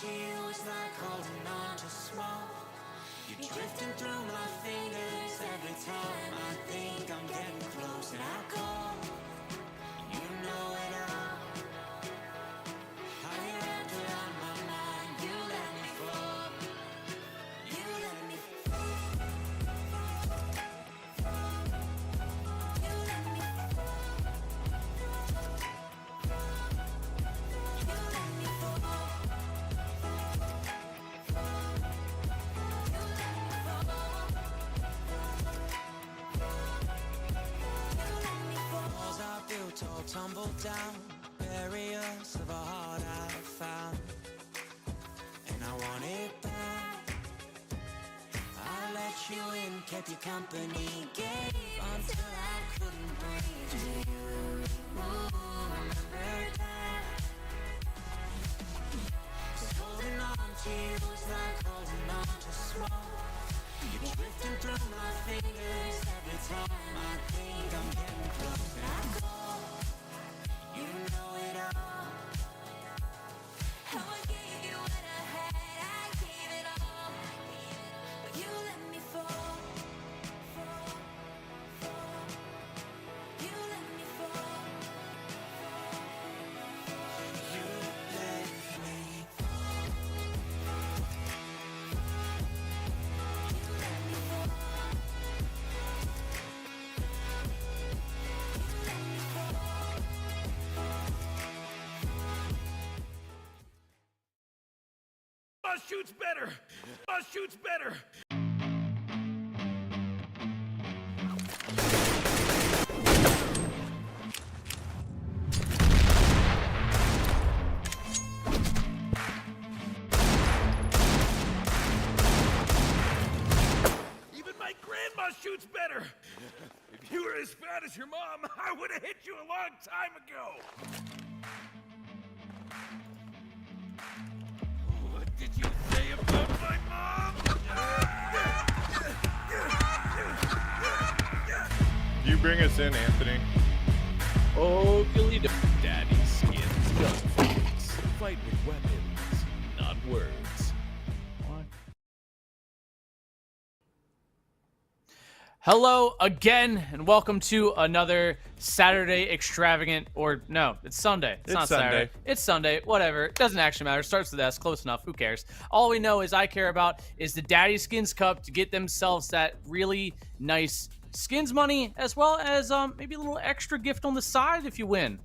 to you is like holding on to smoke. You're drifting through my fingers every time I think I'm getting close. And I call, you know it all. How you wrapped around my mind, you let me fall. You let me fall. You let me fall. You let me fall. Walls are built all tumble down, barriers of a heart I found, and I want it back. I let you in, kept you company, gave until I couldn't breathe. Do you remember that? 'Cause holding on to you is like holding on to smoke. You're drifting through my fingers every time I think I'm getting close. And I call, you know it all. How I gave you what I had, I gave it all. But you let me fall, fall, fall. You let me fall, fall. You let me fall. You let me fall. You let me fall. Boss shoots better. Boss shoots better. Even my grandma shoots better. If you were as fat as your mom, I would have hit you a long time ago. What did you say about my mom? You bring us in, Anthony. Oh, Gilly, Daddyskins, gun fights. Fight with weapons, not words. What? Hello again, and welcome to another Saturday extravagant, or no, it's Sunday. It's not Sunday. Saturday. It's Sunday, whatever. It doesn't actually matter. Starts with S, close enough. Who cares? All we know is I care about is the Daddyskins Cup to get themselves that really nice skins money, as well as maybe a little extra gift on the side if you win.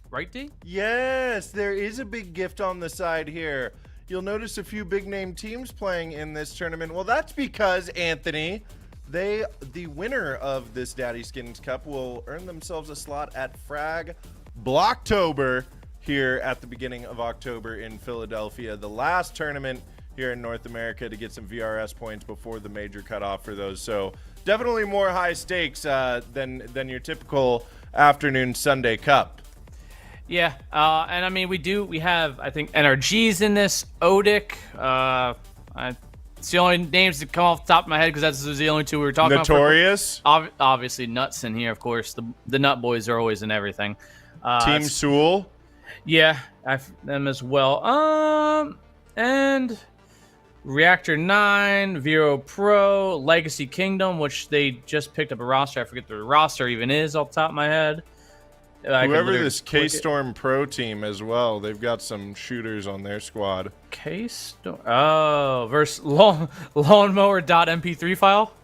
Right, D? Yes, there is a big gift on the side here. You'll notice a few big name teams playing in this tournament. Well, that's because, Anthony, the winner of this Daddyskins Cup will earn themselves a slot at Frag Blocktober here at the beginning of October in Philadelphia. The last tournament here in North America to get some VRS points before the major cutoff for those. So definitely more high stakes than your typical afternoon Sunday Cup. Yeah, and I mean, we have, I think, NRGs in this, Odic, it's the only names that come off the top of my head because that's the only two we were talking Notorious. about. Obviously, Nuts in here, of course. The Nut Boys are always in everything. Team Sewell. Yeah, them as well. And Reactor 9, Vero Pro, Legacy Kingdom, which they just picked up a roster. I forget the roster even is off the top of my head. Whoever this K-Storm Pro team as well, they've got some shooters on their squad. K-Storm. Oh, versus lawnmower.mp3 file?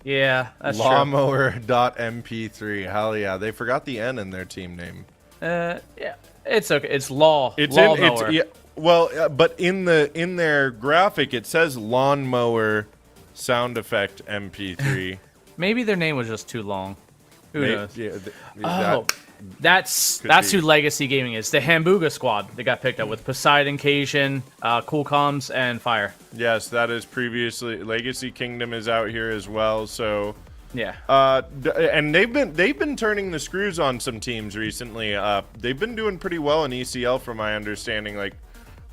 Yeah, that's true. Lawnmower.mp3. Hell yeah. They forgot the N in their team name. Yeah, it's okay. It's law. It's lawnmower. yeah, well, but in their graphic, it says lawnmower sound effect MP3. Maybe their name was just too long. Who knows? Yeah, that's who Legacy Gaming is. The Hamburger squad that got picked up with Poseidon, Cajun, Cool Comms, and Fire. Yes, that is previously Legacy Kingdom is out here as well. So yeah, and they've been turning the screws on some teams recently. They've been doing pretty well in ECL, from my understanding. Like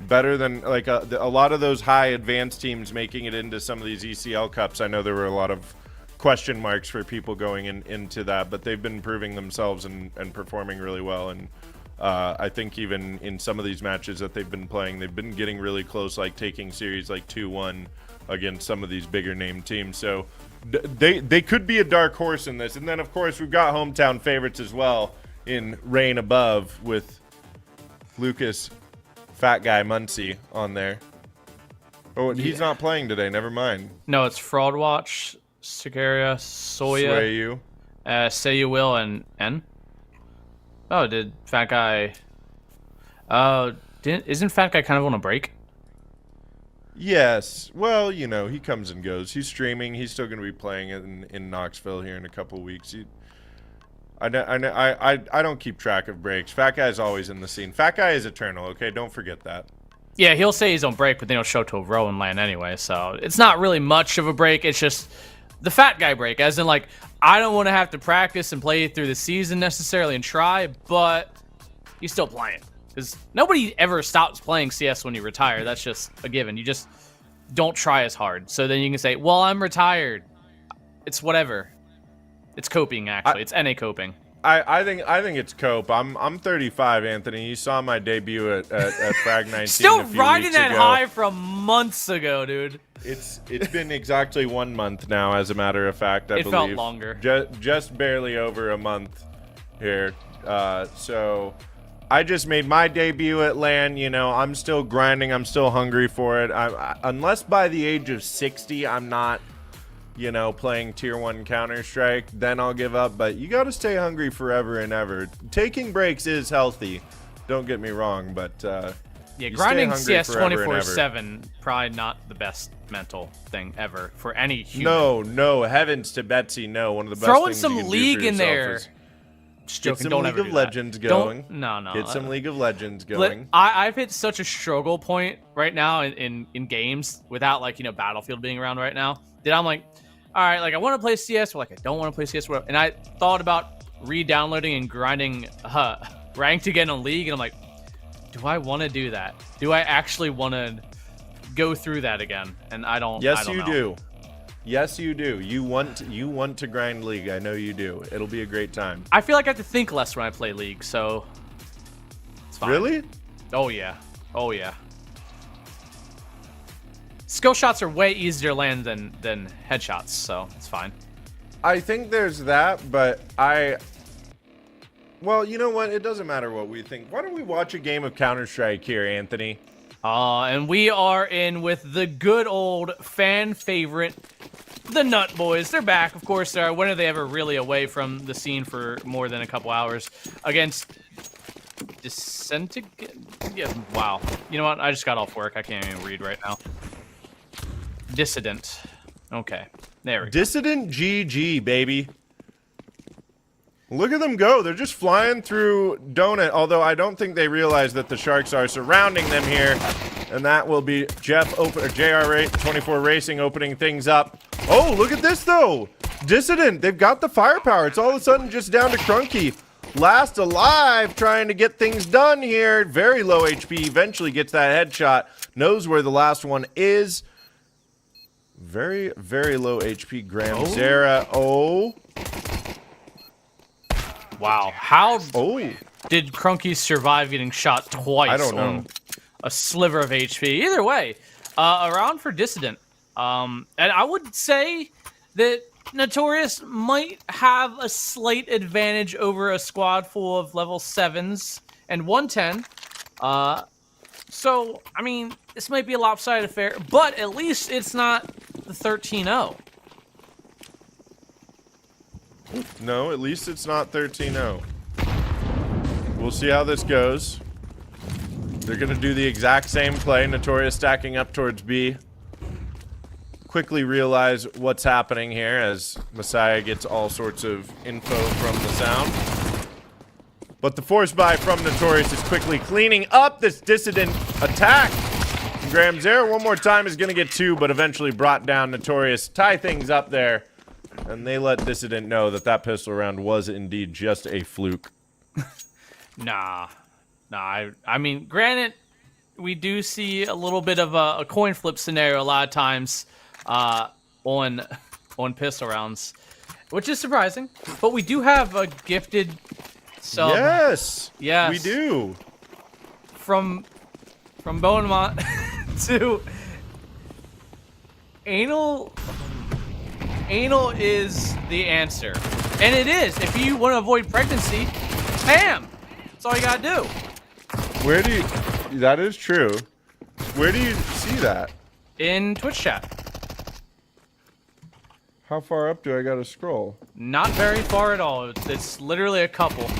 better than like a lot of those high advanced teams making it into some of these ECL cups. I know there were a lot of question marks for people going into that, but they've been proving themselves and performing really well. And I think even in some of these matches that they've been playing, they've been getting really close, like taking series like 2-1 against some of these bigger name teams. So they could be a dark horse in this. And then, of course, we've got hometown favorites as well in Reign Above with Lucas Fat Guy Muncie on there. Oh, he's not playing today. Never mind. No, it's Fraud Watch, Sigaria, Soya, Sway you. Say You Will, and N. Oh, did Fat Guy... isn't Fat Guy kind of on a break? Yes. Well, you know, he comes and goes. He's streaming. He's still going to be playing in Knoxville here in a couple of weeks. I don't keep track of breaks. Fat Guy's always in the scene. Fat Guy is eternal, okay? Don't forget that. Yeah, he'll say he's on break, but then he'll show up to a row and land anyway, so it's not really much of a break. It's just the Fat Guy break, as in, like, I don't want to have to practice and play through the season necessarily and try, but he's still playing. Because nobody ever stops playing CS when you retire. That's just a given. You just don't try as hard. So then you can say, well, I'm retired. It's whatever. It's coping, actually. It's NA coping. I think it's cope. I'm 35, Anthony. You saw my debut at Frag 19 Still a few riding weeks that ago. high from months ago, dude. It's been exactly 1 month now, as a matter of fact, I believe. It felt longer. Just barely over a month here. So I just made my debut at LAN. You know, I'm still grinding. I'm still hungry for it. Unless by the age of 60, I'm not, you know, playing Tier 1 Counter-Strike, then I'll give up. But you got to stay hungry forever and ever. Taking breaks is healthy. Don't get me wrong, but yeah, you grinding stay hungry CS forever and ever. 24/7 probably not the best mental thing ever for any human. No, heavens to Betsy, no. One of the best Throwing things some you can do League for in yourself there. is Just get joking, some don't League ever of do Legends that. going. No. Get some League of Legends Li- going. I've hit such a struggle point right now in games without, like, you know, Battlefield being around right now that I'm like, all right, like, I want to play CS, or like I don't want to play CS, and I thought about re-downloading and grinding ranked again on League, and I'm like, do I want to do that? Do I actually want to go through that again? And I don't. Yes, I don't you know. do. Yes, you do. You want to grind League. I know you do. It'll be a great time. I feel like I have to think less when I play League, so it's fine. Really? Oh yeah. Skill shots are way easier to land than headshots, so it's fine. I think there's that, but well, you know what? It doesn't matter what we think. Why don't we watch a game of Counter-Strike here, Anthony? And we are in with the good old fan favorite, the Nut Boys. They're back, of course. When are they ever really away from the scene for more than a couple hours? Against Yeah, wow. You know what? I just got off work. I can't even read right now. Dissident. Okay, there we go. Dissident GG, baby. Look at them go. They're just flying through Donut, although I don't think they realize that the Sharks are surrounding them here. And that will be JR24 Racing opening things up. Oh, look at this, though. Dissident, they've got the firepower. It's all of a sudden just down to Crunky. Last alive, trying to get things done here. Very low HP, eventually gets that headshot. Knows where the last one is. Very, very low HP. Graham Zara. Oh. Wow. How Oh. did Crunky survive getting shot twice? I don't know. On a sliver of HP. Either way, around for Dissident. And I would say that Notorious might have a slight advantage over a squad full of level 7s and 110. So, I mean, this might be a lopsided affair, but at least it's not the 13-0. No, at least it's not 13-0. We'll see how this goes. They're going to do the exact same play. Notorious stacking up towards B. Quickly realize what's happening here as Messiah gets all sorts of info from the sound. But the force buy from Notorious is quickly cleaning up this Dissident attack. Graham Zara one more time is going to get 2, but eventually brought down Notorious. Tie things up there. And they let Dissident know that that pistol round was indeed just a fluke. Nah. I mean, granted, we do see a little bit of a coin flip scenario a lot of times on pistol rounds, which is surprising. But we do have a gifted So Yes. yes. We do. From Beaumont to anal. Anal is the answer, and it is. If you want to avoid pregnancy, bam. That's all you gotta do. Where do you? That is true. Where do you see that? In Twitch chat. How far up do I gotta scroll? Not very far at all. It's literally a couple.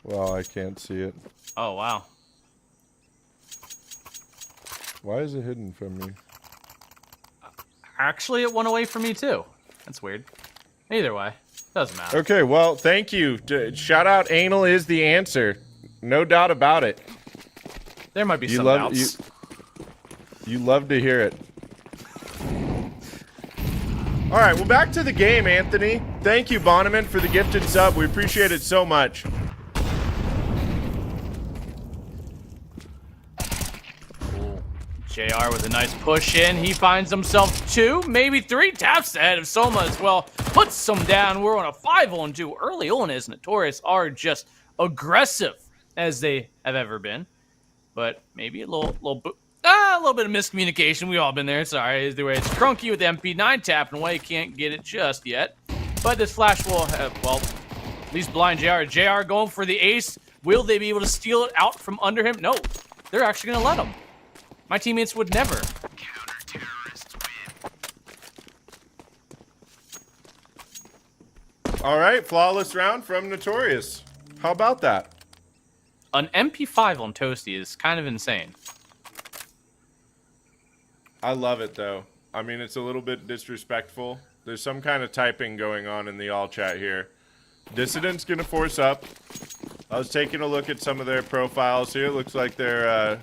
Well, I can't see it. Oh wow. Why is it hidden from me? Actually, it went away from me too. That's weird. Either way, doesn't matter. Okay, well, thank you. Shout out, anal is the answer. No doubt about it. There might be You some love doubts. you love to hear it. All right, well, back to the game, Anthony. Thank you, Bonneman, for the gifted sub. We appreciate it so much. JR with a nice push in. He finds himself 2, maybe 3 taps ahead of Soma as well. Puts some down. We're on a 5-on-2. Early on as Notorious are just aggressive as they have ever been. But maybe a little bit of miscommunication. We've all been there. Sorry. Either way, it's Crunky with the MP9 tapping away. Can't get it just yet. But this flash will have, well, at least blind JR. JR going for the ace. Will they be able to steal it out from under him? No. They're actually going to let him. My teammates would never. All right, flawless round from Notorious. How about that? An MP5 on Toasty is kind of insane. I love it, though. I mean, it's a little bit disrespectful. There's some kind of typing going on in the all chat here. Dissident's going to force up. I was taking a look at some of their profiles here. It looks like they're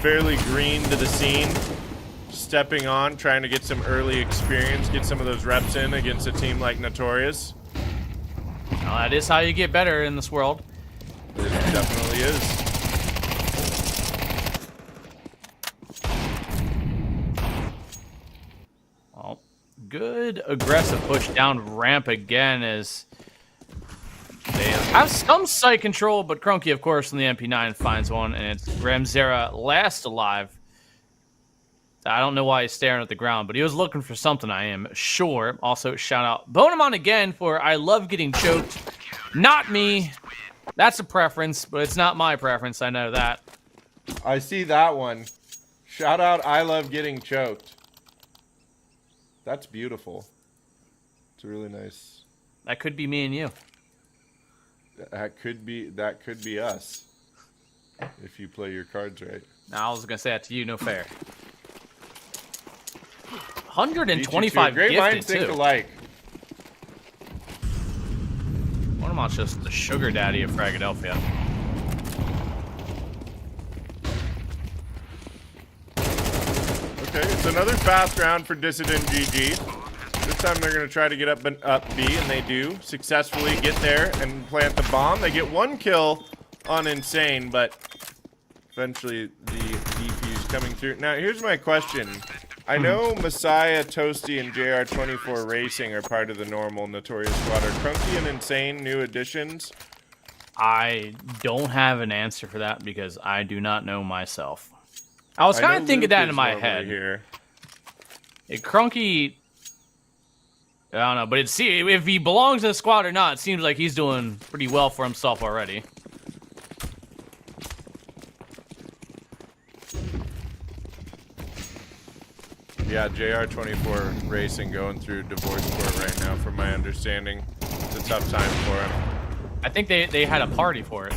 fairly green to the scene. Stepping on, trying to get some early experience, get some of those reps in against a team like Notorious. Well, that is how you get better in this world. It definitely is. Well, good aggressive push down ramp again as they have some sight control, but Crunky, of course, in the MP9 finds one, and it's Ramzera last alive. I don't know why he's staring at the ground, but he was looking for something, I am sure. Also, shout out Bonamon again for I love getting choked. Not me. That's a preference, but it's not my preference. I know that. I see that one. Shout out, I love getting choked. That's beautiful. It's really nice. That could be me and you. That could be us. If you play your cards right. Now, I was going to say that to you. No fair. 125 Great gifted, minds think too. alike. Bonamont's just the sugar daddy of Fragadelphia. Okay, it's another fast round for Dissident GG. This time they're going to try to get up B, and they do successfully get there and plant the bomb. They get 1 kill on Insane, but eventually the defuse coming through. Now, here's my question. I know Messiah, Toasty, and JR24 Racing are part of the normal Notorious squad. Are Crunky and Insane new additions? I don't have an answer for that because I do not know myself. I was kind of thinking that in my head. Here. Crunky, I don't know, but if he belongs in the squad or not, it seems like he's doing pretty well for himself already. Yeah, JR24 Racing going through divorce court right now, from my understanding. It's a tough time for him. I think they had a party for it.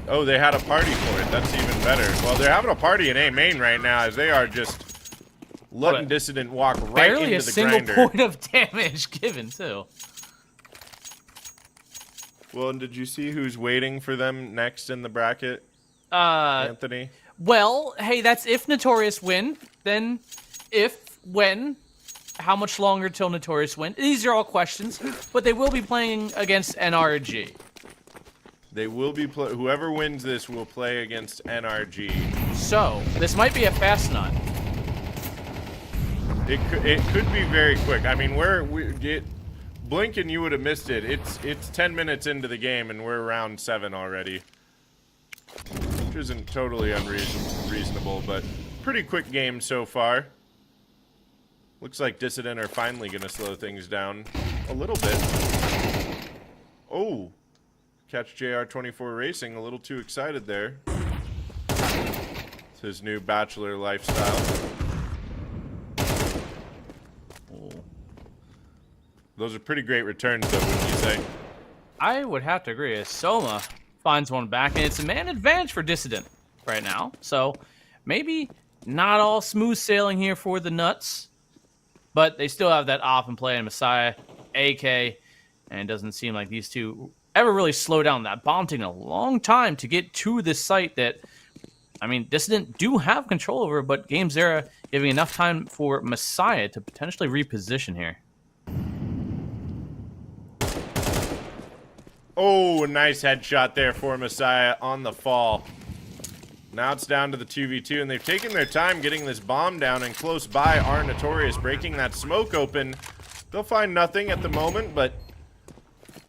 Oh, they had a party for it. That's even better. Well, they're having a party in A main right now as they are just letting Dissident walk right Barely into a the single grinder. point of damage given, too. Well, and did you see who's waiting for them next in the bracket, Anthony? Well, hey, that's if Notorious win. Then when, how much longer till Notorious win? These are all questions, but they will be playing against NRG. They will be whoever wins this will play against NRG. So, this might be a fast nut. It could be very quick. I mean, blink and you would have missed it. It's 10 minutes into the game and we're round 7 already, which isn't totally unreasonable, but pretty quick game so far. Looks like Dissident are finally gonna slow things down a little bit. Oh, catch JR24 Racing a little too excited there. It's his new bachelor lifestyle. Those are pretty great returns, though, wouldn't you say? I would have to agree. As Soma finds one back, and it's a man advantage for Dissident right now. So maybe not all smooth sailing here for the Nuts, but they still have that op and play in Messiah, AK, and it doesn't seem like these two ever really slow down. That bomb taking a long time to get to this site that, I mean, Dissident do have control over, but GameZera giving enough time for Messiah to potentially reposition here. Oh, a nice headshot there for Messiah on the fall. Now it's down to the 2v2, and they've taken their time getting this bomb down, and close by are Notorious breaking that smoke open. They'll find nothing at the moment, but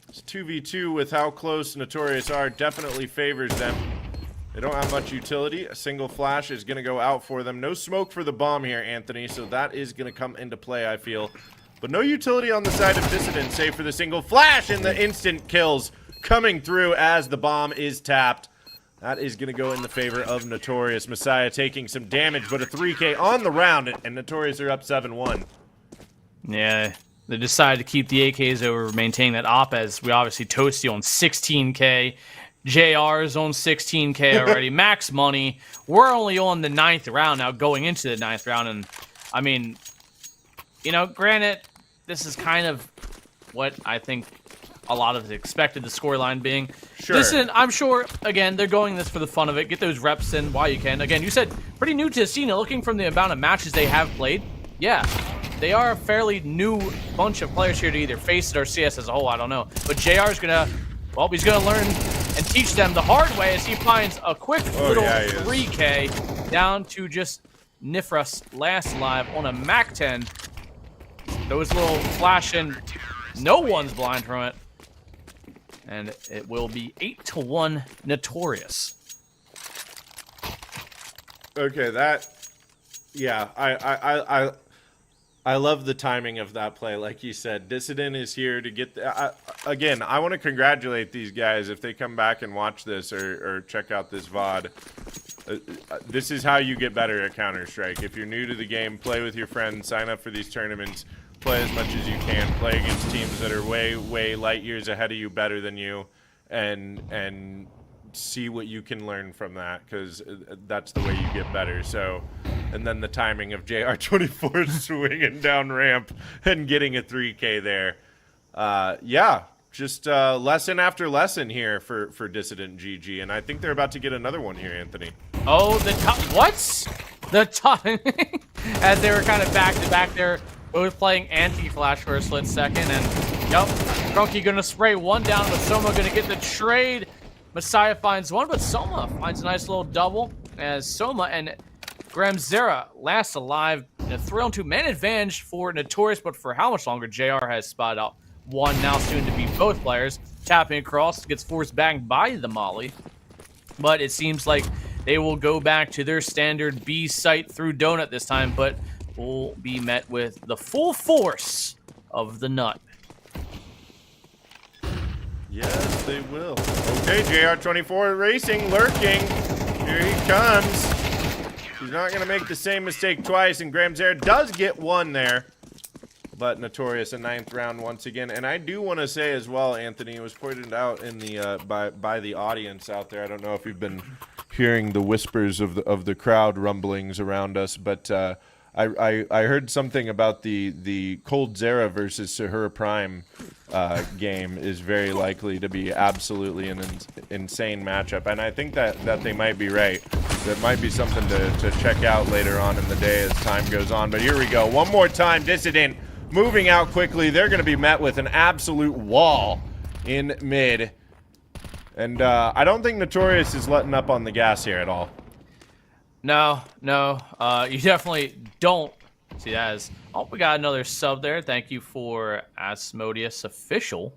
it's 2v2 with how close Notorious are definitely favors them. They don't have much utility. A single flash is going to go out for them. No smoke for the bomb here, Anthony, so that is going to come into play, I feel. But no utility on the side of Dissident, save for the single flash and the instant kills coming through as the bomb is tapped. That is going to go in the favor of Notorious. Messiah taking some damage, but a 3K on the round, and Notorious are up 7-1. Yeah, they decided to keep the AKs over maintaining that op, as we obviously Toasty on 16K. JR's on 16K already. Max money. We're only on the 9th round now, going into the 9th round, and I mean, you know, granted, this is kind of what I think a lot of us expected the scoreline being. Sure. Listen, I'm sure, again, they're going this for the fun of it. Get those reps in while you can. Again, you said pretty new to the scene. Looking from the amount of matches they have played, yeah, they are a fairly new bunch of players here to either face it or CS as a whole. I don't know. But JR's going to, well, he's going to learn and teach them the hard way as he finds a quick little 3K down to just Nifras last alive on a Mac 10. Those little flashing, no one's blind from it. And it will be 8-1 Notorious. Okay, yeah, I love the timing of that play. Like you said, Dissident is here to get again, I want to congratulate these guys if they come back and watch this or check out this VOD. This is how you get better at Counter-Strike. If you're new to the game, play with your friends, sign up for these tournaments, play as much as you can, play against teams that are way light years ahead of you, better than you, and see what you can learn from that, because that's the way you get better. So, and then the timing of JR24 swinging down ramp and getting a 3K there. Yeah, just lesson after lesson here for Dissident GG, and I think they're about to get another one here, Anthony. Oh, what? The timing, as they were kind of back to back there, both playing anti-flash for a split second, and yep, Drunky gonna spray one down, but Soma gonna get the trade. Messiah finds one, but Soma finds a nice little double as Soma and GameZera last alive in a 3-on-2 man advantage for Notorious, but for how much longer? JR has spotted out one, now soon to be both players. Tapping across, gets forced back by the Molly, but it seems like they will go back to their standard B site through Donut this time, but will be met with the full force of the Nut. Yes, they will. Okay, JR24 Racing lurking. Here he comes. He's not going to make the same mistake twice, and GameZera does get one there. But Notorious, a 9th round once again. And I do want to say as well, Anthony, it was pointed out in the by the audience out there. I don't know if you've been hearing the whispers of the crowd rumblings around us, but I heard something about the coldzera versus Sahura Prime game is very likely to be absolutely an insane matchup, and I think that they might be right. There might be something to check out later on in the day as time goes on. But here we go, one more time. Dissident moving out quickly. They're going to be met with an absolute wall in mid, and I don't think Notorious is letting up on the gas here at all. No, you definitely don't See that as we got another sub there. Thank you for Asmodeus Official.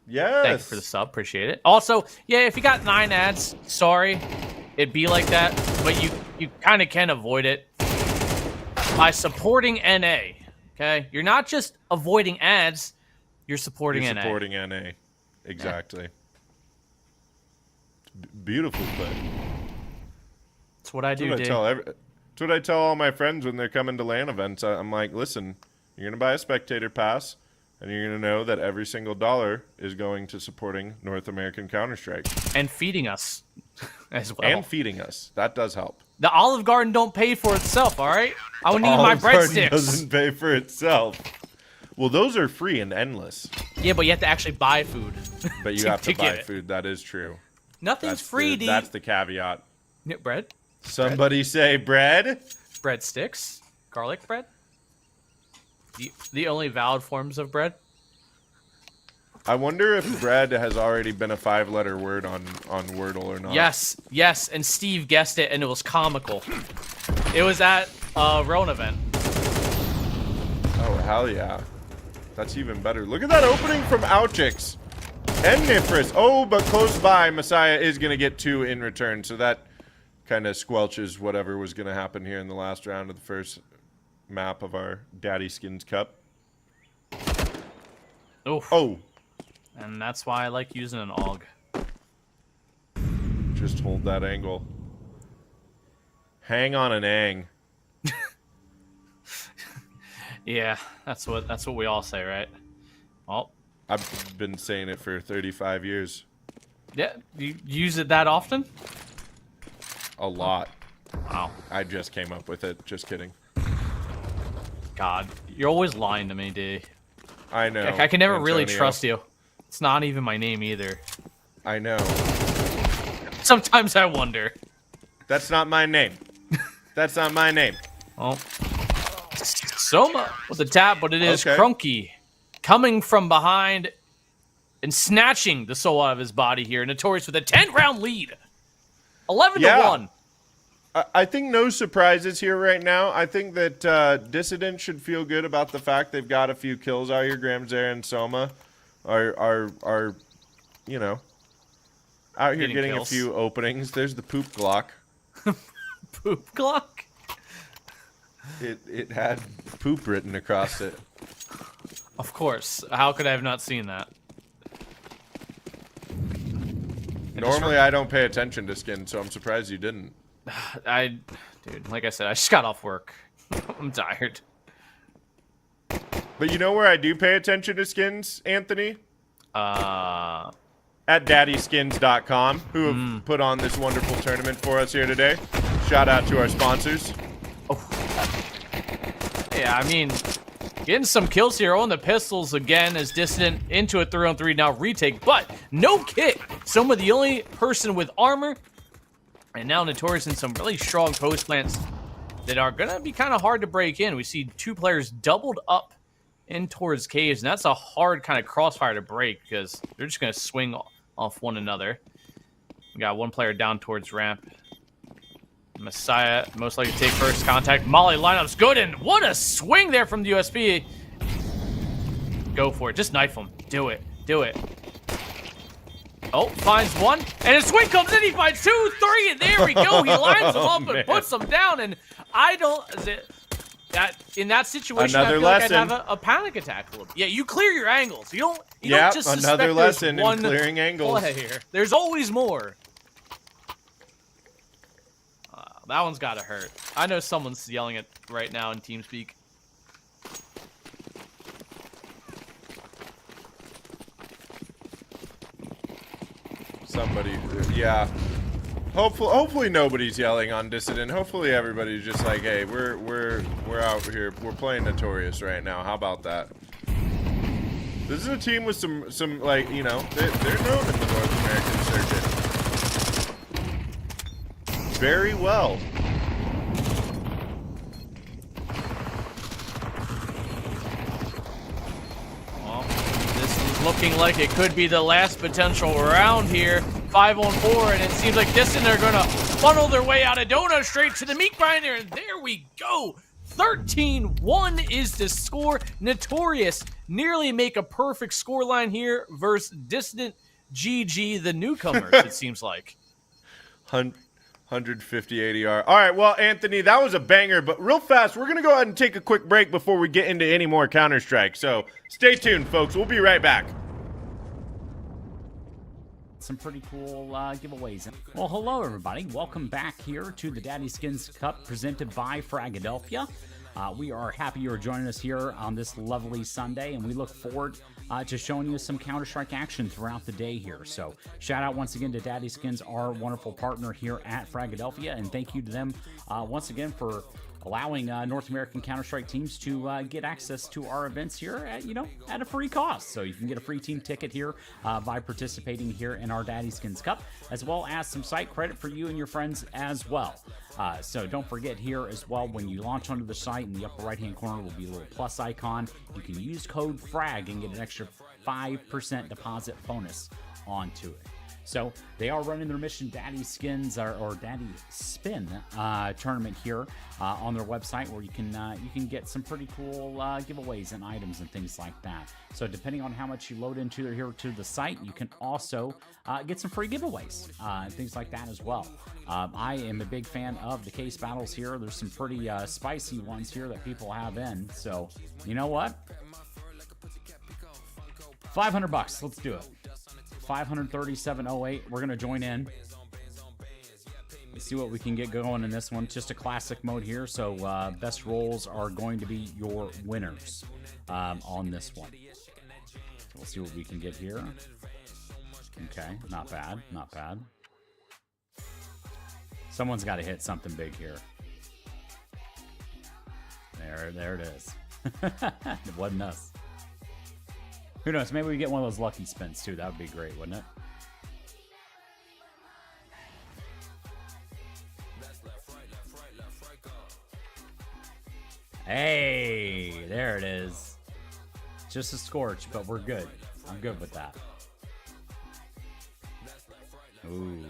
Yes. Thank you for the sub. Appreciate it. Also, yeah, if you got 9 ads, sorry, it'd be like that, but you kind of can avoid it by supporting NA. Okay, you're not just avoiding ads, you're supporting NA. Supporting NA, exactly. Yeah. Beautiful thing. That's what I do. That's what I tell all my friends when they're coming to LAN events. I'm like, listen, you're gonna buy a spectator pass, and you're gonna know that every single dollar is going to supporting North American Counter-Strike and feeding us as well. And feeding us. That does help. The Olive Garden don't pay for itself. All right, I would need my breadsticks. Doesn't pay for itself. Well, those are free and endless. Yeah, but you have to actually buy food. But you have to buy food. That is true. Nothing's free, D. That's the caveat. Bread? Somebody say bread? Breadsticks? Garlic bread? The only valid forms of bread? I wonder if bread has already been a 5-letter word on Wordle or not. Yes, and Steve guessed it, and it was comical. It was at a Roan event. Oh, hell yeah. That's even better. Look at that opening from Ouchix. And Nifris. Oh, but close by, Messiah is going to get 2 in return. So that kind of squelches whatever was going to happen here in the last round of the first map of our Daddyskins Cup. Oof. Oh. And that's why I like using an AUG. Just hold that angle. Hang on an ang. Yeah, that's what we all say, right? Well, I've been saying it for 35 years. Yeah, you use it that often? A lot. Wow. I just came up with it. Just kidding. God, you're always lying to me, D. I know. I can never Antonio. really trust you. It's not even my name either. I know. Sometimes I wonder. That's not my name. That's not my name. Well, Soma with the tap, but it is Okay. Crunky coming from behind and snatching the soul out of his body here. Notorious with a 10-round lead. 11-1. I think no surprises here right now. I think that Dissident should feel good about the fact they've got a few kills out here. Gramzera and Soma are you know, out here getting kills. a few openings. There's the poop Glock. Poop Glock? It had poop written across it. Of course. How could I have not seen that? Normally I don't pay attention to skin, so I'm surprised you didn't. Dude, like I said, I just got off work. I'm tired. But you know where I do pay attention to skins, Anthony? At daddyskins.com, who have put on this wonderful tournament for us here today. Shout out to our sponsors. Yeah, I mean, getting some kills here on the pistols again as Dissident into a 3-on-3 now retake, but no kit. Soma the only person with armor, and now Notorious in some really strong post plants that are going to be kind of hard to break in. We see 2 players doubled up in towards caves, and that's a hard kind of crossfire to break because they're just going to swing off one another. We got 1 player down towards ramp. Messiah most likely to take first contact. Molly lineup's good, and what a swing there from the USP. Go for it. Just knife him. Do it. Do it. Oh, finds 1, and a swing comes in. He finds 2, 3, and there we go. He lines them up and puts them down, and I don't... in that situation, Another I feel lesson. like I'd have a panic attack a little bit. Yeah, you clear your angles. You don't just suspect another there's lesson in one clearing angles. play here. There's always more. That one's gotta hurt. I know someone's yelling it right now in TeamSpeak. Somebody, yeah. Hopefully nobody's yelling on Dissident. Hopefully everybody's just like, hey, we're out here. We're playing Notorious right now. How about that? This is a team with some like, you know, they're known in the North American circuit very well. Well, this is looking like it could be the last potential round here. 5-on-4, and it seems like Dissident are gonna funnel their way out of Donut straight to the meat grinder, and there we go. 13-1 is the score. Notorious nearly make a perfect scoreline here versus Dissident GG, the newcomers, it seems like. 150 ADR. All right, well, Anthony, that was a banger, but real fast, we're going to go ahead and take a quick break before we get into any more Counter-Strike. So stay tuned, folks. We'll be right back. Some pretty cool giveaways. Well, hello, everybody. Welcome back here to the Daddyskins Cup presented by Fragadelphia. We are happy you're joining us here on this lovely Sunday, and we look forward to showing you some Counter-Strike action throughout the day here. So shout out once again to Daddyskins, our wonderful partner here at Fragadelphia, and thank you to them once again for allowing North American Counter-Strike teams to get access to our events here at a free cost. So you can get a free team ticket here by participating here in our Daddyskins Cup, as well as some site credit for you and your friends as well. So don't forget here as well, when you launch onto the site, in the upper right-hand corner will be a little plus icon. You can use code FRAG and get an extra 5% deposit bonus onto it. So they are running their Mission Daddyskins or Daddy Spin tournament here on their website, where you can get some pretty cool giveaways and items and things like that. So depending on how much you load into here to the site, you can also get some free giveaways and things like that as well. I am a big fan of the case battles here. There's some pretty spicy ones here that people have in. So you know what? $500. Let's do it. 537.08. We're going to join in. Let's see what we can get going in this one. Just a classic mode here, so best rolls are going to be your winners on this one. We'll see what we can get here. Okay, not bad, not bad. Someone's got to hit something big here. There it is. It wasn't us. Who knows? Maybe we get one of those lucky spins too. That would be great, wouldn't it? Hey, there it is. Just a scorch, but we're good. I'm good with that. Ooh.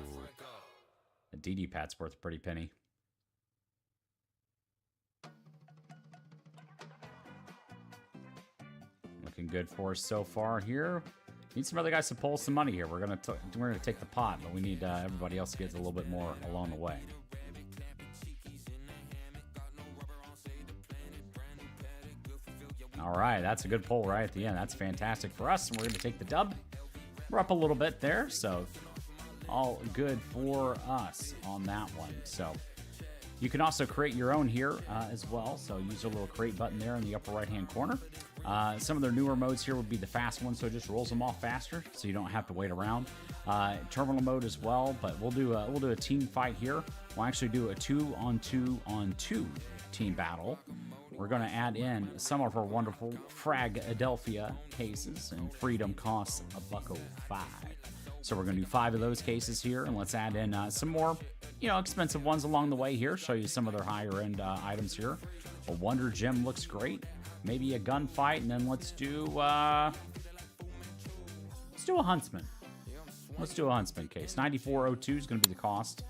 A DD pat's worth a pretty penny. Looking good for us so far here. Need some other guys to pull some money here. We're gonna take the pot, but we need everybody else to get a little bit more along the way. All right, that's a good pull right at the end. That's fantastic for us, and we're gonna take the dub. We're up a little bit there, so all good for us on that one. So you can also create your own here as well. So use a little create button there in the upper right-hand corner. Some of their newer modes here would be the fast one, so it just rolls them off faster, so you don't have to wait around. Terminal mode as well, but we'll do a team fight here. We'll actually do a 2-on-2-on-2 team battle. We're going to add in some of our wonderful Fragadelphia cases, and freedom costs $1.05. So we're going to do 5 of those cases here, and let's add in some more, expensive ones along the way here. Show you some of their higher end items here. A Wonder Gem looks great. Maybe a gunfight, and then let's do a Huntsman. Let's do a Huntsman case. 9402 is going to be the cost.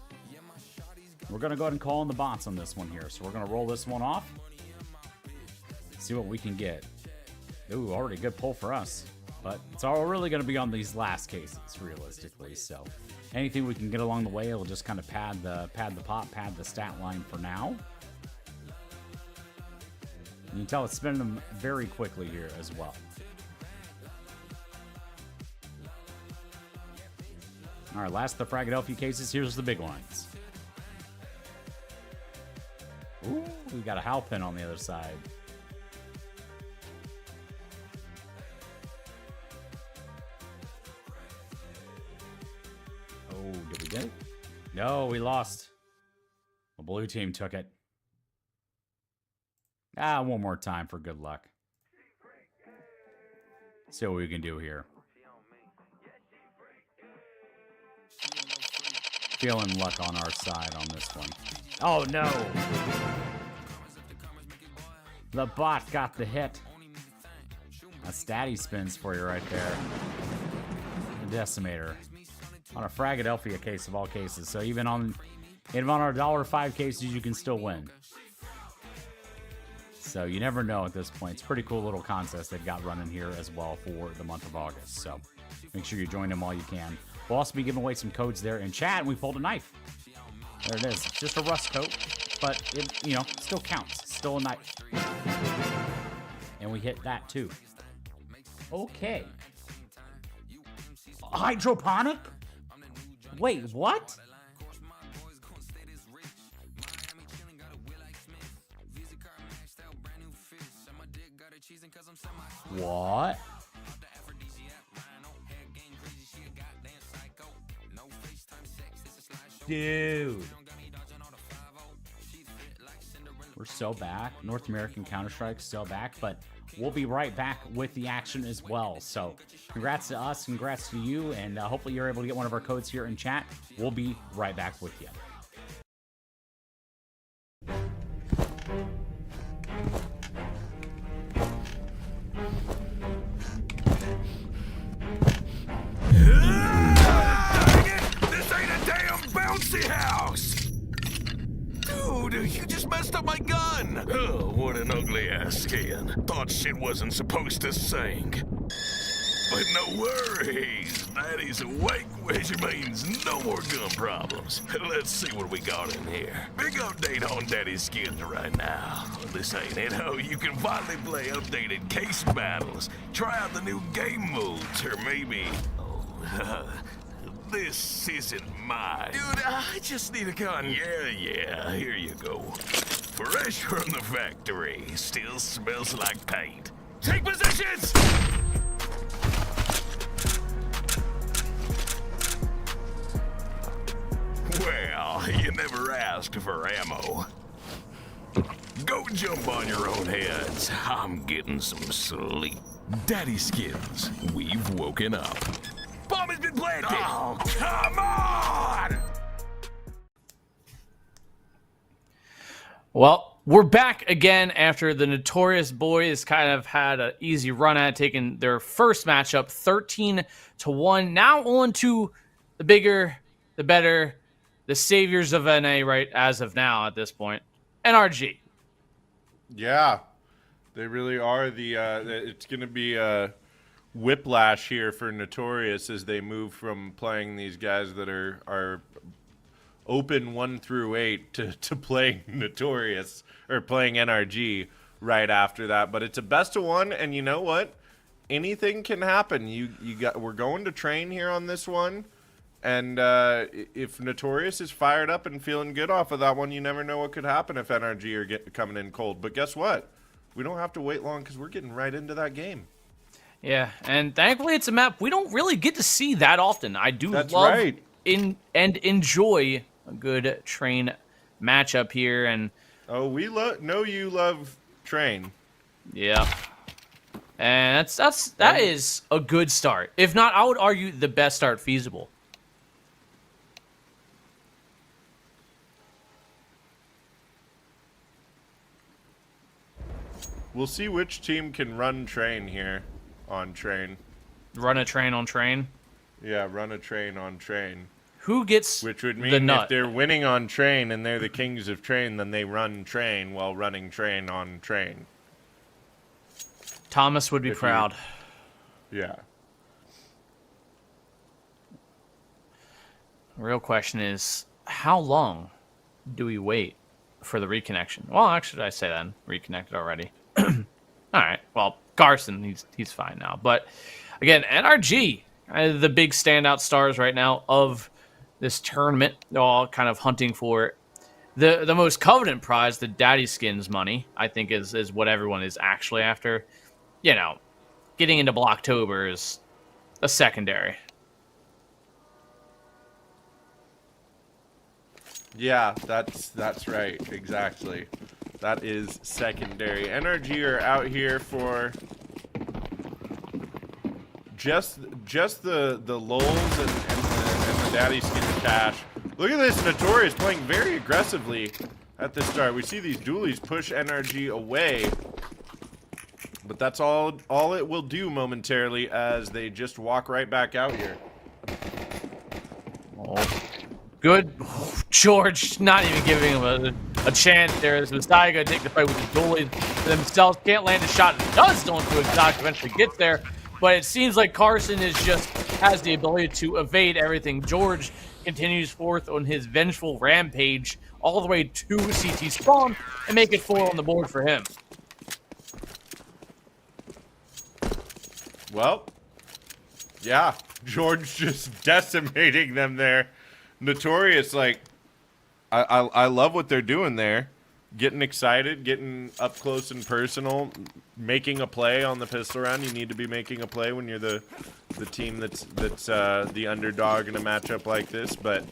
We're going to go ahead and call in the bots on this one here. So we're going to roll this one off. See what we can get. Ooh, already a good pull for us. But it's all really going to be on these last cases, realistically. So anything we can get along the way, it'll just kind of pad the pot, pad the stat line for now. You can tell it's spinning them very quickly here as well. All right, last of the Fragadelphia cases. Here's the big ones. Ooh, we got a Halpin on the other side. Oh, did we get it? No, we lost. The blue team took it. One more time for good luck. See what we can do here. Feeling luck on our side on this one. Oh, no. The bot got the hit. That's Daddy Spins for you right there. The Decimator. On a Fragadelphia case of all cases. So even on our $1.05 cases, you can still win. So you never know at this point. It's a pretty cool little contest they've got running here as well for the month of August. So make sure you join them while you can. We'll also be giving away some codes there in chat, and we pulled a knife. There it is. It's just a rust coat, but it, still counts. Still a knife. And we hit that too. Okay. Hydroponic? Wait, what? What? Dude. We're so back. North American Counter-Strike still back, but we'll be right back with the action as well. So congrats to us, congrats to you, and hopefully you're able to get one of our codes here in chat. We'll be right back with you. This ain't a damn bouncy house! Dude, you just messed up my gun! Oh, what an ugly ass skin. Thought shit wasn't supposed to sink. But no worries, Daddy's awake, which means no more gun problems. Let's see what we got in here. Big update on Daddyskins right now. This ain't it. Oh, you can finally play updated case battles. Try out the new game modes, or maybe... this isn't mine. Dude, I just need a gun. Yeah, here you go. Fresh from the factory. Still smells like paint. Take positions! Well, you never asked for ammo. Go jump on your own heads. I'm getting some sleep. Daddyskins, we've woken up. Bomb has been planted! Oh, come on! Well, we're back again after the Notorious Boys kind of had an easy run at taking their first matchup 13-1. Now on to the bigger, the better, the saviors of NA right as of now at this point, NRG. Yeah, they really are it's going to be whiplash here for Notorious as they move from playing these guys that are open 1 through 8 to playing Notorious or playing NRG right after that. But it's a best of 1, and you know what? Anything can happen. We're going to train here on this one, and if Notorious is fired up and feeling good off of that one, you never know what could happen if NRG are coming in cold. But guess what? We don't have to wait long because we're getting right into that game. Yeah, and thankfully it's a map we don't really get to see that often. I do That's love right. and enjoy a good train matchup here, and Oh, we know you love train. yeah, and that is a good start. If not, I would argue the best start feasible. We'll see which team can run train here on train. Run a train on train. Yeah, run a train on train. Who gets Which would the mean nut? if they're winning on train and they're the kings of train, then they run train while running train on train. Thomas would be proud. Yeah. Real question is, how long do we wait for the reconnection? Well, actually, I say that reconnected already. All right. Well, Carson, he's fine now. But again, NRG, the big standout stars right now of this tournament. They're all kind of hunting for the most coveted prize, the Daddyskins money. I think is what everyone is actually after. You know, getting into Blocktober is a secondary. Yeah, that's right. Exactly. That is secondary. NRG are out here for just the lulz and the Daddyskins cash. Look at this Notorious playing very aggressively at the start. We see these dualies push NRG away, but that's all it will do momentarily as they just walk right back out here. Oh. Good. George not even giving him a a chance there. As Messiah gonna take the fight with the goalie themselves. Can't land a shot. It does don't do Exotic eventually gets there. But it seems like Carson is just has the ability to evade everything. George continues forth on his vengeful rampage all the way to CT spawn and make it 4 on the board for him. Well, yeah, George just decimating them there. Notorious, like, I love what they're doing there. Getting excited, getting up close and personal, making a play on the pistol round. You need to be making a play when you're the team that's the underdog in a matchup like this. But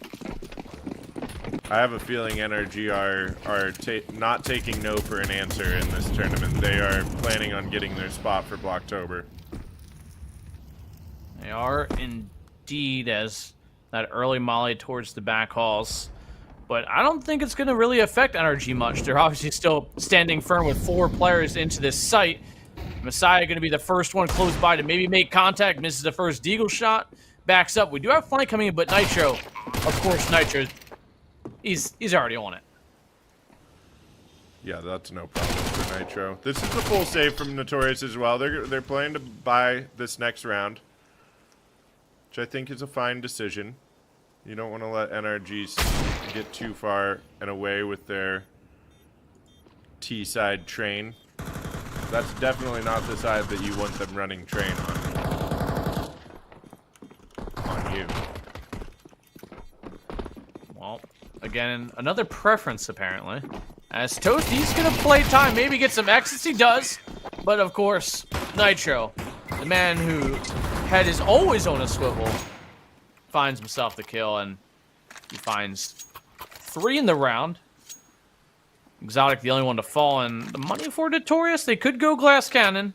I have a feeling NRG are not taking no for an answer in this tournament. They are planning on getting their spot for Blocktober. They are indeed, as that early molly towards the back halls. But I don't think it's going to really affect NRG much. They're obviously still standing firm with 4 players into this site. Messiah going to be the first one close by to maybe make contact. Misses the first deagle shot. Backs up. We do have flank coming in, but Nitro, of course, Nitro, he's already on it. Yeah, that's no problem for Nitro. This is a full save from Notorious as well. They're planning to buy this next round, which I think is a fine decision. You don't want to let NRG get too far and away with their T-side train. That's definitely not the side that you want them running train on you. Well, again, another preference apparently. As Toasty's gonna play time, maybe get some ecstasy, does. But of course, Nitro, the man who head is always on a swivel, finds himself the kill, and he finds 3 in the round. Exotic the only one to fall, and the money for Notorious, they could go glass cannon,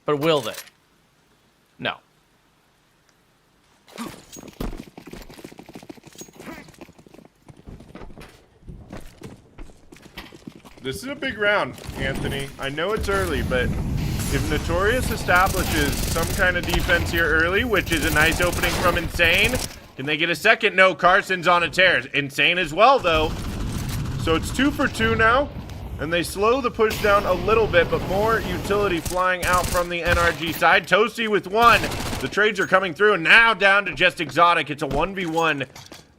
but will they? No. This is a big round, Anthony. I know it's early, but if Notorious establishes some kind of defense here early, which is a nice opening from Insane, can they get a second? No, Carson's on a tear. Insane as well, though. So it's 2 for 2 now, and they slow the push down a little bit, but more utility flying out from the NRG side. Toasty with 1. The trades are coming through, and now down to just Exotic. It's a 1v1,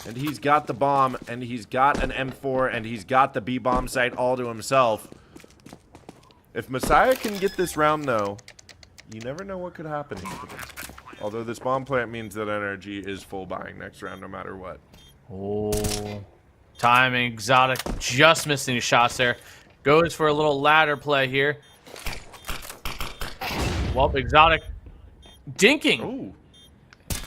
and he's got the bomb, and he's got an M4, and he's got the B-bomb site all to himself. If Messiah can get this round, though, you never know what could happen. Although this bomb plant means that NRG is full buying next round no matter what. Oh, timing. Exotic just missing his shots there. Goes for a little ladder play here. Well, Exotic dinking. Ooh.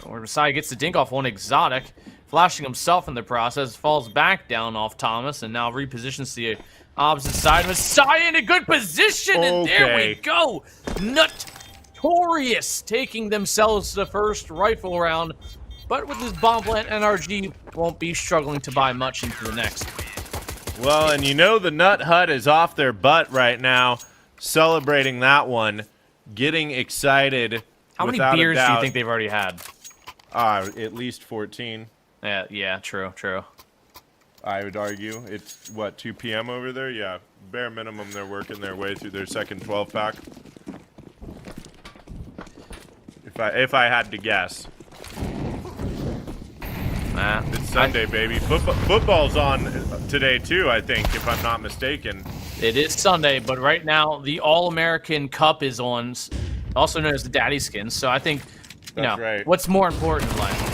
Or Messiah gets the dink off on Exotic, flashing himself in the process, falls back down off Thomas, and now repositions to the opposite side. Messiah in a good position, and there we go. Notorious taking themselves to the first rifle round, but with this bomb plant, NRG won't be struggling to buy much into the next. Well, and you know the Nut Hut is off their butt right now, celebrating that one, getting excited. How many beers do you think they've already had? At least 14. Yeah, true. I would argue. It's, what, 2 p.m. over there? Yeah, bare minimum they're working their way through their second 12-pack. If I had to guess. It's Sunday, baby. Football's on today, too, I think, if I'm not mistaken. It is Sunday, but right now the All-American Cup is on, also known as the Daddyskins. So I think, you know, right. What's more important in life?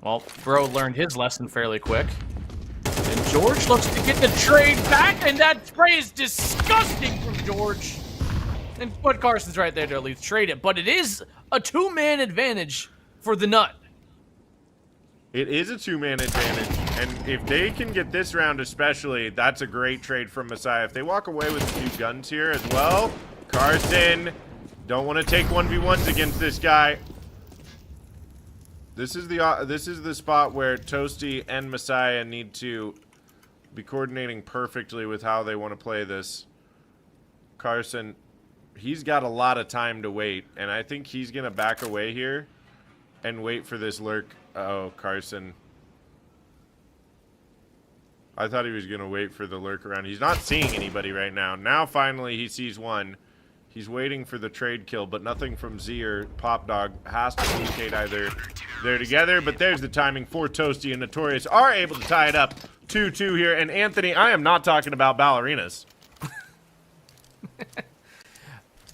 Well, Bro learned his lesson fairly quick. And George looks to get the trade back, and that spray is disgusting from George. And but Carson's right there to at least trade it. But it is a 2-man advantage for the Nut. It is a 2-man advantage, and if they can get this round especially, that's a great trade from Messiah. If they walk away with a few guns here as well, Carson, don't want to take 1v1s against this guy. This is the spot where Toasty and Messiah need to be coordinating perfectly with how they want to play this. Carson, he's got a lot of time to wait, and I think he's going to back away here and wait for this lurk. Oh, Carson. I thought he was going to wait for the lurk around. He's not seeing anybody right now. Now, finally, he sees one. He's waiting for the trade kill, but nothing from Z or Pop Dog. Has to indicate either they're together, but there's the timing for Toasty, and Notorious are able to tie it up 2-2 here. And Anthony, I am not talking about ballerinas.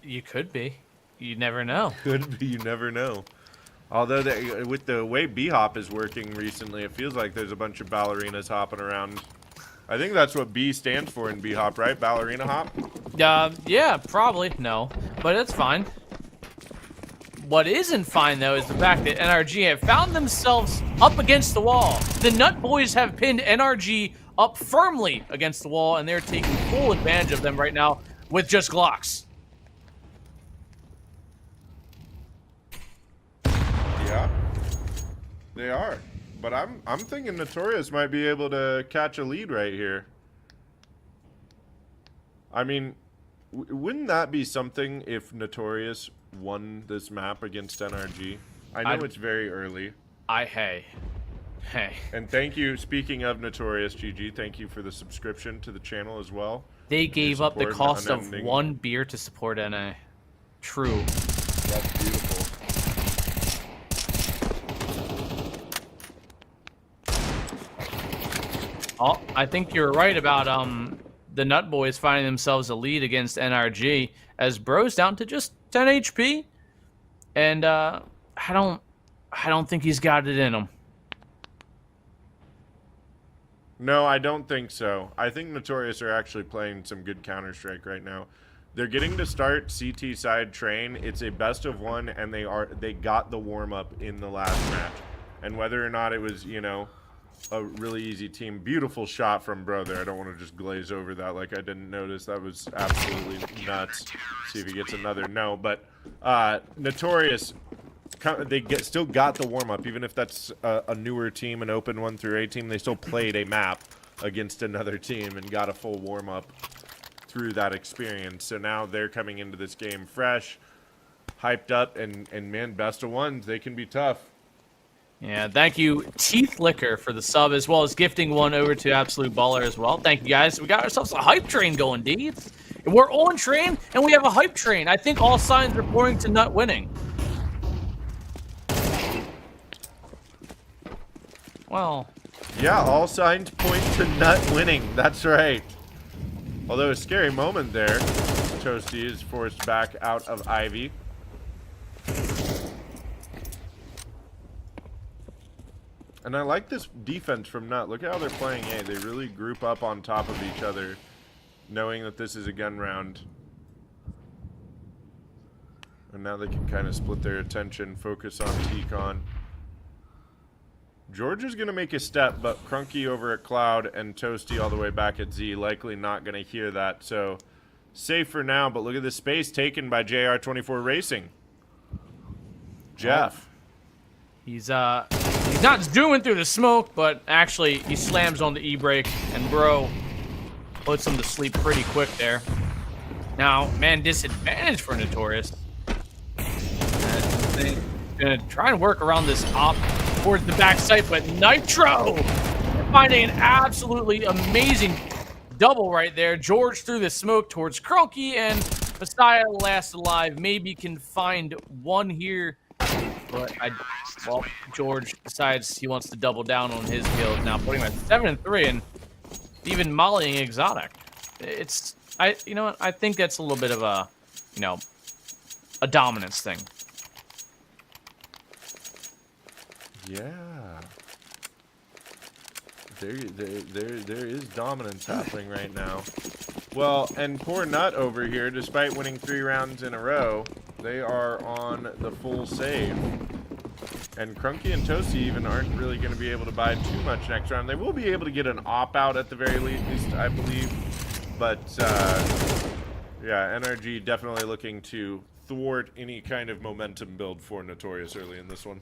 You could be. You never know. Could be, you never know. Although, with the way B-Hop is working recently, it feels like there's a bunch of ballerinas hopping around. I think that's what B stands for in B-Hop, right? Ballerina hop? Yeah, probably. No, but it's fine. What isn't fine, though, is the fact that NRG have found themselves up against the wall. The Nut Boys have pinned NRG up firmly against the wall, and they're taking full advantage of them right now with just Glocks. Yeah, they are. But I'm thinking Notorious might be able to catch a lead right here. I mean, wouldn't that be something if Notorious won this map against NRG? I know it's very early. Hey. And thank you, speaking of Notorious, GG, thank you for the subscription to the channel as well. They gave up the support cost of unending. one beer to support NA. True. That's beautiful. Oh, I think you're right about the Nut Boys finding themselves a lead against NRG as Bro's down to just 10 HP, and I don't think he's got it in him. No, I don't think so. I think Notorious are actually playing some good Counter-Strike right now. They're getting to start CT side train. It's a best of one, and they got the warm-up in the last match. And whether or not it was, you know, a really easy team. Beautiful shot from Bro there. I don't want to just glaze over that like I didn't notice. That was absolutely nuts. See if he gets another. No, but Notorious, they still got the warm-up. Even if that's a newer team, an open 1 through 8 team, they still played a map against another team and got a full warm-up through that experience. So now they're coming into this game fresh, hyped up, and man, best of ones. They can be tough. Yeah, thank you, Teeth Liquor, for the sub, as well as gifting one over to Absolute Baller as well. Thank you, guys. We got ourselves a hype train going, D. We're on train, and we have a hype train. I think all signs are pointing to Nut winning. Well. Yeah, all signs point to Nut winning. That's right. Although a scary moment there. Toasty is forced back out of Ivy. And I like this defense from Nut. Look at how they're playing A. They really group up on top of each other, knowing that this is a gun round. And now they can kind of split their attention, focus on T-Con. George is going to make a step, but Crunky over at Cloud and Toasty all the way back at Z likely not going to hear that. So safe for now, but look at the space taken by JR24 Racing. Jeff. He's not zooming through the smoke, but actually he slams on the E-brake, and Bro puts him to sleep pretty quick there. Now, man, disadvantage for Notorious. They're gonna try and work around this op towards the backside, but Nitro finding an absolutely amazing double right there. George through the smoke towards Crunky, and Messiah last alive. Maybe can find one here, but well, George decides he wants to double down on his kills now, putting him at 7-3 and even mollying Exotic. You know what? I think that's a little bit of a, you know, a dominance thing. Yeah. There is dominance happening right now. Well, and poor Nut over here, despite winning 3 rounds in a row, they are on the full save. And Crunky and Toasty even aren't really going to be able to buy too much next round. They will be able to get an op-out at the very least, I believe. But, yeah, NRG definitely looking to thwart any kind of momentum build for Notorious early in this one.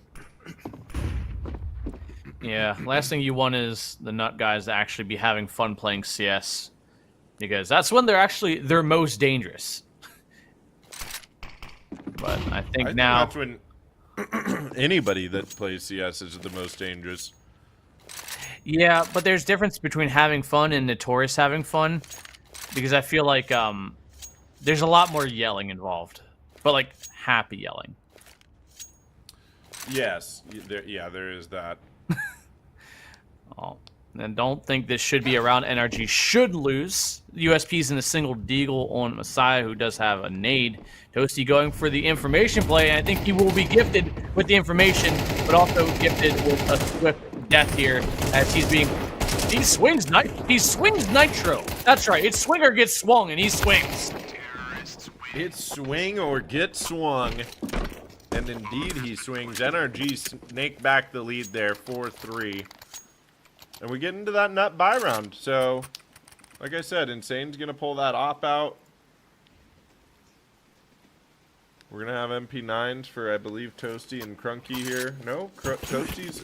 Yeah, last thing you want is the Nut guys to actually be having fun playing CS, because that's when they're most dangerous. But I think now that's when anybody that plays CS is the most dangerous. Yeah, but there's difference between having fun and Notorious having fun, because I feel like there's a lot more yelling involved, but like happy yelling. Yes, there is that. Oh, and don't think this should be around. NRG should lose. USP's in a single deagle on Messiah, who does have a nade. Toasty going for the information play, and I think he will be gifted with the information, but also gifted with a swift death here, as he swings nitro. That's right. It's swing or get swung, and he swings. It's swing or get swung. And indeed he swings. NRG snake back the lead there, 4-3. And we get into that nut buy round. So, like I said, Insane's going to pull that op out. We're going to have MP9s for, I believe, Toasty and Crunky here. No, Toasty's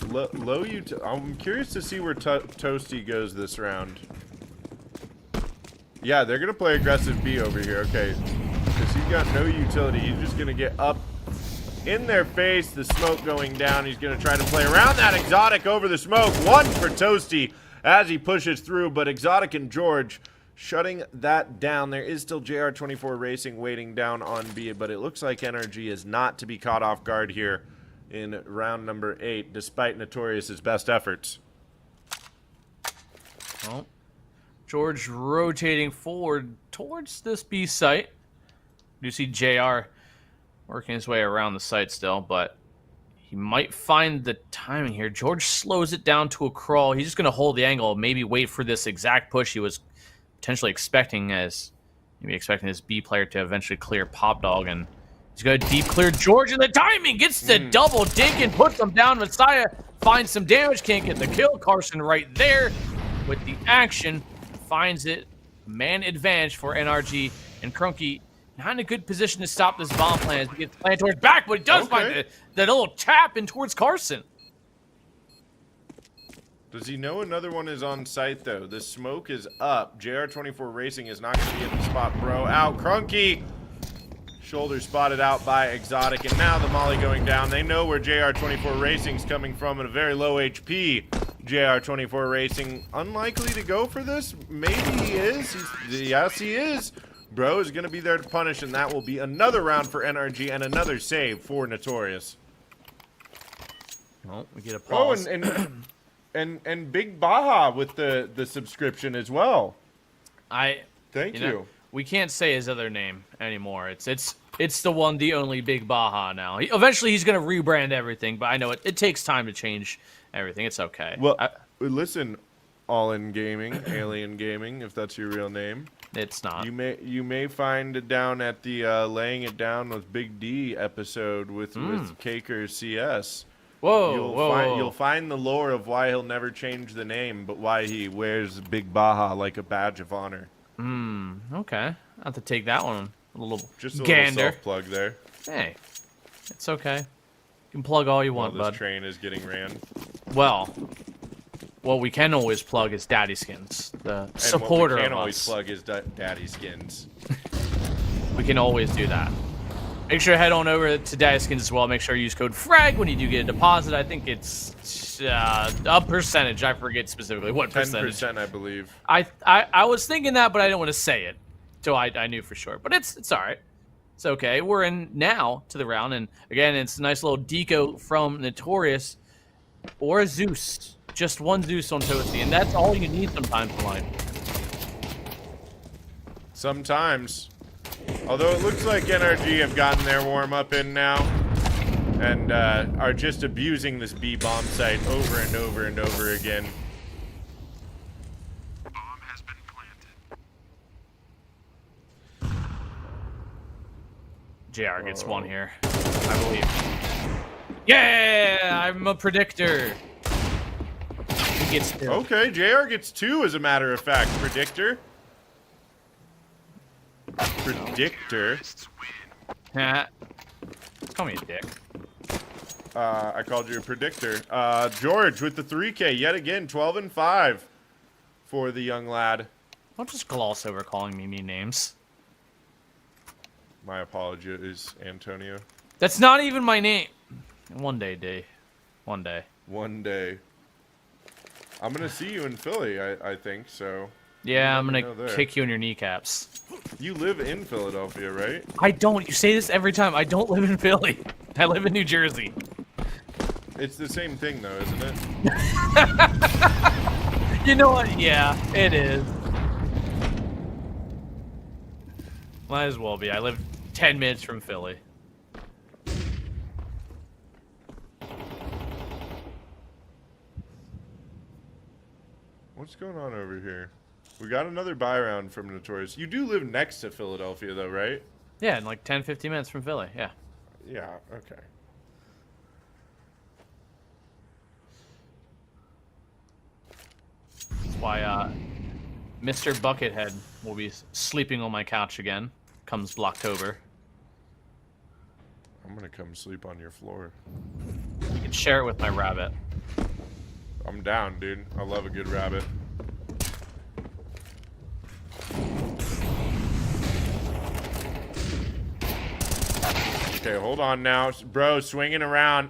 low I'm curious to see where Toasty goes this round. Yeah, they're going to play aggressive B over here. Okay. Because he's got no utility. He's just going to get up in their face. The smoke going down. He's going to try to play around that Exotic over the smoke. One for Toasty as he pushes through. But Exotic and George shutting that down. There is still JR24 Racing waiting down on B. But it looks like NRG is not to be caught off guard here in round number 8. Despite Notorious's best efforts. Well, George rotating forward towards this B site. You see JR working his way around the site still, but he might find the timing here. George slows it down to a crawl. He's just going to hold the angle, maybe wait for this exact push he was potentially expecting, as maybe expecting this B player to eventually clear Pop Dog, and he's going to deep clear George, and the timing gets the double dink and puts him down. Messiah finds some damage, can't get the kill. Carson right there with the action, finds it. Man advantage for NRG, and Crunky not in a good position to stop this bomb plan as he gets planned towards back, but he does find that little tap in towards Carson. Does he know another one is on site, though? The smoke is up. JR24 Racing is not going to be in the spot, bro. Out, Crunky. Shoulder spotted out by Exotic, and now the molly going down. They know where JR24 Racing's coming from at a very low HP. JR24 Racing unlikely to go for this. Maybe he is. Yes, he is. Bro is going to be there to punish, and that will be another round for NRG and another save for Notorious. Well, we get a pause. Oh, and Big Baja with the subscription as well. Thank you. We can't say his other name anymore. It's the one, the only Big Baja now. Eventually he's going to rebrand everything, but I know it takes time to change everything. It's okay. Well, listen, All In Gaming, Alien Gaming, if that's your real name. It's not. You may find it down at the Laying It Down with Big D episode with Caker CS. Whoa, You'll find the lore of why he'll never change the name, but why he wears Big Baja like a badge of honor. Okay. I'll have to take that one. A little Just a gander. little self-plug there. Hey, it's okay. You can plug all you want, While bud. this train is getting ran. Well, what we can always plug is Daddyskins, the supporter and what we can of always us. plug is Daddyskins. We can always do that. Make sure to head on over to Daddyskins as well. Make sure you use code FRAG when you do get a deposit. I think it's a percentage. I forget specifically what percentage. 10%, I believe. I was thinking that, but I didn't want to say it, so I knew for sure. But it's all right. It's okay. We're in now to the round, and again, it's a nice little deco from Notorious or a Zeus. Just one Zeus on Toasty, and that's all you need sometimes in life. Sometimes. Although it looks like NRG have gotten their warm-up in now and are just abusing this B-bomb site over and over and over again. Bomb has been planted. JR gets one here, I believe. Yeah, I'm a predictor. He gets two. Okay, JR gets 2 as a matter of fact. Predictor. Call me a dick. I called you a predictor. George with the 3K yet again, 12 and 5 for the young lad. Don't just gloss over calling me mean names. My apologies, Antonio. That's not even my name. One day, D. One day. One day. I'm gonna see you in Philly, I think, so. Yeah, I'm Let me gonna know there. kick you in your kneecaps. You live in Philadelphia, right? I don't. You say this every time. I don't live in Philly. I live in New Jersey. It's the same thing, though, isn't it? You know what? Yeah, it is. Might as well be. I live 10 minutes from Philly. What's going on over here? We got another buy round from Notorious. You do live next to Philadelphia, though, right? Yeah, in like 10, 15 minutes from Philly. Yeah. Yeah, okay. That's why Mr. Buckethead will be sleeping on my couch again. Comes Blocktober. I'm gonna come sleep on your floor. You can share it with my rabbit. I'm down, dude. I love a good rabbit. Okay, hold on now. Bro, swinging around.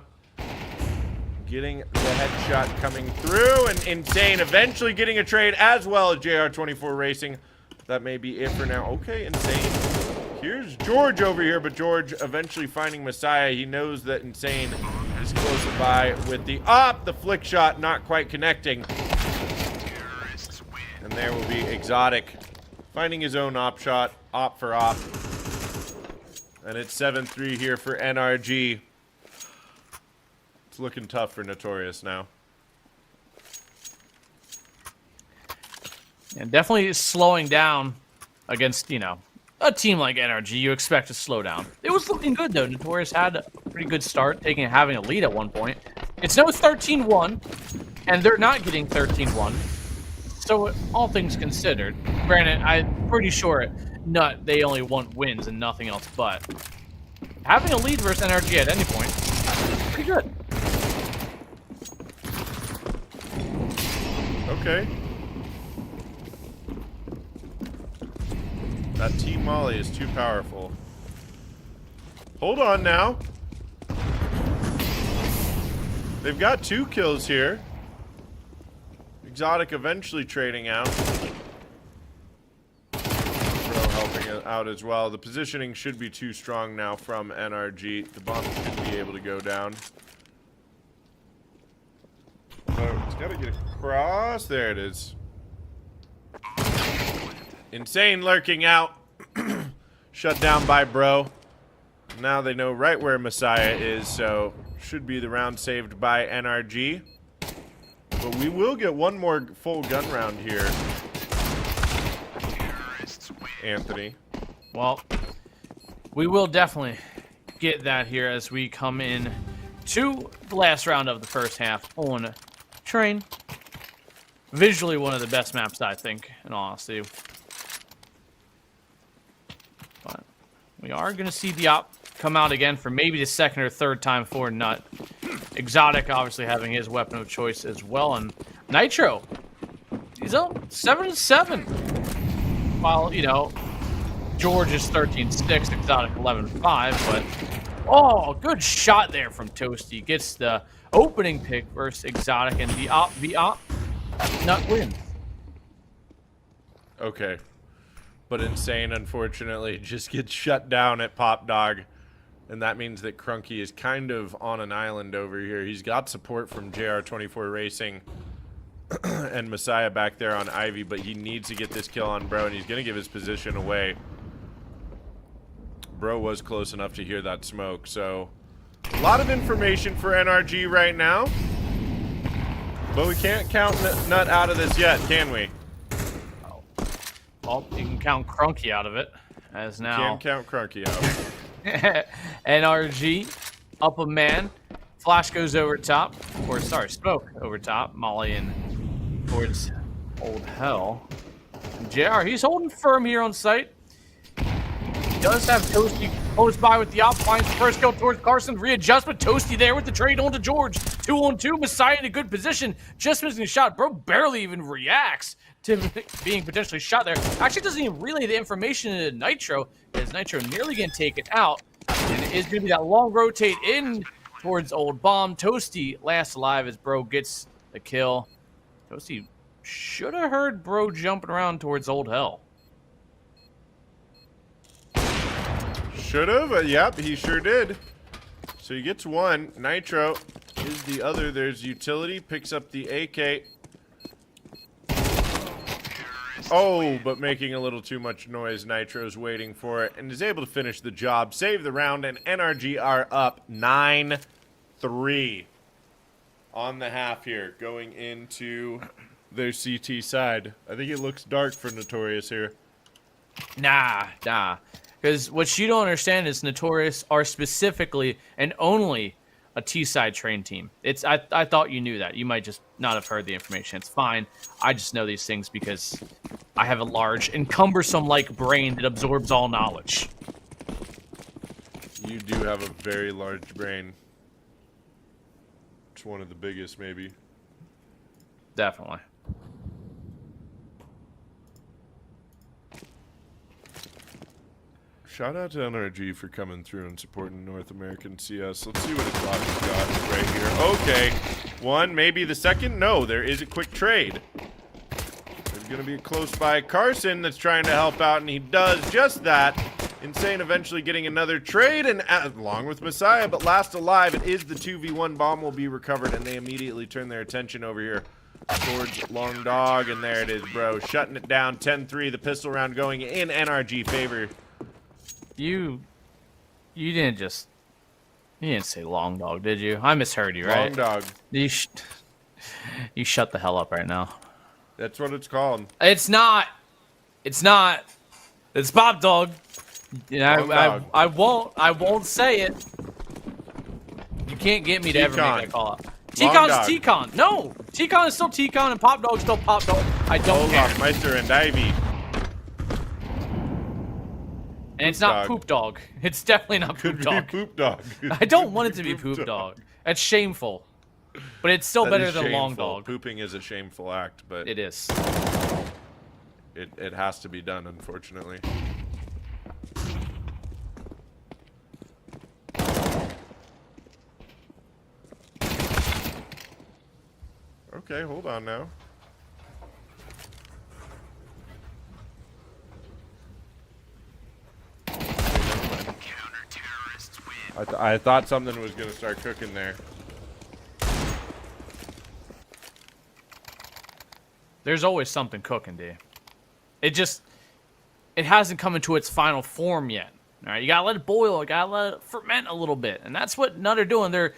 Getting the headshot coming through, and Insane eventually getting a trade as well as JR24 Racing. That may be it for now. Okay, Insane. Here's George over here, but George eventually finding Messiah. He knows that Insane is close by with the the flick shot not quite connecting. And there will be Exotic finding his own op shot, op for op. And it's 7-3 here for NRG. It's looking tough for Notorious now. And definitely slowing down against, you know, a team like NRG. You expect to slow down. It was looking good, though. Notorious had a pretty good start, having a lead at one point. It's no 13-1, and they're not getting 13-1. So, all things considered, granted, I'm pretty sure they only want wins and nothing else, but having a lead versus NRG at any point, pretty good. Okay. That Team Molly is too powerful. Hold on now. They've got 2 kills here. Exotic eventually trading out. Bro helping out as well. The positioning should be too strong now from NRG. The bomb should be able to go down. Oh, it's got to get across. There it is. Insane lurking out. Shut down by Bro. Now they know right where Messiah is, so should be the round saved by NRG. But we will get one more full gun round here, Anthony. Well, we will definitely get that here as we come in to the last round of the first half on Train. Visually one of the best maps, I think, in all honesty. But we are going to see the op come out again for maybe the second or third time for Nut. Exotic obviously having his weapon of choice as well. And Nitro, he's up 7-7. While, you know, George is 13-6, Exotic 11-5. But, oh, good shot there from Toasty. Gets the opening pick versus Exotic, and the op, Nut wins. Okay. But Insane, unfortunately, just gets shut down at Pop Dog. And that means that Crunky is kind of on an island over here. He's got support from JR24 Racing and Messiah back there on Ivy, but he needs to get this kill on Bro, and he's going to give his position away. Bro was close enough to hear that smoke, so a lot of information for NRG right now. But we can't count Nut out of this yet, can we? Well, you can count Crunky out of it, as now... Can't count Crunky out. NRG, up a man. Flash goes over top. Or, sorry, Smoke over top. Molly and towards Old Hell. And JR, he's holding firm here on site. He does have Toasty close by with the op. Finds the first kill towards Carson. Readjustment. Toasty there with the trade on to George. 2-on-2. Messiah in a good position. Just missing a shot. Bro barely even reacts to being potentially shot there. Actually doesn't even relay the information to Nitro, as Nitro nearly getting taken out. And it is going to be that long rotate in towards Old Bomb. Toasty last alive as Bro gets the kill. Toasty should have heard bro jumping around towards old hell. Should have. Yep, he sure did. So he gets one. Nitro is the other. There's utility. Picks up the AK. Oh, but making a little too much noise. Nitro's waiting for it and is able to finish the job. Save the round, and NRG are up 9-3 on the half here, going into their CT side. I think it looks dark for Notorious here. Nah. Because what you don't understand is Notorious are specifically and only a T-side train team. I thought you knew that. You might just not have heard the information. It's fine. I just know these things because I have a large and cumbersome-like brain that absorbs all knowledge. You do have a very large brain. It's one of the biggest, maybe. Definitely. Shout out to NRG for coming through and supporting North American CS. Let's see what Exotic's got right here. Okay. One, maybe the second. No, there is a quick trade. There's going to be a close by Carson that's trying to help out, and he does just that. Insane eventually getting another trade, and along with Messiah, but last alive, it is the 2v1 bomb will be recovered, and they immediately turn their attention over here towards Long Dog, and there it is, bro. Shutting it down, 10-3, the pistol round going in NRG favor. You didn't say Long Dog, did you? I misheard you, right? Long Dog. You shut the hell up right now. That's what it's called. It's not. It's Pop Dog. I won't say it. You can't get me to ever make that call out. T-Con's T-Con. No! T-Con is still T-Con and Pop Dog's still Pop Dog. I don't care. Olaf, Meister, and Ivy. And it's not Poop Dog. It's definitely not Poop Dog. Poop Dog. I don't want it to be Poop Dog. That's shameful. But it's still better than Long Dog. Pooping is a shameful act, but it is. It has to be done, unfortunately. Okay, hold on now. I thought something was going to start cooking there. There's always something cooking, D. It hasn't come into its final form yet. All right, you gotta let it boil. You gotta let it ferment a little bit, and that's what Nut are doing. They're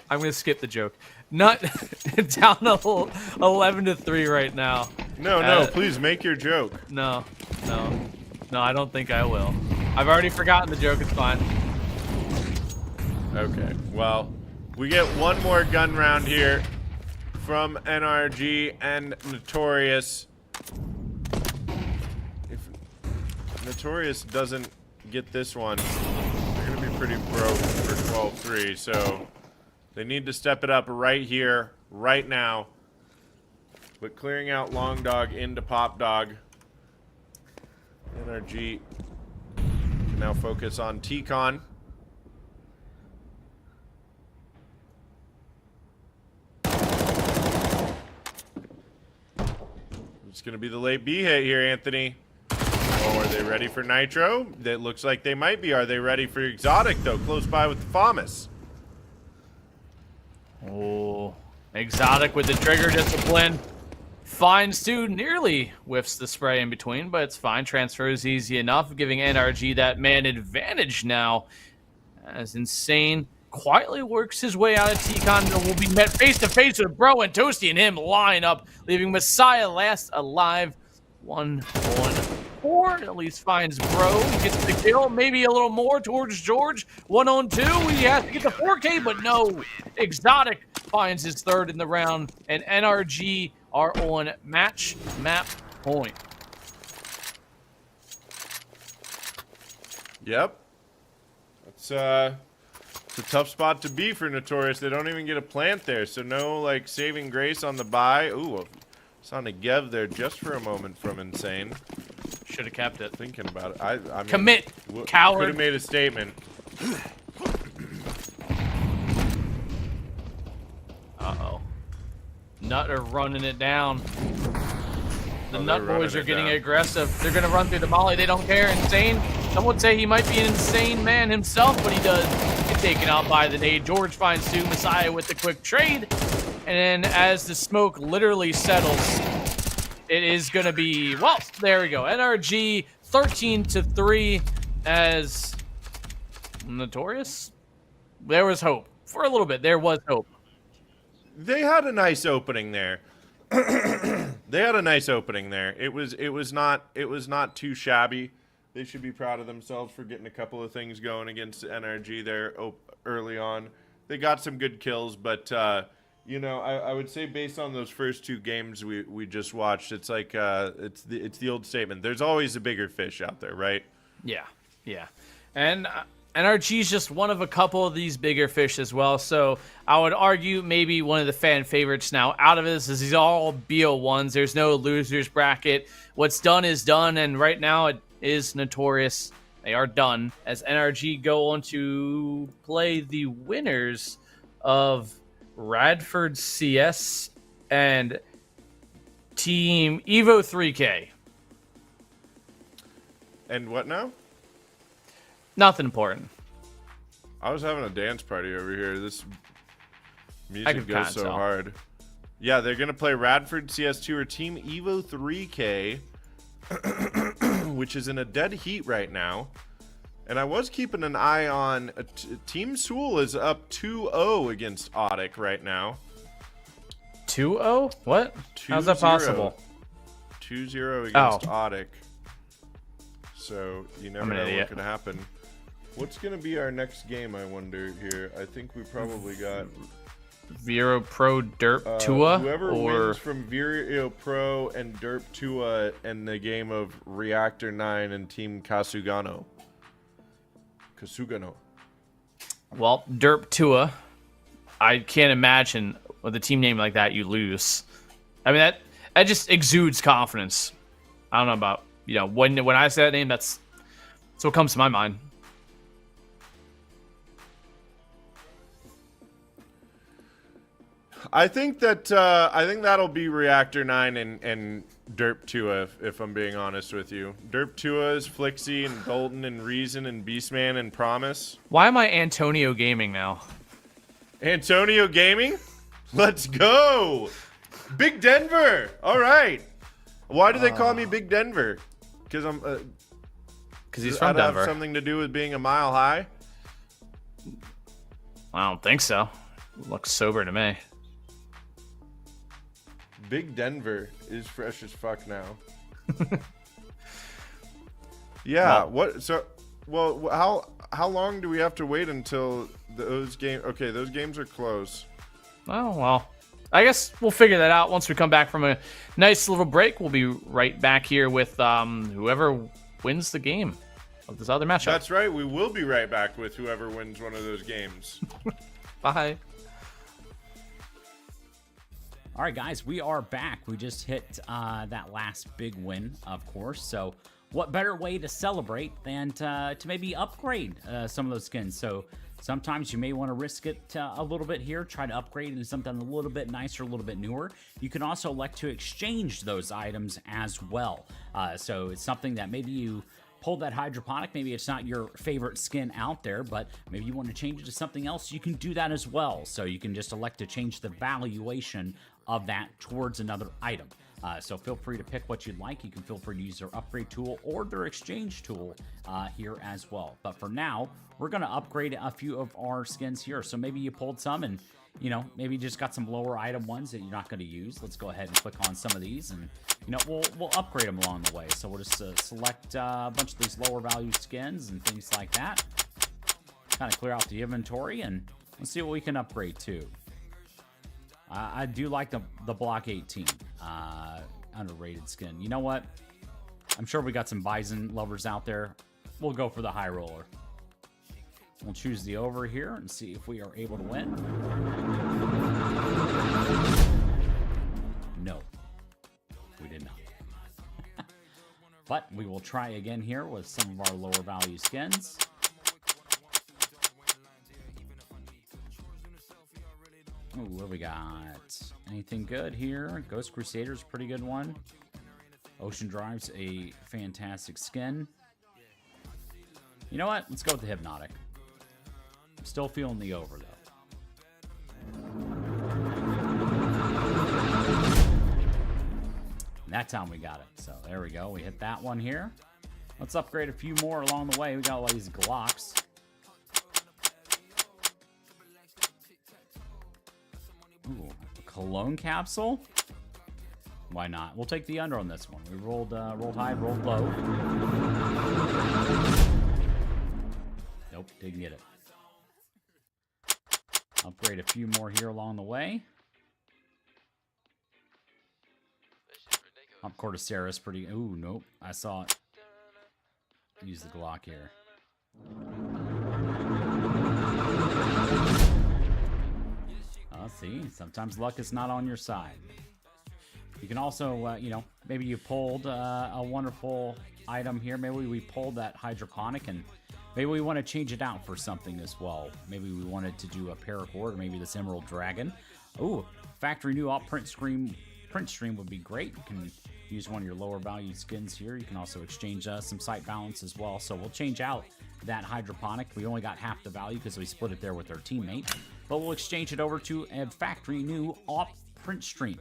I'm gonna skip the joke. Nut down 11-3 right now. No, please make your joke. No, I don't think I will. I've already forgotten the joke. It's fine. Okay, well, we get one more gun round here from NRG and Notorious. If Notorious doesn't get this one, they're going to be pretty broke for 12-3, so they need to step it up right here, right now. But clearing out Long Dog into Pop Dog. NRG can now focus on T-Con. It's going to be the late B hit here, Anthony. Oh, are they ready for Nitro? It looks like they might be. Are they ready for Exotic, though? Close by with the FAMAS. Oh, Exotic with the trigger discipline. Finds two, nearly whiffs the spray in between, but it's fine. Transfer is easy enough, giving NRG that man advantage now. As Insane quietly works his way out of T-Con and will be met face-to-face with Bro and Toasty and him line up, leaving Messiah last alive. 1-on-4, at least finds Bro, gets the kill, maybe a little more towards George. 1-on-2, he has to get the 4K, but no. Exotic finds his third in the round, and NRG are on match map point. Yep. It's a tough spot to be for Notorious. They don't even get a plant there, so no, like, saving grace on the buy. Ooh, saw a Gev there just for a moment from Insane. Should have kept it. Thinking about it. I mean, commit, coward. Could have made a statement. Uh-oh. Nut are running it down. The Oh, Nut they're boys are running it getting down. aggressive. They're going to run through the molly. They don't care. Insane. Some would say he might be an insane man himself, but he does get taken out by the nade. George finds Sue Messiah with the quick trade. And then as the smoke literally settles, it is going to be, well, there we go. NRG 13-3 as Notorious. There was hope. For a little bit, there was hope. They had a nice opening there. They had a nice opening there. It was not too shabby. They should be proud of themselves for getting a couple of things going against NRG there early on. They got some good kills, but you know, I would say based on those first two games we just watched, it's like it's the old statement. There's always a bigger fish out there, right? Yeah, yeah. And NRG is just one of a couple of these bigger fish as well. So I would argue maybe one of the fan favorites now out of this is these all BO1s. There's no losers bracket. What's done is done, and right now it is Notorious. They are done as NRG go on to play the winners of Radford CS and Team Evo 3K. And what now? Nothing important. I was having a dance party over here. This I music could goes kinda so tell. hard. Yeah, they're going to play Radford CS2 or Team Evo 3K, which is in a dead heat right now. And I was keeping an eye on Team Sewell is up 2-0 against Audic right now. 2-0? What? How's that 2-0. possible? 2-0 against Oh. Audic. So you never I'm an know what idiot. could happen. What's going to be our next game, I wonder, here? I think we probably got Vero Pro Derp Tua whoever or wins from Vero Pro and Derp Tua in the game of Reactor 9 and Team Kasugano. well, Derp Tua. I can't imagine with a team name like that you lose. I mean that just exudes confidence. I don't know about, you know, when I say that name, that's what comes to my mind. I think that'll be Reactor 9 and Derp Tua, if I'm being honest with you. Derp Tua is Flixie and Dalton and Reason and Beastman and Promise. Why am I Antonio Gaming now? Antonio Gaming? Let's go! Big Denver! All right. Why do they call me Big Denver? Because I'm... Because he's does from that have Denver. something to do with being a mile high? I don't think so. Looks sober to me. Big Denver is fresh as fuck now. Yeah. What? So, well, how long do we have to wait until those games? Okay, those games are close. Oh, well. I guess we'll figure that out once we come back from a nice little break. We'll be right back here with whoever wins the game of this other matchup. That's right. We will be right back with whoever wins one of those games. Bye. All right, guys, we are back. We just hit that last big win, of course. So what better way to celebrate than to maybe upgrade some of those skins? So sometimes you may want to risk it a little bit here, try to upgrade into something a little bit nicer, a little bit newer. You can also elect to exchange those items as well. So it's something that maybe you pulled that hydroponic, maybe it's not your favorite skin out there, but maybe you want to change it to something else, you can do that as well. So you can just elect to change the valuation of that towards another item. So feel free to pick what you'd like. You can feel free to use their upgrade tool or their exchange tool here as well. But for now, we're going to upgrade a few of our skins here. So maybe you pulled some and, you know, maybe you just got some lower item ones that you're not going to use. Let's go ahead and click on some of these and, you know, we'll upgrade them along the way. So we'll just select a bunch of these lower value skins and things like that. Kind of clear out the inventory and let's see what we can upgrade to. I do like the Block 18 underrated skin. You know what? I'm sure we got some Bison lovers out there. We'll go for the high roller. We'll choose the over here and see if we are able to win. No, we did not. But we will try again here with some of our lower value skins. Ooh, what do we got? Anything good here? Ghost Crusader's a pretty good one. Ocean Drive's a fantastic skin. You know what? Let's go with the Hypnotic. I'm still feeling the over, though. And that time we got it. So there we go. We hit that one here. Let's upgrade a few more along the way. We got all these Glocks. Ooh, a Cologne capsule? Why not? We'll take the under on this one. We rolled high, rolled low. Nope, didn't get it. Upgrade a few more here along the way. Up Cordyceres, pretty. Ooh, nope. I saw it. Use the Glock here. See, sometimes luck is not on your side. You can also, you know, maybe you pulled a wonderful item here. Maybe we pulled that hydroponic, and maybe we want to change it out for something as well. Maybe we wanted to do a paracord, or maybe this Emerald Dragon. Ooh, factory new alt print stream would be great. You can use one of your lower value skins here. You can also exchange some site balance as well. So we'll change out that hydroponic. We only got half the value because we split it there with our teammate. But we'll exchange it over to a factory new alt print stream.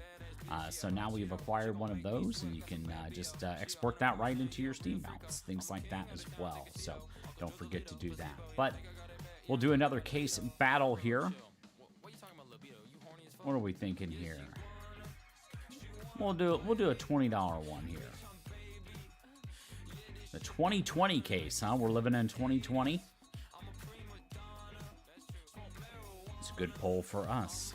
So now we've acquired one of those, and you can just export that right into your Steam balance. Things like that as well. So don't forget to do that. But we'll do another case battle here. What are we thinking here? We'll do a $20 one here. The 2020 case, huh? We're living in 2020. It's a good poll for us.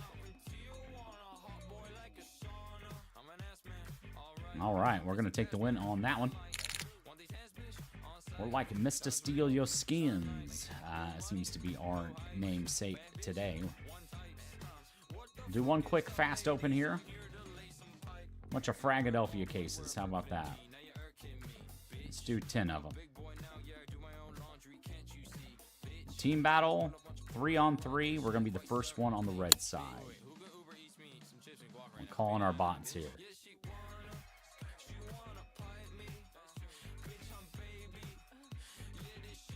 All right, we're going to take the win on that one. We're like Mr. Steal Your Skins. Seems to be our namesake today. Do one quick fast open here. Bunch of Fragadelphia cases. How about that? Let's do 10 of them. Team battle, 3-on-3. We're going to be the first one on the red side. I'm calling our bots here.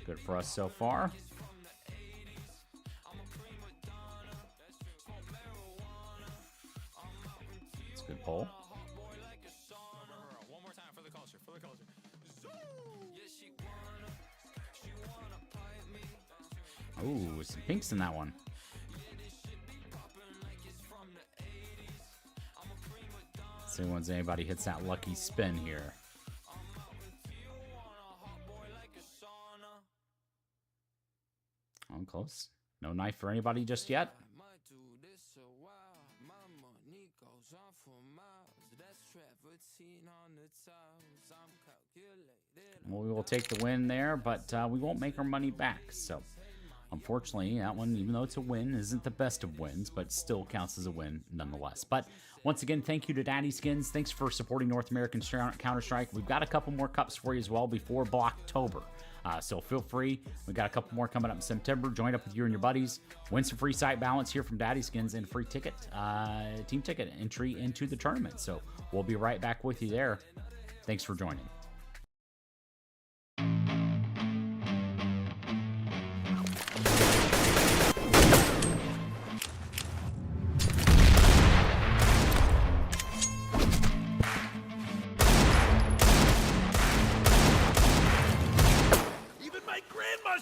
Good for us so far. It's a good poll. Ooh, some pinks in that one. See once anybody hits that lucky spin here. Oh, close. No knife for anybody just yet. Well, we will take the win there, but we won't make our money back. So, unfortunately, that one, even though it's a win, isn't the best of wins, but still counts as a win nonetheless. But once again, thank you to Daddyskins. Thanks for supporting North American Counter-Strike. We've got a couple more cups for you as well before Blocktober. So feel free. We've got a couple more coming up in September. Join up with you and your buddies. Win some free site balance here from Daddyskins and free ticket, team ticket entry into the tournament. So we'll be right back with you there. Thanks for joining.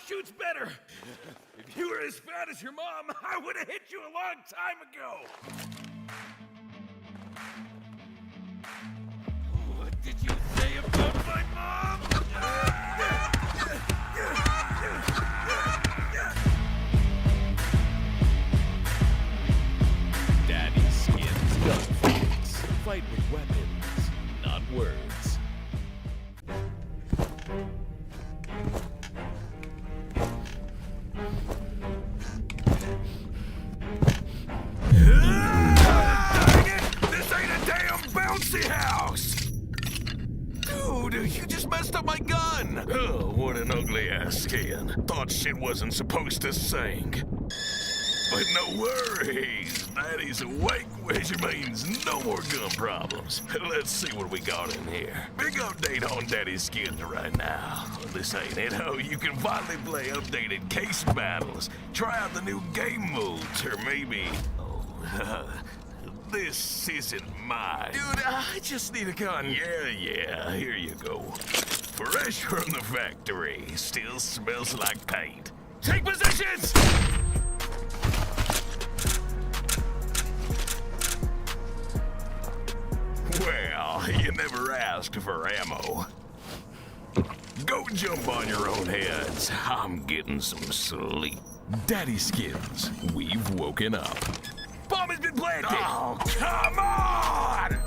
Shoots better. If you were as fat as your mom, I would have hit you a long time ago. What did you say about my mom? Daddyskins gunfights. Fight with weapons, not words. You just messed up my gun! Oh, what an ugly ass skin. Thought shit wasn't supposed to sink. But no worries, Daddy's awake, which means no more gun problems. Let's see what we got in here. Big update on Daddyskins right now. This ain't it. Oh, you can finally play updated case battles. Try out the new game modes, or maybe... Oh, this isn't mine. Dude, I just need a gun. Yeah, here you go. Fresh from the factory. Still smells like paint. Take positions! Well, you never asked for ammo. Go jump on your own heads. I'm getting some sleep. Daddyskins, we've woken up. Bomb has been planted! Oh, come on!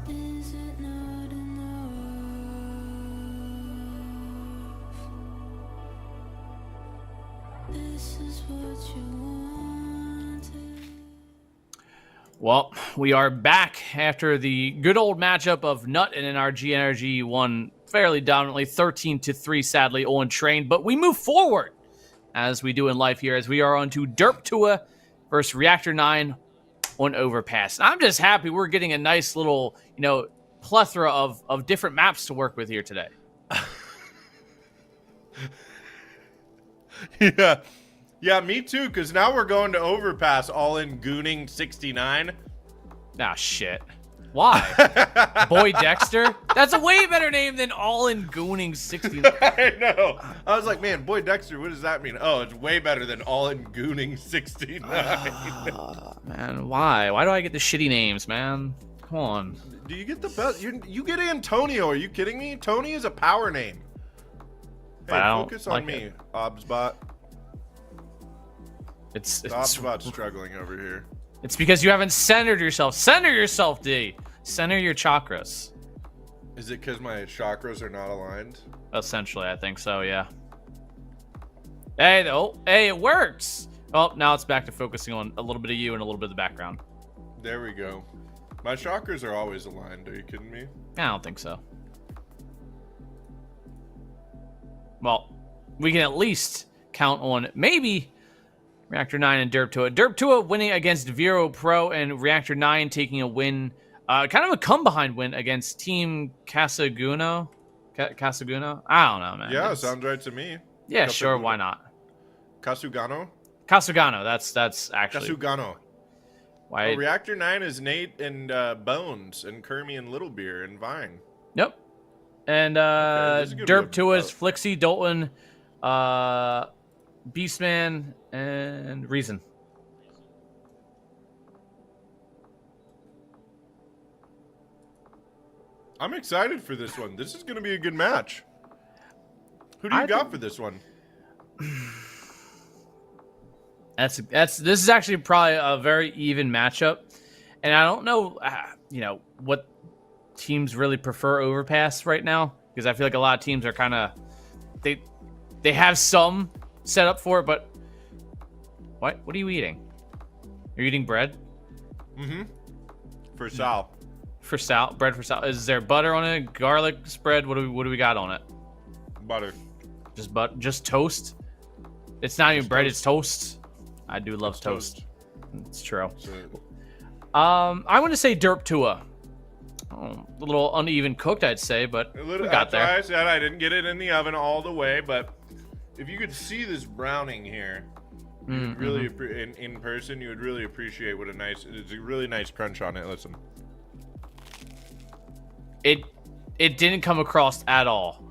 Is it not enough? This is what you wanted. Well, we are back after the good old matchup of Nut and NRG. NRG won fairly dominantly, 13-3, sadly, Owen trained. But we move forward, as we do in life here, as we are on to Derp Tua versus Reactor 9 on Overpass. And I'm just happy we're getting a nice little, plethora of different maps to work with here today. Yeah, me too, because now we're going to Overpass all in Gooning 69. Ah, shit. Why? Boy Dexter? That's a way better name than All in Gooning 69. I know. I was like, man, Boy Dexter, what does that mean? Oh, it's way better than All in Gooning 69. Man, why? Why do I get the shitty names, man? Come on. Do you get the best? You get Antonio. Are you kidding me? Tony is a power name. Hey, I don't focus on like me, it. Obsbot. It's Obsbot's struggling over here. It's because you haven't centered yourself. Center yourself, D. Center your chakras. Is it because my chakras are not aligned? Essentially, I think so, yeah. Hey, though. Hey, it works. Oh, now it's back to focusing on a little bit of you and a little bit of the background. There we go. My chakras are always aligned. Are you kidding me? I don't think so. Well, we can at least count on maybe Reactor 9 and Derp Tua. Derp Tua winning against Vero Pro and Reactor 9 taking a win, kind of a come-behind win against Team Casaguno. Casaguno? I don't know, man. Yeah, sounds right to me. Yeah, sure, why not? Kasugano? Kasugano, that's actually... Kasugano. Why? Oh, Reactor 9 is Nate and Bones and Kermie and Littlebeer and Vine. Yep. And Derp Tua is Flixie, Dalton, Beastman, and Reason. I'm excited for this one. This is going to be a good match. Who do you got for this one? This is actually probably a very even matchup, and I don't know, what teams really prefer Overpass right now, because I feel like a lot of teams are kind of they have some set up for it, but what are you eating? You're eating bread? Mm-hmm. For Sal. For Sal, bread for Sal. Is there butter on it? Garlic spread? What do we got on it? Butter. Just toast. It's not even bread. It's toast. I do love toast. It's true. I'm going to say Derp Tua. A little uneven cooked, I'd say, but we got there. I said I didn't get it in the oven all the way, but if you could see this browning here, you'd really in person, you would really appreciate what it's a really nice crunch on it. Listen. It didn't come across at all.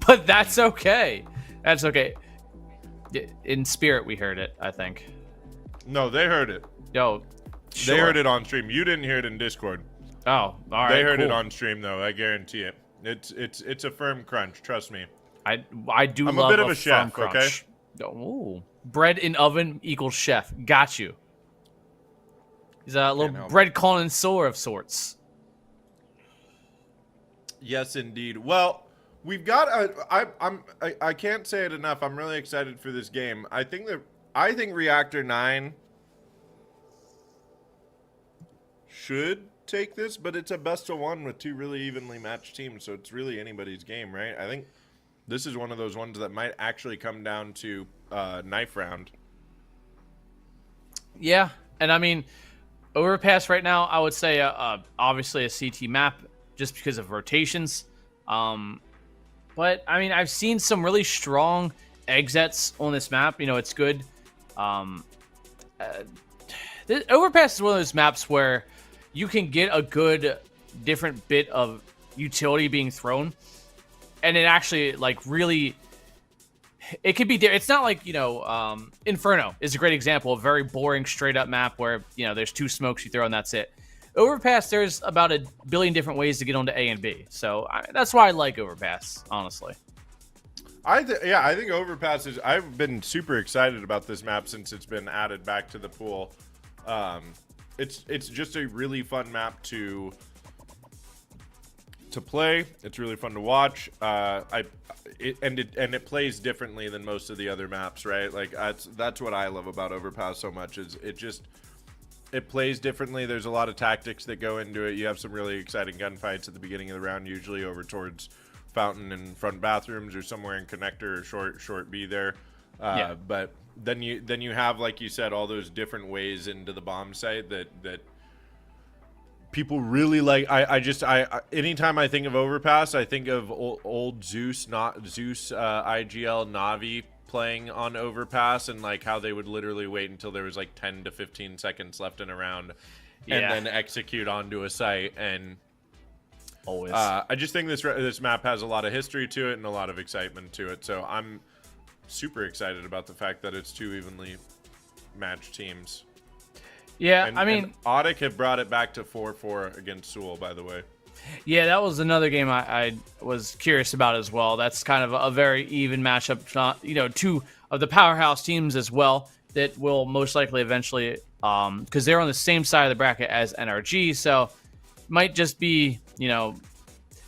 But that's okay. That's okay. In spirit, we heard it, I think. No, they heard it. Yo, sure. They heard it on stream. You didn't hear it in Discord. Oh, all right. They heard cool. it on stream, though. I guarantee it. It's a firm crunch. Trust me. I do. I'm love a bit of a chef. Crunch. Okay. Ooh, bread in oven equals chef. Got you. He's a little bread connoisseur of sorts. Yes, indeed. Well, we've got I can't say it enough. I'm really excited for this game. I think Reactor 9 should take this, but it's a best of one with two really evenly matched teams, so it's really anybody's game, right? I think this is one of those ones that might actually come down to knife round. Yeah, and I mean, Overpass right now, I would say obviously a CT map just because of rotations. But I mean, I've seen some really strong exits on this map. It's good. Overpass is one of those maps where you can get a good different bit of utility being thrown, and it actually really, it could be there. It's not like Inferno is a great example, a very boring straight up map where there's two smokes you throw and that's it. Overpass, there's about a billion different ways to get onto A and B, so that's why I like Overpass, honestly. I think Overpass is. I've been super excited about this map since it's been added back to the pool. It's just a really fun map to play. It's really fun to watch. It plays differently than most of the other maps, right? Like that's what I love about Overpass so much is it plays differently. There's a lot of tactics that go into it. You have some really exciting gunfights at the beginning of the round, usually over towards Fountain and front bathrooms or somewhere in connector or short B there. But then you have, like you said, all those different ways into the bomb site that people really like. I anytime I think of Overpass, I think of old Zeus, not Zeus, IGL Navi playing on Overpass, and like how they would literally wait until there was like 10 to 15 seconds left in a round and then execute onto a site. And always I just think this map has a lot of history to it and a lot of excitement to it, so I'm super excited about the fact that it's two evenly matched teams. And Audic have brought it back to 4-4 against Sewell, by the way. Yeah, that was another game I was curious about as well. That's kind of a very even matchup. Two of the powerhouse teams as well that will most likely eventually because they're on the same side of the bracket as NRG. So might just be, you know,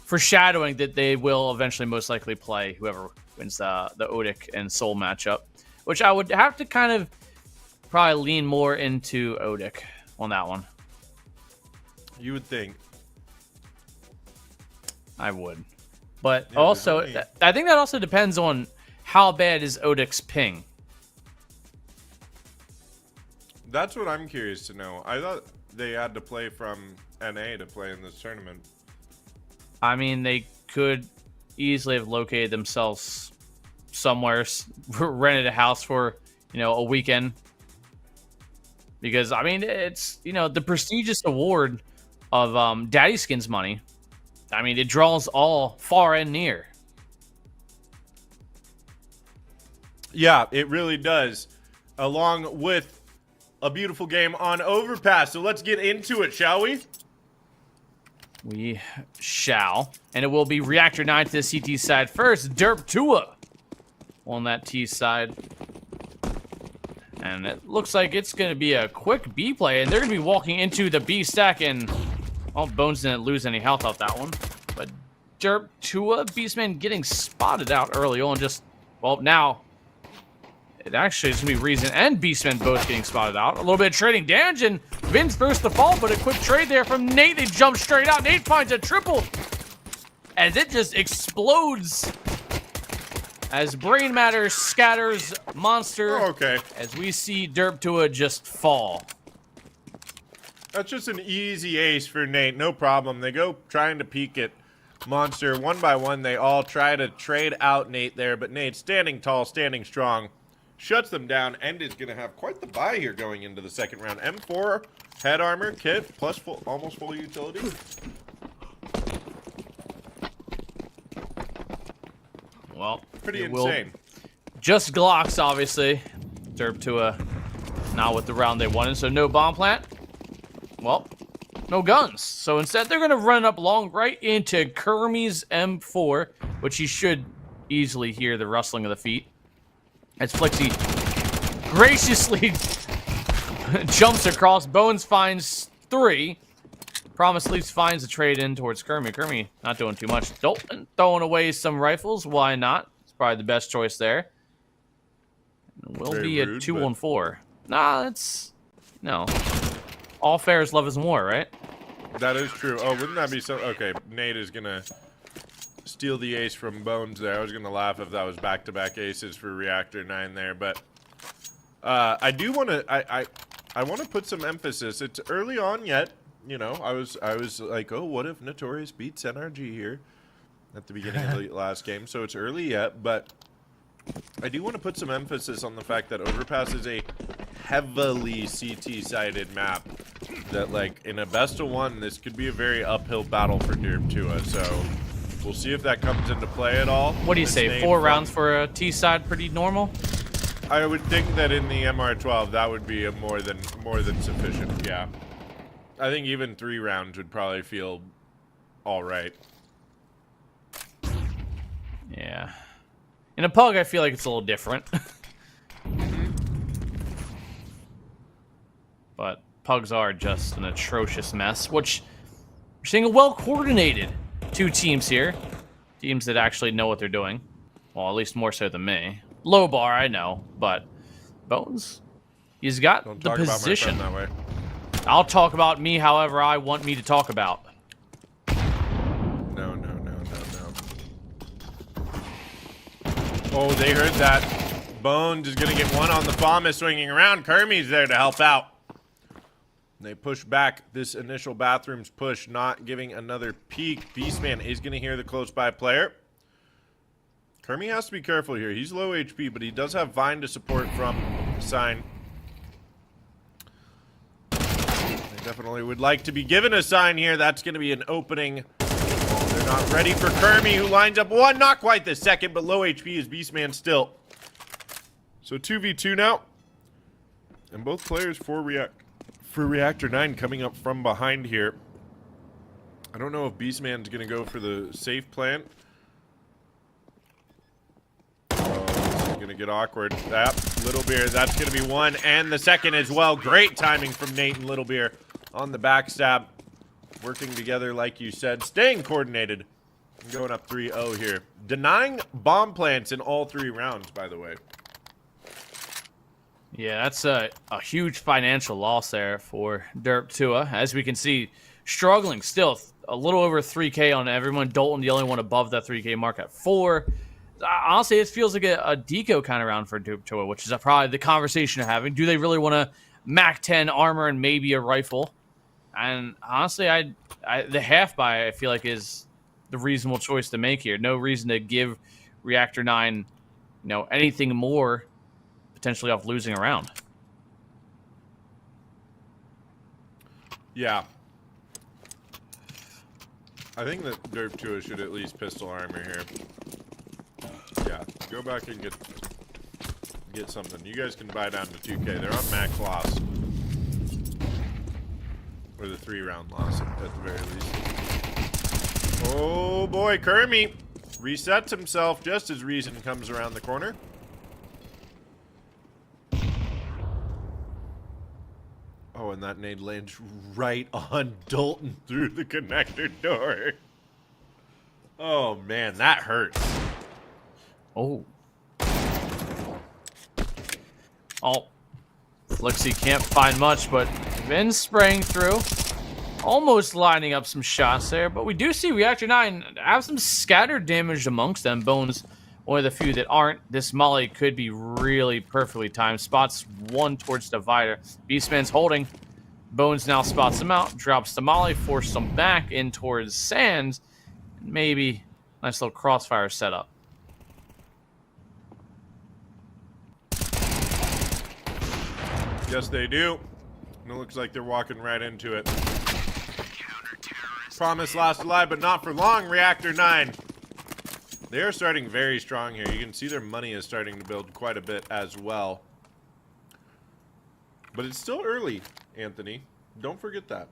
foreshadowing that they will eventually most likely play whoever wins the Odic and Soul matchup, which I would have to kind of probably lean more into Odic on that one. You would think. I would. But Yeah, also, there's only- I think that also depends on how bad is Odic's ping. That's what I'm curious to know. I thought they had to play from NA to play in this tournament. I mean, they could easily have located themselves somewhere, rented a house for, you know, a weekend. Because, I mean, it's, you know, the prestigious award of Daddyskins money. I mean, it draws all far and near. Yeah, it really does. Along with a beautiful game on Overpass. So let's get into it, shall we? We shall. And it will be Reactor 9 to the CT side first. Derp Tua on that T side. And it looks like it's going to be a quick B play. And they're going to be walking into the B stack. And, well, Bones didn't lose any health off that one. But Derp Tua, Beastman getting spotted out early on. Just, well, now it actually is going to be Reason and Beastman both getting spotted out. A little bit of trading damage, and Vin's first to fall, but a quick trade there from Nate. They jump straight out. Nate finds a triple as it just explodes as Brain Matter scatters Monster. Oh, okay. As we see Derp Tua just fall. That's just an easy ace for Nate. No problem. They go trying to peek at Monster. One by one, they all try to trade out Nate there, but Nate standing tall, standing strong, shuts them down, and is going to have quite the buy here going into the second round. M4, head armor, kit, plus full, almost full utility. Well, Pretty it will- insane. Just Glocks, obviously. Derp Tua not with the round they wanted, so no bomb plant. Well, no guns. So instead, they're going to run up long right into Kermie's M4, which he should easily hear the rustling of the feet. As Flixie graciously jumps across. Bones finds 3. Promise Leafs finds a trade in towards Kermie. Kermie not doing too much. Dalton throwing away some rifles. Why not? It's probably the best choice there. It will Very be a rude, 2-on-4. Nah, that's... No. All fair is love is war, right? That is true. Oh, wouldn't that be so? Okay, Nate is going to steal the ace from Bones there. I was going to laugh if that was back-to-back aces for Reactor 9 there, but I do want to I want to put some emphasis. It's early on yet, you know. I was like, "Oh, what if Notorious beats NRG here at the beginning of the last game?" So it's early yet, but I do want to put some emphasis on the fact that Overpass is a heavily CT-sided map that, like, in a best of one, this could be a very uphill battle for Derp Tua, so we'll see if that comes into play at all. What do you This say? nade 4 from- rounds for a T side, pretty normal? I would think that in the MR12, that would be a more than sufficient, yeah. I think even 3 rounds would probably feel all right. Yeah. In a pug, I feel like it's a little different. But pugs are just an atrocious mess, which we're seeing a well-coordinated 2 teams here. Teams that actually know what they're doing. Well, at least more so than me. Low bar, I know, but Bones, he's got Don't the talk position. about my friend that way. I'll talk about me however I want me to talk about. No. Oh, they heard that. Bones is going to get one on the bomb, is swinging around. Kermie's there to help out. They push back this initial bathroom's push, not giving another peek. Beastman is going to hear the close by player. Kermie has to be careful here. He's low HP, but he does have Vine to support from Sign. They definitely would like to be given a sign here. That's going to be an opening. They're not ready for Kermie, who lines up one. Not quite the second, but low HP is Beastman still. So 2v2 now. And both players for Reactor 9 coming up from behind here. I don't know if Beastman's going to go for the safe plant. Oh, Gonna get awkward. Yep, Little Beer, that's gonna be one, and the second as well. Great timing from Nate and Little Beer on the backstab. Working together, like you said, staying coordinated. Going up 3-0 here. Denying bomb plants in all 3 rounds, by the way. Yeah, that's a huge financial loss there for Derp Tua. As we can see, struggling still. A little over 3K on everyone. Dalton, the only one above that 3K mark at 4. Honestly, it feels like a deco kind of round for Derp Tua, which is probably the conversation you're having. Do they really want to Mac 10 armor and maybe a rifle? And honestly, the half buy I feel like is the reasonable choice to make here. No reason to give Reactor 9, anything more potentially off losing a round. Yeah. I think that Derp 2 should at least pistol armor here. Yeah, go back and get something. You guys can buy down to 2K. They're on max loss. Or the 3-round loss at the very least. Oh boy, Kermie resets himself just as Reason comes around the corner. Oh, and that nade lands right on Dalton through the connector door. Oh man, that hurts. Oh. Flixie can't find much, but been spraying through. Almost lining up some shots there, but we do see Reactor 9 have some scattered damage amongst them. Bones, one of the few that aren't. This molly could be really perfectly timed. Spots one towards Divider. Beastman's holding. Bones now spots him out, drops the molly, forces him back in towards Sands. Maybe nice little crossfire setup. Yes, they do. And it looks like they're walking right into it. Promise last alive, but not for long, Reactor 9. They are starting very strong here. You can see their money is starting to build quite a bit as well. But it's still early, Anthony. Don't forget that.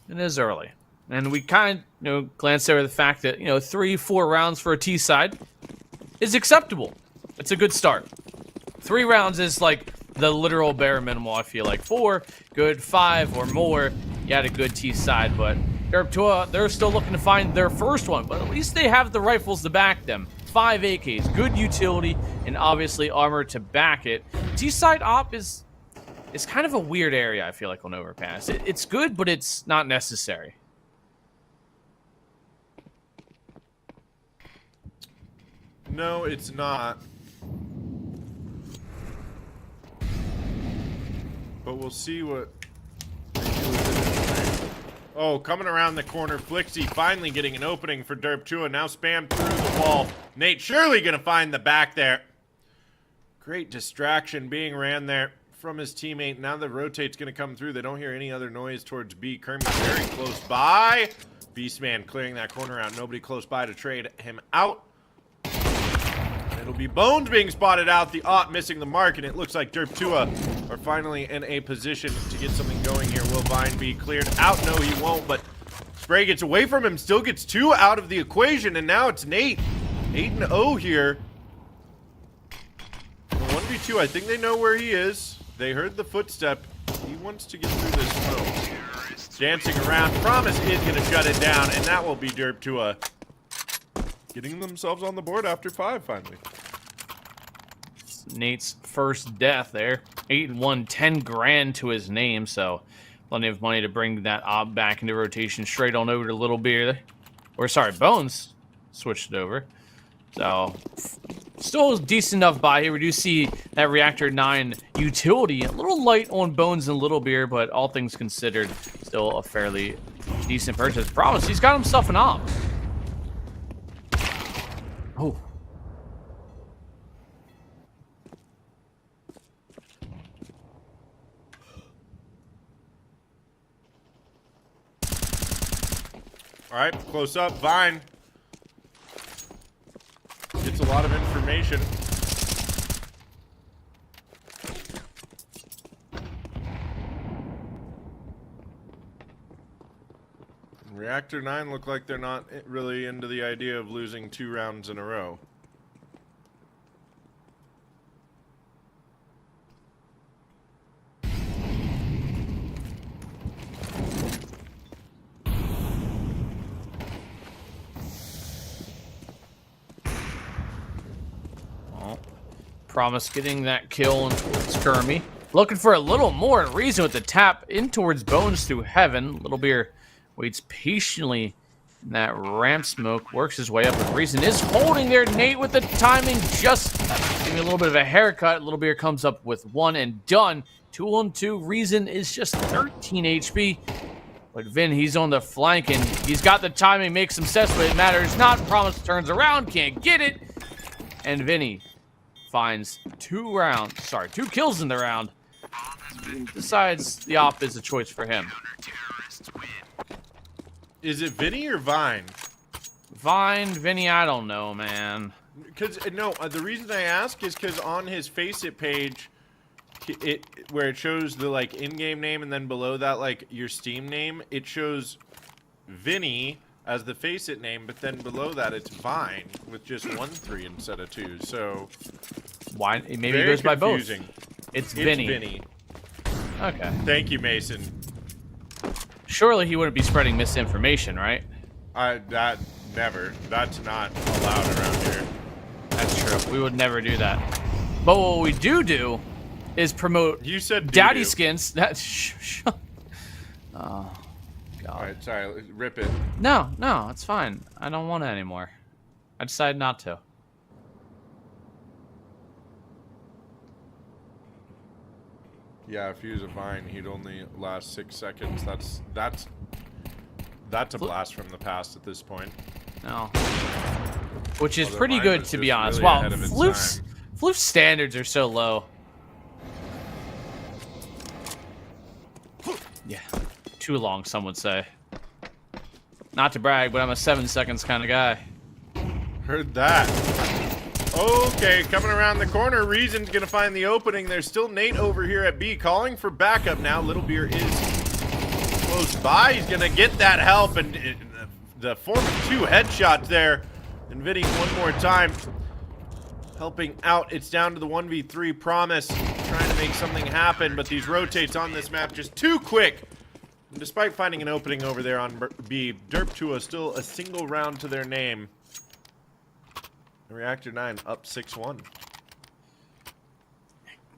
It is early. And we kind of, glanced over the fact that, 3-4 rounds for a T side is acceptable. It's a good start. 3 rounds is like the literal bare minimum, I feel like. 4, good. 5 or more, you had a good T side. But Derp Tua, they're still looking to find their first one. But at least they have the rifles to back them. 5 AKs, good utility, and obviously armor to back it. T side op is kind of a weird area, I feel like, on Overpass. It's good, but it's not necessary. No, it's not. But we'll see what they do with it. Oh, coming around the corner, Flixie finally getting an opening for Derp 2, and now spam through the wall. Nate surely gonna find the back there. Great distraction being ran there from his teammate. Now the rotate's gonna come through. They don't hear any other noise towards B. Kermie very close by. Beastman clearing that corner out. Nobody close by to trade him out. It'll be Bones being spotted out, the Ott missing the mark, and it looks like Derp 2 are finally in a position to get something going here. Will Vine be cleared out? No, he won't, but Spray gets away from him, still gets 2 out of the equation, and now it's Nate. 8-0 here. 1v2, I think they know where he is. They heard the footstep. He wants to get through this smoke. Dancing around, Promise is going to shut it down, and that will be Derp 2 getting themselves on the board after 5, finally. Nate's first death there. 8-1, 10 grand to his name, so plenty of money to bring that op back into rotation straight on over to Little Beer. Or, sorry, Bones switched it over. So, still a decent enough buy here. We do see that Reactor 9 utility. A little light on Bones and Little Beer, but all things considered, still a fairly decent purchase. Promise, he's got himself an op. Oh. All right, close up. Vine gets a lot of information. Reactor 9 look like they're not really into the idea of losing 2 rounds in a row. Promise getting that kill in towards Kermie. Looking for a little more reason with the tap in towards Bones through Heaven. Little Beer waits patiently in that ramp smoke, works his way up, and Reason is holding there. Nate with the timing, just giving a little bit of a haircut. Little Beer comes up with 1 and done. 2 on 2. Reason is just 13 HP. But Vin, he's on the flank, and he's got the timing, makes some sense, but it matters not. Promise turns around, can't get it. And Vinny finds 2 kills in the round. Decides the op is a choice for him. Is it Vinny or Vine? Vine, Vinny, I don't know, man. Because no, the reason I ask is because on his Faceit page, where it shows the like in-game name and then below that like your Steam name, it shows Vinny as the Faceit name, but then below that it's Vine with just 1 3 instead of 2. So why? Maybe it goes by both. It's Vinny. It's Vinny. Okay. Thank you, Mason. Surely he wouldn't be spreading misinformation, right? Never. That's not allowed around here. That's true. We would never do that. But what we do is promote. You said Daddyskins. Oh, God. All right, sorry. Rip it. No, it's fine. I don't want it anymore. I decided not to. Yeah, if he was a Vine, he'd only last 6 seconds. That's a blast from the past at this point. No. Which is Although pretty mine good, was to be just honest. really Wow, ahead of its Floof's standards are so low. Yeah, too long, some would say. Not to brag, but I'm a 7 seconds kind of guy. Heard that. Okay, coming around the corner, Reason's gonna find the opening. There's still Nate over here at B, calling for backup now. Little Beer is close by. He's gonna get that help, and the form of 2 headshots there. And Vinny one more time, helping out. It's down to the 1v3. Promise trying to make something happen, but these rotates on this map just too quick. And despite finding an opening over there on B, Derp 2 still a single round to their name. Reactor 9 up 6-1.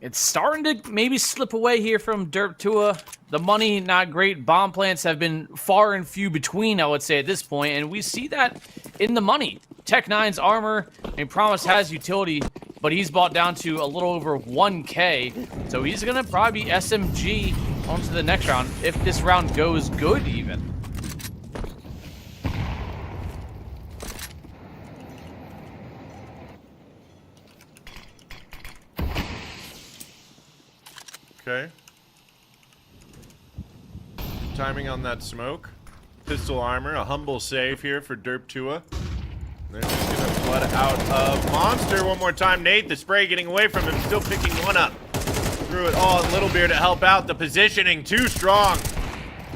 It's starting to maybe slip away here from Derp Tua. The money, not great. Bomb plants have been far and few between, I would say, at this point. And we see that in the money. Tech 9's armor, and Promise has utility, but he's bought down to a little over 1K. So he's going to probably be SMG on to the next round, if this round goes good even. Okay. Timing on that smoke. Pistol armor, a humble save here for Derp Tua. They're just gonna flood out of Monster one more time. Nate, the spray getting away from him, still picking one up. Threw it all at Little Beer to help out. The positioning too strong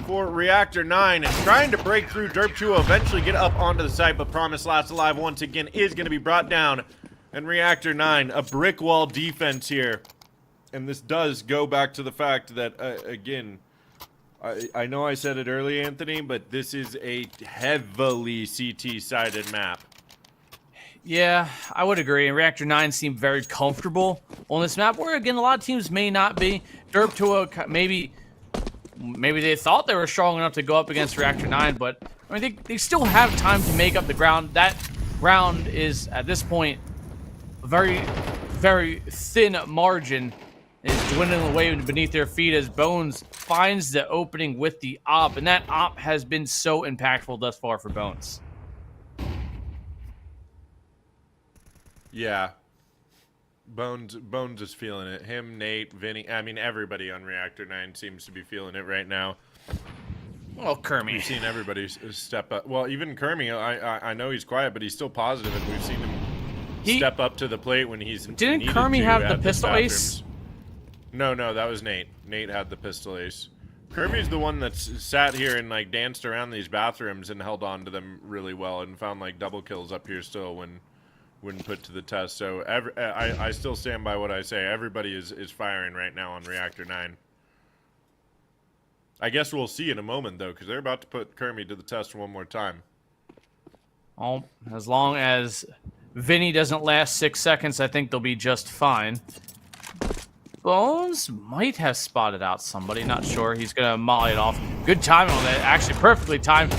for Reactor 9. And trying to break through. Derp Tua eventually get up onto the site, but Promise last alive once again is gonna be brought down. And Reactor 9, a brick wall defense here. And this does go back to the fact that, again, I know I said it early, Anthony, but this is a heavily CT-sided map. Yeah, I would agree. And Reactor 9 seemed very comfortable on this map, where, again, a lot of teams may not be. Derp Tua, maybe they thought they were strong enough to go up against Reactor 9, but, I mean, they still have time to make up the ground. That ground is, at this point, a very, very thin margin. Is dwindling away beneath their feet as Bones finds the opening with the op, and that op has been so impactful thus far for Bones. Yeah. Bones is feeling it. Him, Nate, Vinny, I mean, everybody on Reactor 9 seems to be feeling it right now. Well, Kermie. We've seen everybody step up. Well, even Kermie, I know he's quiet, but he's still positive, and we've seen him step up to the plate when he's Didn't Kermie have the pistol ace? No, that was Nate. Nate had the pistol ace. Kirby's the one that's sat here and like danced around these bathrooms and held on to them really well and found like double kills up here still when put to the test. So I still stand by what I say. Everybody is firing right now on Reactor 9. I guess we'll see in a moment though, because they're about to put Kirby to the test one more time. Oh, as long as Vinny doesn't last 6 seconds, I think they'll be just fine. Bones might have spotted out somebody, not sure. He's gonna molly it off. Good timing on that, actually perfectly timed.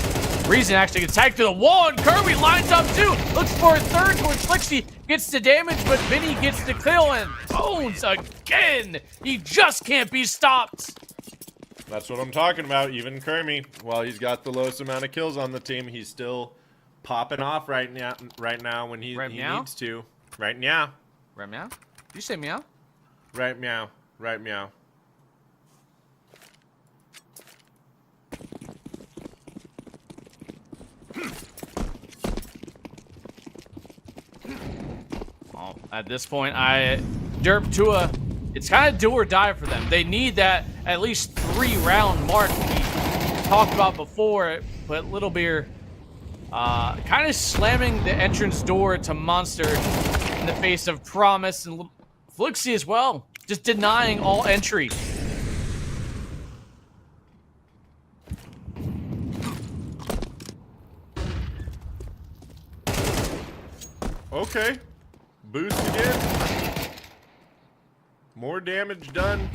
Reason actually gets tagged to the wall, and Kirby lines up too. Looks for a third, where Flixie gets the damage, but Vinny gets the kill, and Bones again. He just can't be stopped. That's what I'm talking about. Even Kermie, while he's got the lowest amount of kills on the team, he's still popping off right now when he needs to. Right now. Right meow? Did you say meow? Right meow. Right meow. Well, at this point, Derp Tua, it's kind of do or die for them. They need that at least 3-round mark we talked about before, but Little Beer kind of slamming the entrance door to Monster in the face of Promise, and Flixie as well, just denying all entry. Okay. Boost again. More damage done.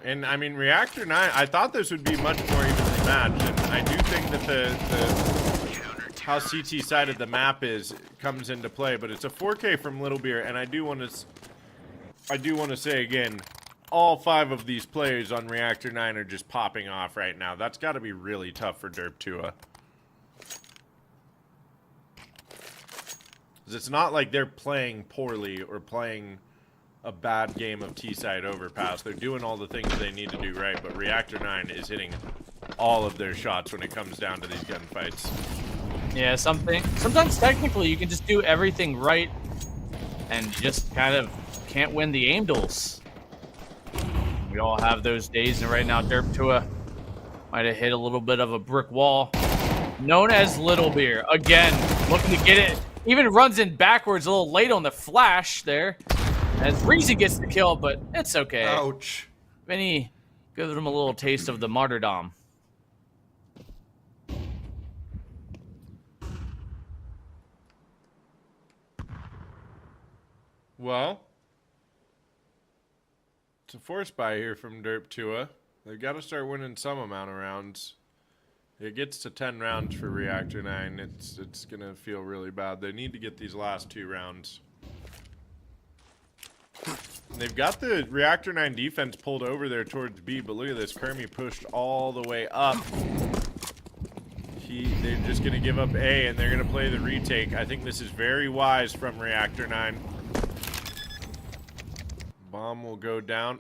And I mean, Reactor 9, I thought this would be much more evenly matched. And I do think that the how CT sided the map comes into play, but it's a 4K from Little Beer, and I do want to say again, all 5 of these players on Reactor 9 are just popping off right now. That's got to be really tough for Derp Tua. It's not like they're playing poorly or playing a bad game of T-side overpass. They're doing all the things they need to do right, but Reactor 9 is hitting all of their shots when it comes down to these gunfights. Yeah, sometimes technically you can just do everything right and you just kind of can't win the aim duels. We all have those days, and right now Derp Tua might have hit a little bit of a brick wall. Known as Little Beer. Again, looking to get it. Even runs in backwards a little late on the flash there. As Reason gets the kill, but it's okay. Ouch. Vinny gives him a little taste of the martyrdom. Well, it's a force buy here from Derp Tua. They've got to start winning some amount of rounds. It gets to 10 rounds for Reactor 9. It's going to feel really bad. They need to get these last 2 rounds. They've got the Reactor 9 defense pulled over there towards B, but look at this. Kermie pushed all the way up. They're just going to give up A, and they're going to play the retake. I think this is very wise from Reactor 9. Bomb will go down.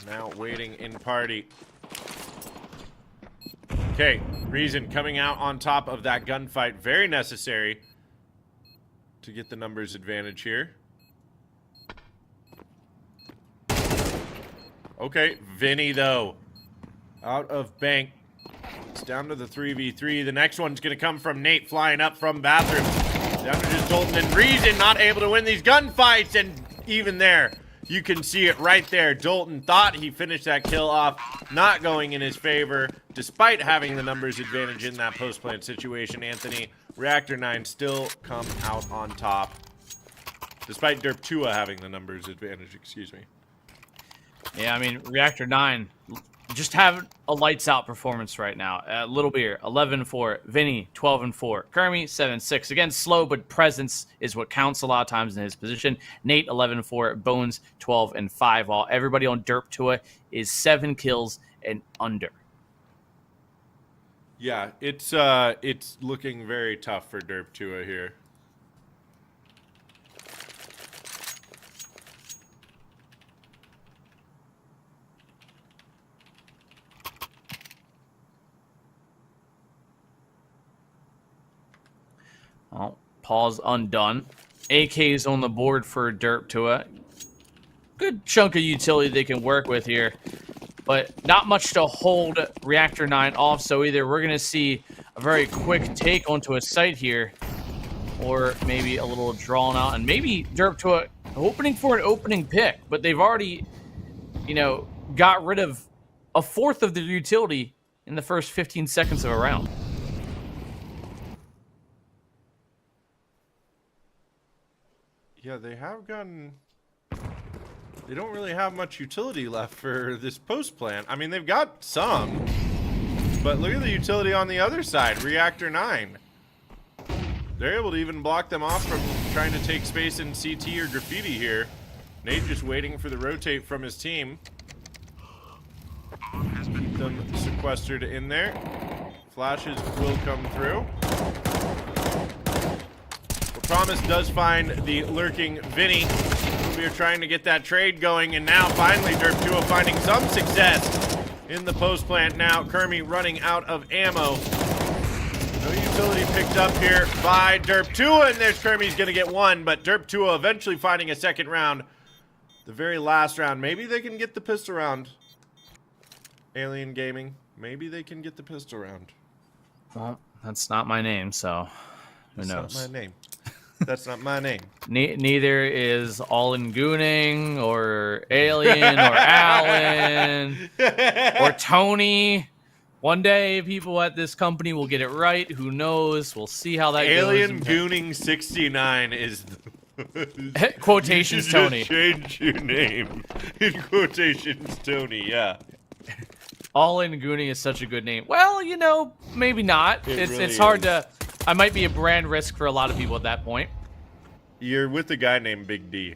Now waiting in party. Okay, Reason coming out on top of that gunfight. Very necessary to get the numbers advantage here. Okay, Vinny, though. Out of bank. It's down to the 3v3. The next one's going to come from Nate flying up from bathroom. Down to just Dalton and Reason not able to win these gunfights. And even there, you can see it right there. Dalton thought he finished that kill off, not going in his favor, despite having the numbers advantage in that post-plant situation. Anthony, Reactor 9 still come out on top, despite Derp Tua having the numbers advantage, excuse me. Yeah, I mean, Reactor 9 just having a lights-out performance right now. Little Beer, 11-4. Vinny, 12-4. Kermie, 7-6. Again, slow, but presence is what counts a lot of times in his position. Nate, 11-4. Bones, 12-5. While everybody on Derp Tua is 7 kills and under. Yeah, it's looking very tough for Derp Tua here. Well, pause undone. AK's on the board for Derp Tua. Good chunk of utility they can work with here, but not much to hold Reactor 9 off, so either we're going to see a very quick take onto a site here, or maybe a little drawn out, and maybe Derp Tua opening for an opening pick, but they've already, got rid of a fourth of their utility in the first 15 seconds of a round. Yeah, they have gotten... They don't really have much utility left for this post plant. I mean, they've got some. But look at the utility on the other side, Reactor 9. They're able to even block them off from trying to take space in CT or Graffiti here. Nate just waiting for the rotate from his team. Keep them sequestered in there. Flashes will come through. Well, Promise does find the lurking Vinny. We are trying to get that trade going, and now finally Derp2 finding some success in the post plant now. Kermie running out of ammo. No utility picked up here by Derp2, and there's Kermie's gonna get one, but Derp2 eventually finding a second round. The very last round. Maybe they can get the pistol round. Alien Gaming. Maybe they can get the pistol round. Well, that's not my name, so who knows? That's not my name. That's not my name. Neither is All-In Gooning or Alien or Alan or Tony. One day, people at this company will get it right. Who knows? We'll see how that Alien goes. Gooning 69 is Quotations, you Tony. just change your name in quotations, Tony. Yeah. All-In Gooning is such a good name. Well, you know, maybe not. It really it's hard is. to. I might be a brand risk for a lot of people at that point. You're with a guy named Big D.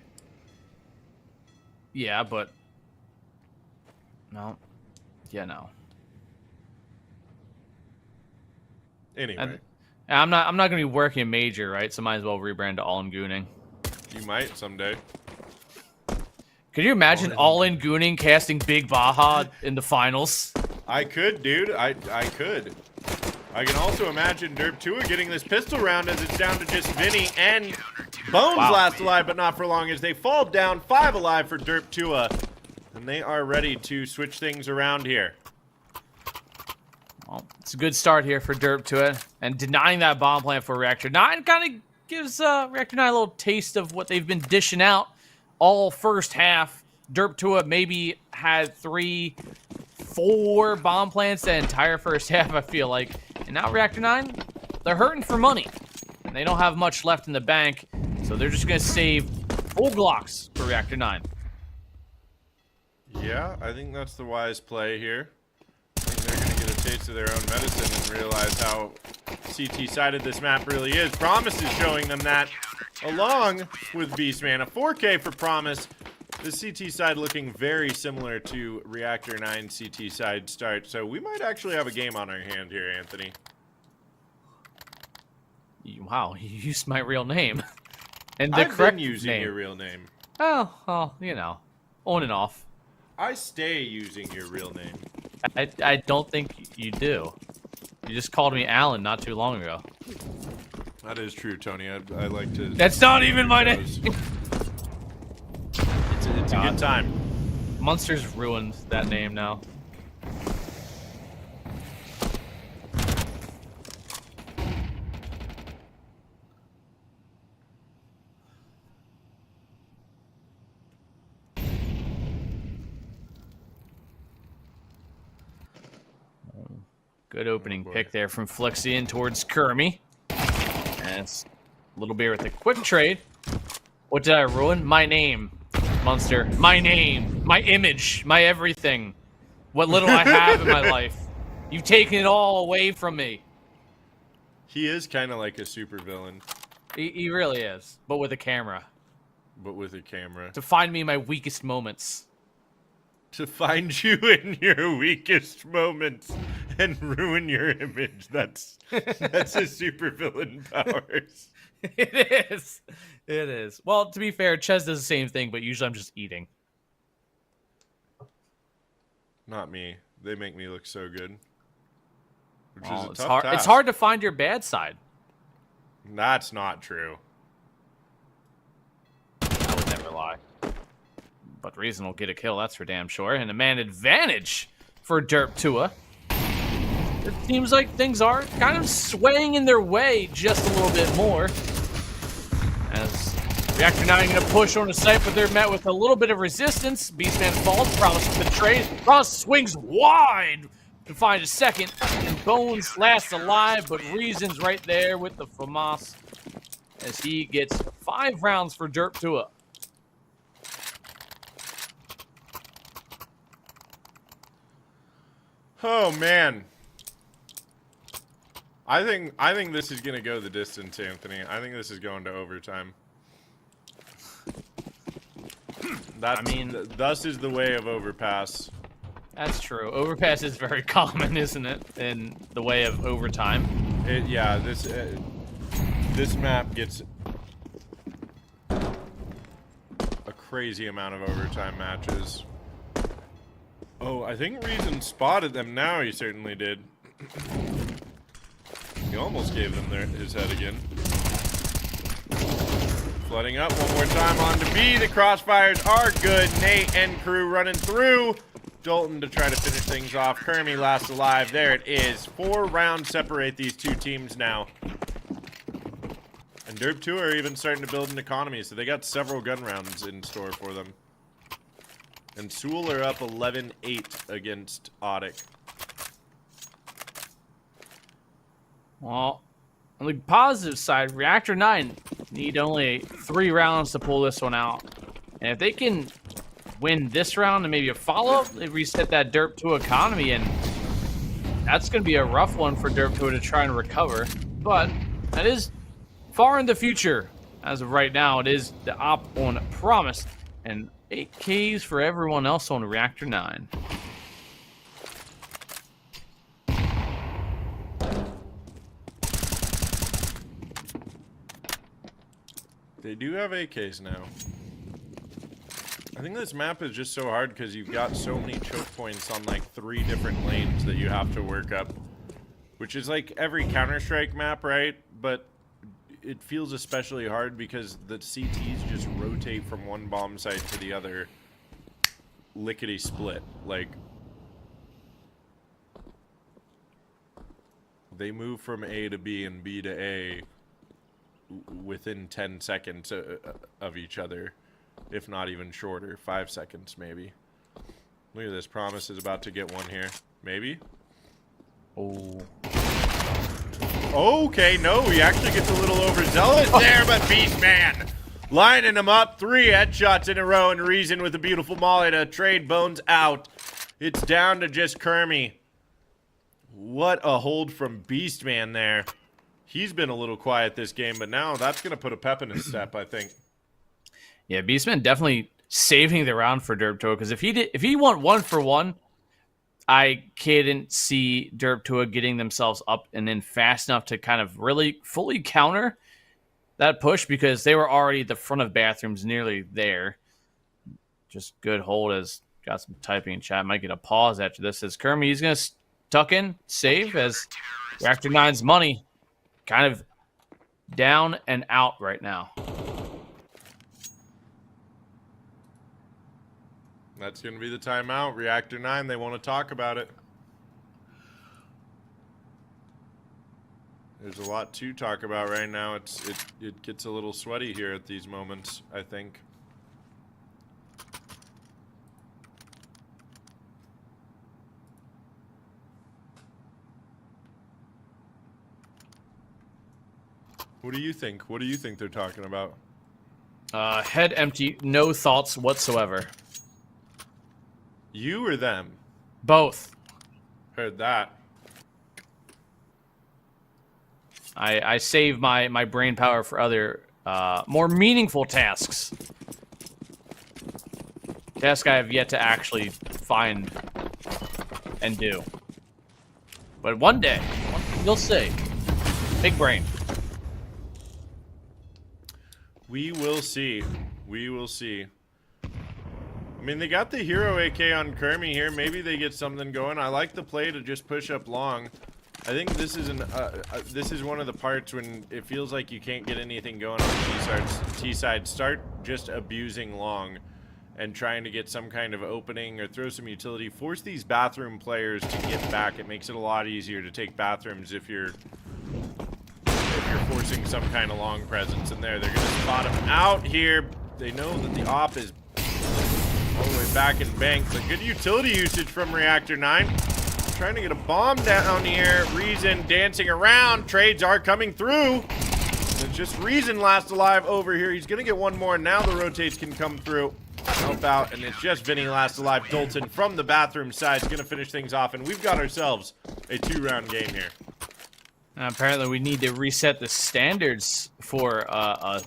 Yeah, but no. Yeah, no. Anyway, I'm not going to be working a major, right? So might as well rebrand to All-In Gooning. you might someday. Could you imagine All-In Gooning casting Big Baja in the finals? I could, dude. I could. I can also imagine Derp2 getting this pistol round as it's down to just Vinny and Bones last alive, but not for long as they fall down 5 alive for Derp2. And they are ready to switch things around here. Well, it's a good start here for Derp2. And denying that bomb plant for Reactor 9 kind of gives Reactor 9 a little taste of what they've been dishing out all first half. Derp2 maybe had 3, 4 bomb plants the entire first half, I feel like. And now Reactor 9, they're hurting for money. And they don't have much left in the bank, so they're just going to save full Glocks for Reactor 9. Yeah, I think that's the wise play here. I think they're going to get a taste of their own medicine and realize how CT-sided this map really is. Promise is showing them that, along with Beastman. A 4K for Promise. The CT side looking very similar to Reactor 9 CT side start, so we might actually have a game on our hand here, Anthony. Wow, you used my real name. And the I've correct been using name. your real name. Oh, well, you know, on and off. I stay using your real name. I don't think you do. You just called me Alan not too long ago. That is true, Tony. I like to... That's not even my name. It's a good time. Munster's ruined that name now. Good opening pick there from Flexian towards Kermie. And it's a little bit with a quick trade. What did I ruin? My name, Munster. My name, my image, my everything. What little I have in my life. You've taken it all away from me. He is kind of like a supervillain, He really is, but with a camera. but with a camera. To find me in my weakest moments. To find you in your weakest moments and ruin your image. That's a supervillain powers. It is. It is. Well, to be fair, Ches does the same thing, but usually I'm just eating. Not me. They make me look so good. Which is Well, a it's tough hard. task. It's hard to find your bad side. That's not true. I would never lie. But Reason will get a kill, that's for damn sure. And a man advantage for Derp2. It seems like things are kind of swaying in their way just a little bit more. As Reactor 9 going to push on the site, but they're met with a little bit of resistance. Beastman falls, Promise with the trade. Promise swings wide to find a second. And Bones lasts alive, but Reason's right there with the FAMAS. as he gets 5 rounds for Derp Tua. Oh man. I think this is gonna go the distance, Anthony. I think this is going to overtime. Thus is the way of overpass. That's true. Overpass is very common, isn't it, in the way of overtime? This map gets a crazy amount of overtime matches. Oh, I think Reason spotted them now. He certainly did. He almost gave them his head again. Flooding up one more time on to B. The crossfires are good. Nate and crew running through. Dalton to try to finish things off. Kermie last alive. There it is. 4 rounds separate these two teams now. And Derp 2 are even starting to build an economy, so they got several gun rounds in store for them. And Sewell are up 11-8 against Audic. Well, on the positive side, Reactor 9 need only 3 rounds to pull this one out. And if they can win this round and maybe a follow-up, they reset that Derp 2 economy, and that's going to be a rough one for Derp 2 to try and recover. But that is far in the future. As of right now, it is the op on Promise, and 8 Ks for everyone else on Reactor 9. They do have AKs now. I think this map is just so hard because you've got so many choke points on like 3 different lanes that you have to work up. Which is like every Counter-Strike map, right? But it feels especially hard because the CTs just rotate from one bomb site to the other. Lickety-split. Like, they move from A to B and B to A within 10 seconds of each other, if not even shorter. 5 seconds maybe. Look at this. Promise is about to get one here. Maybe. Oh. Okay, no, he actually gets a little overzealous there, but Beastman lining him up. 3 headshots in a row, and Reason with a beautiful molly to trade Bones out. It's down to just Kermie. What a hold from Beastman there. He's been a little quiet this game, but now that's going to put a pep in his step, I think. Yeah, Beastman definitely saving the round for Derp 2, because if he went 1 for 1, I couldn't see Derp 2 getting themselves up and in fast enough to kind of really fully counter that push, because they were already at the front of bathrooms nearly there. Just good hold. As got some typing in chat. Might get a pause after this. As Kermie, he's going to tuck in, save, as Reactor 9's money kind of down and out right now. That's going to be the timeout. Reactor 9, they want to talk about it. There's a lot to talk about right now. It gets a little sweaty here at these moments, I think. What do you think? What do you think they're talking about? Head empty, no thoughts whatsoever. You or them? Both. Heard that. I save my brain power for other, more meaningful tasks. Task I have yet to actually find and do. But one day, you'll see. Big brain. We will see. We will see. I mean, they got the hero AK on Kermie here. Maybe they get something going. I like the play to just push up long. I think this is this is one of the parts when it feels like you can't get anything going on the T side. Start just abusing long and trying to get some kind of opening or throw some utility. Force these bathroom players to get back. It makes it a lot easier to take bathrooms if you're forcing some kind of long presence in there. They're going to spot him out here. They know that the op is all the way back in bank, but good utility usage from Reactor 9. Trying to get a bomb down here. Reason dancing around. Trades are coming through. It's just Reason last alive over here. He's going to get one more. Now the rotates can come through, help out, and it's just Vinny last alive. Dalton from the bathroom side is going to finish things off, and we've got ourselves a 2-round game here. Apparently, we need to reset the standards for a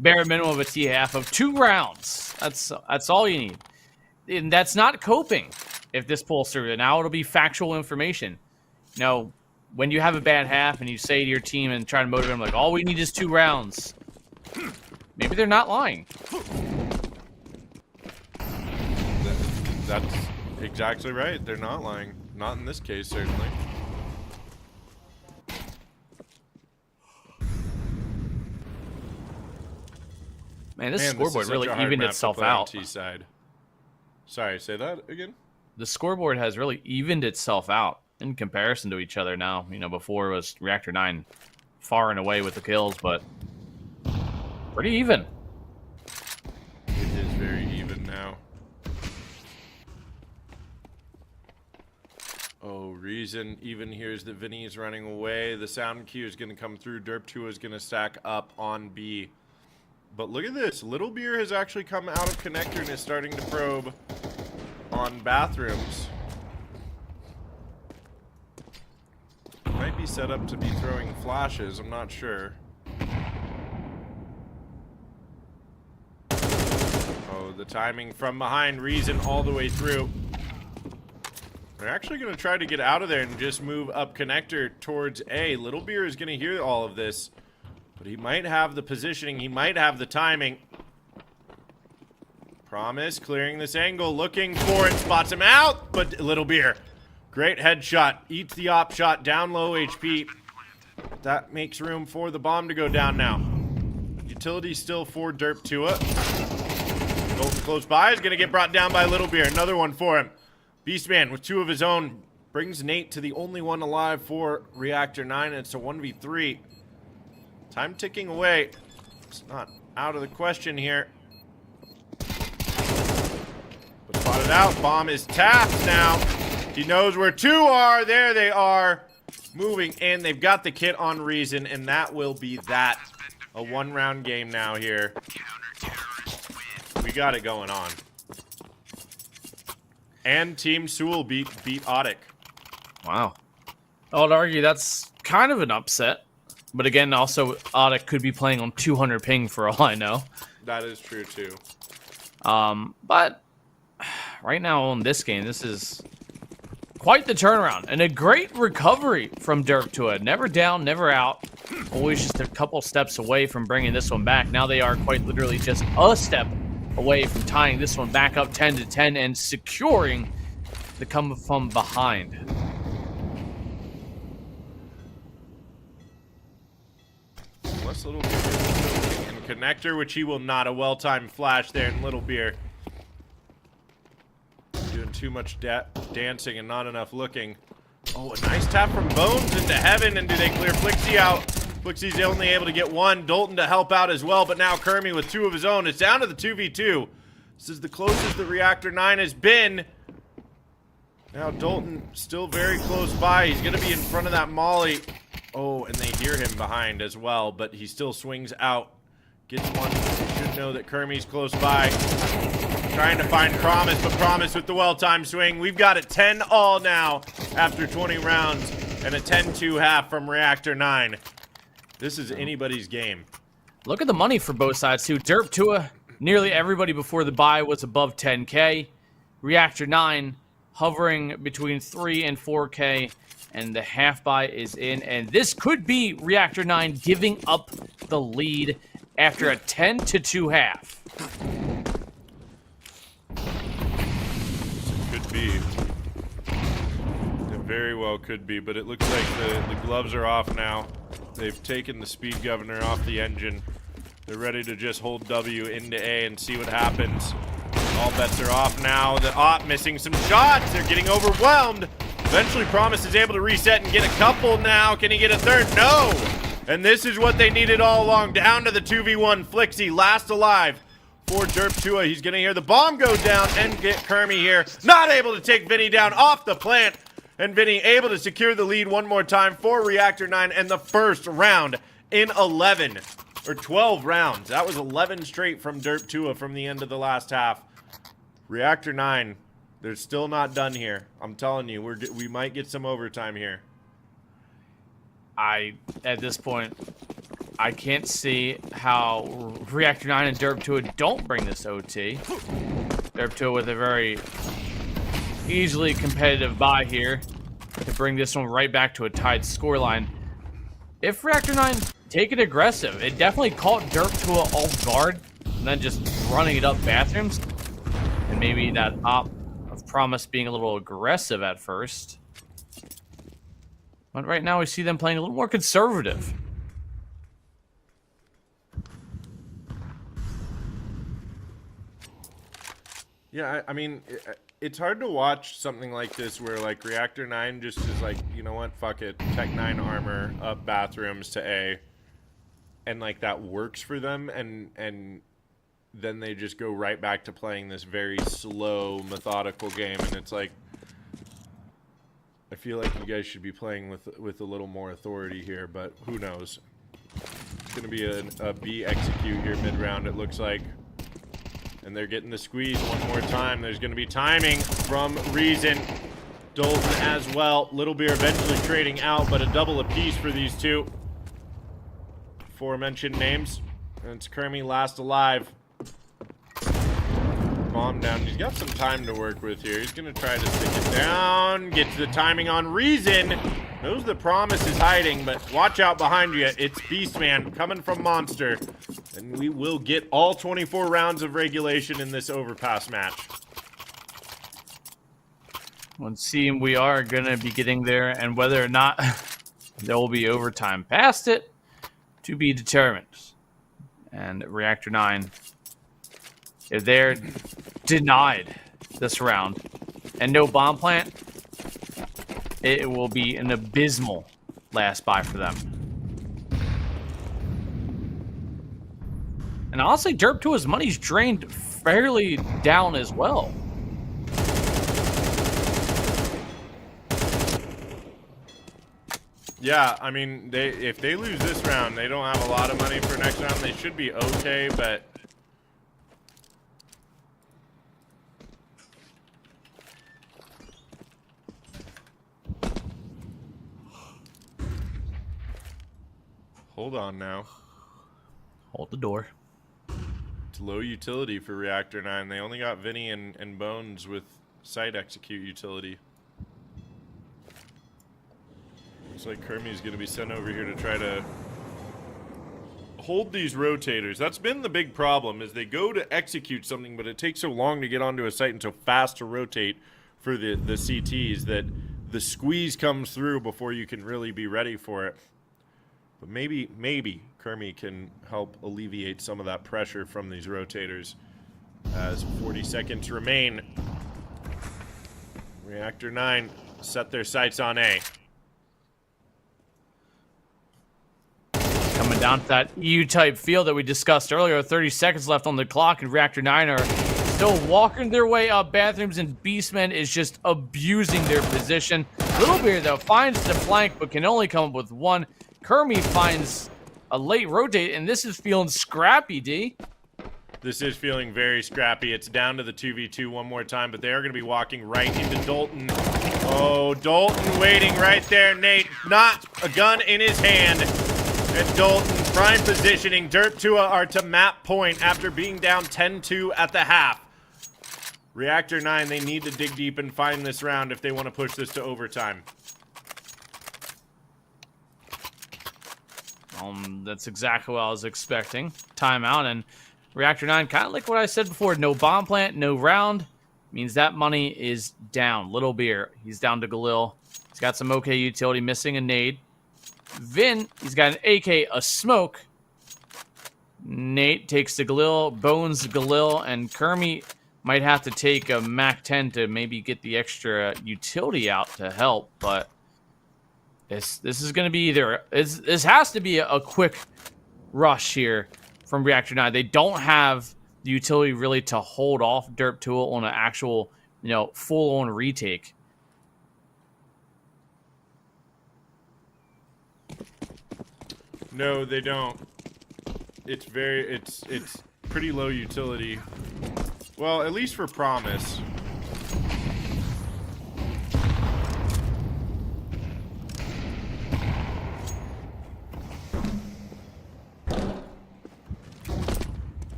bare minimum of a T-half of 2 rounds. That's all you need. And that's not coping if this pulls through. Now it'll be factual information. You know, when you have a bad half and you say to your team and try to motivate them, like, all we need is 2 rounds. Maybe they're not lying. That's exactly right. They're not lying. Not in this case, certainly. Man, this Man, scoreboard is such really a hard evened map to itself play on out. T-side. Sorry, say that again? The scoreboard has really evened itself out in comparison to each other now. You know, before it was Reactor 9 far and away with the kills, but pretty even. It is very even now. Oh, Reason even hears that Vinny is running away. The sound cue is going to come through. Derp2 is going to stack up on B. But look at this. Little Beer has actually come out of connector and is starting to probe on bathrooms. Might be set up to be throwing flashes. I'm not sure. Oh, the timing from behind. Reason all the way through. They're actually going to try to get out of there and just move up connector towards A. Little Beer is going to hear all of this. But he might have the positioning. He might have the timing. Promise clearing this angle. Looking for it. Spots him out. But Little Beer. Great headshot. Eats the op shot. Down low HP. That makes room for the bomb to go down now. Utility still for Derp2. Dalton close by. Is going to get brought down by Little Beer. Another one for him. Beastman with 2 of his own. Brings Nate to the only one alive for Reactor 9. And it's a 1v3. Time ticking away. It's not out of the question here. But spotted out. Bomb is tapped now. He knows where 2 are. There they are. Moving in. They've got the kit on Reason, and that will be that. A 1-round game now here. We got it going on. And Team Sewell beat Audic. Wow. I would argue that's kind of an upset. But again, also, Audic could be playing on 200 ping for all I know. That is true, too. But right now on this game, this is quite the turnaround. And a great recovery from Derp2. Never down, never out. Always just a couple steps away from bringing this one back. Now they are quite literally just a step away from tying this one back up 10-10 and securing the come from behind. Unless Little Beer is in connector, which he will not. A well-timed flash there in Little Beer. Doing too much dancing and not enough looking. Oh, a nice tap from Bones into heaven, and do they clear Flixie out? Flixie's only able to get 1. Dalton to help out as well, but now Kermie with 2 of his own. It's down to the 2v2. This is the closest that Reactor 9 has been. Now Dalton still very close by. He's going to be in front of that molly. Oh, and they hear him behind as well, but he still swings out. Gets one. You should know that Kermie's close by. Trying to find Promise, but Promise with the well-timed swing. We've got it 10-all now after 20 rounds and a 10-2 half from Reactor 9. This is anybody's game. Look at the money for both sides, too. Derp2, nearly everybody before the bye was above 10K. Reactor 9 hovering between 3 and 4K. And the half buy is in. And this could be Reactor 9 giving up the lead after a 10-2 half. It could be. It very well could be, but it looks like the gloves are off now. They've taken the speed governor off the engine. They're ready to just hold W into A and see what happens. All bets are off now. The op missing some shots. They're getting overwhelmed. Eventually Promise is able to reset and get a couple now. Can he get a third? No! And this is what they needed all along. Down to the 2v1. Flixie, last alive for Derp2. He's going to hear the bomb go down and get Kermie here. Not able to take Vinny down off the plant. And Vinny able to secure the lead one more time for Reactor 9. And the first round in 11 or 12 rounds. That was 11 straight from Derp Tua from the end of the last half. Reactor 9, they're still not done here. I'm telling you, we might get some overtime here. At this point, I can't see how Reactor 9 and Derp Tua don't bring this OT. Derp Tua with a very easily competitive buy here to bring this one right back to a tied scoreline. If Reactor 9 take it aggressive, it definitely caught Derp Tua off guard and then just running it up bathrooms. And maybe that op of Promise being a little aggressive at first. But right now we see them playing a little more conservative. Yeah, I mean, it's hard to watch something like this where, like, Reactor 9 just is like, you know what, fuck it. Tech 9 armor up bathrooms to A. And, like, that works for them. And then they just go right back to playing this very slow, methodical game. And it's like, I feel like you guys should be playing with a little more authority here. But who knows? It's going to be a B execute here mid-round, it looks like. And they're getting the squeeze one more time. There's going to be timing from Reason. Dalton as well. Little Beer eventually trading out, but a double apiece for these two. Aforementioned names. And it's Kermie last alive. Bomb down. He's got some time to work with here. He's going to try to stick it down. Get to the timing on Reason. Knows the Promise is hiding, but watch out behind you. It's Beastman coming from Monster. And we will get all 24 rounds of regulation in this overpass match. Let's see, we are going to be getting there, and whether or not there will be overtime past it, to be determined. And Reactor 9, if they're denied this round, and no bomb plant, it will be an abysmal last buy for them. And honestly, Derp Tua's money's drained fairly down as well. Yeah, I mean, if they lose this round, they don't have a lot of money for next round. They should be okay, but... Hold on now. Hold the door. It's low utility for Reactor 9. They only got Vinny and Bones with site execute utility. Looks like Kermie's going to be sent over here to try to hold these rotators. That's been the big problem, is they go to execute something, but it takes so long to get onto a site and so fast to rotate for the CTs that the squeeze comes through before you can really be ready for it. But maybe Kermie can help alleviate some of that pressure from these rotators as 40 seconds remain. Reactor 9 set their sights on A. Coming down to that EU-type field that we discussed earlier, 30 seconds left on the clock, and Reactor 9 are still walking their way up bathrooms, and Beastman is just abusing their position. Little Beer, though, finds the flank, but can only come up with one. Kermie finds a late rotate, and this is feeling scrappy, D. This is feeling very scrappy. It's down to the 2v2 one more time, but they are going to be walking right into Dalton. Oh, Dalton waiting right there, Nate. Not a gun in his hand. And Dalton, prime positioning. Derp Tua are to map point after being down 10-2 at the half. Reactor 9, they need to dig deep and find this round if they want to push this to overtime. That's exactly what I was expecting. Timeout, and Reactor 9, kind of like what I said before, no bomb plant, no round, means that money is down. Little Beer, he's down to Galil. He's got some okay utility, missing a nade. Vin, he's got an AK, a smoke. Nate takes the Galil, Bones Galil, and Kermie might have to take a MAC-10 to maybe get the extra utility out to help, but this is going to be either... This has to be a quick rush here from Reactor 9. They don't have the utility really to hold off Derp Tua on an actual, full-on retake. No, they don't. It's pretty low utility. Well, at least for Promise.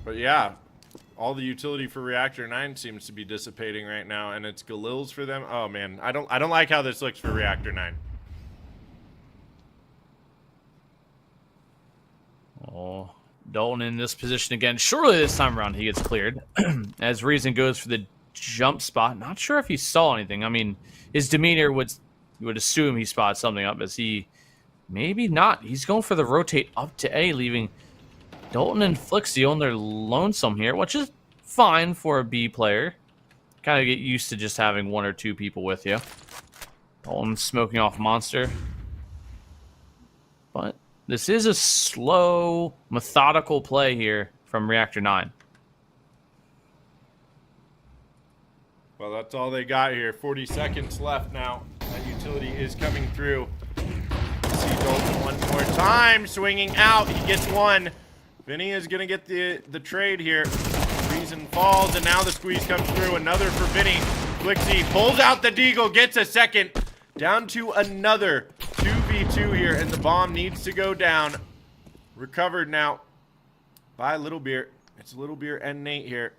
But yeah, all the utility for Reactor 9 seems to be dissipating right now, and it's Galil's for them. Oh man, I don't like how this looks for Reactor 9. Oh, Dalton in this position again. Surely this time around he gets cleared. As Reason goes for the jump spot. Not sure if he saw anything. I mean, his demeanor you would assume he spotted something up, as he maybe not. He's going for the rotate up to A, leaving Dalton and Flixie on their lonesome here, which is fine for a B player. Kind of get used to just having one or two people with you. Dalton smoking off Monster. But this is a slow, methodical play here from Reactor 9. Well, that's all they got here. 40 seconds left now. That utility is coming through. See Dalton one more time. Swinging out. He gets one. Vinny is going to get the trade here. Reason falls, and now the squeeze comes through. Another for Vinny. Flixie pulls out the deagle, gets a second. Down to another 2v2 here, and the bomb needs to go down. Recovered now by Little Beer. It's Little Beer and Nate here.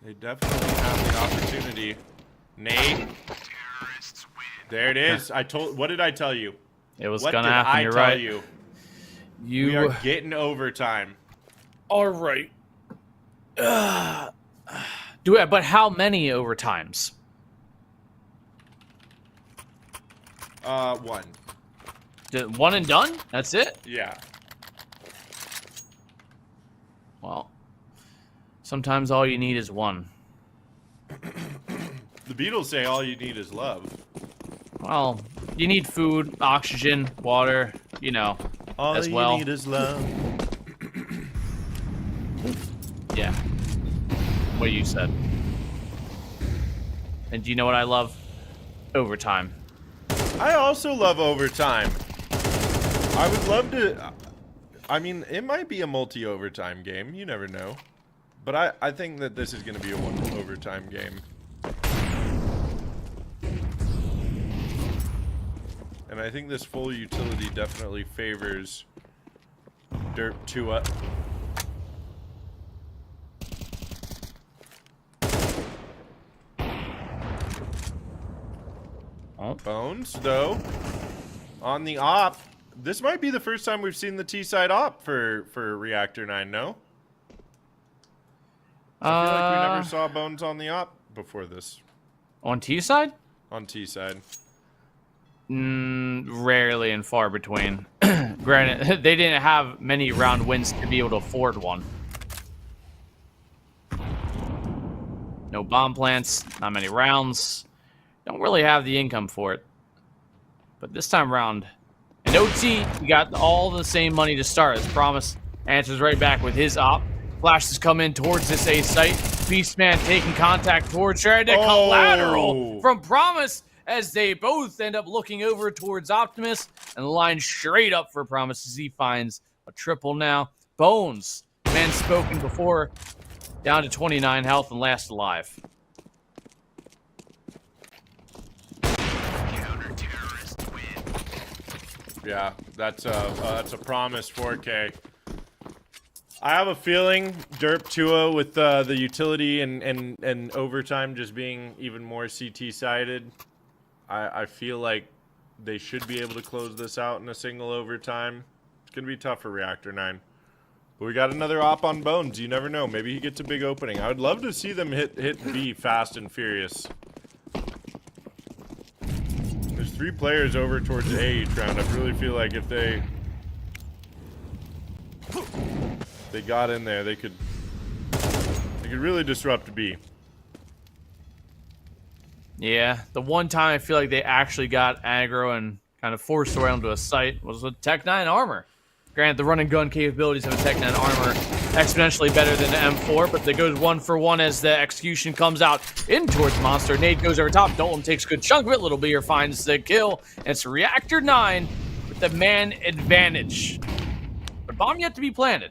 They definitely have the opportunity. Nate. There it is. What did I tell you? It was What going to did happen, I you're tell right. you? You We are getting overtime. all right. But how many overtimes? One. One and done? That's it? Yeah. Well, sometimes all you need is one. The Beatles say all you need is love. Well, you need food, oxygen, water, you know, All as you well. need is love. Yeah. What you said. And do you know what I love? Overtime. I also love overtime. I would love to... I mean, it might be a multi-overtime game. You never know. But I think that this is going to be a one overtime game. And I think this full utility definitely favors Derp Tua. Bones, though, on the op. This might be the first time we've seen the T-side op for Reactor 9, no? I feel like we never saw Bones on the op before this. On T side? On T-side. Rarely and far between. Granted, they didn't have many round wins to be able to afford one. No bomb plants, not many rounds. Don't really have the income for it. But this time around, in OT, we got all the same money to start. As promised, answers right back with his op. Flashes come in towards this A site. Beastman taking contact towards Sheridan. Collateral from Promise, as they both end up looking over towards Optimus and the line straight up for Promise as he finds a triple now. Bones, man spoken before, down to 29 health and last alive. Yeah, that's a Promise 4K. I have a feeling Derp Tua with the utility and overtime just being even more CT-sided. I feel like they should be able to close this out in a single overtime. It's going to be tough for Reactor 9. But we got another op on Bones. You never know. Maybe he gets a big opening. I would love to see them hit B fast and furious. There's 3 players over towards A each round. I really feel like if they got in there, they could really disrupt B. Yeah, the one time I feel like they actually got aggro and kind of forced their way onto a site was with Tech 9 armor. Granted, the run and gun capabilities of a Tech 9 armor exponentially better than the M4, but they goes 1 for 1 as the execution comes out in towards Monster. Nade goes over top. Dalton takes a good chunk of it. Little Beer finds the kill. And it's Reactor 9 with the man advantage. But bomb yet to be planted.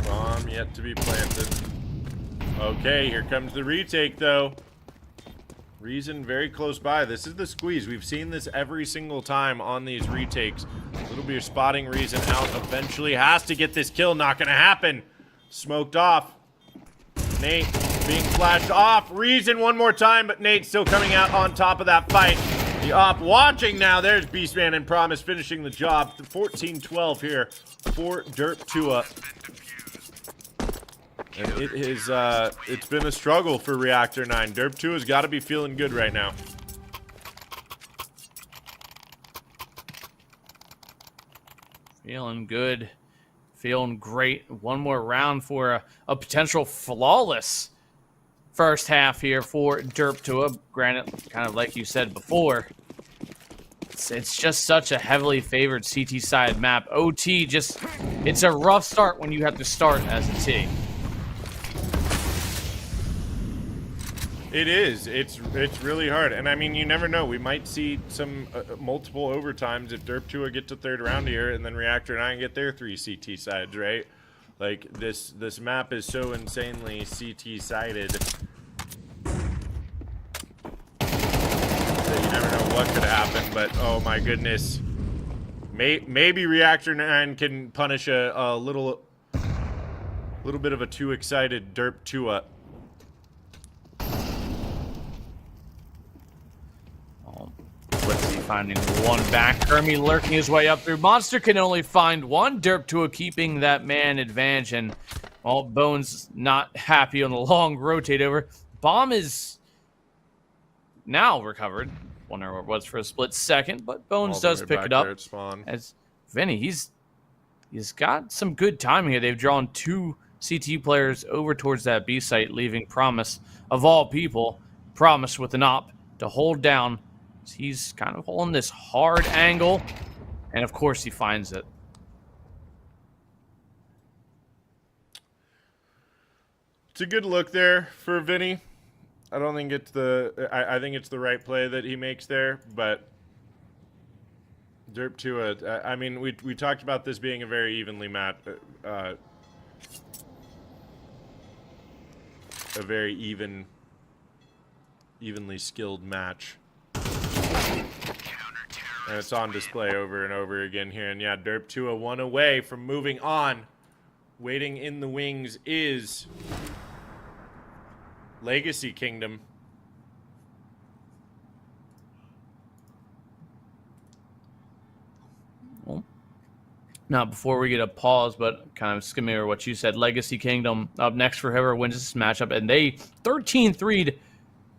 Bomb yet to be planted. Okay, here comes the retake, though. Reason very close by. This is the squeeze. We've seen this every single time on these retakes. Little bit of spotting Reason out. Eventually has to get this kill. Not going to happen. Smoked off. Nate being flashed off. Reason one more time, but Nate still coming out on top of that fight. The op watching now. There's Beastman and Promise finishing the job. 14-12 here for Derp Tua. And it is, it's been a struggle for Reactor 9. Derp 2 has got to be feeling good right now. Feeling good. Feeling great. One more round for a potential flawless first half here for Derp 2. Granted, kind of like you said before, it's just such a heavily favored CT side map. OT just, it's a rough start when you have to start as a T. It is. It's really hard. And I mean, you never know. We might see some multiple overtimes if Derp 2 get to third round here and then Reactor 9 get their 3 CT sides, right? Like, this map is so insanely CT sided that you never know what could happen. But, oh my goodness. Maybe Reactor 9 can punish a little bit of a too excited Derp 2 up. Finding one back. Kermie lurking his way up through. Monster can only find one. Derp 2 keeping that man advantage. And, well, Bones not happy on the long rotate over. Bomb is now recovered. Wonder where it was for a split second, but Bones does pick it up. As Vinny, he's got some good timing here. They've drawn 2 CT players over towards that B site, leaving Promise, of all people, Promise with an op to hold down. He's kind of holding this hard angle, and of course he finds it. It's a good look there for Vinny. I don't think it's I think it's the right play that he makes there, but Derp 2, I mean, we talked about this being a very evenly a very evenly skilled match. And it's on display over and over again here. And yeah, Derp 2 one away from moving on. Waiting in the wings is Legacy Kingdom. Well, now, before we get a pause, but kind of skimming over what you said, Legacy Kingdom up next for whoever wins this matchup. And they 13-3'd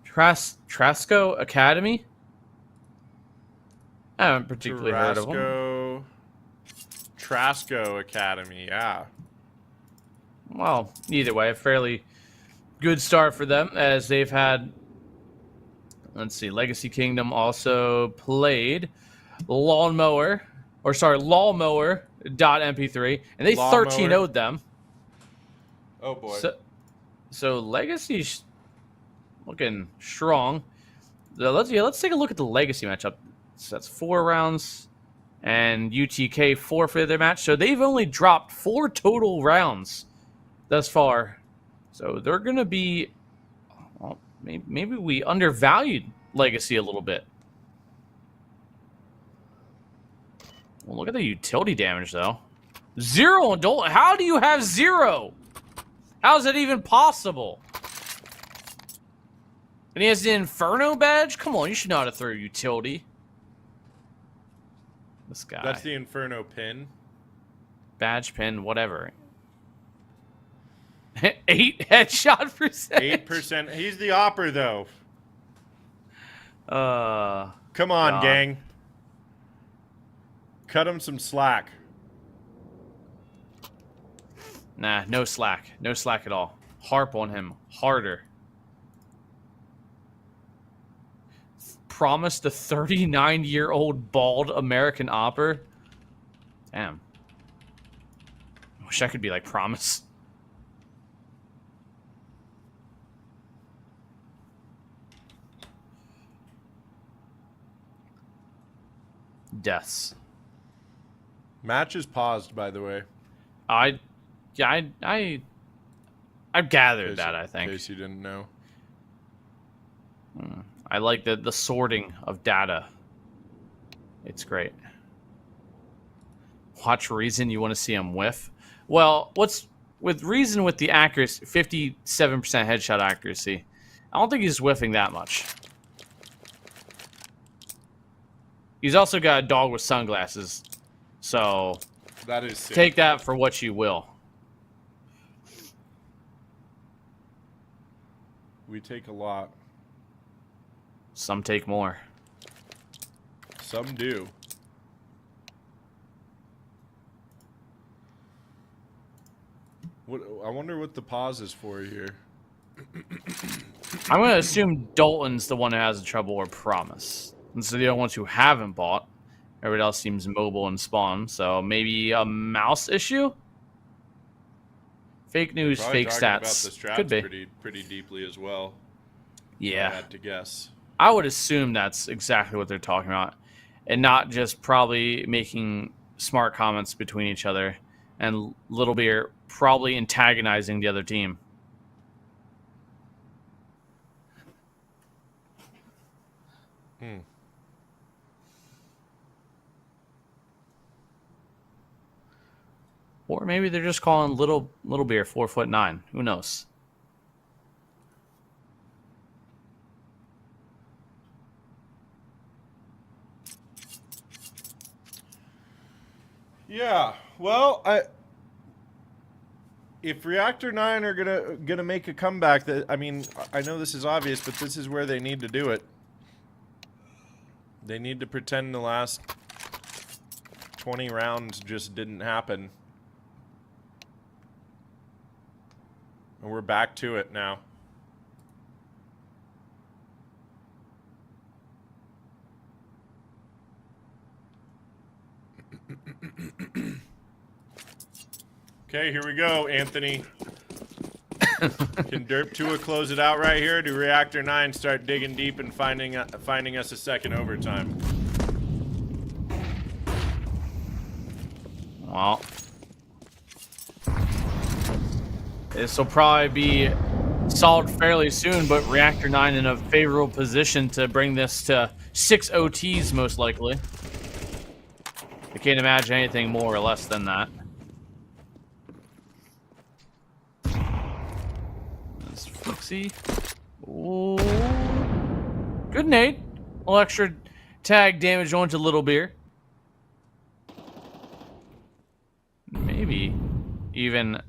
Trasco Academy. I haven't particularly heard of them. Trasco Academy, yeah. Well, either way, a fairly good start for them as they've had, let's see, Legacy Kingdom also played Lawnmower.mp3, and they 13-0'd them. Oh, boy. So Legacy's looking strong. Let's take a look at the Legacy matchup. So that's 4 rounds, and UTK 4 for their match. So they've only dropped 4 total rounds thus far. So they're going to be, well, maybe we undervalued Legacy a little bit. Well, look at the utility damage, though. 0 on Dolan. How do you have 0? How is that even possible? And he has the Inferno badge? Come on, you should know how to throw utility. This guy. That's the Inferno pin. Badge pin, whatever. 8 headshot percentage. 8%. He's the opper, though. Come on, God. gang. Cut him some slack. Nah, no slack. No slack at all. Harp on him. Harder. Promise the 39-year-old bald American opper. Damn. Wish I could be like Promise. deaths. Match is paused, by the way. I gathered that, I In think. case you didn't know. I like the sorting of data. It's great. Watch Reason, you want to see him whiff? Well, what's with Reason with the accuracy, 57% headshot accuracy, I don't think he's whiffing that much. He's also got a dog with sunglasses, so That is sick. take that for what you will. We take a lot. Some take more. Some do. What, I wonder what the pause is for here. I'm going to assume Dalton's the one who has the trouble, or Promise. And so the other ones who haven't bought. Everybody else seems mobile and spawn, so maybe a mouse issue? Fake news, Probably fake talking about the stats. strats Could be. pretty deeply as well. If I Yeah. had to guess. I would assume that's exactly what they're talking about. And not just probably making smart comments between each other. And Little Beer probably antagonizing the other team. Or maybe they're just calling Little Beer 4'9". Who knows? Yeah. Well, if Reactor 9 are gonna make a comeback, that I mean, I know this is obvious, but this is where they need to do it. They need to pretend the last 20 rounds just didn't happen. And we're back to it now. Okay, here we go, Anthony. Can Derp 2 close it out right here? Do Reactor 9 start digging deep and finding us a second overtime? Well, this will probably be solved fairly soon, but Reactor 9 in a favorable position to bring this to 6 OTs, most likely. I can't imagine anything more or less than that. That's Flixie. Ooh. Good nade. A little extra tag damage onto Little Beer. Maybe even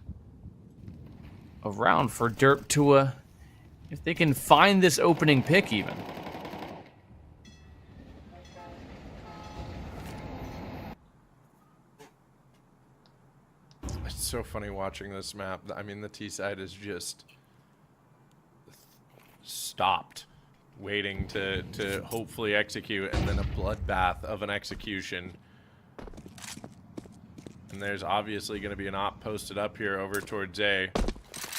a round for Derp Tua if they can find this opening pick even. It's so funny watching this map. I mean, the T side is just stopped, waiting to hopefully execute, and then a bloodbath of an execution. And there's obviously going to be an op posted up here over towards A.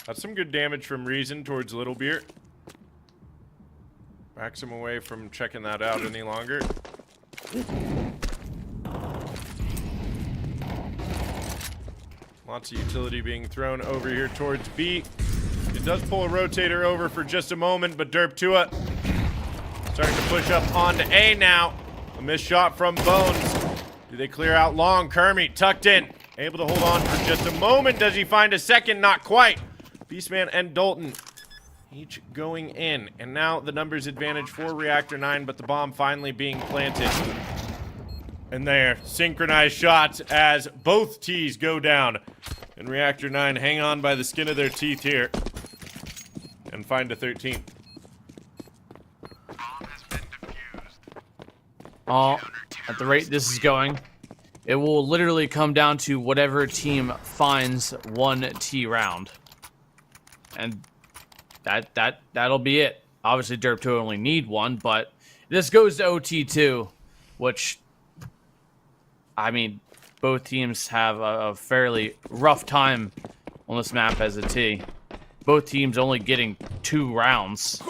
That's some good damage from Reason towards Little Beer. Backs him away from checking that out any longer. Lots of utility being thrown over here towards B. It does pull a rotator over for just a moment, but Derp Tua starting to push up onto A now. A missed shot from Bones. Do they clear out long? Kermit tucked in. Able to hold on for just a moment. Does he find a second? Not quite. Beastman and Dalton each going in. And now the numbers advantage for Reactor 9, but the bomb finally being planted. And there, synchronized shots as both T's go down. And Reactor 9 hang on by the skin of their teeth here. And find a 13th. Oh, at the rate this is going, it will literally come down to whatever team finds one T round. And that'll be it. Obviously, Derp 2 only need one, but this goes to OT2, which, I mean, both teams have a fairly rough time on this map as a T. Both teams only getting 2 rounds.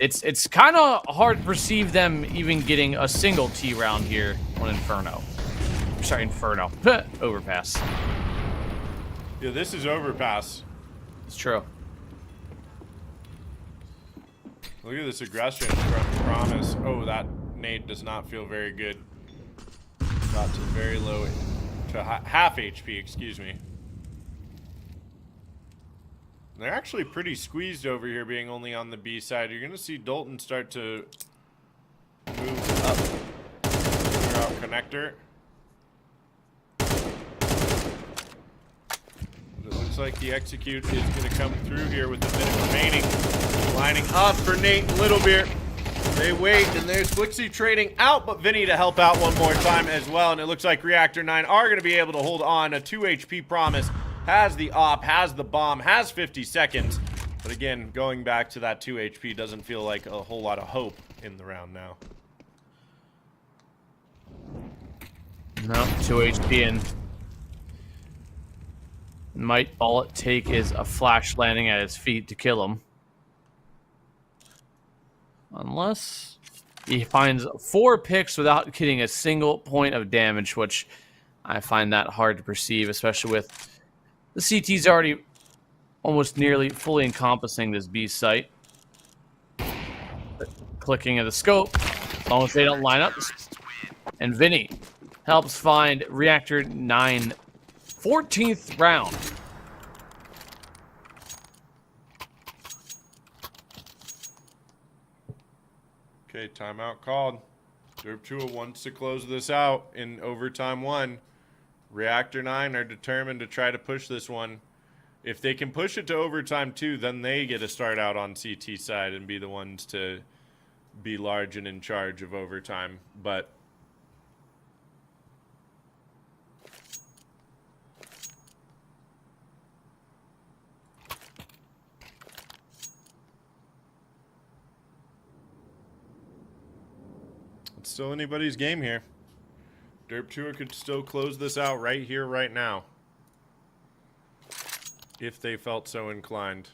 It's kind of hard to perceive them even getting a single T round here on Inferno. Sorry, Inferno. Overpass. Yeah, this is Overpass. It's true. Look at this aggression from Promise. Oh, that nade does not feel very good. Got to very low, to half HP, excuse me. They're actually pretty squeezed over here, being only on the B side. You're going to see Dalton start to move up. Figure out connector. It looks like the execute is going to come through here with the minute remaining. Lining up for Nate and Littlebeer. They wait, and there's Flixie trading out, but Vinny to help out one more time as well. And it looks like Reactor 9 are going to be able to hold on. A 2 HP Promise has the op, has the bomb, has 50 seconds. But again, going back to that 2 HP doesn't feel like a whole lot of hope in the round now. No, 2 HP and might all it take is a flash landing at his feet to kill him. Unless he finds 4 picks without getting a single point of damage, which I find that hard to perceive, especially with the CT's already almost nearly fully encompassing this B site. The clicking of the scope, as long as they don't line up. And Vinny helps find Reactor 9 14th round. Okay, timeout called. Derp2 wants to close this out in overtime 1. Reactor 9 are determined to try to push this one. If they can push it to overtime 2, then they get to start out on CT side and be the ones to be large and in charge of overtime. But it's still anybody's game here. Derp2 could still close this out right here, right now, if they felt so inclined.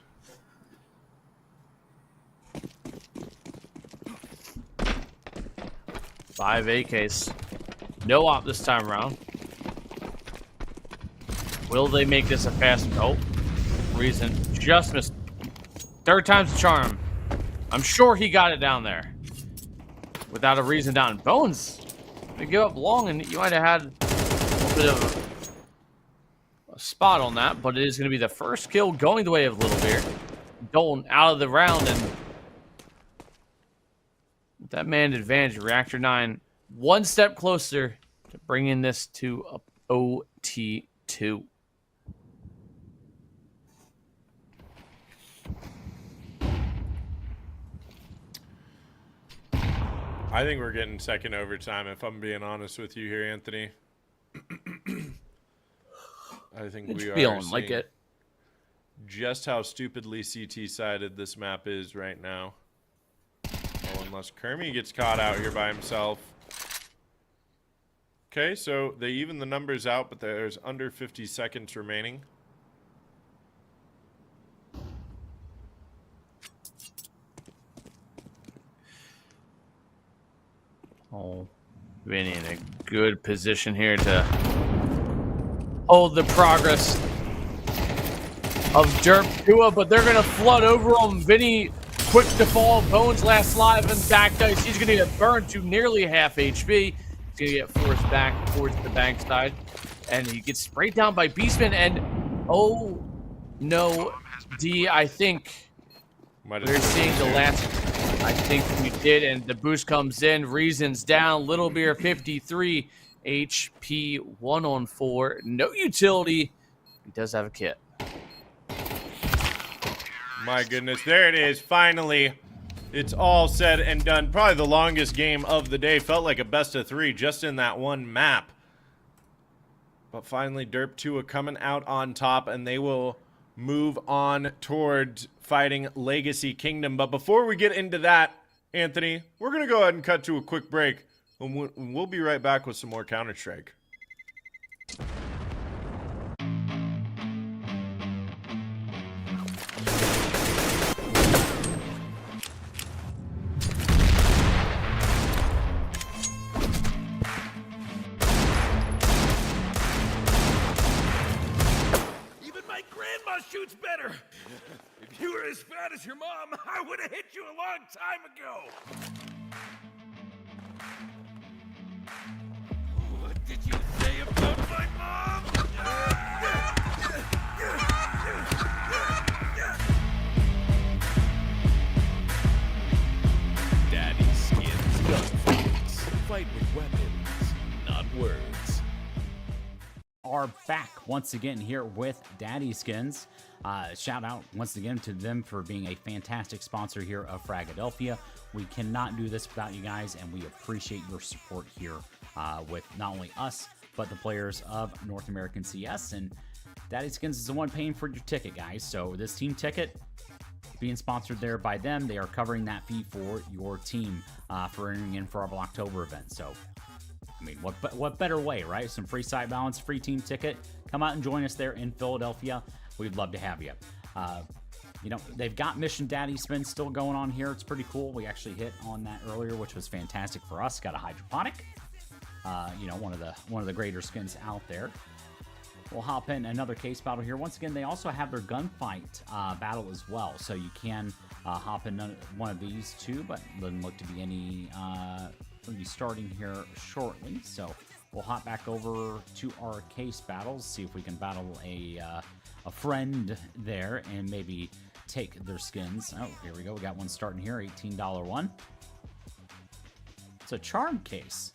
Five AKs. No op this time around. Will they make this a fast? Oh, Reason just missed. Third time's the charm. I'm sure he got it down there. Without a Reason down. Bones, they give up long, and you might have had a little bit of a spot on that, but it is going to be the first kill going the way of Littlebeer. Dalton out of the round, and with that man advantage, Reactor 9 one step closer to bringing this to OT2. I think we're getting second overtime, if I'm being honest with you here, Anthony. I think It's we are feeling like it. just how stupidly CT-sided this map is right now. Oh, unless Kermie gets caught out here by himself. Okay, so they even the numbers out, but there's under 50 seconds remaining. Oh, Vinny in a good position here to hold the progress of Derp2, but they're going to flood over him. Vinny quick to fall. Bones last live and back dice. He's going to get burned to nearly half HP. He's going to get forced back towards the bank side. And he gets sprayed down by Beastman. And oh no, D, I think we're seeing the last. I think we did, and the boost comes in. Reasons down. Littlebeer 53 HP, 1 on 4. No utility. He does have a kit. My goodness, there it is. Finally, it's all said and done. Probably the longest game of the day. Felt like a best of 3 just in that one map. But finally, Derp2 coming out on top, and they will move on towards fighting Legacy Kingdom. But before we get into that, Anthony, we're going to go ahead and cut to a quick break. And we'll be right back with some more Counter-Strike. was your mom, I would have hit you a long time ago. What did you say about my mom? Daddyskins gunfights. Fight with weapons, not words. Are back once again here with Daddyskins. Shout out once again to them for being a fantastic sponsor here of Fragadelphia. We cannot do this without you guys, and we appreciate your support here with not only us, but the players of North American CS. And Daddyskins is the one paying for your ticket, guys. So this team ticket being sponsored there by them, they are covering that fee for your team for entering in for our October event. So I mean, what better way, right? Some free site balance, free team ticket. Come out and join us there in Philadelphia. We'd love to have you. You know, they've got Mission Daddy Spin still going on here. It's pretty cool. We actually hit on that earlier, which was fantastic for us. Got a hydroponic. You know, one of the greater skins out there. We'll hop in another case battle here. Once again, they also have their gunfight battle as well, so you can hop in one of these too. But doesn't look to be any. We'll be starting here shortly, so we'll hop back over to our case battles, see if we can battle a friend there and maybe take their skins. Oh, here we go. We got one starting here, $18 one. It's a charm case.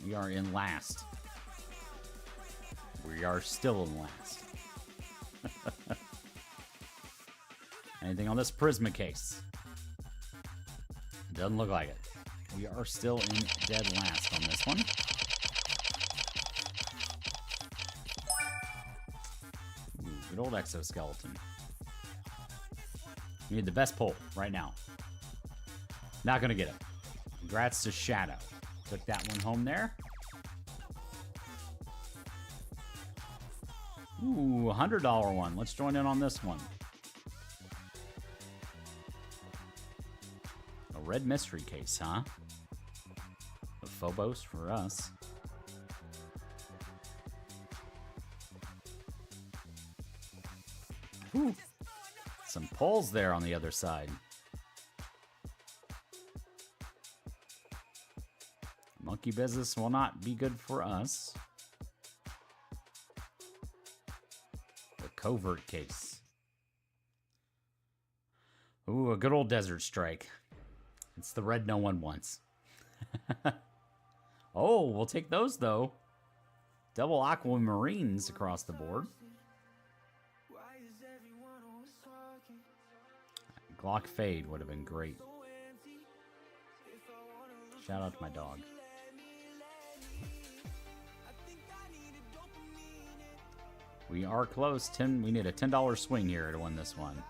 We are in last. We are still in last. Anything on this Prisma case? Doesn't look like it. We are still in dead last on this one. Ooh, good old exoskeleton. We need the best pull right now. Not gonna get it. Congrats to Shadow. Took that one home there. Ooh, $100 one. Let's join in on this one. A red mystery case, huh? A Phobos for us. Ooh, some pulls there on the other side. Monkey business will not be good for us. The covert case. Ooh, a good old desert strike. It's the red no one wants. Oh, we'll take those though. Double aquamarines across the board. Glock fade would have been great. Shout out to my dog. We are close. We need a $10 swing here to win this one.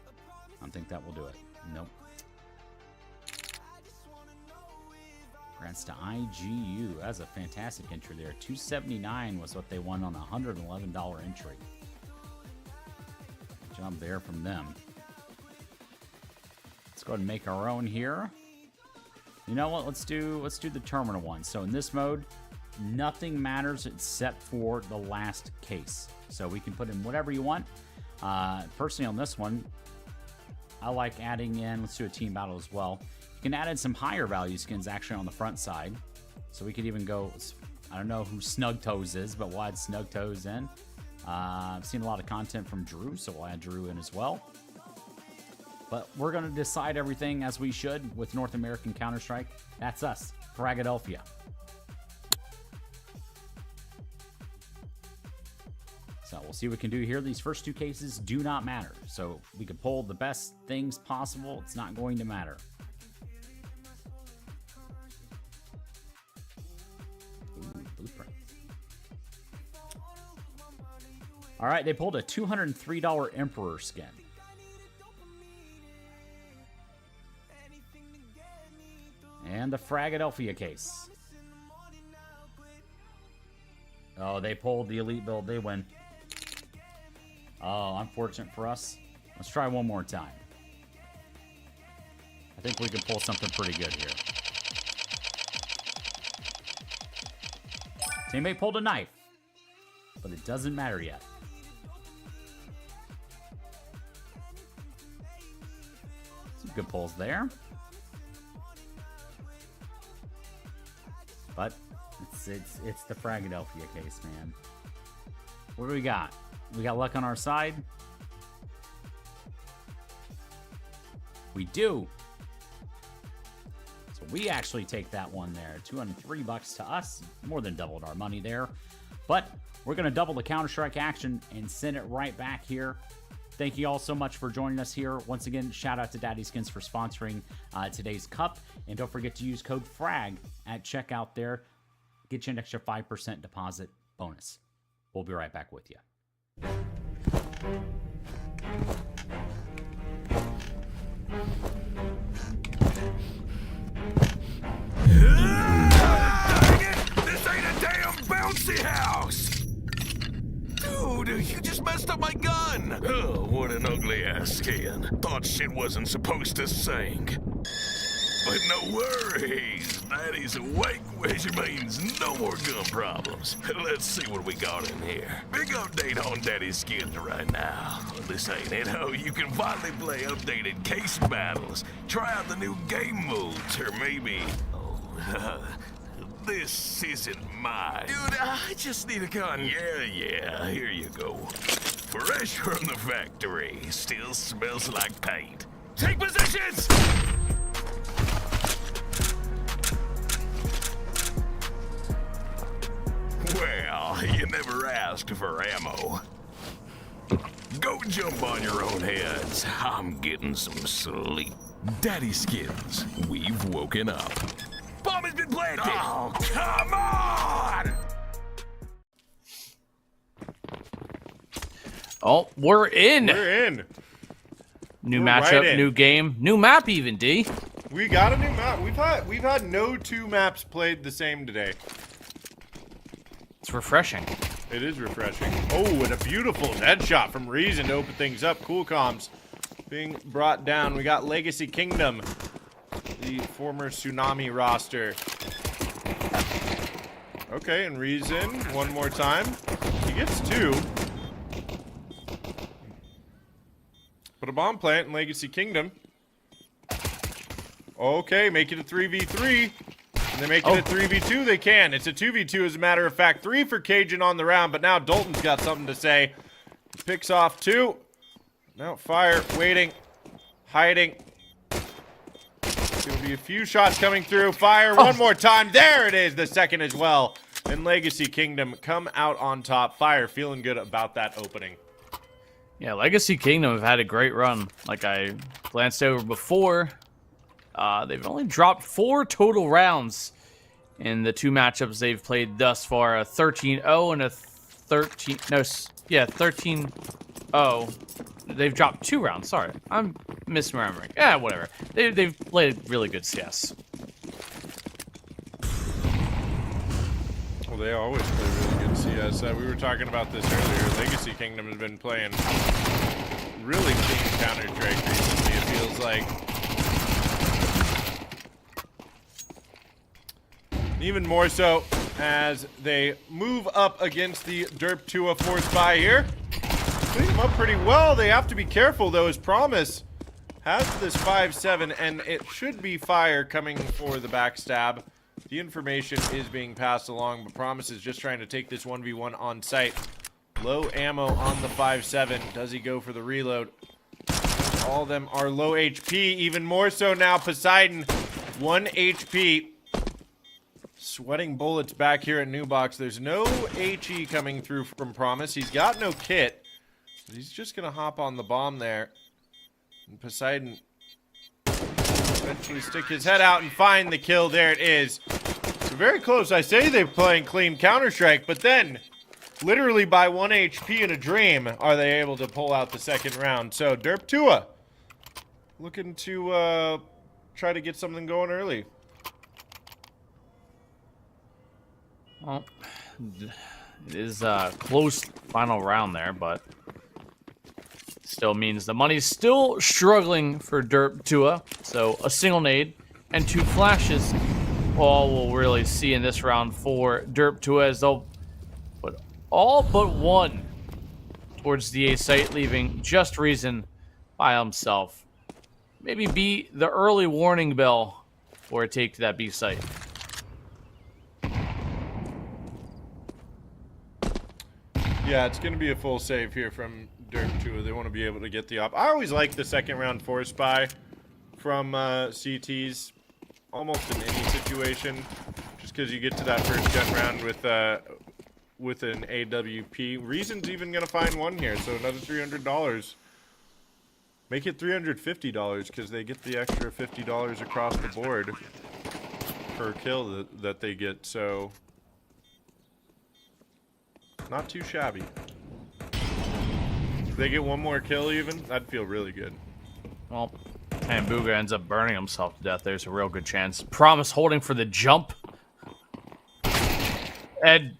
I don't think that will do it. Nope. Congrats to IGU. That's a fantastic entry there. $279 was what they won on a $111 entry. Good job there from them. Let's go ahead and make our own here. You know what? Let's do the terminal one. So in this mode, nothing matters except for the last case. So we can put in whatever you want. Personally on this one, I like adding in, let's do a team battle as well. You can add in some higher value skins actually on the front side. So we could even go, I don't know who Snug Toes is, but we'll add Snug Toes in. I've seen a lot of content from Drew, so we'll add Drew in as well. But we're going to decide everything as we should with North American Counter-Strike. That's us, Fragadelphia. So we'll see what we can do here. These first two cases do not matter. So we can pull the best things possible. It's not going to matter. Ooh, blueprint. All right, they pulled a $203 Emperor skin. And the Fragadelphia case. Oh, they pulled the elite build. They win. Oh, unfortunate for us. Let's try one more time. I think we can pull something pretty good here. Teammate pulled a knife, but it doesn't matter yet. Some good pulls there. But it's the Fragadelphia case, man. What do we got? We got luck on our side. We do. So we actually take that one there. $203 to us. More than doubled our money there. But we're going to double the Counter-Strike action and send it right back here. Thank you all so much for joining us here. Once again, shout out to Daddyskins for sponsoring today's cup. And don't forget to use code FRAG at checkout there. Get you an extra 5% deposit bonus. We'll be right back with you. This ain't a damn bouncy house! Dude, you just messed up my gun! Oh, what an ugly ass skin. Thought shit wasn't supposed to sink. But no worries, Daddy's awake, which means no more gun problems. Let's see what we got in here. Big update on Daddyskins right now. This ain't it. Oh, you can finally play updated case battles. Try out the new game modes, or maybe... this isn't mine. Dude, I just need a gun. Yeah, here you go. Fresh from the factory. Still smells like paint. Take positions! Well, you never asked for ammo. Go jump on your own heads. I'm getting some sleep. Daddyskins, we've woken up. Bomb has been planted! Oh, come on! Oh, we're in. We're in. New We're matchup, right in. new game, new map even, D. We got a new map. We've had no two maps played the same today. It's refreshing. It is refreshing. Oh, and a beautiful headshot from Reason to open things up. Cool comms being brought down. We got Legacy Kingdom, the former Tsunami roster. Okay, and Reason one more time. He gets two. Put a bomb plant in Legacy Kingdom. Okay, make it a 3v3. And they make it a 3v2, they can. It's a 2v2 as a matter of fact. 3 for Cajun on the round, but now Dalton's got something to say. He picks off 2. Now fire, waiting, hiding. There's gonna be a few shots coming through. Fire one more time. There it is, the second as well. And Legacy Kingdom come out on top. Fire feeling good about that opening. Yeah, Legacy Kingdom have had a great run. Like I glanced over before, they've only dropped 4 total rounds in the 2 matchups they've played thus far. A 13-0 and a 13-0. They've dropped 2 rounds. Sorry, I'm misremembering. Yeah, whatever. They've played really good CS. Well, they always play really good CS. We were talking about this earlier. Legacy Kingdom has been playing really clean Counter-Strike recently, it feels like. Even more so as they move up against the Derp Tua force buy here. Clean them up pretty well. They have to be careful, though, as Promise has this 5-7, and it should be Fire coming for the backstab. The information is being passed along, but Promise is just trying to take this 1v1 on site. Low ammo on the 5-7. Does he go for the reload? All of them are low HP. Even more so now, Poseidon, 1 HP. Sweating bullets back here at New Box. There's no HE coming through from Promise. He's got no kit. He's just going to hop on the bomb there. And Poseidon eventually stick his head out and find the kill. There it is. So very close. I say they're playing clean Counter-Strike, but then literally by 1 HP in a dream are they able to pull out the second round. So Derp Tua looking to try to get something going early. Well, it is a close final round there, but still means the money's still struggling for Derp Tua. So a single nade and 2 flashes all we'll really see in this round for Derp 2, as they'll put all but one towards the A site, leaving just Reason by himself. Maybe be the early warning bell for a take to that B site. Yeah, it's going to be a full save here from Derp 2. They want to be able to get the op. I always like the second round force buy from CTs, almost in any situation, just because you get to that first gun round with an AWP. Reason's even going to find one here, so another $300. Make it $350 because they get the extra $50 across the board per kill that they get, so not too shabby. If they get one more kill even, that'd feel really good. Well, Hamburger ends up burning himself to death. There's a real good chance. Promise holding for the jump. And,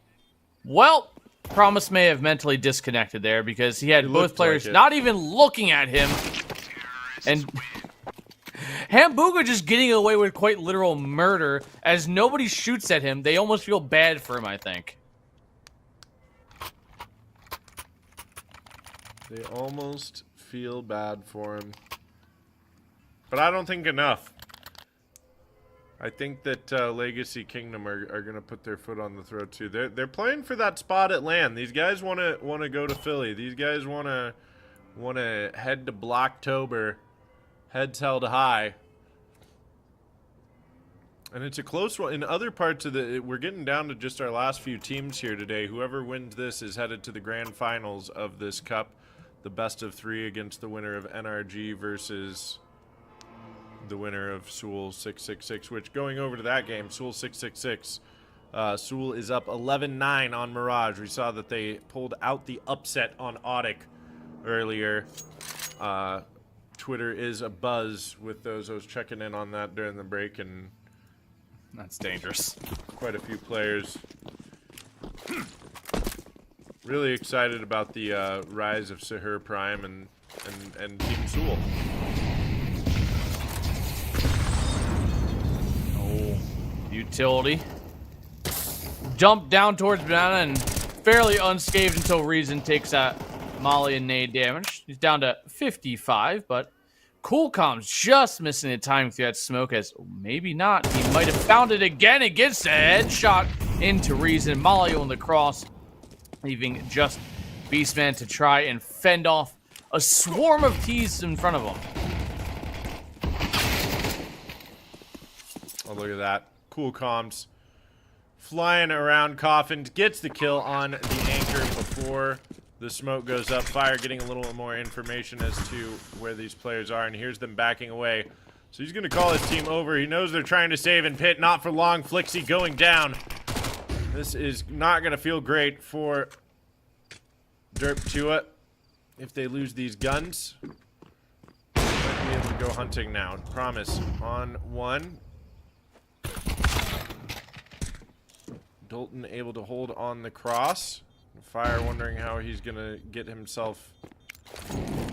well, Promise may have mentally disconnected there because he had both players not even looking at him. And Hamburger just getting away with quite literal murder. As nobody shoots at him, they almost feel bad for him, I think. They almost feel bad for him. But I don't think enough. I think that Legacy Kingdom are going to put their foot on the throat too. They're playing for that spot at LAN. These guys want to go to Philly. These guys want to head to Blocktober. Heads held high. And it's a close one. In other parts of we're getting down to just our last few teams here today. Whoever wins this is headed to the grand finals of this cup. The best of 3 against the winner of NRG versus the winner of Sewell 666, which going over to that game, Sewell 666, Sewell is up 11-9 on Mirage. We saw that they pulled out the upset on Audic earlier. Twitter is abuzz with those. I was checking in on that during the break, and that's dangerous. Quite a few players really excited about the rise of Sahur Prime and Team Sewell. Utility. Jump down towards Banana and fairly unscathed until Reason takes that Molly and nade damage. He's down to 55, but Coolcom's just missing the timing through that smoke, as maybe not. He might have found it again. It gets a headshot into Reason. Molly on the cross, leaving just Beastman to try and fend off a swarm of T's in front of him. Oh, look at that. Cool comms flying around Coffin, gets the kill on the anchor before the smoke goes up. Fire getting a little more information as to where these players are, and here's them backing away. So he's going to call his team over. He knows they're trying to save and pit. Not for long. Flixie going down. This is not going to feel great for Derp Tua if they lose these guns. Might be able to go hunting now. Promise on one. Dalton able to hold on the cross. Fire wondering how he's going to get himself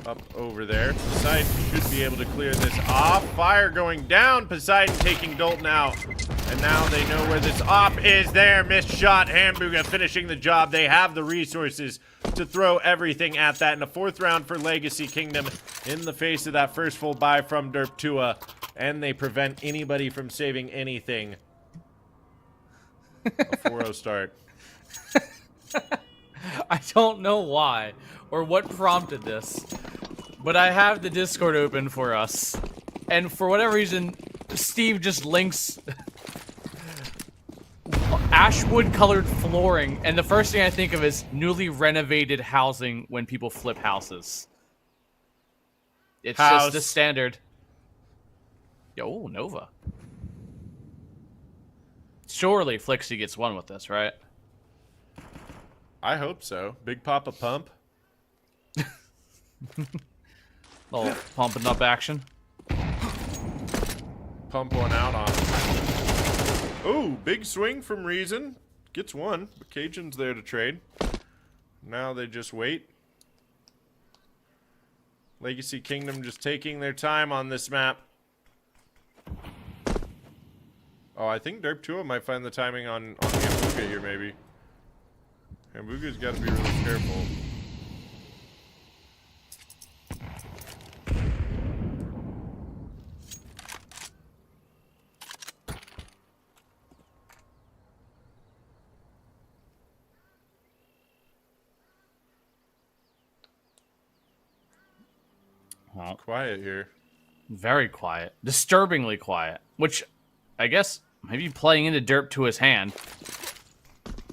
up over there. Poseidon should be able to clear this off. Fire going down. Poseidon taking Dalton out. And now they know where this op is there. Missed shot. Hamburger finishing the job. They have the resources to throw everything at that. In the 4th round for Legacy Kingdom in the face of that first full buy from Derp Tua. And they prevent anybody from saving anything. A 4-0 start. I don't know why or what prompted this, but I have the Discord open for us. And for whatever reason, Steve just links ashwood colored flooring, and the first thing I think of is newly renovated housing when people flip houses. It's just the standard. Yo, Nova. Surely Flixie gets one with this, right? I hope so. Big Papa Pump. Little pumping up action. Pump one out on him. Ooh, big swing from Reason. Gets one, but Cajun's there to trade. Now they just wait. Legacy Kingdom just taking their time on this map. Oh, I think Derp 2 might find the timing on Hambuga here, maybe. Hambuga's got to be really careful. Well, Quiet here. very quiet. Disturbingly quiet. Which, I guess, maybe playing into Derp to his hand.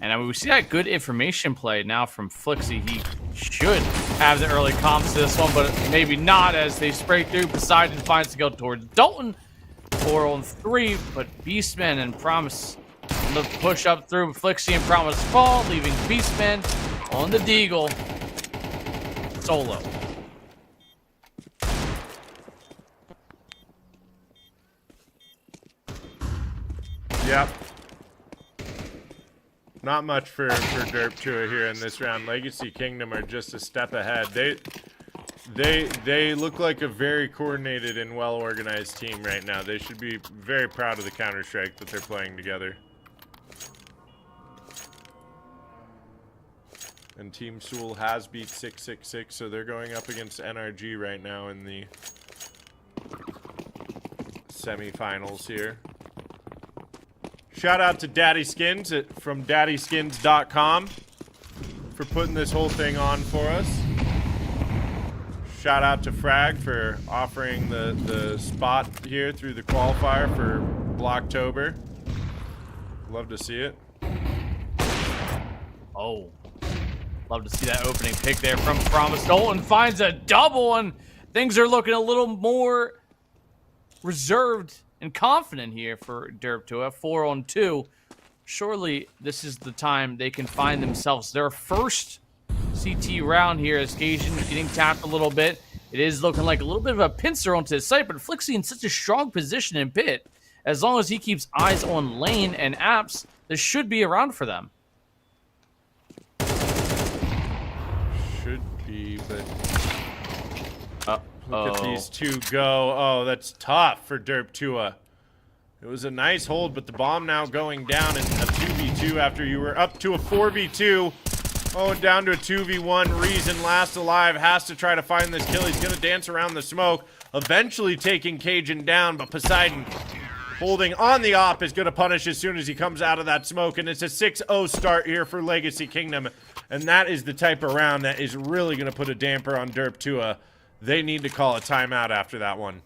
And I mean, we see that good information play now from Flixie. He should have the early comps to this one, but maybe not as they spray through. Poseidon finds to go towards Dalton. 4 on 3, but Beastman and Promise on the push up through. Flixie and Promise fall, leaving Beastman on the Deagle. Solo. Yep. Not much for Derp 2 here in this round. Legacy Kingdom are just a step ahead. They look like a very coordinated and well-organized team right now. They should be very proud of the Counter-Strike that they're playing together. And Team Sewell has beat 666, so they're going up against NRG right now in the semifinals here. Shout out to Daddyskins from daddyskins.com for putting this whole thing on for us. Shout out to Frag for offering the spot here through the qualifier for Blocktober. Love to see it. Oh. Love to see that opening pick there from Promise. Dalton finds a double, and things are looking a little more reserved and confident here for Derp 2. 4 on 2. Surely this is the time they can find themselves their first CT round here as Cajun getting tapped a little bit. It is looking like a little bit of a pincer onto his site, but Flixie in such a strong position in pit. As long as he keeps eyes on lane and apps, this should be around for them. Should be, but look at these two go. Oh, that's tough for Derp 2. It was a nice hold, but the bomb now going down in a 2v2 after you were up to a 4v2. Oh, down to a 2v1. Reason last alive has to try to find this kill. He's going to dance around the smoke, eventually taking Cajun down, but Poseidon holding on the op is going to punish as soon as he comes out of that smoke, and it's a 6-0 start here for Legacy Kingdom, and that is the type of round that is really going to put a damper on Derp 2. They need to call a timeout after that one.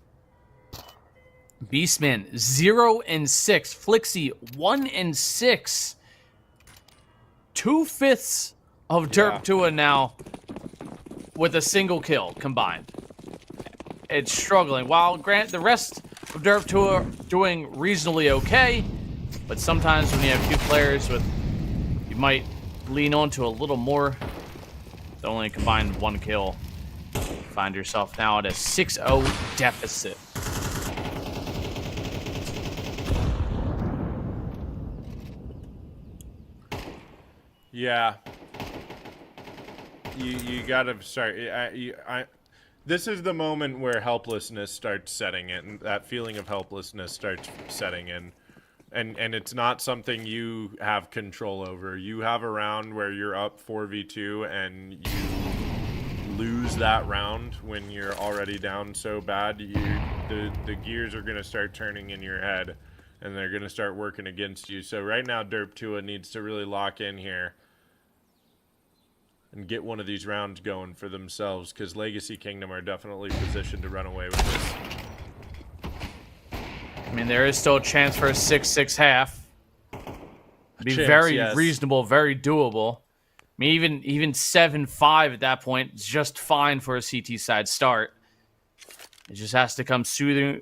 Beastman 0 and 6. Flixie 1 and 6. 2/5 of Derp 2 now with a single kill combined. It's struggling. While the rest of Derp 2 are doing reasonably okay, but sometimes when you have two players with, you might lean on to a little more. To only combined 1 kill. Find yourself now at a 6-0 deficit. Yeah. You gotta start. This is the moment where helplessness starts setting in. That feeling of helplessness starts setting in. And it's not something you have control over. You have a round where you're up 4v2 and you lose that round when you're already down so bad. The gears are going to start turning in your head, and they're going to start working against you. So right now, Derp 2 needs to really lock in here and get one of these rounds going for themselves, because Legacy Kingdom are definitely positioned to run away with this. I mean, there is still a chance for a 6-6 half. Be chance, very yes. reasonable, very doable. I mean, even 7-5 at that point is just fine for a CT side start. It just has to come sooner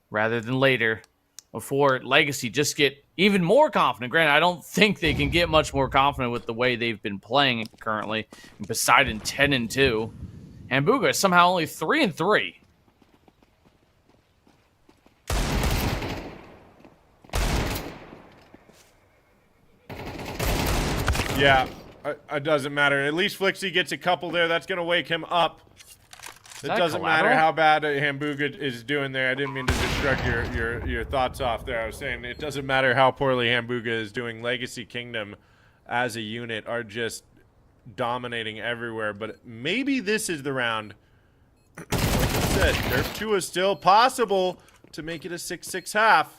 rather than later before Legacy just get even more confident. Granted, I don't think they can get much more confident with the way they've been playing currently. And Poseidon 10 and 2, and Hambuga is somehow only 3 and 3. Yeah, it doesn't matter. At least Flixie gets a couple there. That's going to wake him up. It doesn't matter how bad Hambuga is doing there. I didn't mean to distract your thoughts off there. I was saying it doesn't matter how poorly Hambuga is doing. Legacy Kingdom as a unit are just dominating everywhere. But maybe this is the round. Like I said, Derp 2 is still possible to make it a 6-6 half.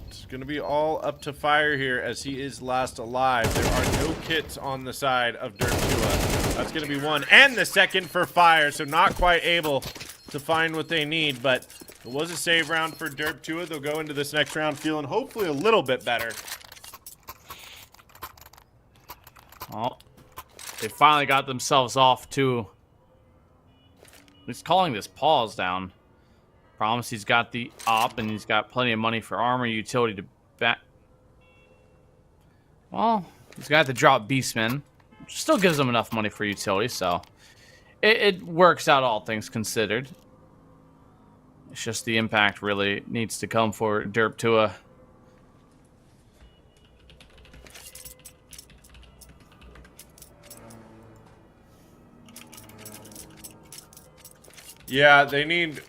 It's going to be all up to Fire here as he is last alive. There are no kits on the side of Derp 2. That's going to be one and the second for Fire, so not quite able to find what they need, but it was a save round for Derp 2. They'll go into this next round feeling hopefully a little bit better. Oh, they finally got themselves off to, he's calling this pause down. Promise he's got the op and he's got plenty of money for armor utility to back. Well, he's got to drop Beastmen. Still gives them enough money for utility, so it works out, all things considered. It's just the impact really needs to come for Derp Tua. Yeah, they need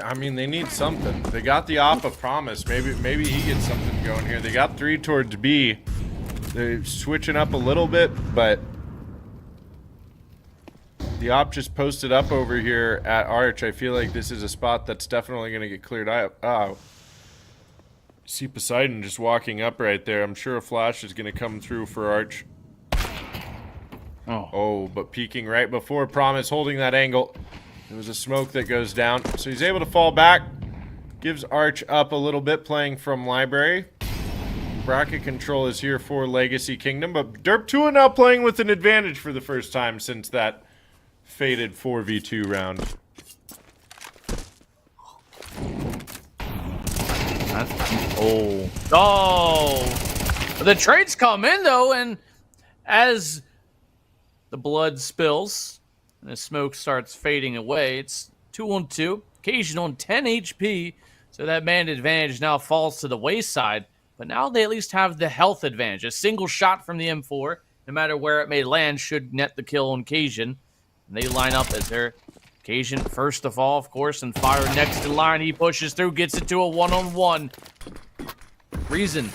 I mean, they need something. They got the op of Promise. Maybe he gets something going here. They got 3 towards B. They're switching up a little bit, but the op just posted up over here at Arch. I feel like this is a spot that's definitely going to get cleared out. Oh. See Poseidon just walking up right there. I'm sure a flash is going to come through for Arch. Oh, but peeking right before Promise, holding that angle. There was a smoke that goes down, so he's able to fall back. Gives Arch up a little bit, playing from Library. Bracket control is here for Legacy Kingdom, but Derp 2 now playing with an advantage for the first time since that faded 4v2 round. The trades come in though, and as the blood spills and the smoke starts fading away, it's 2-on-2. Occasion on 10 HP, so that man advantage now falls to the wayside. But now they at least have the health advantage. A single shot from the M4, no matter where it may land, should net the kill on Cajun. And they line up as their Cajun first of all, of course, and Fire next in line. He pushes through, gets it to a one-on-one. Reason,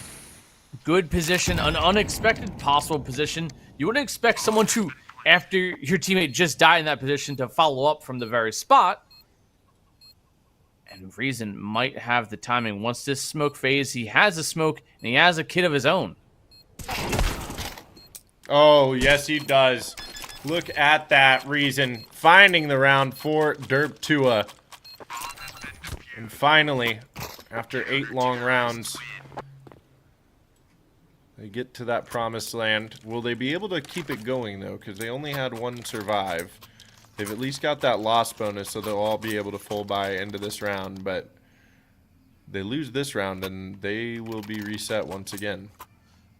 good position, an unexpected possible position. You wouldn't expect someone to, after your teammate just died in that position, to follow up from the very spot. And Reason might have the timing. Once this smoke fades, he has a smoke, and he has a kit of his own. Oh, yes, he does. Look at that, Reason finding the round for Derp Tua. And finally, after 8 long rounds, they get to that promised land. Will they be able to keep it going, though? Because they only had 1 survive. They've at least got that loss bonus, so they'll all be able to full buy into this round. But they lose this round, and they will be reset once again.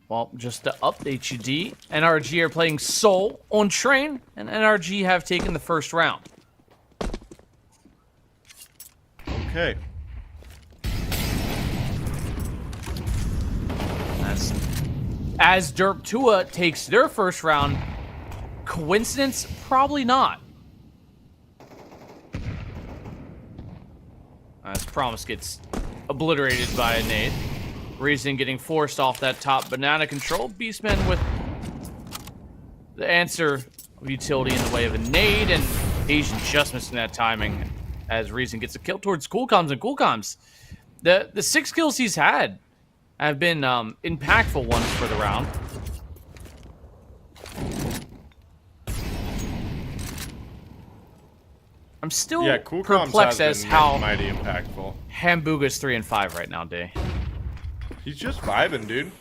Well, just to update you, D, NRG are playing Soul on Train, and NRG have taken the first round. Okay. As Derp Tua takes their first round, coincidence? Probably not. As Promise gets obliterated by a nade. Reason getting forced off that top banana control. Beastman with the answer of utility in the way of a nade, and Asian just missing that timing as Reason gets a kill towards Coolcoms, and Coolcoms. The 6 kills he's had have been impactful ones for the round. I'm still perplexed as how mighty impactful. Hambuga's 3 and 5 right now, Day. He's just vibing, dude.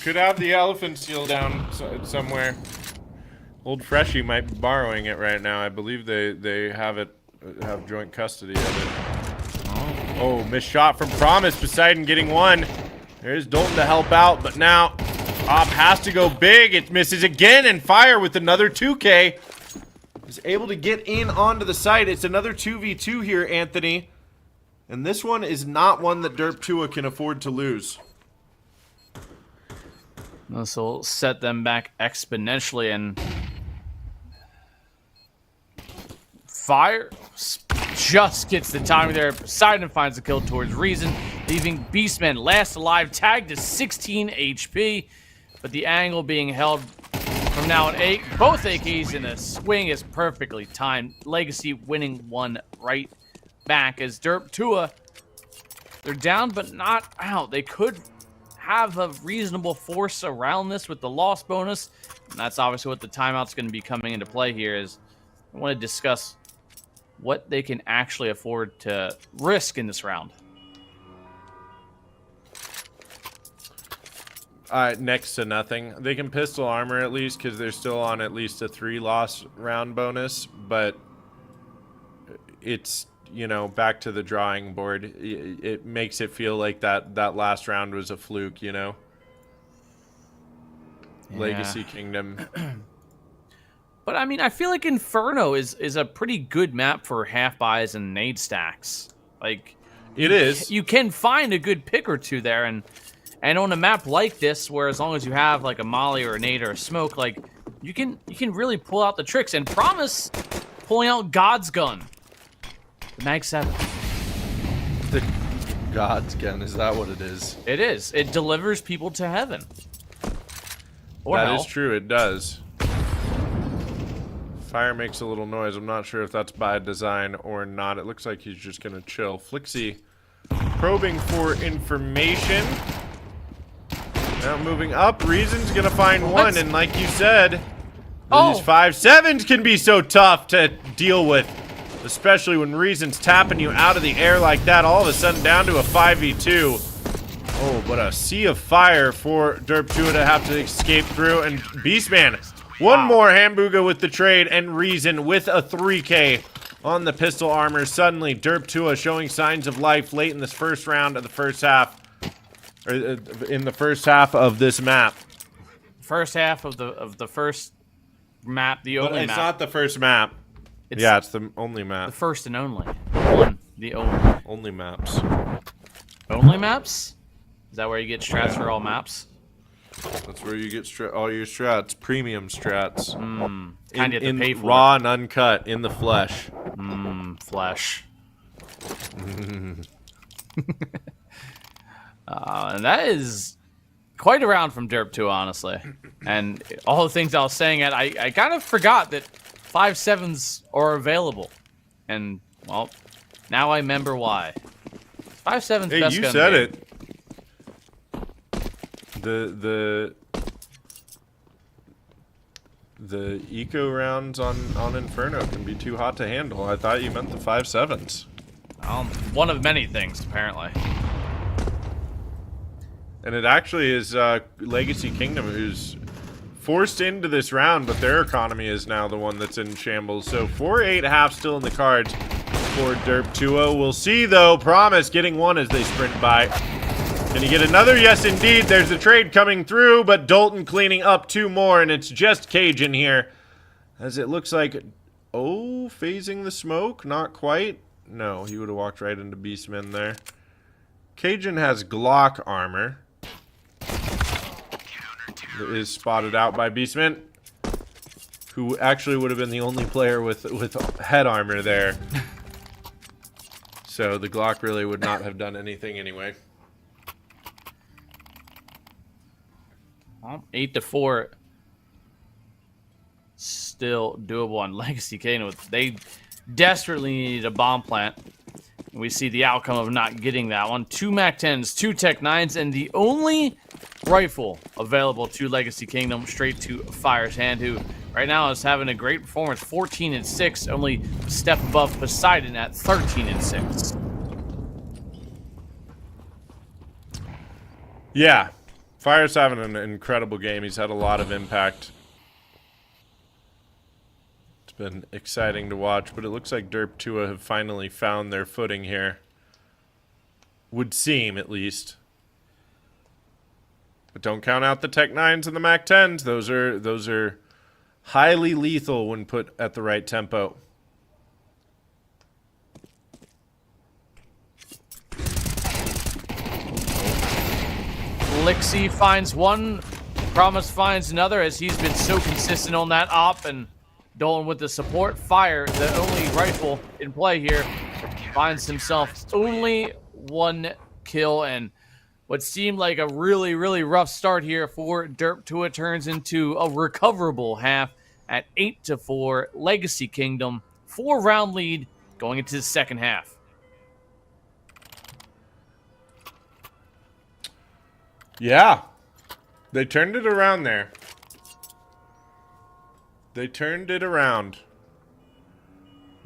Could have the elephant seal down somewhere. Old Freshie might be borrowing it right now. I believe they have joint custody of it. Oh, missed shot from Promise. Poseidon getting 1. There's Dalton to help out, but now Op has to go big. It misses again, and Fire with another 2K is able to get in onto the site. It's another 2v2 here, Anthony. And this one is not one that Derp Tua can afford to lose. This will set them back exponentially, and Fire just gets the timing there. Poseidon finds the kill towards Reason, leaving Beastman last alive, tagged to 16 HP. But the angle being held from now on both AKs in a swing is perfectly timed. Legacy winning one right back as Derp Tua, they're down but not out. They could have a reasonable force around this with the loss bonus. And that's obviously what the timeout's going to be coming into play here is I want to discuss what they can actually afford to risk in this round. Next to nothing. They can pistol armor at least because they're still on at least a 3-loss round bonus, but it's, you know, back to the drawing board. It makes it feel like that last round was a fluke, you know? Yeah. Legacy Kingdom. But, I mean, I feel like Inferno is a pretty good map for half buys and nade stacks. Like, it is. You can find a good pick or two there, and on a map like this, where as long as you have like a molly or a nade or a smoke, like you can really pull out the tricks. And Promise pulling out God's gun, the Mag 7. The God's gun, is that what it is? It is. It delivers people to heaven. Or that hell. is true. It does. Fire makes a little noise. I'm not sure if that's by design or not. It looks like he's just gonna chill. Flixie probing for information. Now moving up, Reason's gonna find one, and like you said, these 5-7s can be so tough to deal with, especially when Reason's tapping you out of the air like that, all of a sudden down to a 5v2. Oh, but a sea of fire for Derp Tua to have to escape through, and Beastman, one more Hamburger with the trade, and Reason with a 3K on the pistol armor. Suddenly, Derp Tua showing signs of life late in this first round of the first half. Or in the first half of this map. First half of the first map, the only map. It's not the first map. It's the only map. The first and only. The only maps. Only maps? Is that where you get strats for all maps? That's where you get all your strats, premium strats. Kind of have to pay for raw it. and uncut, in the flesh. Flesh. And that is quite a round from Derp 2, honestly. And all the things I was saying, I kind of forgot that 5-7s are available. And, well, now I remember why. 5-7's hey, best you gun said game. it. The eco rounds on Inferno can be too hot to handle. I thought you meant the 5-7s. One of many things, apparently. And it actually is Legacy Kingdom who's forced into this round, but their economy is now the one that's in shambles. So 4-8 still in the cards for Derp Tua. We'll see, though. Promise getting one as they sprint by. Can he get another? Yes, indeed. There's a trade coming through, but Dalton cleaning up 2 more, and it's just Cajun here. As it looks like, phasing the smoke? Not quite. No, he would have walked right into Beastman there. Cajun has Glock armor. That is spotted out by Beastman, who actually would have been the only player with head armor there. So the Glock really would not have done anything anyway. Well, 8-4. Still doable on Legacy Kano. They desperately needed a bomb plant. We see the outcome of not getting that one. 2 MAC-10s, 2 Tech-9s, and the only rifle available to Legacy Kingdom straight to Fire's hand, who right now is having a great performance. 14-6, only a step above Poseidon at 13-6. Yeah, Fire's having an incredible game. He's had a lot of impact. It's been exciting to watch, but it looks like Derp Tua have finally found their footing here. Would seem, at least. But don't count out the Tech-9s and the MAC-10s. Those are highly lethal when put at the right tempo. Elixir finds one, Promise finds another, as he's been so consistent on that op, and Dolan with the support fire, the only rifle in play here, finds himself only one kill, and what seemed like a really, really rough start here for Derp Tua turns into a recoverable half at 8-4. Legacy Kingdom, 4-round lead going into the second half. Yeah. They turned it around there. They turned it around.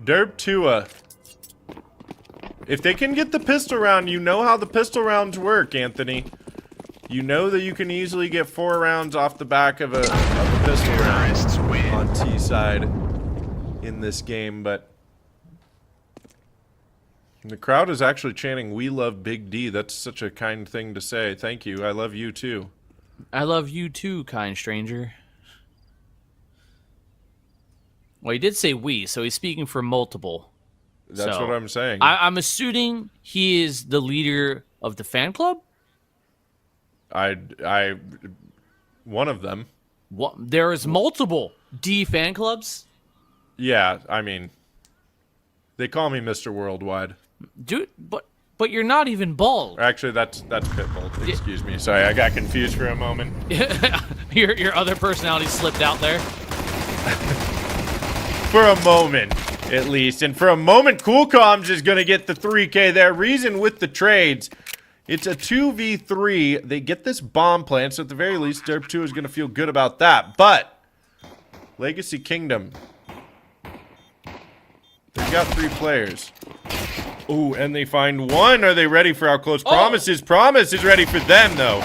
Derp Tua. If they can get the pistol round, you know how the pistol rounds work, Anthony. You know that you can easily get 4 rounds off the back of a pistol round on T side in this game, but the crowd is actually chanting, "We love Big D." That's such a kind thing to say. Thank you. I love you too. I love you too, kind stranger. Well, he did say we, so he's speaking for multiple. That's what I'm saying. I'm assuming he is the leader of the fan club? One of them. What? There is multiple D fan clubs? Yeah, I mean, they call me Mr. Worldwide. Dude, but you're not even bald. Actually, that's Pitbull. Excuse me. Sorry, I got confused for a moment. your other personality slipped out there. For a moment, at least. And for a moment, Cool Comms is going to get the 3K there. Reason with the trades. It's a 2v3. They get this bomb plant, so at the very least, Derp 2 is going to feel good about that. But Legacy Kingdom, they've got 3 players. Ooh, and they find 1. Are they ready for how close Promise is? Promise is ready for them, though.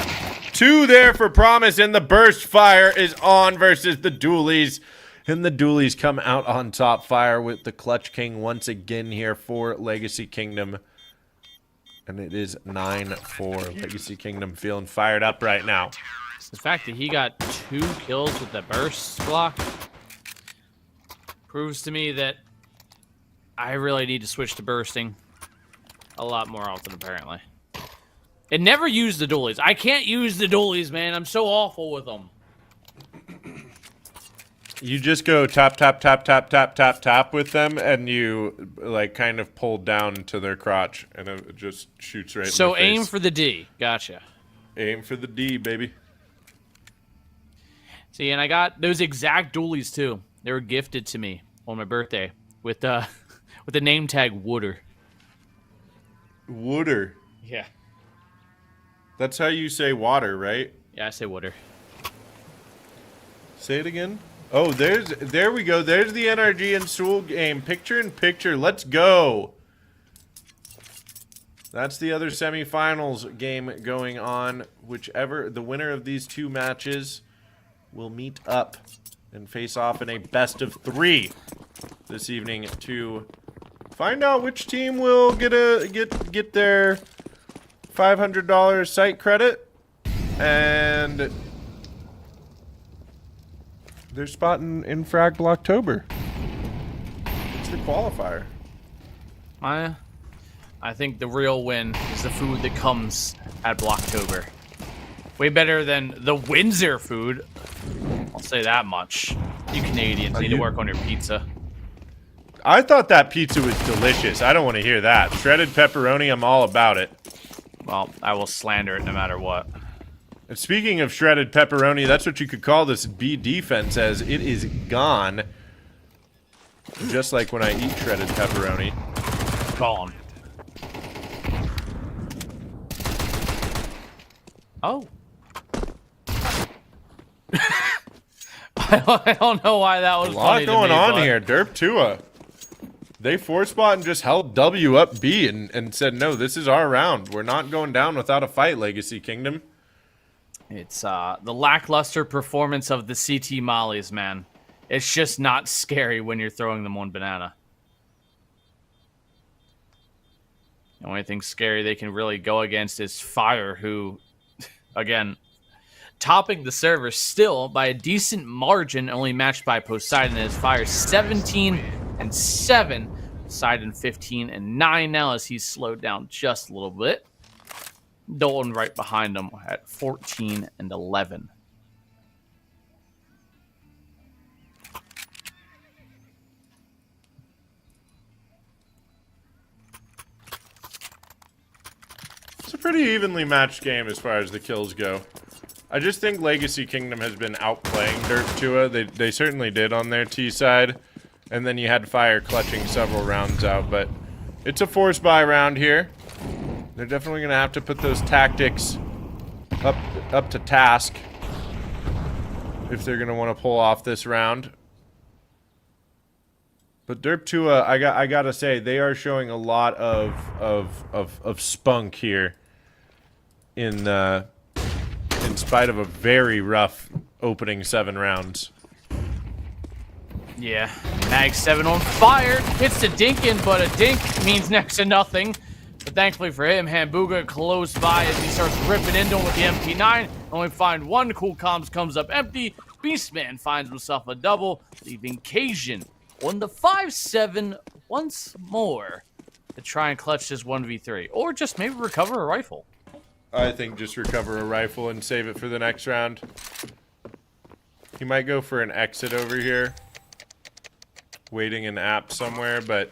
2 there for Promise, and the burst fire is on versus the Doolies. And the Doolies come out on top, fire with the Clutch King once again here for Legacy Kingdom. And it is 9-4. Legacy Kingdom feeling fired up right now. The fact that he got 2 kills with the burst block proves to me that I really need to switch to bursting a lot more often, apparently. And never use the Doolies. I can't use the Doolies, man. I'm so awful with them. You just go tap, tap, tap, tap, tap, tap, tap with them, and you, like, kind of pull down to their crotch, and it just shoots right in the face. So aim for the D. Gotcha. Aim for the D, baby. See, and I got those exact Doolies, too. They were gifted to me on my birthday with the name tag Wooder. Wooder. Yeah. That's how you say water, right? Yeah, I say Wooder. Say it again. Oh, there we go. There's the NRG and Sewell game. Picture in picture. Let's go. That's the other semifinals game going on. Whichever, the winner of these 2 matches will meet up and face off in a best of 3 this evening to find out which team will get their $500 site credit and their spot in Frag Blocktober. It's the qualifier. I think the real win is the food that comes at Blocktober. Way better than the Windsor food. I'll say that much. You Canadians need to work on your pizza. I thought that pizza was delicious. I don't want to hear that. Shredded pepperoni, I'm all about it. Well, I will slander it no matter what. And speaking of shredded pepperoni, that's what you could call this B defense, as it is gone. Just like when I eat shredded pepperoni. Gone. Oh. I don't know why that was A lot funny going to me, on but here. Derp Tua. They 4-spot and just held W up B and said, no, this is our round. We're not going down without a fight, Legacy Kingdom. It's the lackluster performance of the CT Mollies, man. It's just not scary when you're throwing them on banana. The only thing scary they can really go against is Fire, who, again, topping the server still by a decent margin, only matched by Poseidon as Fire 17-7, Poseidon 15-9 now as he's slowed down just a little bit. Dalton right behind them at 14 and 11. It's a pretty evenly matched game as far as the kills go. I just think Legacy Kingdom has been outplaying Dirt 2. They certainly did on their T side. And then you had Fire clutching several rounds out. But it's a force buy round here. They're definitely going to have to put those tactics up to task if they're going to want to pull off this round. But Derp 2, I gotta say, they are showing a lot of spunk here in spite of a very rough opening 7 rounds. Yeah, Mag 7 on fire. Hits the Dinkin, but a dink means next to nothing. But thankfully for him, Hamburger close by as he starts ripping into him with the MP9. Only find one. Cool Comms comes up empty. Beastman finds himself a double, leaving Cajun on the 5-7 once more to try and clutch this 1v3. Or just maybe recover a rifle. I think just recover a rifle and save it for the next round. He might go for an exit over here. Waiting an app somewhere, but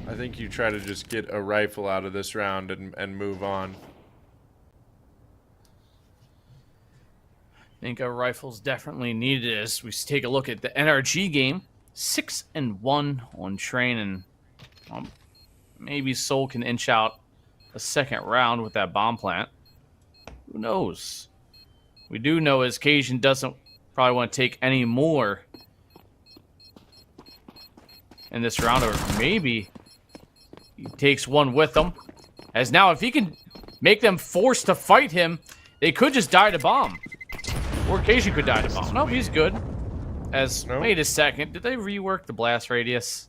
I think you try to just get a rifle out of this round and move on. I think our rifles definitely needed as we take a look at the NRG game. 6-1 on train, and maybe Soul can inch out a second round with that bomb plant. Who knows? We do know is Cajun doesn't probably want to take any more in this round, or maybe he takes one with him. As now, if he can make them forced to fight him, they could just die to bomb. Or Cajun could die to bomb. No, he's good. As, wait a second, did they rework the blast radius?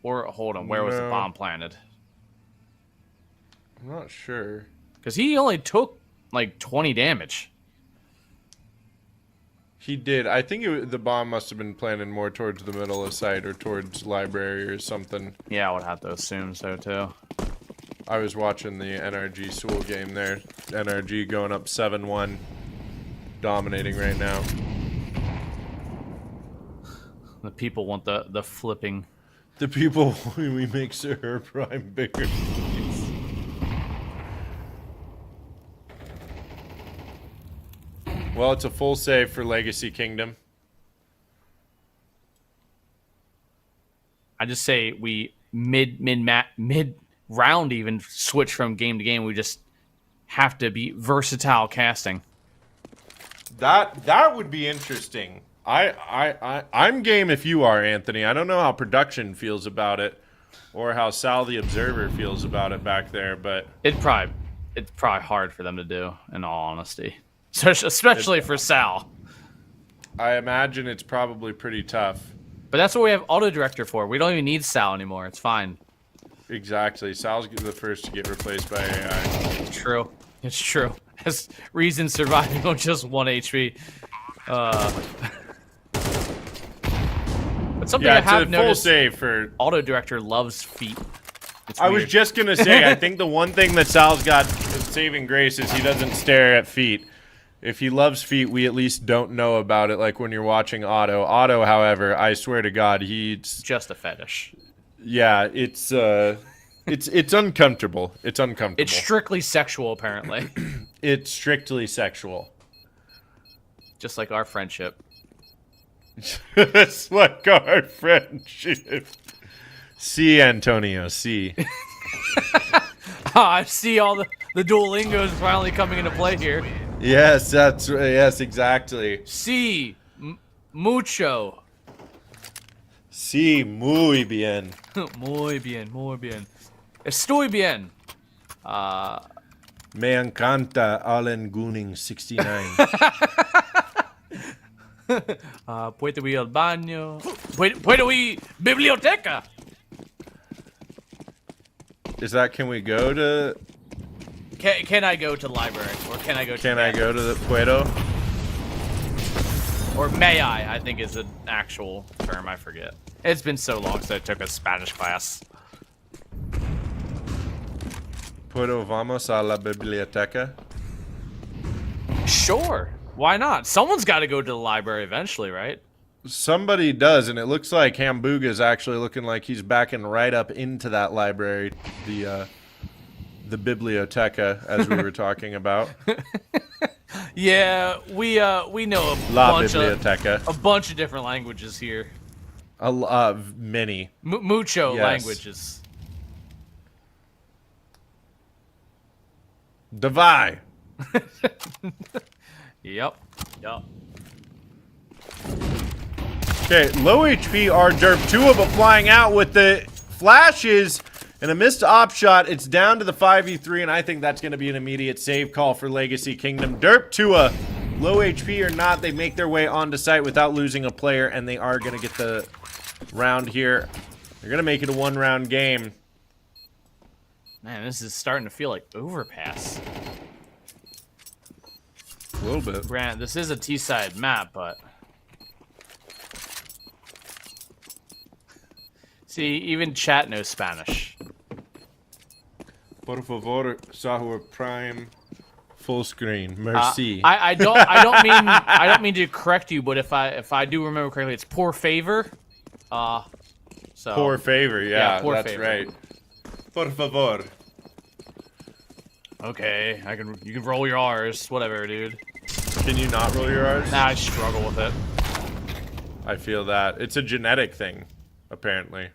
Or, hold on, where was the bomb planted? I'm not sure. Because he only took, like, 20 damage. He did. I think the bomb must have been planted more towards the middle of site or towards library or something. Yeah, I would have to assume so, too. I was watching the NRG Sewell game there. NRG going up 7-1. Dominating right now. The people want the flipping. The people, we make Sir Prime bigger. Well, it's a full save for Legacy Kingdom. I just say we mid round even switch from game to game. We just have to be versatile casting. That would be interesting. I'm game if you are, Anthony. I don't know how production feels about it, or how Sal the Observer feels about it back there, but it's probably hard for them to do, in all honesty, especially for Sal. I imagine it's probably pretty tough. But that's what we have Auto Director for. We don't even need Sal anymore. It's fine. Exactly. Sal's the first to get replaced by AI. It's true. It's true. Has reason surviving on just 1 HP. But something I have noticed, full save for Auto Director loves feet. I was just gonna say, I think the one thing that Sal's got saving grace is he doesn't stare at feet. If he loves feet, we at least don't know about it. Like when you're watching Auto. Auto, however, I swear to God, he's just a fetish. Yeah, it's uncomfortable. It's uncomfortable. It's strictly sexual, apparently. It's strictly sexual. Just like our friendship. It's like our friendship. See, Antonio, see. I see all the Duolingos finally coming into play here. Yes, yes, exactly. Sí, mucho. Sí, muy bien. Muy bien, muy bien. Estoy bien. Me encanta Allen Gooning 69. Puedo ir al baño. Puedo ir biblioteca. Is that, can we go to... Can I go to the library? Or can I go to I go to the Puedo? Or may I think is an actual term, I forget. It's been so long since I took a Spanish class. Pero vamos a la biblioteca. Sure. Why not? Someone's got to go to the library eventually, right? Somebody does, and it looks like Hambuga's actually looking like he's backing right up into that library, the biblioteca, as we were talking about. Yeah, we know La biblioteca. a bunch of different languages here. Many. Mucho Yes. languages. Divide. Yep. Yep. Okay, low HP are Derp. 2 of them flying out with the flashes and a missed op shot. It's down to the 5v3, and I think that's going to be an immediate save call for Legacy Kingdom. Derp Tua, low HP or not, they make their way onto site without losing a player, and they are going to get the round here. They're going to make it a one-round game. Man, this is starting to feel like overpass. A little bit. Grant, this is a T-side map, but... See, even chat knows Spanish. Por favor, Sahur Prime full screen. Merci. I don't mean to correct you, but if I do remember correctly, it's poor favor. So Poor favor, yeah, poor that's favor. right. Por favor. Okay, you can roll your R's, whatever, dude. Can you not roll your R's? Nah, I struggle with it. I feel that. It's a genetic thing, apparently.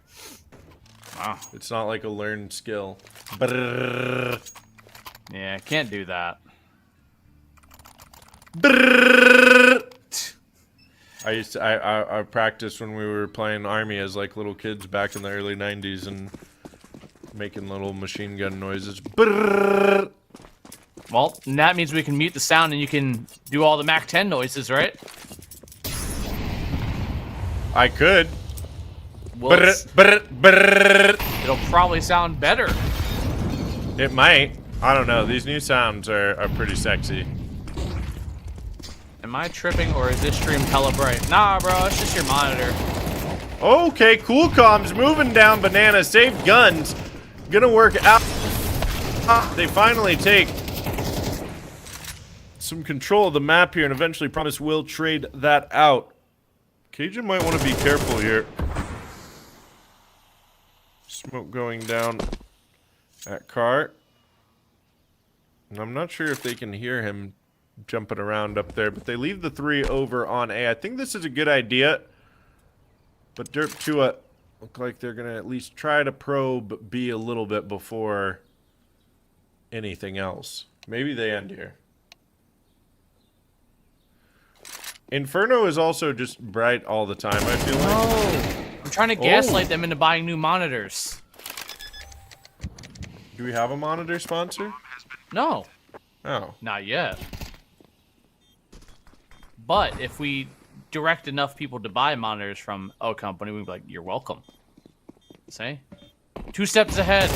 Wow. It's not like a learned skill. Brrr. Yeah, can't do that. Brrr. I practiced when we were playing Army as like little kids back in the early 90s and making little machine gun noises. Brrr. Well, and that means we can mute the sound and you can do all the Mac 10 noises, right? I could. Well, Brrr, brrr, brrr. it'll probably sound better. It might. I don't know. These new sounds are pretty sexy. Am I tripping or is this stream hella bright? Nah, bro, it's just your monitor. Okay, cool comms moving down banana. Save guns. Gonna work out. They finally take some control of the map here and eventually promise we'll trade that out. Cajun might want to be careful here. Smoke going down at Cart. And I'm not sure if they can hear him jumping around up there, but they leave the 3 over on A. I think this is a good idea. But Derp Tua look like they're going to at least try to probe B a little bit before anything else. Maybe they end here. Inferno is also just bright all the time, I feel like. No. I'm trying to gaslight them into buying new monitors. Do we have a monitor sponsor? No, Oh. not yet. But if we direct enough people to buy monitors from a company, we'd be like, you're welcome. See? 2 steps ahead.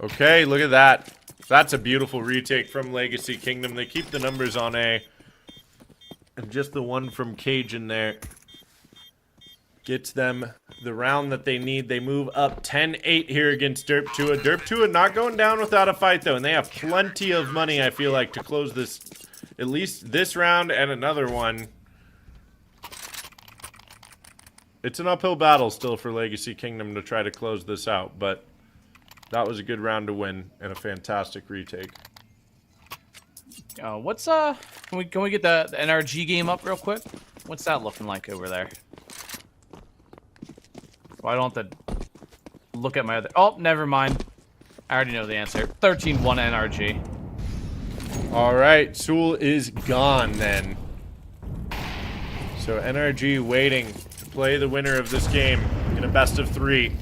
Okay, look at that. That's a beautiful retake from Legacy Kingdom. They keep the numbers on A. And just the one from Cajun there gets them the round that they need. They move up 10-8 here against Derp Tua. Derp Tua not going down without a fight, though. And they have plenty of money, I feel like, to close this, at least this round and another one. It's an uphill battle still for Legacy Kingdom to try to close this out, but that was a good round to win and a fantastic retake. Can we get the NRG game up real quick? What's that looking like over there? Well, I don't have to look at my other... Oh, never mind. I already know the answer. 13-1 NRG. All right, Sewell is gone then. So NRG waiting to play the winner of this game in a best of 3.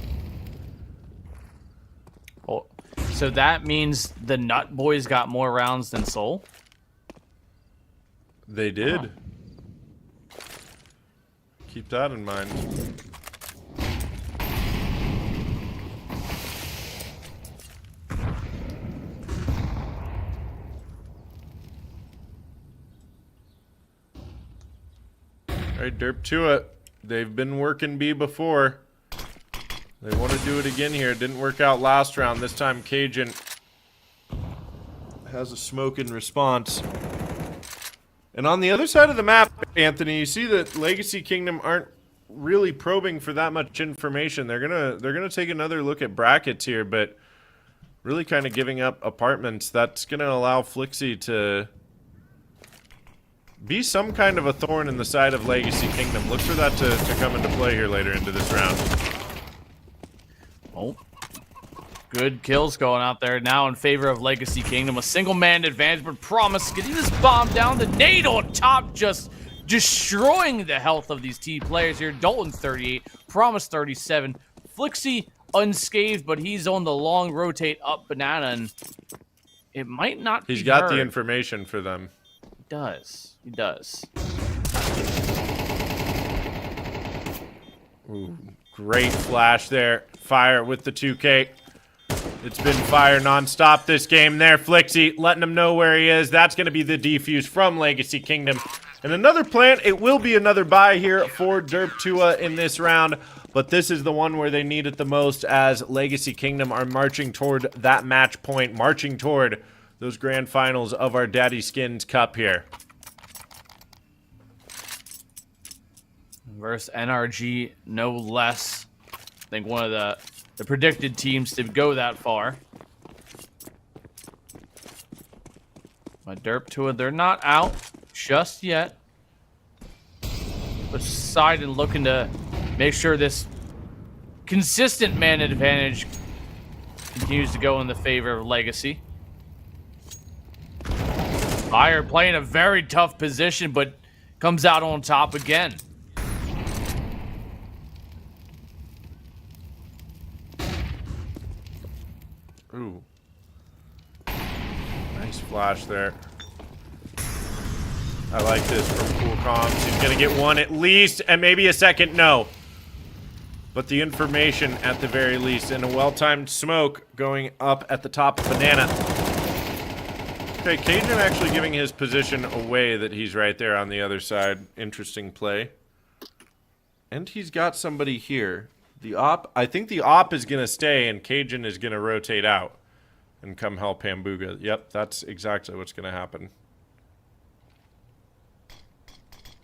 Oh, so that means the Nut Boys got more rounds than Soul? They did. Keep that in mind. All right, Derp Tua They've been working B before. They want to do it again here. It didn't work out last round. This time Cajun has a smoke in response. And on the other side of the map, Anthony, you see that Legacy Kingdom aren't really probing for that much information. They're gonna take another look at brackets here, but really kind of giving up apartments. That's gonna allow Flixie to be some kind of a thorn in the side of Legacy Kingdom. Look for that to come into play here later into this round. Oh, good kills going out there now in favor of Legacy Kingdom. A single-man advantage, but Promise getting this bomb down. The nade on top just destroying the health of these T players here. Dalton 38, Promise 37. Flixie unscathed, but he's on the long rotate up banana, and it might not be He's got heard. the information for them. He does. He does. Ooh, great flash there. Fire with the 2K. It's been fire non-stop this game there. Flixie letting him know where he is. That's going to be the defuse from Legacy Kingdom. And another plant. It will be another buy here for Derp Tua in this round. But this is the one where they need it the most, as Legacy Kingdom are marching toward that match point. Marching toward those grand finals of our Daddyskins Cup here. Versus NRG, no less. I think one of the predicted teams to go that far. But Derp Tua, they're not out just yet. But side and looking to make sure this consistent man advantage continues to go in the favor of Legacy. Fire playing a very tough position, but comes out on top again. Ooh. Nice flash there. I like this from Cool Comms. He's going to get one at least, and maybe a second. No. But the information at the very least, and a well-timed smoke going up at the top of Banana. Okay, Cajun actually giving his position away that he's right there on the other side. Interesting play. And he's got somebody here. The op, I think the op is going to stay, and Cajun is going to rotate out and come help Hambuga. Yep, that's exactly what's going to happen.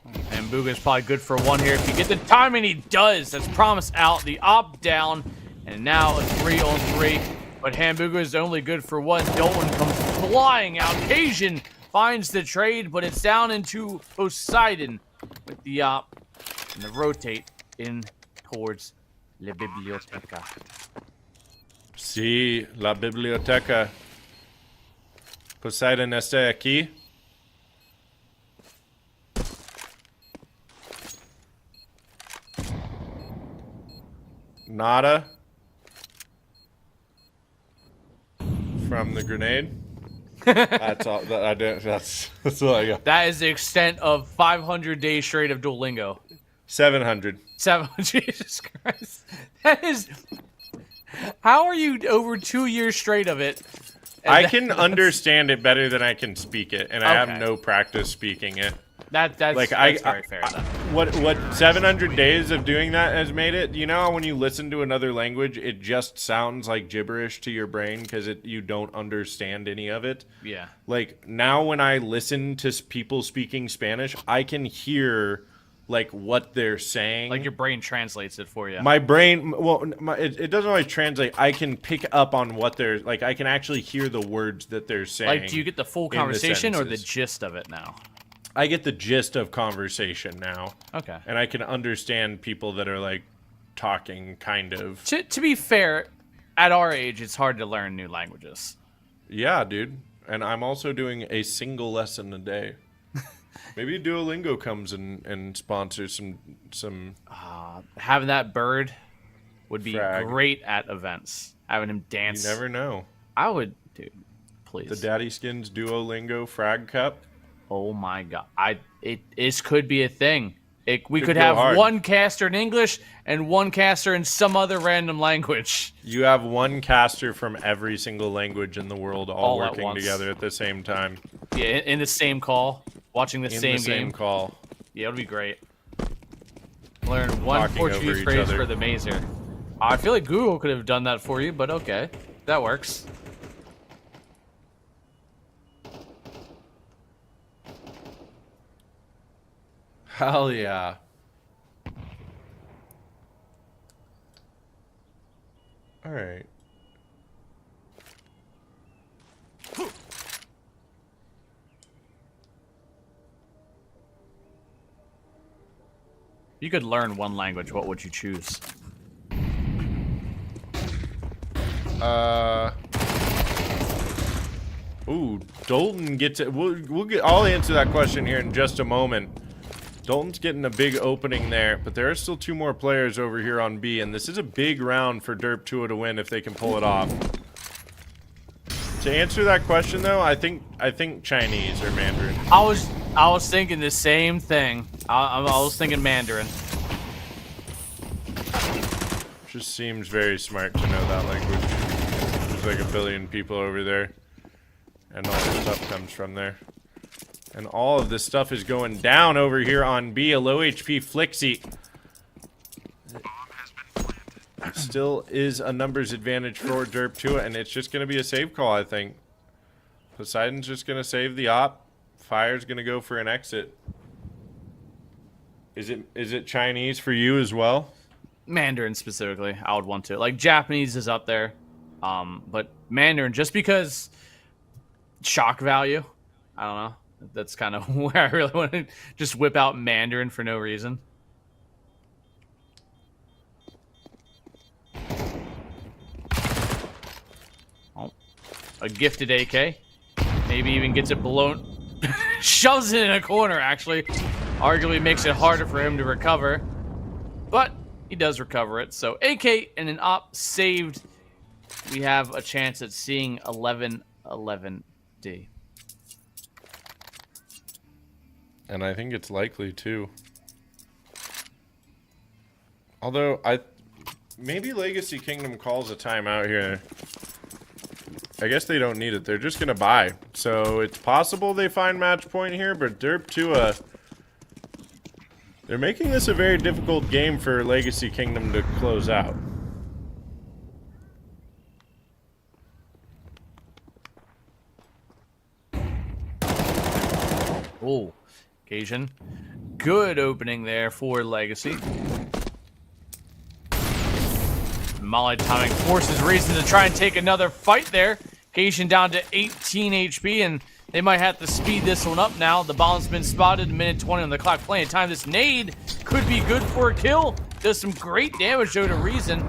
Hambuga is probably good for one here. If you get the timing, he does. That's Promise out. The op down, and now a 3-on-3. But Hambuga is only good for one. Dolan comes flying out. Cajun finds the trade, but it's down into Poseidon with the op and the rotate in towards La Biblioteca. Sí, la biblioteca. Poseidon está aquí. Nada. From the grenade. That's all. That's all I got. That is the extent of 500 days straight of Duolingo. 700. 700. Jesus Christ. That is. How are you over 2 years straight of it? I can understand it better than I can speak it, and I have Okay. no practice speaking it. That's Like, very fair. Then. What 700 days of doing that has made it? You know how when you listen to another language, it just sounds like gibberish to your brain because you don't understand any of it? Yeah. Like, now when I listen to people speaking Spanish, I can hear, like, what they're saying. Like your brain translates it for you. My brain, well, it doesn't always translate. I can pick up on what they're, like, I can actually hear the words that they're saying. Like, do you get the full conversation or the sentences. gist of it now? I get the gist of conversation now. Okay. And I can understand people that are, like, talking kind of. To be fair, at our age, it's hard to learn new languages. Yeah, dude. And I'm also doing a single lesson a day. Maybe Duolingo comes and sponsors some. Having that bird would be Frag. great at events. Having him dance. You never know. I would, dude. Please. The Daddyskins Duolingo Frag Cup. Oh my god! This could be a thing. We could go have hard. one caster in English and one caster in some other random language. You have one caster from every single language in the world all All at working once. together at the same time. Yeah, in the same call, watching the In same the same game. call. Yeah, it would be great. Learn one talking over Portuguese each phrase other. for the mazer. I feel like Google could have done that for you, but okay. That works. Hell yeah. All right. You could learn one language. What would you choose? Ooh, Dalton gets it. We'll get. I'll answer that question here in just a moment. Dalton's getting a big opening there, but there are still 2 more players over here on B, and this is a big round for Derp 2 to win if they can pull it off. To answer that question though, I think Chinese or Mandarin. I was thinking the same thing. I was thinking Mandarin. Just seems very smart to know that language. There's like a billion people over there, and all this stuff comes from there. And all of this stuff is going down over here on B. A low HP Flixie. Still is a numbers advantage for Derp 2, and it's just going to be a save call, I think. Poseidon's just going to save the op. Fire's going to go for an exit. Is it Chinese for you as well? Mandarin specifically, I would want to. Like, Japanese is up there. But Mandarin, just because shock value, I don't know. That's kind of where I really want to just whip out Mandarin for no reason. Oh, a gifted AK. Maybe even gets it blown. Shoves it in a corner, actually. Arguably makes it harder for him to recover. But he does recover it. So AK and an op saved. We have a chance at seeing 11-11D. And I think it's likely too. Although maybe Legacy Kingdom calls a timeout here. I guess they don't need it. They're just gonna buy. So it's possible they find match point here, but Derp 2 they're making this a very difficult game for Legacy Kingdom to close out. Oh, Cajun. Good opening there for Legacy. Molly timing forces Reason to try and take another fight there. Cajun down to 18 HP, and they might have to speed this one up now. The bomb's been spotted, minute 20 on the clock. Plenty of time. This nade could be good for a kill. Does some great damage, though, to Reason.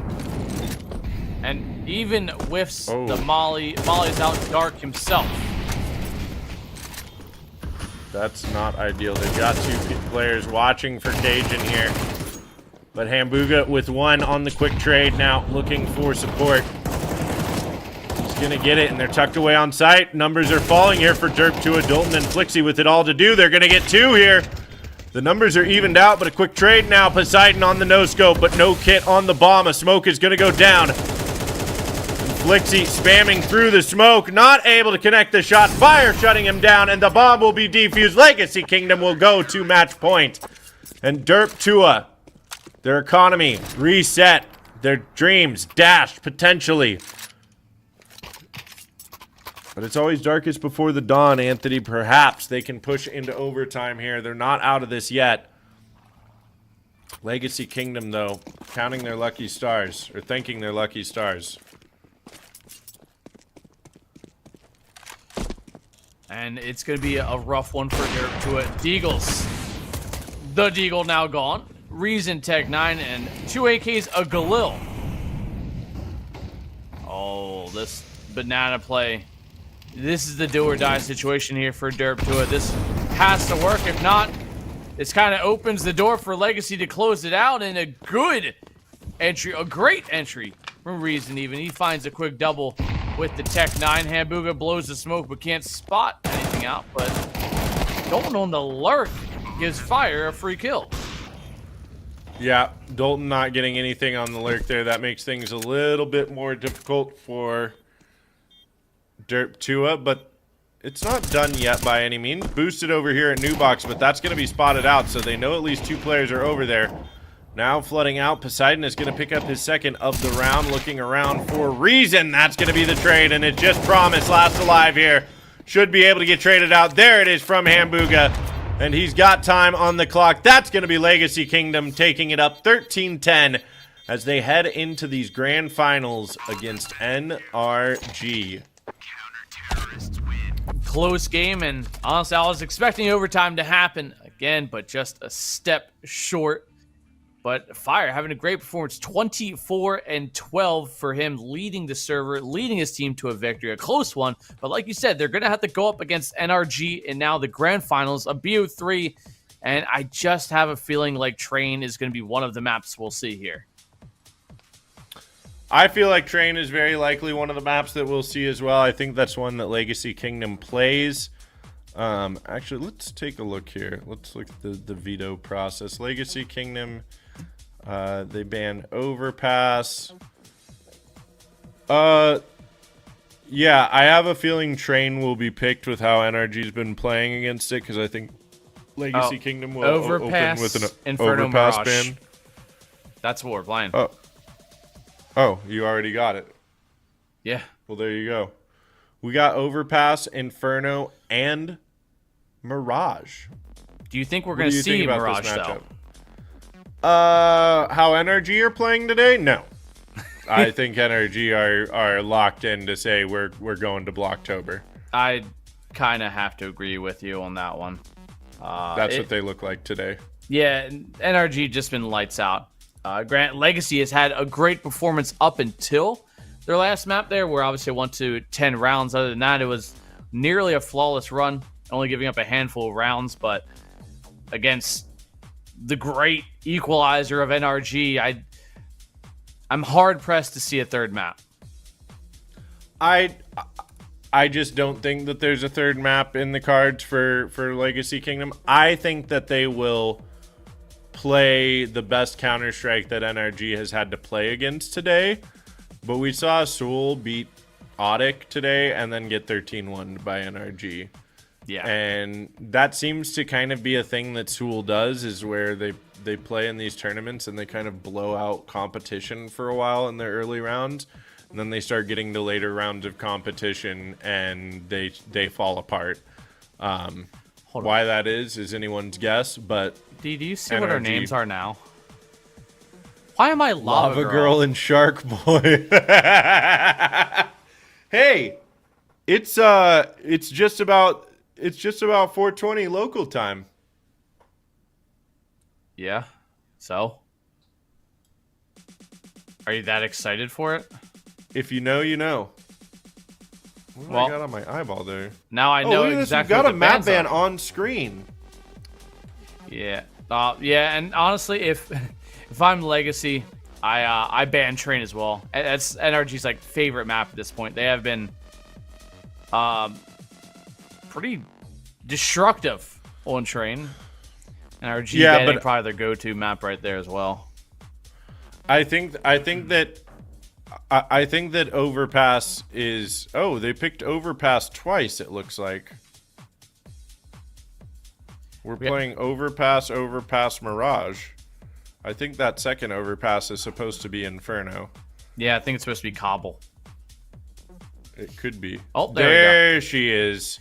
And even whiffs the Molly. Molly's out dark himself. That's not ideal. They've got 2 players watching for Cajun here. But Hamburger with 1 on the quick trade now, looking for support. He's gonna get it, and they're tucked away on site. Numbers are falling here for Derp 2, Dalton, and Flixie with it all to do. They're gonna get 2 here. The numbers are evened out, but a quick trade now. Poseidon on the no-scope, but no kit on the bomb. A smoke is gonna go down. Flixie spamming through the smoke, not able to connect the shot. Fire shutting him down, and the bomb will be defused. Legacy Kingdom will go to match point. And Derp 2, their economy reset, their dreams dashed potentially. But it's always darkest before the dawn, Anthony. Perhaps they can push into overtime here. They're not out of this yet. Legacy Kingdom, though, counting their lucky stars, or thanking their lucky stars. And it's going to be a rough one for Derp 2. Deagles. The Deagle now gone. Reason Tech 9 and 2 AKs, a Galil. Oh, this banana play. This is the do or die situation here for Derp 2. This has to work. If not, this kind of opens the door for Legacy to close it out. And a good entry, a great entry from Reason even. He finds a quick double with the Tech 9. Hamburger blows the smoke but can't spot anything out. But Dalton on the lurk gives Fire a free kill. Yeah, Dalton not getting anything on the lurk there. That makes things a little bit more difficult for Derp 2, but it's not done yet by any means. Boosted over here at New Box, but that's going to be spotted out, so they know at least 2 players are over there. Now flooding out. Poseidon is going to pick up his second of the round. Looking around for Reason. That's going to be the trade, and it just promised. Last alive here. Should be able to get traded out. There it is from Hambuga. And he's got time on the clock. That's going to be Legacy Kingdom taking it up 13-10 as they head into these grand finals against NRG. Close game, and honestly, I was expecting overtime to happen again, but just a step short. But Fire having a great performance, 24-12 for him, leading the server, leading his team to a victory, a close one. But like you said, they're going to have to go up against NRG and now the grand finals, a BO3. And I just have a feeling like Train is going to be one of the maps we'll see here. I feel like Train is very likely one of the maps that we'll see as well. I think that's one that Legacy Kingdom plays. Actually, let's take a look here. Let's look at the veto process. Legacy Kingdom... they ban Overpass. Yeah, I have a feeling Train will be picked with how NRG's been playing against it, because I think Legacy Kingdom will open with an Inferno Overpass Mirage. ban. That's what we're playing. Oh, you already got it. Yeah. Well, there you go. We got Overpass, Inferno, and Mirage. Do you think we're What going do to you think see about Mirage, this though? matchup? How NRG are playing today? No. I think NRG are locked in to say we're going to Blocktober. I kind of have to agree with you on that one. That's what they look like today. Yeah, NRG just been lights out. Grant Legacy has had a great performance up until their last map there, where obviously it went to 10 rounds. Other than that, it was nearly a flawless run, only giving up a handful of rounds. But against the great equalizer of NRG, I'm hard pressed to see a third map. I just don't think that there's a third map in the cards for Legacy Kingdom. I think that they will play the best Counter-Strike that NRG has had to play against today. But we saw Seoul beat Audic today and then get 13-1 by NRG. Yeah. And that seems to kind of be a thing that Seoul does, is where they play in these tournaments and they kind of blow out competition for a while in their early rounds. And then they start getting to later rounds of competition and they fall apart. Why that is anyone's guess, but... Do you see what our NRG. names are now? Why am I Lava Girl and Shark Boy. Hey, it's just about 4:20 local time. Yeah. So? Are you that excited for it? If you know, you know. What do I Well, got on my eyeball there? Now I know look at exactly this. We've got what a the map bans ban are. on screen. Yeah. Yeah, and honestly, if I'm Legacy, I ban Train as well. That's NRG's like favorite map at this point. They have been pretty destructive on Train. NRG banning probably their go-to map right there as well. I think that Overpass is... Oh, they picked Overpass twice, it looks like. We're playing Overpass, Mirage. I think that second Overpass is supposed to be Inferno. Yeah, I think it's supposed to be Cobble. It could be. Oh, there we go. She is.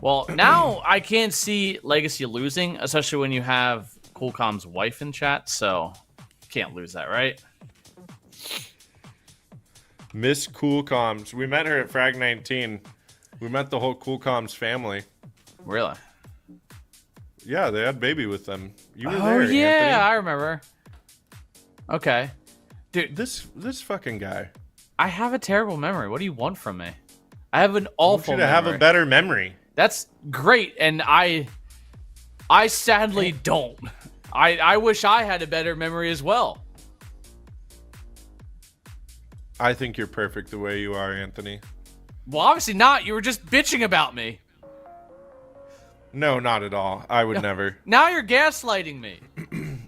Well, now I can't see Legacy losing, especially when you have Coolcom's wife in chat, so can't lose that, right? Miss Coolcoms. We met her at Frag 19. We met the whole Coolcoms family. Really? Yeah, they had baby with them. You were Oh, there, yeah, Anthony. I remember. Okay. Dude, This fucking guy. I have a terrible memory. What do you want from me? I have an awful I want you to memory. have a better memory. That's great, and I sadly don't. I wish I had a better memory as well. I think you're perfect the way you are, Anthony. Well, obviously not. You were just bitching about me. No, not at all. I would never. Now you're gaslighting me.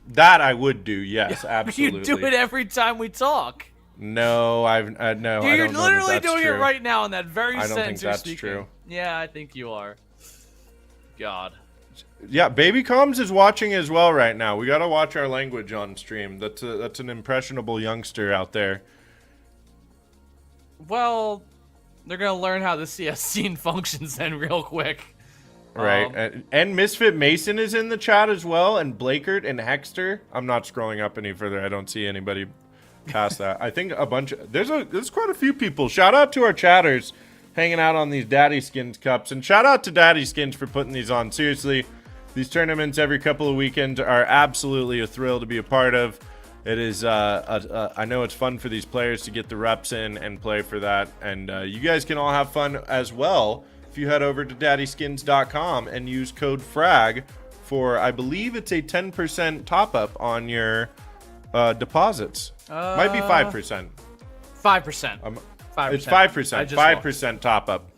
That I would do, yes, But absolutely. you do it every time we talk. No, no, I Dude, don't know you're that literally that's doing true. it right now in that very I don't think sentence you're that's speaking. true. Yeah, I think you are. God. Yeah, Baby Combs is watching as well right now. We got to watch our language on stream. That's an impressionable youngster out there. Well, they're gonna learn how the CS scene functions then real quick. Right. And Misfit Mason is in the chat as well, and Blakert and Hexter. I'm not scrolling up any further. I don't see anybody past that. I think there's quite a few people. Shout out to our chatters hanging out on these Daddyskins cups, and shout out to Daddyskins for putting these on. Seriously, these tournaments every couple of weekends are absolutely a thrill to be a part of. It is, I know it's fun for these players to get the reps in and play for that, and you guys can all have fun as well if you head over to daddyskins.com and use code FRAG for, I believe it's a 10% top up on your deposits. Might be 5%. 5%. 5%. It's 5%. 5% top up.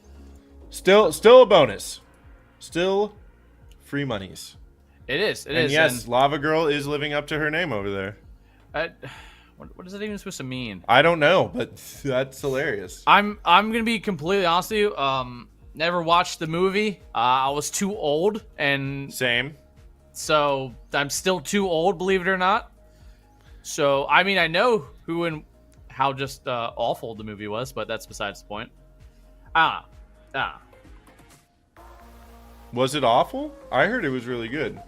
Still a bonus. Still free monies. It is. And yes, Lava Girl is living up to her name over there. What is that even supposed to mean? I don't know, but that's hilarious. I'm gonna be completely honest with you. Never watched the movie. I was too old, and Same. so I'm still too old, believe it or not. So I mean, I know who and how just awful the movie was, but that's besides the point. Was it awful? I heard it was really good.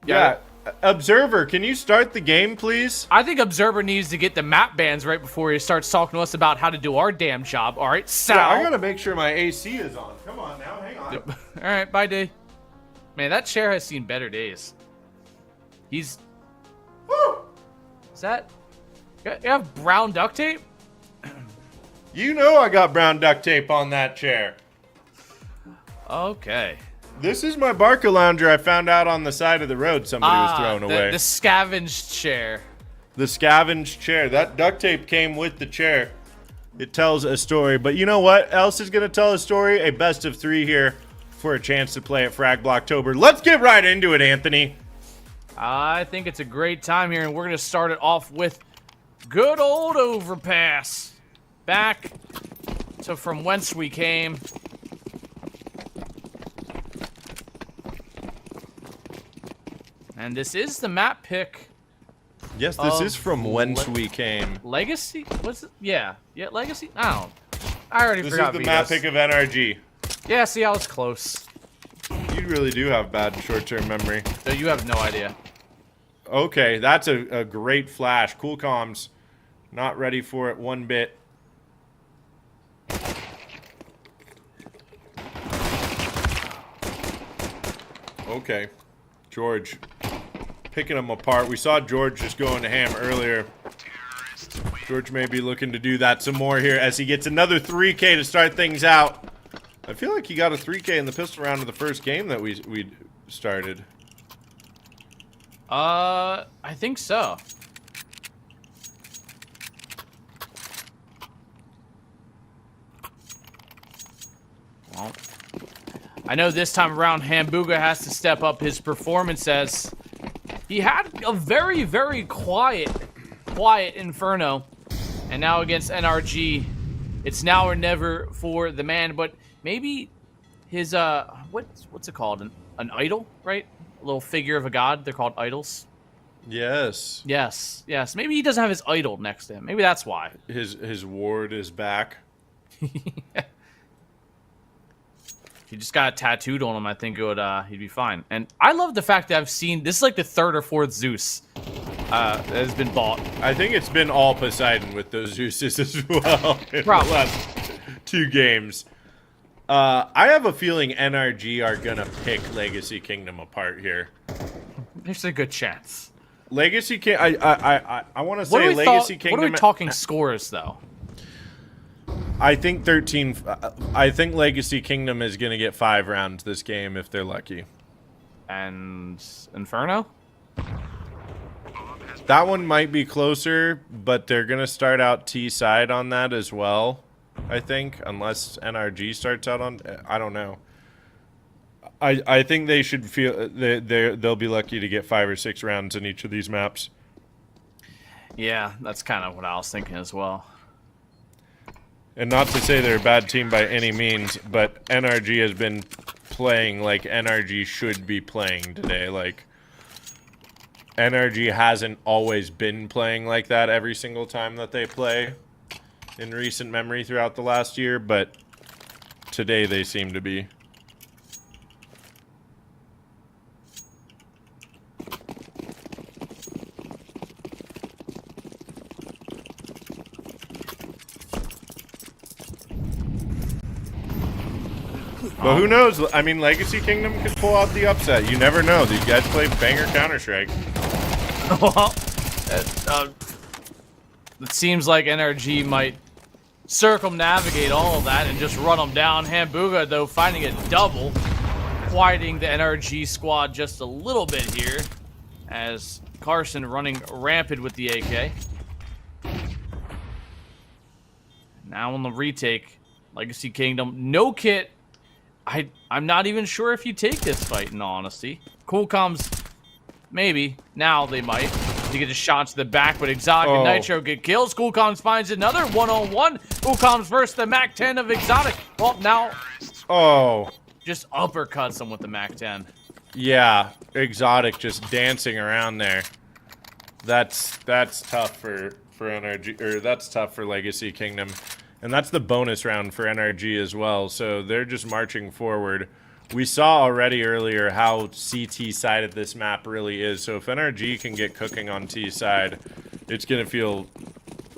Yeah. Observer, can you start the game, please? I think Observer needs to get the map bans right before he starts talking to us about how to do our damn job. All right, Sal. Yeah, I gotta make sure my AC is on. Come on now, hang on. All right, bye, D. Man, that chair has seen better days. He's... Woo! Is that... You have brown duct tape? You know I got brown duct tape on that chair. Okay. This is my Barca lounger I found out on the side of the road somebody was throwing away. The scavenged chair. The scavenged chair. That duct tape came with the chair. It tells a story. But you know what else is going to tell a story? A best of 3 here for a chance to play at Frag Blocktober. Let's get right into it, Anthony. I think it's a great time here, and we're going to start it off with good old Overpass. Back to from whence we came. And this is the map pick. Yes, this is from whence we came. Legacy? What's it? Yeah, Legacy. I already This forgot. is the map pick of NRG. Yeah, see, I was close. You really do have bad short-term memory. So you have no idea. Okay, that's a great flash. Cool comms. Not ready for it one bit. Okay, George picking them apart. We saw George just going to ham earlier. George may be looking to do that some more here as he gets another 3K to start things out. I feel like he got a 3K in the pistol round of the first game that we started. I think so. Well, I know this time around Hambuga has to step up his performance as he had a very, very quiet Inferno. And now against NRG, it's now or never for the man. But maybe his, what's it called? An idol, right? A little figure of a god. They're called idols. Yes. Yes. Maybe he doesn't have his idol next to him. Maybe that's why. His ward is back. If he just got it tattooed on him, I think it would, he'd be fine. And I love the fact that I've seen, this is like the 3rd or 4th Zeus that has been bought. I think it's been all Poseidon with those Zeus's as well in Probably. the last 2 games. I have a feeling NRG are gonna pick Legacy Kingdom apart here. There's a good chance. Legacy I want to say Legacy Kingdom. What are we talking scores, though? I think 13. I think Legacy Kingdom is gonna get 5 rounds this game if they're lucky. And Inferno? That one might be closer, but they're gonna start out T side on that as well. I think, unless NRG starts out on, I don't know. I think they should feel they'll be lucky to get 5 or 6 rounds in each of these maps. Yeah, that's kind of what I was thinking as well. And not to say they're a bad team by any means, but NRG has been playing like NRG should be playing today. Like, NRG hasn't always been playing like that every single time that they play in recent memory throughout the last year, but today they seem to be. But who knows? I mean, Legacy Kingdom could pull out the upset. You never know. These guys play banger Counter-Strike. Well, it seems like NRG might circumnavigate all of that and just run them down. Hambuga, though, finding a double, quieting the NRG squad just a little bit here, as Carson running rampant with the AK. Now on the retake, Legacy Kingdom, no kit. I'm not even sure if you take this fight, in all honesty. Coolcom's, maybe. Now they might. To get a shot to the back, but Exotic and Nitro get kills. Coolcoms finds another one-on-one. Coolcoms versus the Mac 10 of Exotic. Well, now... just uppercuts him with the Mac 10. Yeah, Exotic just dancing around there. That's tough for NRG, or that's tough for Legacy Kingdom. And that's the bonus round for NRG as well, so they're just marching forward. We saw already earlier how CT-sided this map really is, so if NRG can get cooking on T side, it's going to feel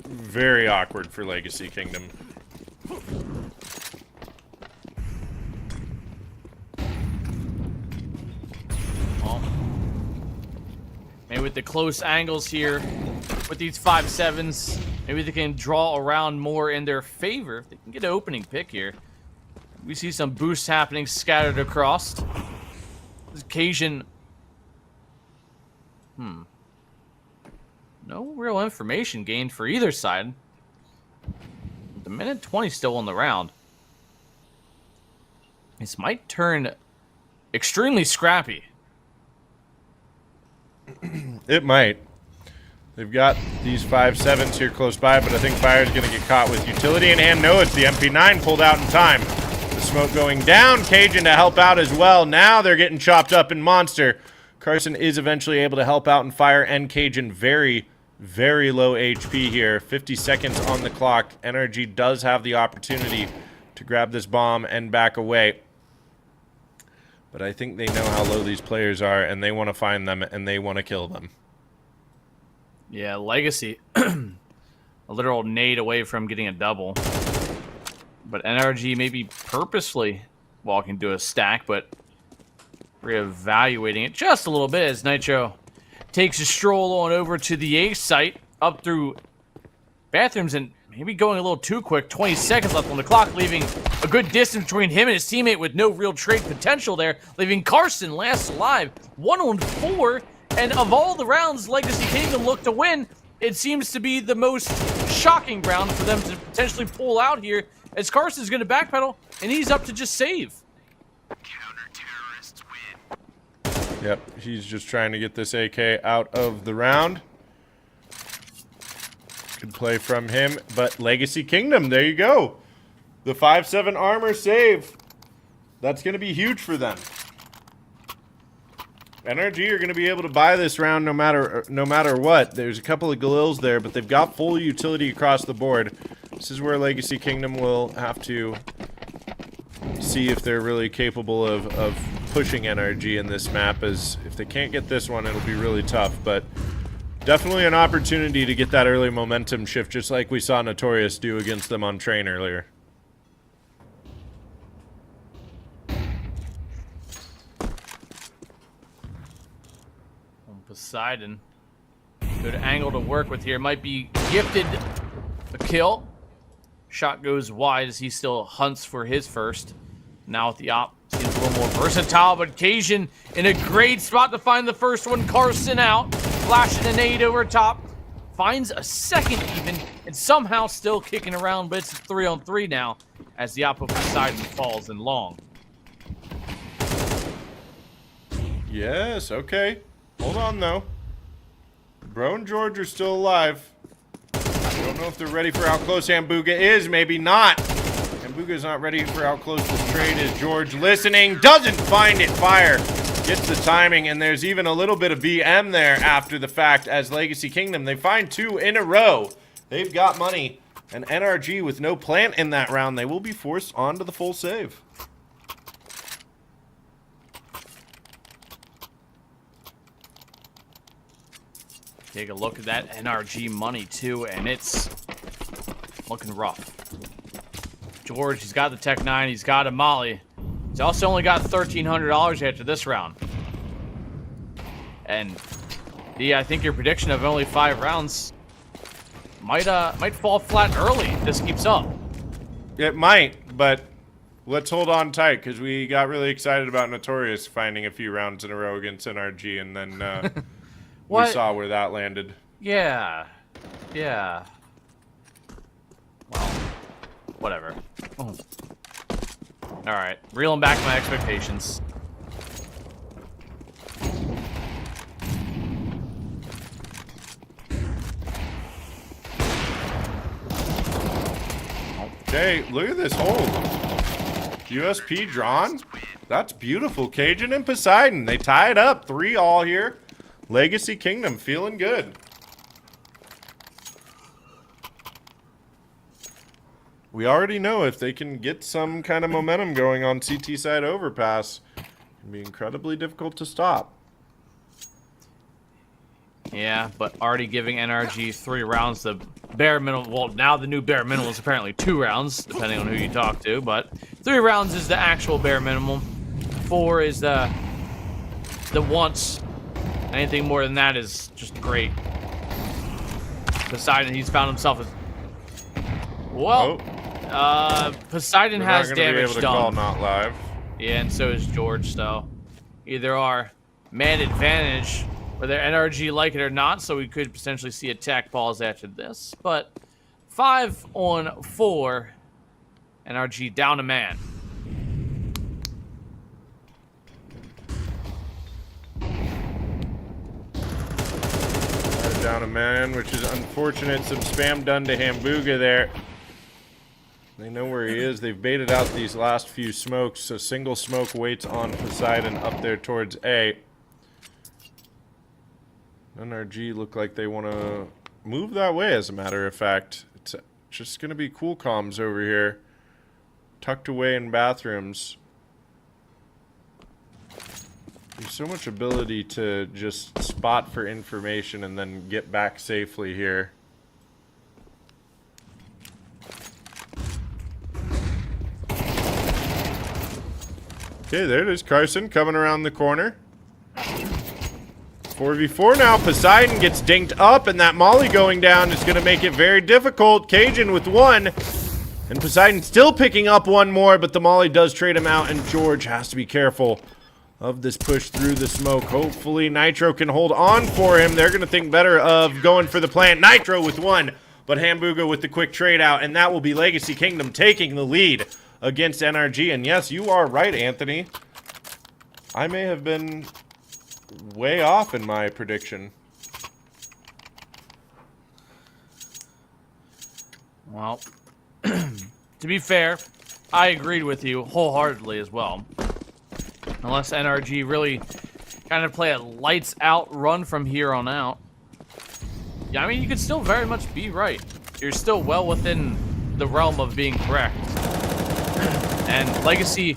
very awkward for Legacy Kingdom. Well, maybe with the close angles here, with these 5.7s, maybe they can draw around more in their favor. If they can get an opening pick here. We see some boosts happening scattered across. This occasion. No real information gained for either side. The minute 20 still on the round. This might turn extremely scrappy. It might. They've got these 5.7s here close by, but I think Fire's going to get caught with utility in hand. No, it's the MP9 pulled out in time. The smoke going down. Cajun to help out as well. Now they're getting chopped up in Monster. Carson is eventually able to help out in Fire and Cajun. Very, very low HP here. 50 seconds on the clock. NRG does have the opportunity to grab this bomb and back away. But I think they know how low these players are, and they want to find them, and they want to kill them. Yeah, Legacy, a literal nade away from getting a double. But NRG may be purposefully walking to a stack, but reevaluating it just a little bit as Nitro takes a stroll on over to the A site, up through bathrooms, and maybe going a little too quick. 20 seconds left on the clock, leaving a good distance between him and his teammate with no real trade potential there, leaving Carson last alive, 1-on-4. And of all the rounds Legacy Kingdom looked to win, it seems to be the most shocking round for them to potentially pull out here, as Carson's going to backpedal, and he's up to just save. Counter-terrorists win. Yep, he's just trying to get this AK out of the round. Good play from him, but Legacy Kingdom, there you go. The 5.7 armor save. That's going to be huge for them. NRG are going to be able to buy this round no matter what. There's a couple of Galils there, but they've got full utility across the board. This is where Legacy Kingdom will have to see if they're really capable of pushing NRG in this map, as if they can't get this one, it'll be really tough. But definitely an opportunity to get that early momentum shift, just like we saw Notorious do against them on Train earlier. Poseidon, good angle to work with here. Might be gifted a kill. Shot goes wide as he still hunts for his first. Now with the op, seems a little more versatile, but Cajun in a great spot to find the first one. Carson out, flashing an nade over top. Finds a second even, and somehow still kicking around, but it's 3-on-3 now as the op of Poseidon falls in long. Yes, okay. Hold on, though. Bro and George are still alive. I don't know if they're ready for how close Hambuga is. Maybe not. Hambuga's not ready for how close this trade is. George listening, doesn't find it. Fire gets the timing, and there's even a little bit of BM there after the fact as Legacy Kingdom. They find 2 in a row. They've got money. And NRG with no plant in that round, they will be forced onto the full save. Take a look at that NRG money, too, and it's looking rough. George, he's got the Tech 9, he's got a Molly. He's also only got $1,300 after this round. And, yeah, I think your prediction of only 5 rounds might fall flat early if this keeps up. It might, but let's hold on tight because we got really excited about Notorious finding a few rounds in a row against NRG, and then we saw where that landed. Yeah. Yeah. Well, whatever. Oh. Alright, reeling back my expectations. Okay, look at this hold. USP drawn. That's beautiful. Cajun and Poseidon. They tie it up. 3-all here. Legacy Kingdom feeling good. We already know if they can get some kind of momentum going on CT side overpass, it can be incredibly difficult to stop. Yeah, but already giving NRG 3 rounds, the bare minimum. Well, now the new bare minimum is apparently 2 rounds, depending on who you talk to. But 3 rounds is the actual bare minimum. 4 is the once. Anything more than that is just great. Poseidon, he's found himself as well. Poseidon has damage done. Not live. Yeah, and so is George. So either our man advantage, whether NRG like it or not, so we could potentially see attack balls after this. But 5 on 4, NRG down a man. Down a man, which is unfortunate. Some spam done to Hambuga there. They know where he is. They've baited out these last few smokes, so single smoke waits on Poseidon up there towards A. NRG look like they want to move that way, as a matter of fact. It's just going to be cool comms over here. Tucked away in bathrooms. There's so much ability to just spot for information and then get back safely here. Okay, there it is. Carson coming around the corner. 4v4 now. Poseidon gets dinked up, and that Molly going down is going to make it very difficult. Cajun with 1. And Poseidon still picking up 1 more, but the Molly does trade him out, and George has to be careful of this push through the smoke. Hopefully Nitro can hold on for him. They're going to think better of going for the plant. Nitro with 1, but Hambuga with the quick trade out, and that will be Legacy Kingdom taking the lead against NRG. And yes, you are right, Anthony. I may have been way off in my prediction. Well, to be fair, I agreed with you wholeheartedly as well. Unless NRG really kind of play a lights out run from here on out. Yeah, I mean, you could still very much be right. You're still well within the realm of being correct. And Legacy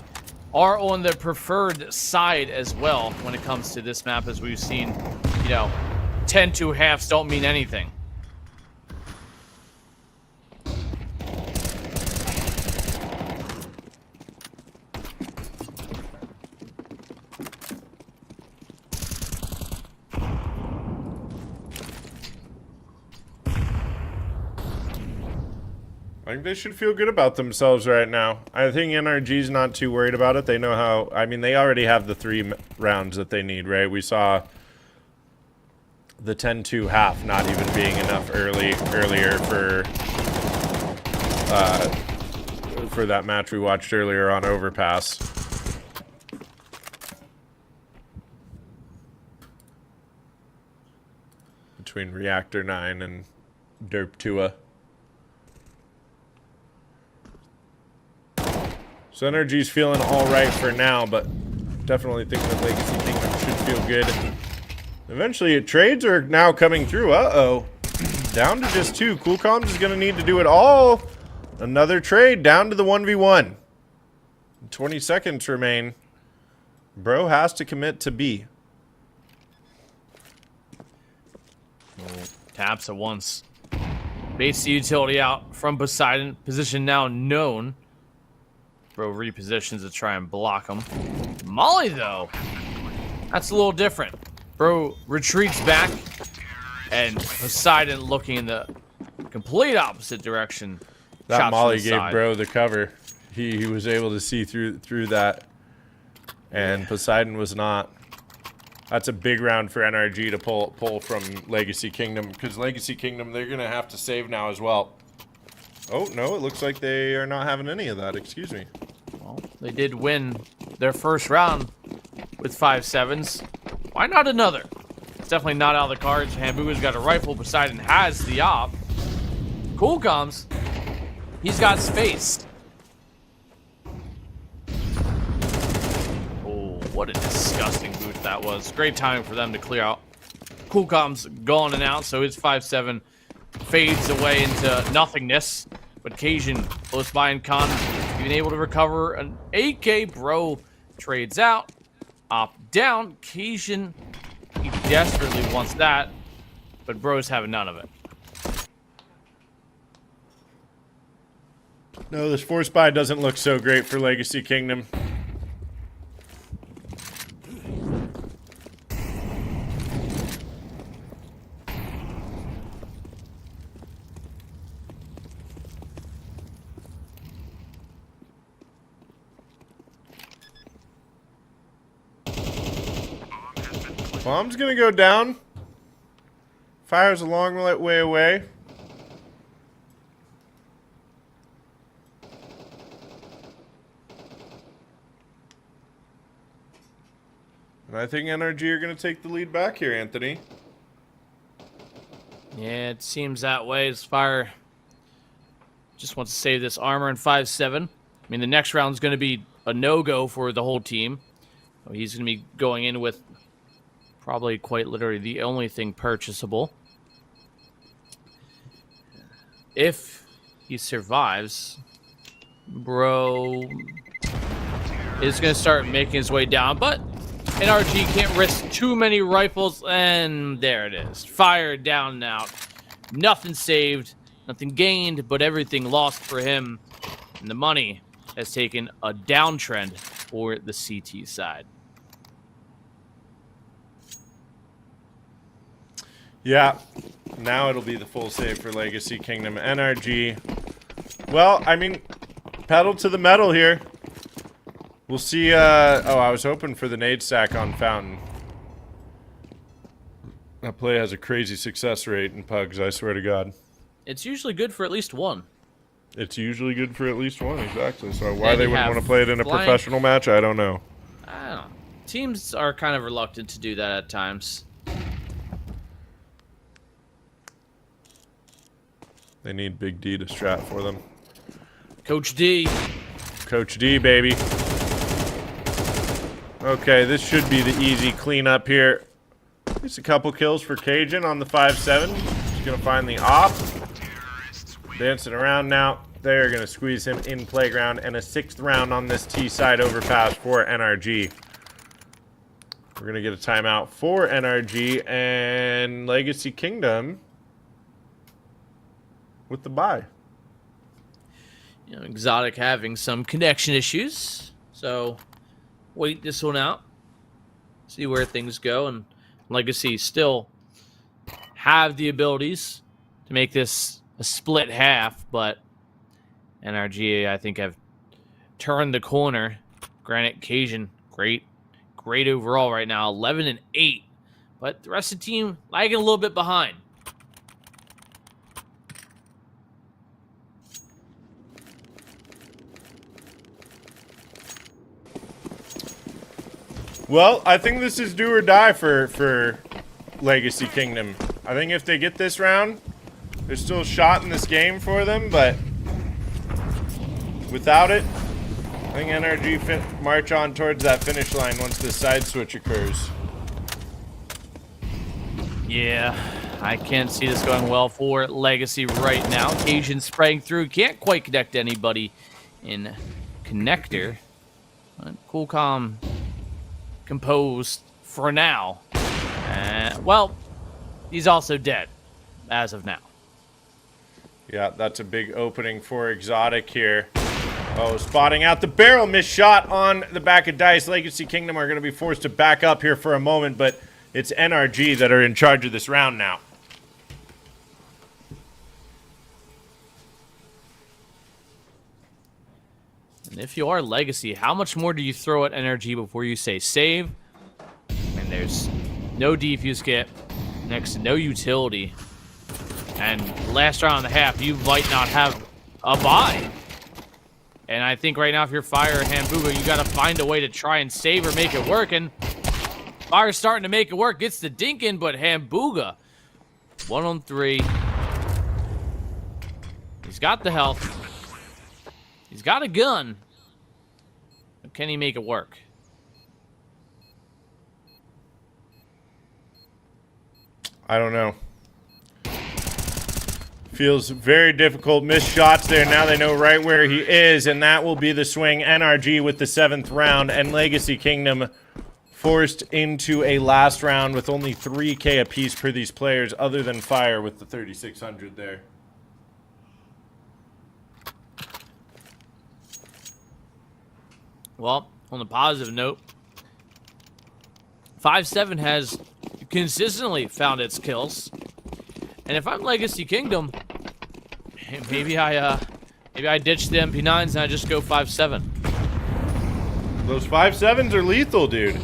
are on the preferred side as well when it comes to this map, as we've seen, 10-2 halves don't mean anything. I think they should feel good about themselves right now. I think NRG's not too worried about it. They know how... I mean, they already have the 3 rounds that they need, right? We saw the 10-2 half not even being enough earlier for that match we watched earlier on Overpass. Between Reactor 9 and Derp Tua. So NRG's feeling all right for now, but definitely think that Legacy Kingdom should feel good. Eventually, trades are now coming through. Uh-oh. Down to just 2. Cool Comms is going to need to do it all. Another trade down to the 1v1. 20 seconds remain. Bro has to commit to B. Taps at once. Baits the utility out from Poseidon. Position now known. Bro repositions to try and block him. Molly, though. That's a little different. Bro retreats back. And Poseidon looking in the complete opposite direction. That Chops Molly to the gave side. Bro the cover. He was able to see through that. And Poseidon was not. That's a big round for NRG to pull from Legacy Kingdom. Because Legacy Kingdom, they're going to have to save now as well. Oh, no, it looks like they are not having any of that. Excuse me. Well, they did win their first round with 5-7s. Why not another? It's definitely not out of the cards. Hambua's got a rifle. Poseidon has the op. Cool Comms. He's got space. Oh, what a disgusting boost that was. Great timing for them to clear out. Cool Comms gone and out, so his 5-7 fades away into nothingness. But Cajun close by and Con being able to recover an AK. Bro trades out. Op down. Cajun, he desperately wants that, but Bro's having none of it. No, this force buy doesn't look so great for Legacy Kingdom. Bomb's gonna go down. Fire's a long way away. And I think NRG are going to take the lead back here, Anthony. Yeah, it seems that way. As Fire just wants to save this armor in 5-7. I mean, the next round's going to be a no-go for the whole team. He's going to be going in with probably quite literally the only thing purchasable. If he survives, Bro is going to start making his way down, but NRG can't risk too many rifles, and there it is. Fire down and out. Nothing saved, nothing gained, but everything lost for him. And the money has taken a downtrend for the CT side. Yeah, now it'll be the full save for Legacy Kingdom. NRG, well, I mean, pedal to the metal here. We'll see, oh, I was hoping for the nade stack on Fountain. That play has a crazy success rate in pugs, I swear to God. It's usually good for at least one. It's usually good for at least one, exactly. So why And they you wouldn't have want to play it in a flying- professional match, I don't know. I don't know. Teams are kind of reluctant to do that at times. They need Big D to strat for them. Coach D. Coach D, baby. Okay, this should be the easy cleanup here. Just a couple kills for Cajun on the 5-7. He's gonna find the op. Dancing around now. They're gonna squeeze him in playground, and a 6th round on this T side overpass for NRG. We're gonna get a timeout for NRG and Legacy Kingdom with the bye. You know, Exotic having some connection issues, so wait this one out, see where things go, and Legacy still have the abilities to make this a split half, but NRG, I think, have turned the corner. Granted, Cajun, great overall right now, 11-8, but the rest of the team lagging a little bit behind. Well, I think this is do or die for Legacy Kingdom. I think if they get this round, there's still a shot in this game for them, but without it, think NRG march on towards that finish line once the side switch occurs. Yeah, I can't see this going well for Legacy right now. Cajun spraying through. Can't quite connect anybody in connector. But cool, calm, composed for now. Well, he's also dead as of now. Yeah, that's a big opening for Exotic here. Oh, spotting out the barrel. Missed shot on the back of dice. Legacy Kingdom are going to be forced to back up here for a moment, but it's NRG that are in charge of this round now. And if you are Legacy, how much more do you throw at NRG before you say save? And there's no defuse kit, next to no utility. And last round and a half, you might not have a buy. And I think right now, if you're Fire or Hambuga, you got to find a way to try and save or make it work. And Fire's starting to make it work. Gets the dink in, but Hambuga, 1-on-3. He's got the health. He's got a gun. But can he make it work? I don't know. Feels very difficult. Missed shots there. Now they know right where he is, and that will be the swing. NRG with the 7th round, and Legacy Kingdom forced into a last round with only 3K apiece for these players, other than Fire with the 3,600 there. Well, on the positive note, 5-7 has consistently found its kills. And if I'm Legacy Kingdom, maybe I ditch the MP9s and I just go 5-7. Those 5-7s are lethal, dude.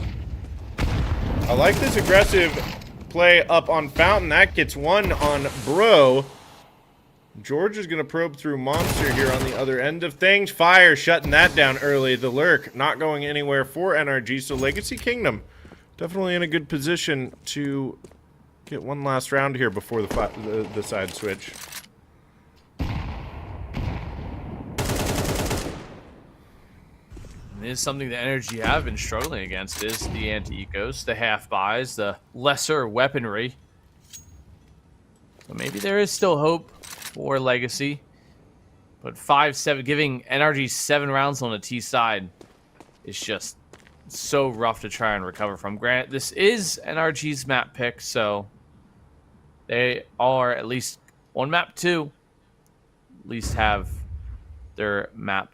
I like this aggressive play up on Fountain. That gets one on Bro. George is going to probe through Monster here on the other end of things. Fire shutting that down early. The Lurk not going anywhere for NRG. So Legacy Kingdom definitely in a good position to get one last round here before the side switch. It is something that NRG have been struggling against is the anti-ecos, the half-buys, the lesser weaponry. So maybe there is still hope for Legacy. But 5-7, giving NRG 7 rounds on the T side is just so rough to try and recover from. Granted, this is NRG's map pick, so they are at least on map 2, at least have their map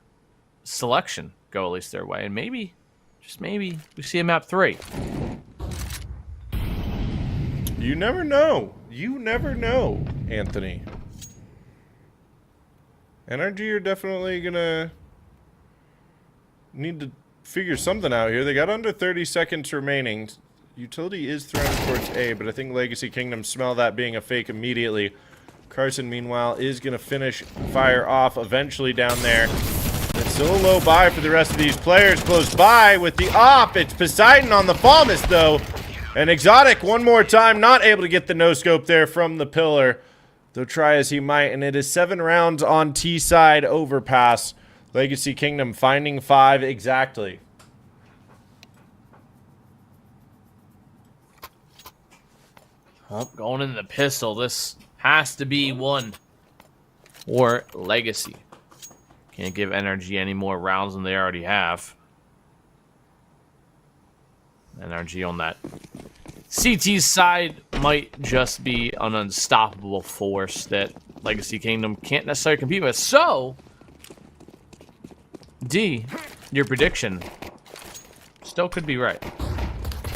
selection go at least their way. And maybe, just maybe, we see a map 3. You never know. You never know, Anthony. NRG are definitely gonna need to figure something out here. They got under 30 seconds remaining. Utility is thrown towards A, but I think Legacy Kingdom smell that being a fake immediately. Carson, meanwhile, is going to finish Fire off eventually down there. It's still a low buy for the rest of these players. Close by with the op. It's Poseidon on the Falmus, though. And Exotic, one more time, not able to get the no-scope there from the pillar. Though try as he might, and it is 7 rounds on T-side overpass. Legacy Kingdom finding 5 exactly. Well, going into the pistol, this has to be one or Legacy. Can't give NRG any more rounds than they already have. NRG on that CT side might just be an unstoppable force that Legacy Kingdom can't necessarily compete with. So, D, your prediction still could be right.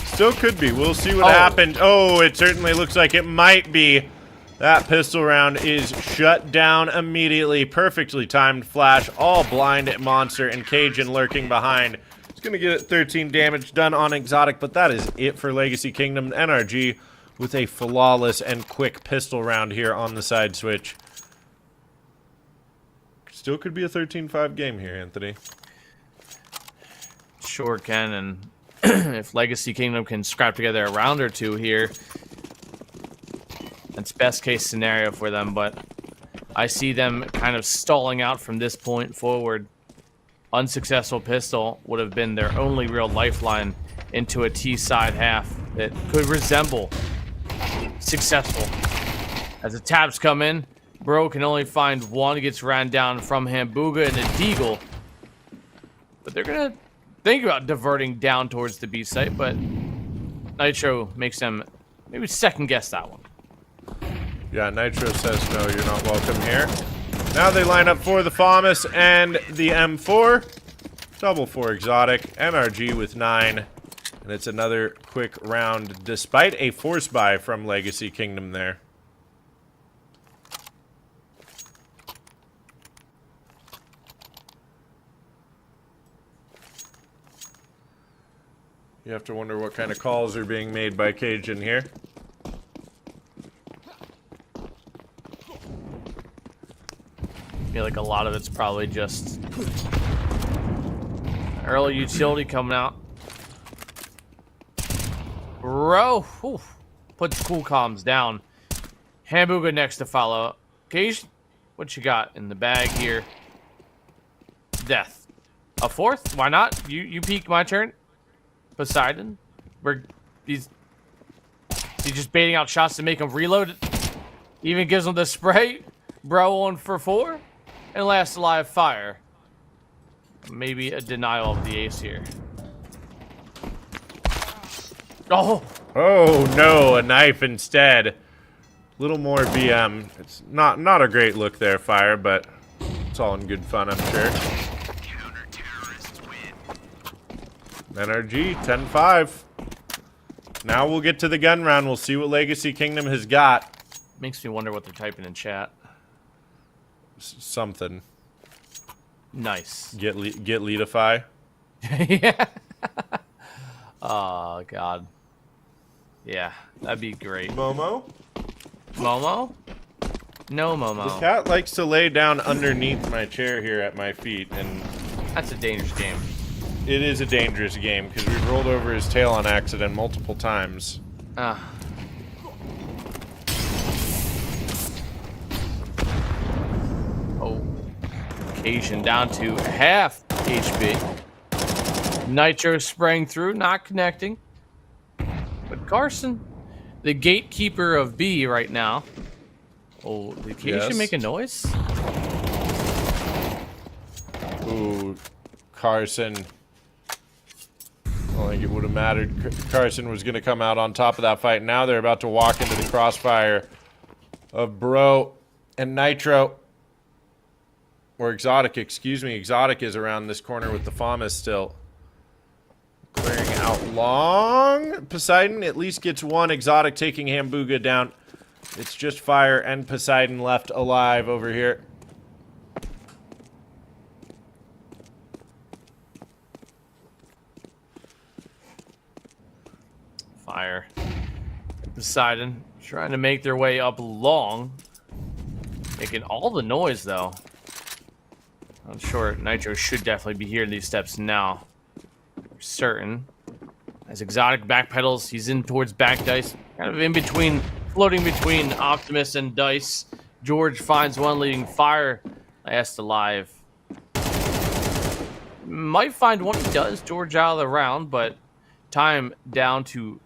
Still could be. We'll see what happened. Oh, it certainly looks like it might be. That pistol round is shut down immediately. Perfectly timed flash. All blind at Monster and Cajun lurking behind. It's going to get 13 damage done on Exotic, but that is it for Legacy Kingdom. NRG with a flawless and quick pistol round here on the side switch. Still could be a 13-5 game here, Anthony. Sure can, and if Legacy Kingdom can scrap together a round or two here, that's best case scenario for them, but I see them kind of stalling out from this point forward unsuccessful pistol would have been their only real lifeline into a T-side half that could resemble successful. As the taps come in, Bro can only find one, gets ran down from Hambuga and a Deagle. But they're gonna think about diverting down towards the B site, but Nitro makes them maybe second guess that one. Yeah, Nitro says no, you're not welcome here. Now they line up for the FAMAS and the M4. Double for Exotic, NRG with 9. And it's another quick round, despite a force buy from Legacy Kingdom there. You have to wonder what kind of calls are being made by Cajun here. I feel like a lot of it's probably just early utility coming out. Bro, puts cool comms down. Hambuga next to follow. Cage, what you got in the bag here? Death. A fourth? Why not? You peek my turn. Poseidon, he's just baiting out shots to make him reload. Even gives him the spray. Bro 1 for 4, and last alive fire. Maybe a denial of the ace here. Oh No, a knife instead. Little more BM. It's not a great look there, Fire, but it's all in good fun, I'm sure. NRG, 10-5. Now we'll get to the gun round. We'll see what Legacy Kingdom has got. Makes me wonder what they're typing in chat. Something. Nice. Get Leadify. Yeah. Oh, God. Yeah, that'd be great. Momo? Momo? No Momo. The cat likes to lay down underneath my chair here at my feet, and That's a dangerous game. it is a dangerous game because we've rolled over his tail on accident multiple times. Ah. Oh. Occasion down to half HP. Nitro spraying through, not connecting. But Carson, the gatekeeper of B right now. Oh, did Occasion Yes. make a noise? Ooh, Carson. I don't think it would have mattered. Carson was going to come out on top of that fight. Now they're about to walk into the crossfire of Bro and Nitro. Or Exotic, excuse me. Exotic is around this corner with the FAMAS still. Clearing out long. Poseidon at least gets one. Exotic taking Hambuga down. It's just Fire and Poseidon left alive over here. Fire. Poseidon trying to make their way up long. Making all the noise, though. I'm sure Nitro should definitely be hearing these steps now. For certain. As Exotic backpedals, he's in towards back dice. Kind of in between, floating between Optimus and Dice. George finds one, leading Fire last alive. Might find one. He does. George out of the round, but time down to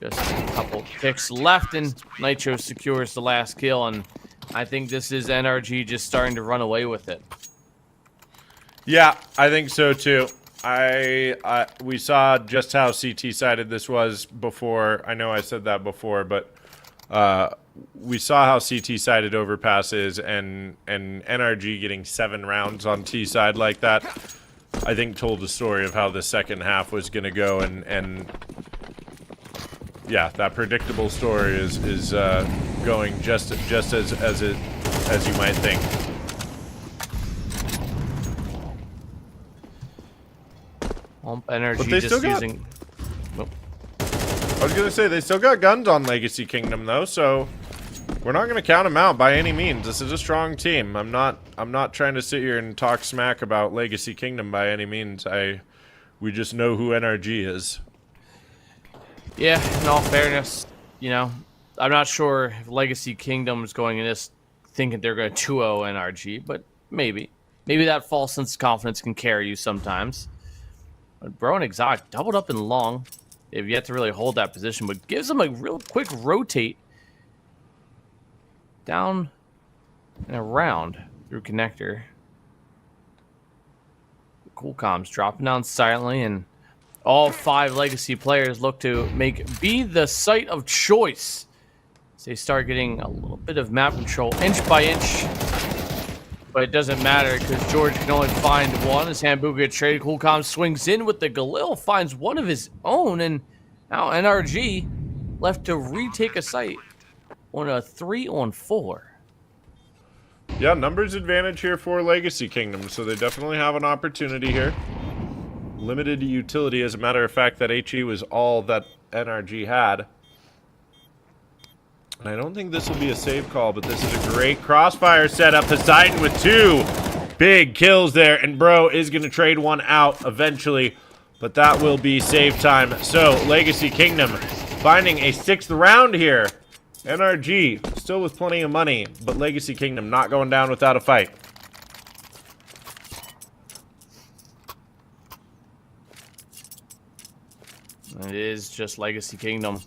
just a couple picks left, and Nitro secures the last kill, and I think this is NRG just starting to run away with it. Yeah, I think so too. We saw just how CT-sided this was before. I know I said that before, but we saw how CT-sided Overpass is, and NRG getting 7 rounds on T-side like that, I think told the story of how the second half was going to go, and yeah, that predictable story is going just as you might think. NRG But they just still using. Nope. I was gonna say they still got guns on Legacy Kingdom though, so we're not gonna count them out by any means. This is a strong team. I'm not trying to sit here and talk smack about Legacy Kingdom by any means. We just know who NRG is. Yeah, in all fairness, you know, I'm not sure if Legacy Kingdom is going in this thinking they're going to 2-0 NRG, but maybe. maybe that false sense of confidence can carry you sometimes. But Bro and Exotic doubled up in long. They've yet to really hold that position, but gives them a real quick rotate down and around through connector. Cool comms dropping down silently, and all 5 legacy players look to be the site of choice. As they start getting a little bit of map control inch by inch. But it doesn't matter because George can only find one. As Hambuga trade, Cool comms swings in with the Galil, finds one of his own, and now NRG left to retake a site on a 3-on-4. Yeah, numbers advantage here for Legacy Kingdom, so they definitely have an opportunity here. Limited utility, as a matter of fact, that HE was all that NRG had. And I don't think this will be a save call, but this is a great crossfire setup. Poseidon with 2 big kills there, and Bro is going to trade one out eventually, but that will be save time. So, Legacy Kingdom finding a 6th round here. NRG still with plenty of money, but Legacy Kingdom not going down without a fight. It is just Legacy Kingdom.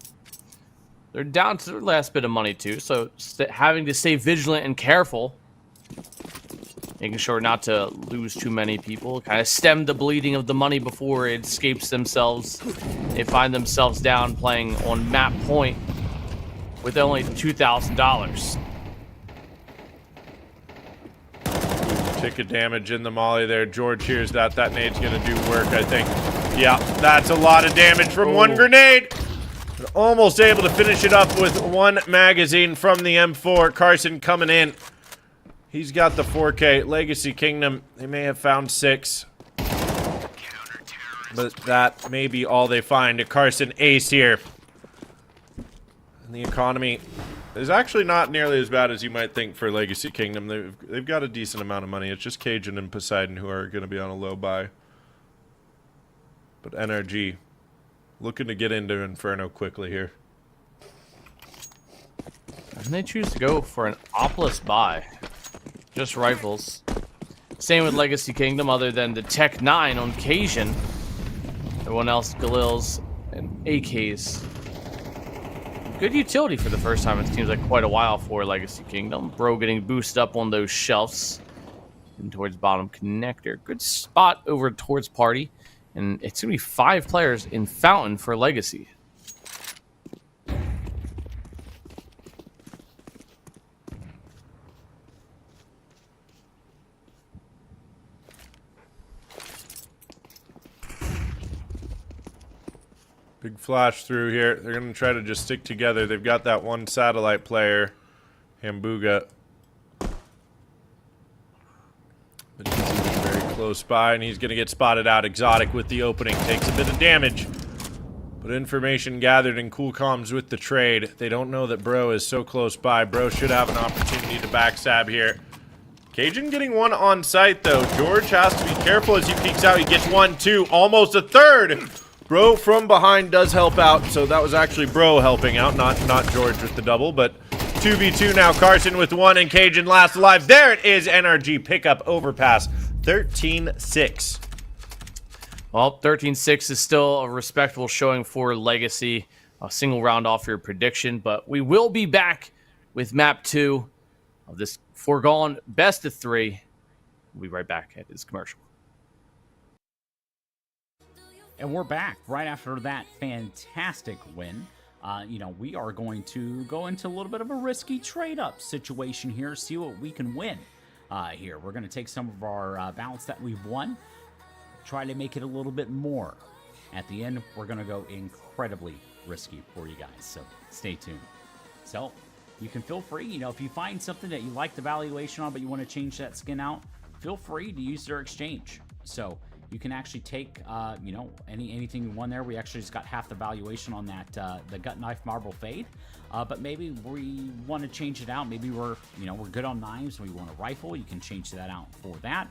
They're down to their last bit of money too, so having to stay vigilant and careful, making sure not to lose too many people, kind of stem the bleeding of the money before it escapes themselves. They find themselves down playing on map point with only $2,000. Tick of damage in the molly there. George hears that. That nade's going to do work, I think. Yeah, that's a lot of damage from one grenade. Almost able to finish it up with 1 magazine from the M4. Carson coming in. He's got the 4K. Legacy Kingdom, they may have found 6. But that may be all they find. A Carson ace here. And the economy is actually not nearly as bad as you might think for Legacy Kingdom. They've got a decent amount of money. It's just Cajun and Poseidon who are going to be on a low buy. But NRG looking to get into Inferno quickly here. And they choose to go for an Oplus buy. Just rifles. Same with Legacy Kingdom, other than the Tech 9 on Cajun. Everyone else, Galils and AKs. Good utility for the first time, it seems like quite a while for Legacy Kingdom. Bro getting boosted up on those shelves. And towards bottom connector. Good spot over towards party. And it's going to be 5 players in Fountain for Legacy. Big flash through here. They're going to try to just stick together. They've got that one satellite player, Hambuga. But he's even very close by, and he's going to get spotted out. Exotic with the opening. Takes a bit of damage. But information gathered in cool comms with the trade. They don't know that Bro is so close by. Bro should have an opportunity to backstab here. Cajun getting one on site, though. George has to be careful as he peeks out. He gets 1, 2, almost a third. Bro from behind does help out, so that was actually Bro helping out, not George with the double, but 2v2 now. Carson with 1 and Cajun last alive. There it is, NRG pickup overpass, 13-6. Well, 13-6 is still a respectable showing for Legacy. A single round off your prediction, but we will be back with map 2 of this foregone best of 3. We'll be right back at this commercial. And we're back right after that fantastic win. We are going to go into a little bit of a risky trade-up situation here, see what we can win here. We're going to take some of our balance that we've won, try to make it a little bit more. At the end, we're going to go incredibly risky for you guys, so stay tuned. So you can feel free, if you find something that you like the valuation on, but you want to change that skin out, feel free to use their exchange. So you can actually take, anything you won there. We actually just got half the valuation on that, the Gut Knife Marble Fade. But maybe we want to change it out. Maybe we're good on knives. We want a rifle. You can change that out for that.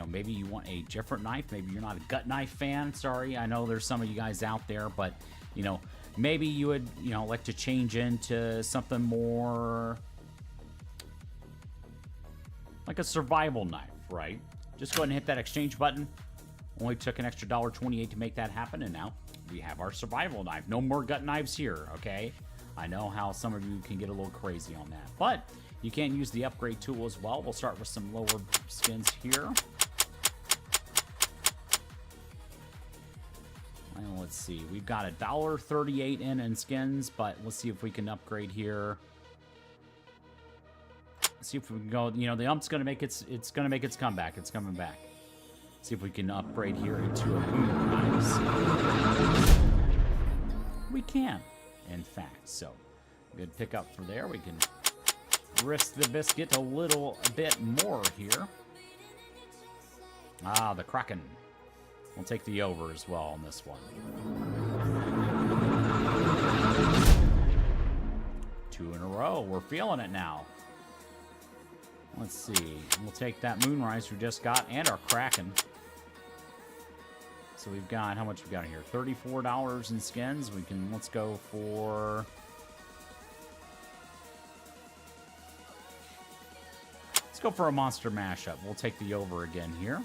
Maybe you want a different knife. Maybe you're not a gut knife fan. Sorry, I know there's some of you guys out there, but maybe you would, like to change into something more like a survival knife, right? Just go ahead and hit that exchange button. Only took an extra $1.28 to make that happen, and now we have our survival knife. No more gut knives here, okay? I know how some of you can get a little crazy on that, but you can use the upgrade tool as well. We'll start with some lower skins here. Well, let's see. We've got $1.38 in skins, but let's see if we can upgrade here. See if we can go. You know, the ump's gonna make it's gonna make its comeback. It's coming back. See if we can upgrade here into a moonrise. We can, in fact. So, good pickup for there. We can risk the biscuit a little bit more here. Ah, the Kraken. We'll take the over as well on this one. 2 in a row. We're feeling it now. Let's see. We'll take that Moonrise we just got and our Kraken. So we've got, how much we got here? $34 in skins. We can, let's go for... Let's go for a monster mashup. We'll take the over again here.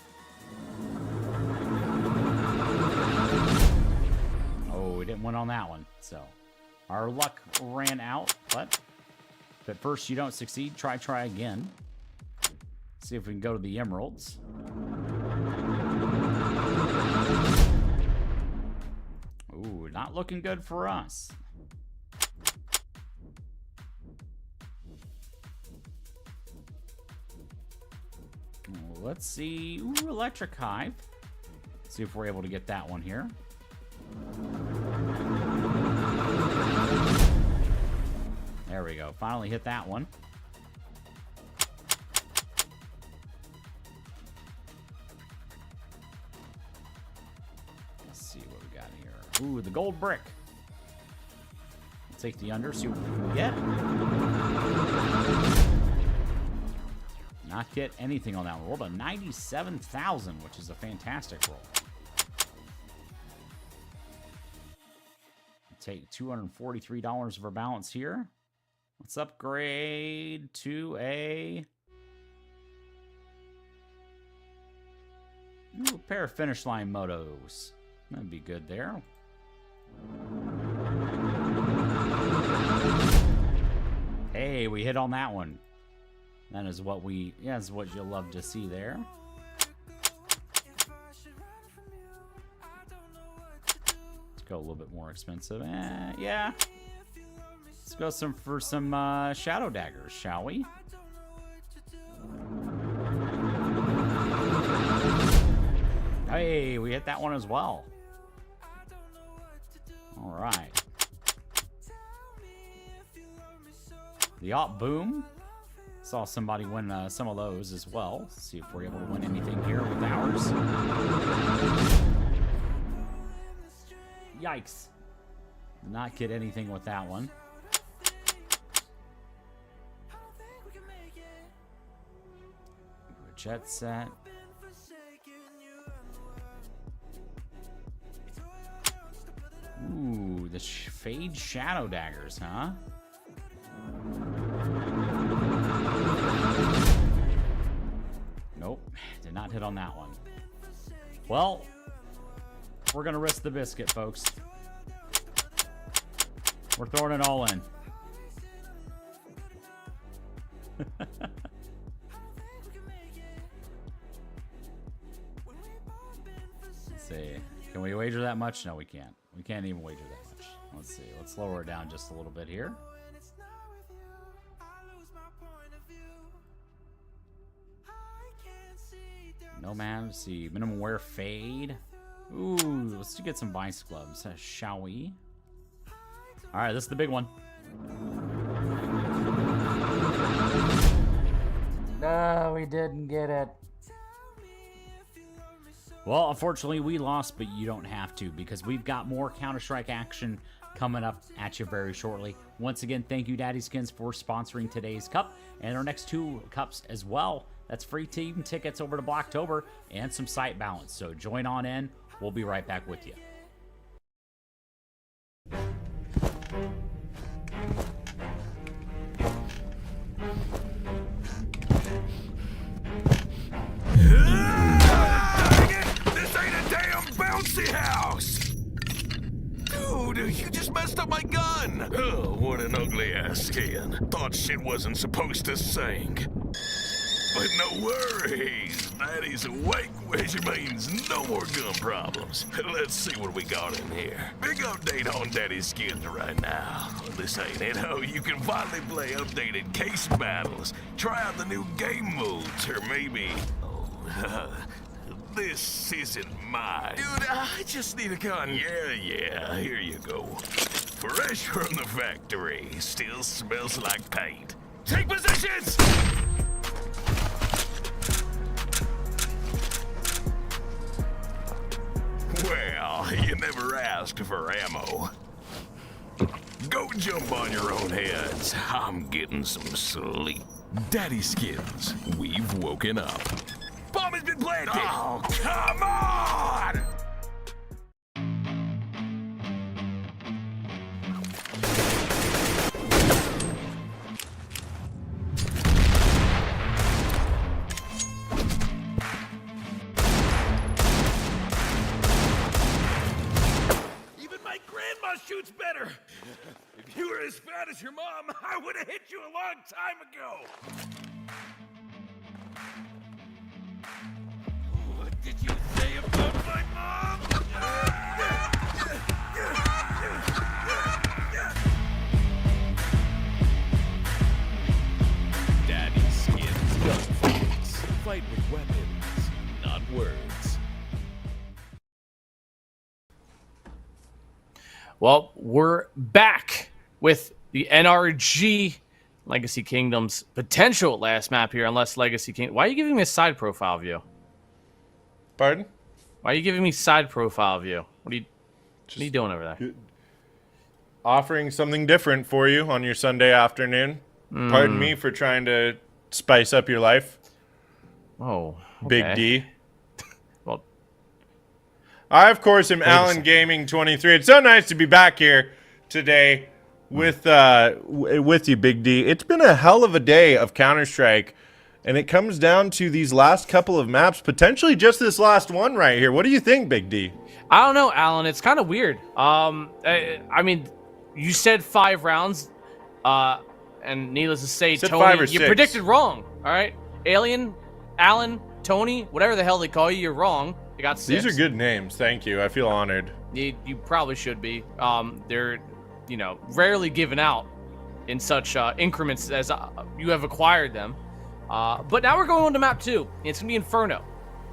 Oh, we didn't win on that one. So our luck ran out, but if at first you don't succeed, try again. See if we can go to the emeralds. Ooh, not looking good for us. Let's see. Ooh, Electric Hive. See if we're able to get that one here. There we go. Finally hit that one. Let's see what we got here. Ooh, the gold brick. We'll take the under, see what we can get. Not get anything on that one. Rolled a 97,000, which is a fantastic roll. Take $243 of our balance here. Let's upgrade to a pair of finish line motos. That'd be good there. Hey, we hit on that one. That is what that's what you'll love to see there. Let's go a little bit more expensive. Yeah. Let's go for some shadow daggers, shall we? Hey, we hit that one as well. All right. The Op Boom. Saw somebody win some of those as well. Let's see if we're able to win anything here with ours. Yikes. Did not get anything with that one. Jet set. Ooh, the Fade Shadow Daggers, huh? Nope, did not hit on that one. Well, we're gonna risk the biscuit, folks. We're throwing it all in. Let's see. Can we wager that much? No, we can't. We can't even wager that much. Let's see. Let's lower it down just a little bit here. No man. Let's see. Minimum wear fade. Ooh, let's get some vice gloves, shall we? All right, this is the big one. No, we didn't get it. Well, unfortunately, we lost, but you don't have to because we've got more Counter-Strike action coming up at you very shortly. Once again, thank you, Daddyskins, for sponsoring today's cup and our next 2 cups as well. That's free team tickets over to Blacktober and some site balance. So join on in. We'll be right back with you. bouncy house! Dude, you just messed up my gun! Oh, what an ugly ass skin. Thought shit wasn't supposed to sink. But no worries, Daddy's awake, which means no more gun problems. Let's see what we got in here. Big update on Daddyskins right now. This ain't it, oh, you can finally play updated case battles. Try out the new game modes, or maybe... this isn't mine. Dude, I just need a gun. Yeah, here you go. Fresh from the factory, still smells like paint. Take positions! Well, you never asked for ammo. Go jump on your own heads. I'm getting some sleep. Daddyskins, we've woken up. Bomb has been planted! Oh, come on! Even my grandma shoots better! If you were as fat as your mom, I would have hit you a long time ago! What did you say about my mom? Daddyskins gunfights. Fight with weapons, not words. Well, we're back with the NRG Legacy Kingdoms potential last map here, unless Legacy King. Why are you giving me a side profile view? Pardon? Why are you giving me side profile view? What are you doing over there? Offering something different for you on your Sunday afternoon. Pardon me for trying to spice up your life. Oh, Big okay. D. Well, I, of course, am Alan Gaming 23. It's so nice to be back here today with you, Big D. It's been a hell of a day of Counter-Strike, and it comes down to these last couple of maps, potentially just this last one right here. What do you think, Big D? I don't know, Alan. It's kind of weird. I mean, you said 5 rounds, and needless to say, Said Tony, 5 or you 6. predicted wrong. All right, Alien, Alan, Tony, whatever the hell they call you, you're wrong. You got 6. These are good names. Thank you. I feel honored. You probably should be. They're, rarely given out in such increments as you have acquired them. But now we're going on to map 2. It's gonna be Inferno.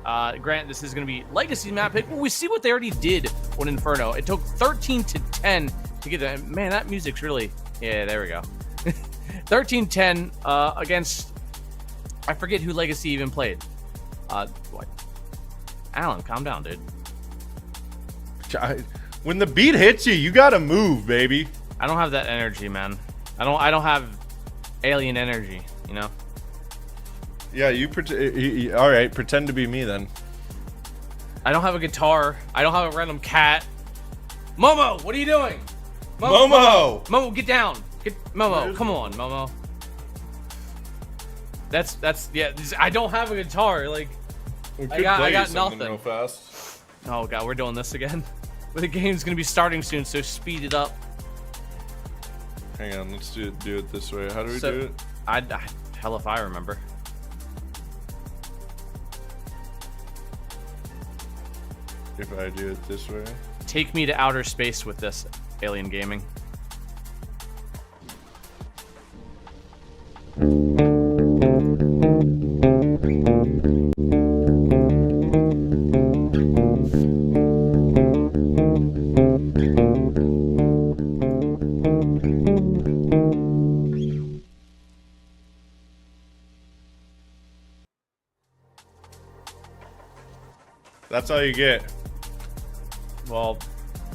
Grant, this is gonna be Legacy map. We see what they already did on Inferno. It took 13 to 10 to get that. Man, that music's really. Yeah, there we go. 13-10 against. I forget who Legacy even played. What? Alan, calm down, dude. When the beat hits you, you gotta move, baby. I don't have that energy, man. I don't have alien energy, you know? Yeah, all right, pretend to be me then. I don't have a guitar. I don't have a random cat. Momo, what are you doing? Momo, get down. Momo, come on, Momo. That's yeah. I don't have a guitar. Like, I got nothing. Real fast. Oh god, we're doing this again. But the game's gonna be starting soon, so speed it up. Hang on, let's do it this way. How do we do it? Hell if I remember. If I do it this way. Take me to outer space with this, Alien Gaming. That's all you get. Well,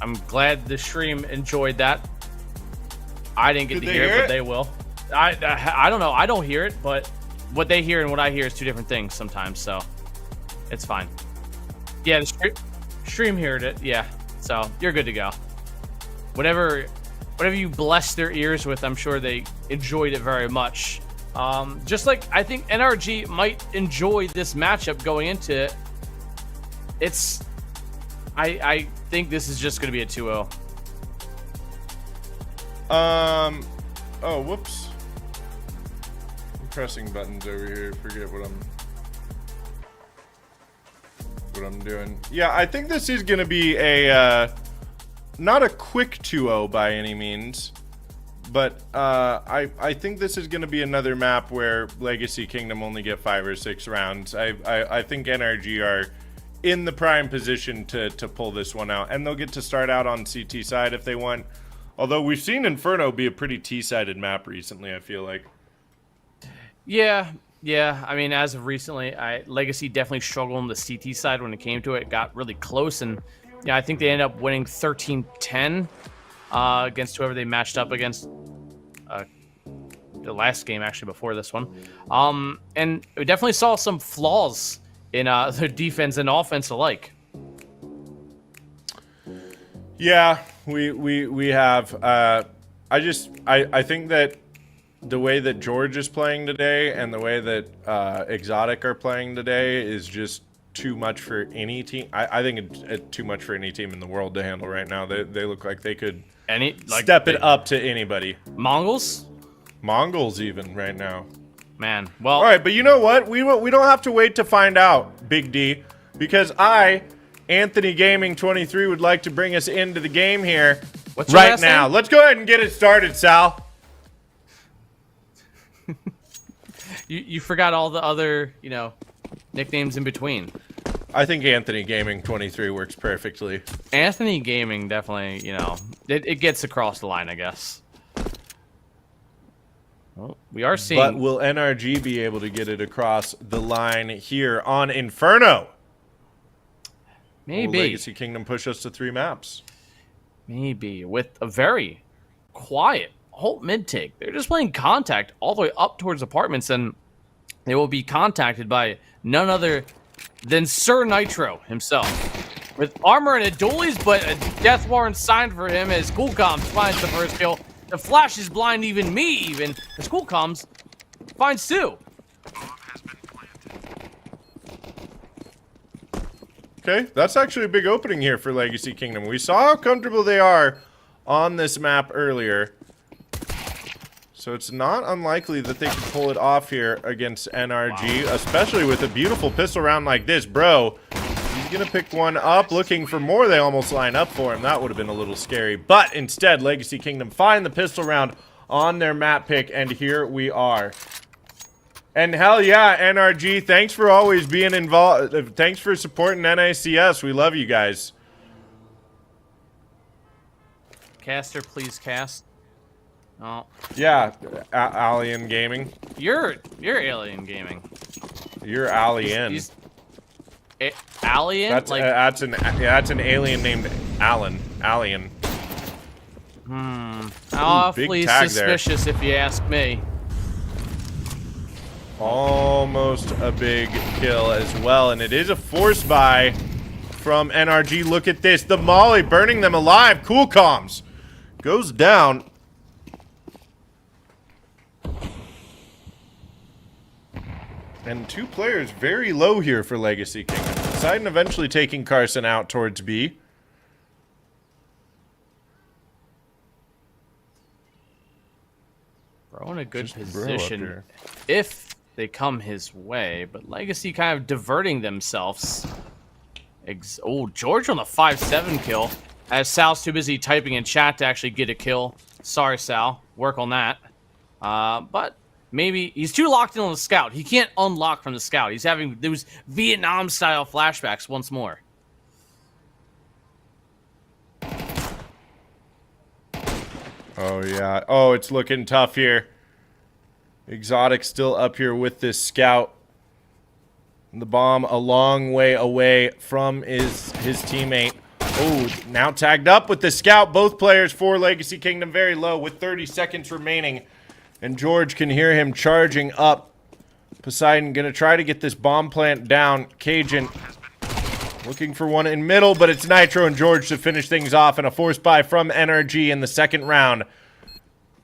I'm glad the stream enjoyed that. I didn't get to hear it, but they will. I don't know. I don't hear it, but what they hear and what I hear is two different things sometimes, so it's fine. Yeah, the stream heard it. Yeah, so you're good to go. Whatever you blessed their ears with, I'm sure they enjoyed it very much. Just like I think NRG might enjoy this matchup going into it. It's I think this is just going to be a 2-0. Oh, whoops. I'm pressing buttons over here. Forget what I'm doing. Yeah, I think this is going to be a not a quick 2-0 by any means, but I think this is going to be another map where Legacy Kingdom only get 5 or 6 rounds. I think NRG are in the prime position to pull this one out, and they'll get to start out on CT side if they want. Although we've seen Inferno be a pretty T-sided map recently, I feel like. Yeah. I mean, as of recently, Legacy definitely struggled on the CT side when it came to it. It got really close, and yeah, I think they ended up winning 13-10 against whoever they matched up against the last game, actually, before this one. And we definitely saw some flaws in their defense and offense alike. Yeah, we have. I think that the way that George is playing today and the way that Exotic are playing today is just too much for any team. I think it's too much for any team in the world to handle right now. They look like they could step it up to anybody. Mongols even right now. Man, well. All right, but you know what? We don't have to wait to find out, Big D, because Anthony Gaming 23 would like to bring us into the game here right now. Let's go ahead and get it started, Sal. You forgot all the other, nicknames in between. I think Anthony Gaming 23 works perfectly. Anthony Gaming definitely, it gets across the line, I guess. Well, we are seeing. But will NRG be able to get it across the line here on Inferno? Maybe. Will Legacy Kingdom push us to 3 maps? Maybe. With a very quiet Holt mid take. They're just playing contact all the way up towards apartments, and they will be contacted by none other than Sir Nitro himself. With armor and a dualies, but a death warrant signed for him as Coolcom finds the first kill. The flash is blind even as Coolcoms finds 2. Okay, that's actually a big opening here for Legacy Kingdom. We saw how comfortable they are on this map earlier. So it's not unlikely that they can pull it off here against NRG, especially with a beautiful pistol round like this. Bro, he's going to pick one up, looking for more. They almost line up for him. That would have been a little scary. But instead, Legacy Kingdom find the pistol round on their map pick, and here we are. And hell yeah, NRG, thanks for always being involved. Thanks for supporting NICS. We love you guys. Caster, please cast. Oh. Yeah, Alien Gaming. You're Alien Gaming. You're Alien. Alien? That's an alien named Alan. Alien. Awfully suspicious if you ask me. Almost a big kill as well, and it is a force buy from NRG. Look at this, the molly burning them alive. Coolcoms goes down. And 2 players very low here for Legacy Kingdom. Poseidon eventually taking Carson out towards B. Bro in a good position if they come his way, but Legacy kind of diverting themselves. George on the 5-7 kill, as Sal's too busy typing in chat to actually get a kill. Sorry, Sal. Work on that. But maybe he's too locked in on the scout. He can't unlock from the scout. He's having those Vietnam-style flashbacks once more. Oh, yeah. Oh, it's looking tough here. Exotic still up here with this scout. The bomb a long way away from his teammate. Oh, now tagged up with the scout. Both players for Legacy Kingdom very low with 30 seconds remaining. And George can hear him charging up. Poseidon going to try to get this bomb plant down. Cajun looking for one in middle, but it's Nitro and George to finish things off. And a force buy from NRG in the second round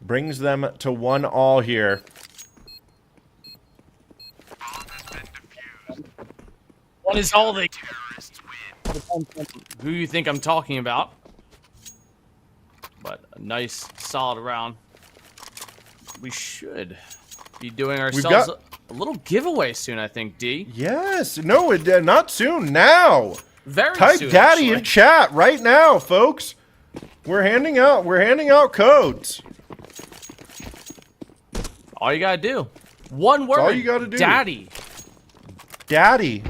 brings them to 1-1 here. One is all they... who you think I'm talking about. But a nice, solid round. We should be doing ourselves a little giveaway soon, I think, D. Yes. No, not soon. Now. Very Type soon, Daddy actually. in chat right now, folks. We're handing out codes. All you gotta do. One word. all you gotta do. Daddy. Daddy.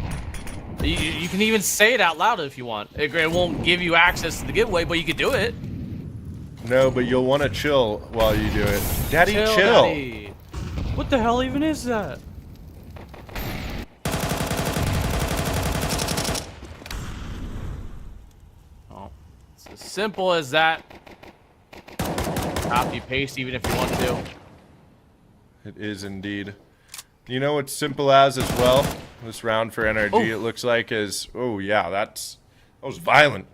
You can even say it out loud if you want. It won't give you access to the giveaway, but you can do it. No, but you'll want to chill while you do it. Daddy, chill. Daddy. What the hell even is that? Oh, it's as simple as that. Copy paste even if you want to. It is indeed. You know what's simple as well? This round for NRG, Oh. it looks like is, oh yeah, that was violent.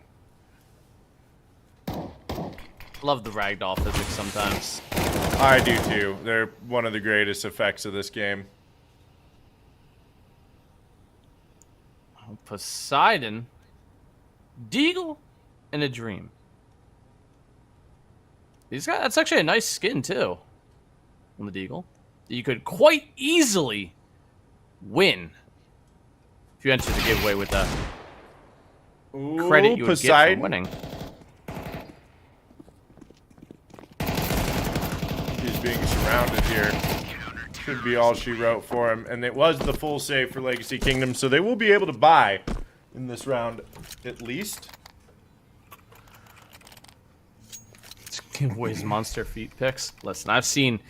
Love the ragdoll physics sometimes. I do too. They're one of the greatest effects of this game. Oh, Poseidon, Deagle, and a Dream. That's actually a nice skin too. On the Deagle, you could quite easily win if you enter the giveaway with the credit you would get for winning. He's being surrounded here. Should be all she wrote for him. And it was the full save for Legacy Kingdom, so they will be able to buy in this round at least. Giveaways monster feet picks. Listen, I've seen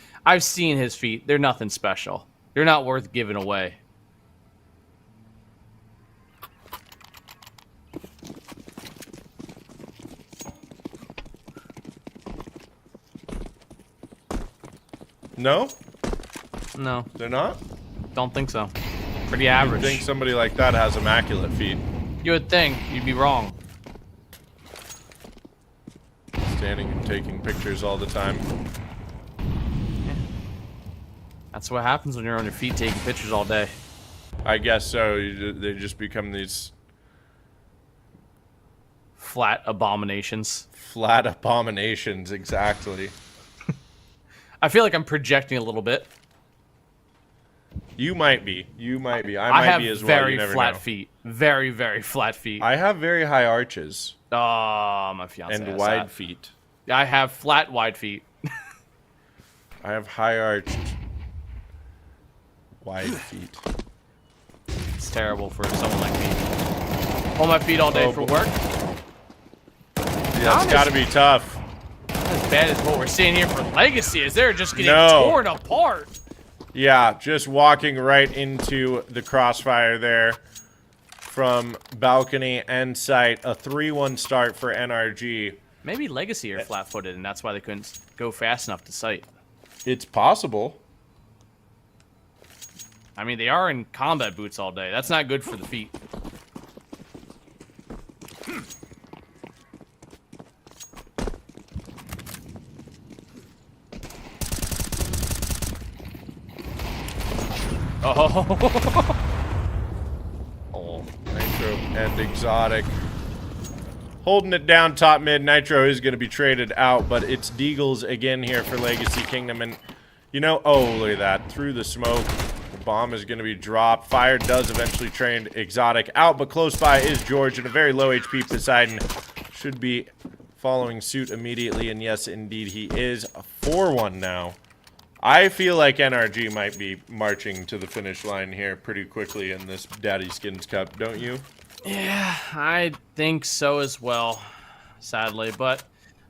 his feet. They're nothing special. They're not worth giving away. No? No, They're not? don't think so. Pretty I average. think somebody like that has immaculate feet. You would think. You'd be wrong. Standing and taking pictures all the time. That's what happens when you're on your feet taking pictures all day. I guess so. They just become these Flat abominations. flat abominations, exactly. I feel like I'm projecting a little bit. You might be. You might be. I I might have be as well. very You never flat know. feet. Very, very flat feet. I have very high arches Oh, my fiance and has wide that. feet. I have flat, wide feet. I have high arched, wide feet. It's terrible for someone like me. Hold my feet all day Oh, for boy. work. Yeah, it's got to be tough. Not as bad as what we're seeing here for Legacy, as they're just getting No. torn apart. Yeah, just walking right into the crossfire there from balcony and site. A 3-1 start for NRG. Maybe Legacy are flat-footed, and that's why they couldn't go fast enough to sight. It's possible. I mean, they are in combat boots all day. That's not good for the feet. Oh. Oh. Nitro and Exotic. Holding it down top mid. Nitro is going to be traded out, but it's Deagles again here for Legacy Kingdom. And, you know, oh, look at that. Through the smoke. The bomb is going to be dropped. Fire does eventually trade Exotic out, but close by is George and a very low HP Poseidon. Should be following suit immediately, and yes, indeed, he is. A 4-1 now. I feel like NRG might be marching to the finish line here pretty quickly in this Daddyskins Cup, don't you? Yeah, I think so as well, sadly. But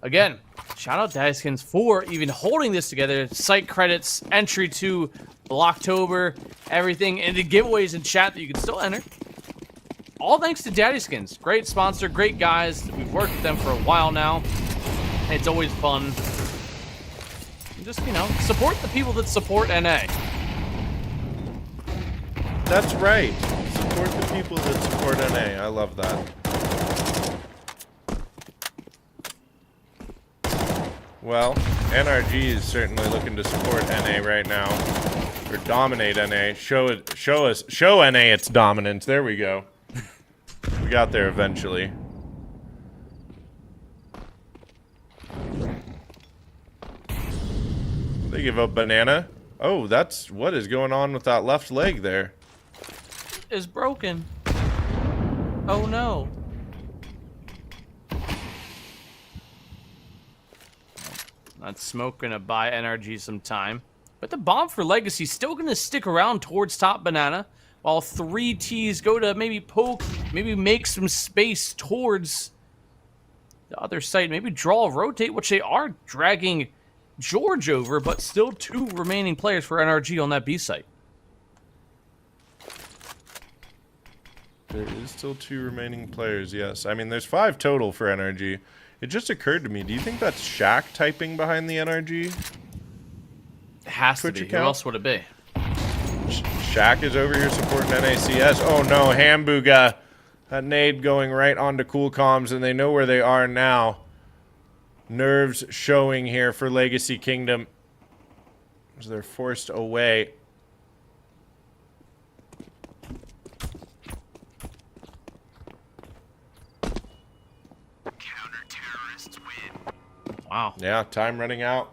again, shout out Daddyskins for even holding this together. Site credits, entry to Blocktober, everything, and the giveaways in chat that you can still enter. All thanks to Daddyskins. Great sponsor, great guys. We've worked with them for a while now. It's always fun. Just, you know, support the people that support NA. That's right. Support the people that support NA. I love that. Well, NRG is certainly looking to support NA right now. Or dominate NA. Show NA its dominance. There we go. We got there eventually. They give up banana. Oh, that's what is going on with that left leg there. Is broken. Oh no. That smoke gonna buy NRG some time. But the bomb for Legacy still gonna stick around towards top banana, while 3Ts go to maybe poke, maybe make some space towards the other side, maybe draw, rotate, which they are dragging George over, but still 2 remaining players for NRG on that B site. There is still 2 remaining players, yes. I mean, there's 5 total for NRG. It just occurred to me, do you think that's Shaq typing behind the NRG? It has Twitch to be. account? Who else would it be? Shaq is over here supporting NACS. Oh no, Hambuga. That nade going right onto cool comms, and they know where they are now. Nerves showing here for Legacy Kingdom as they're forced away. Wow. Yeah, time running out.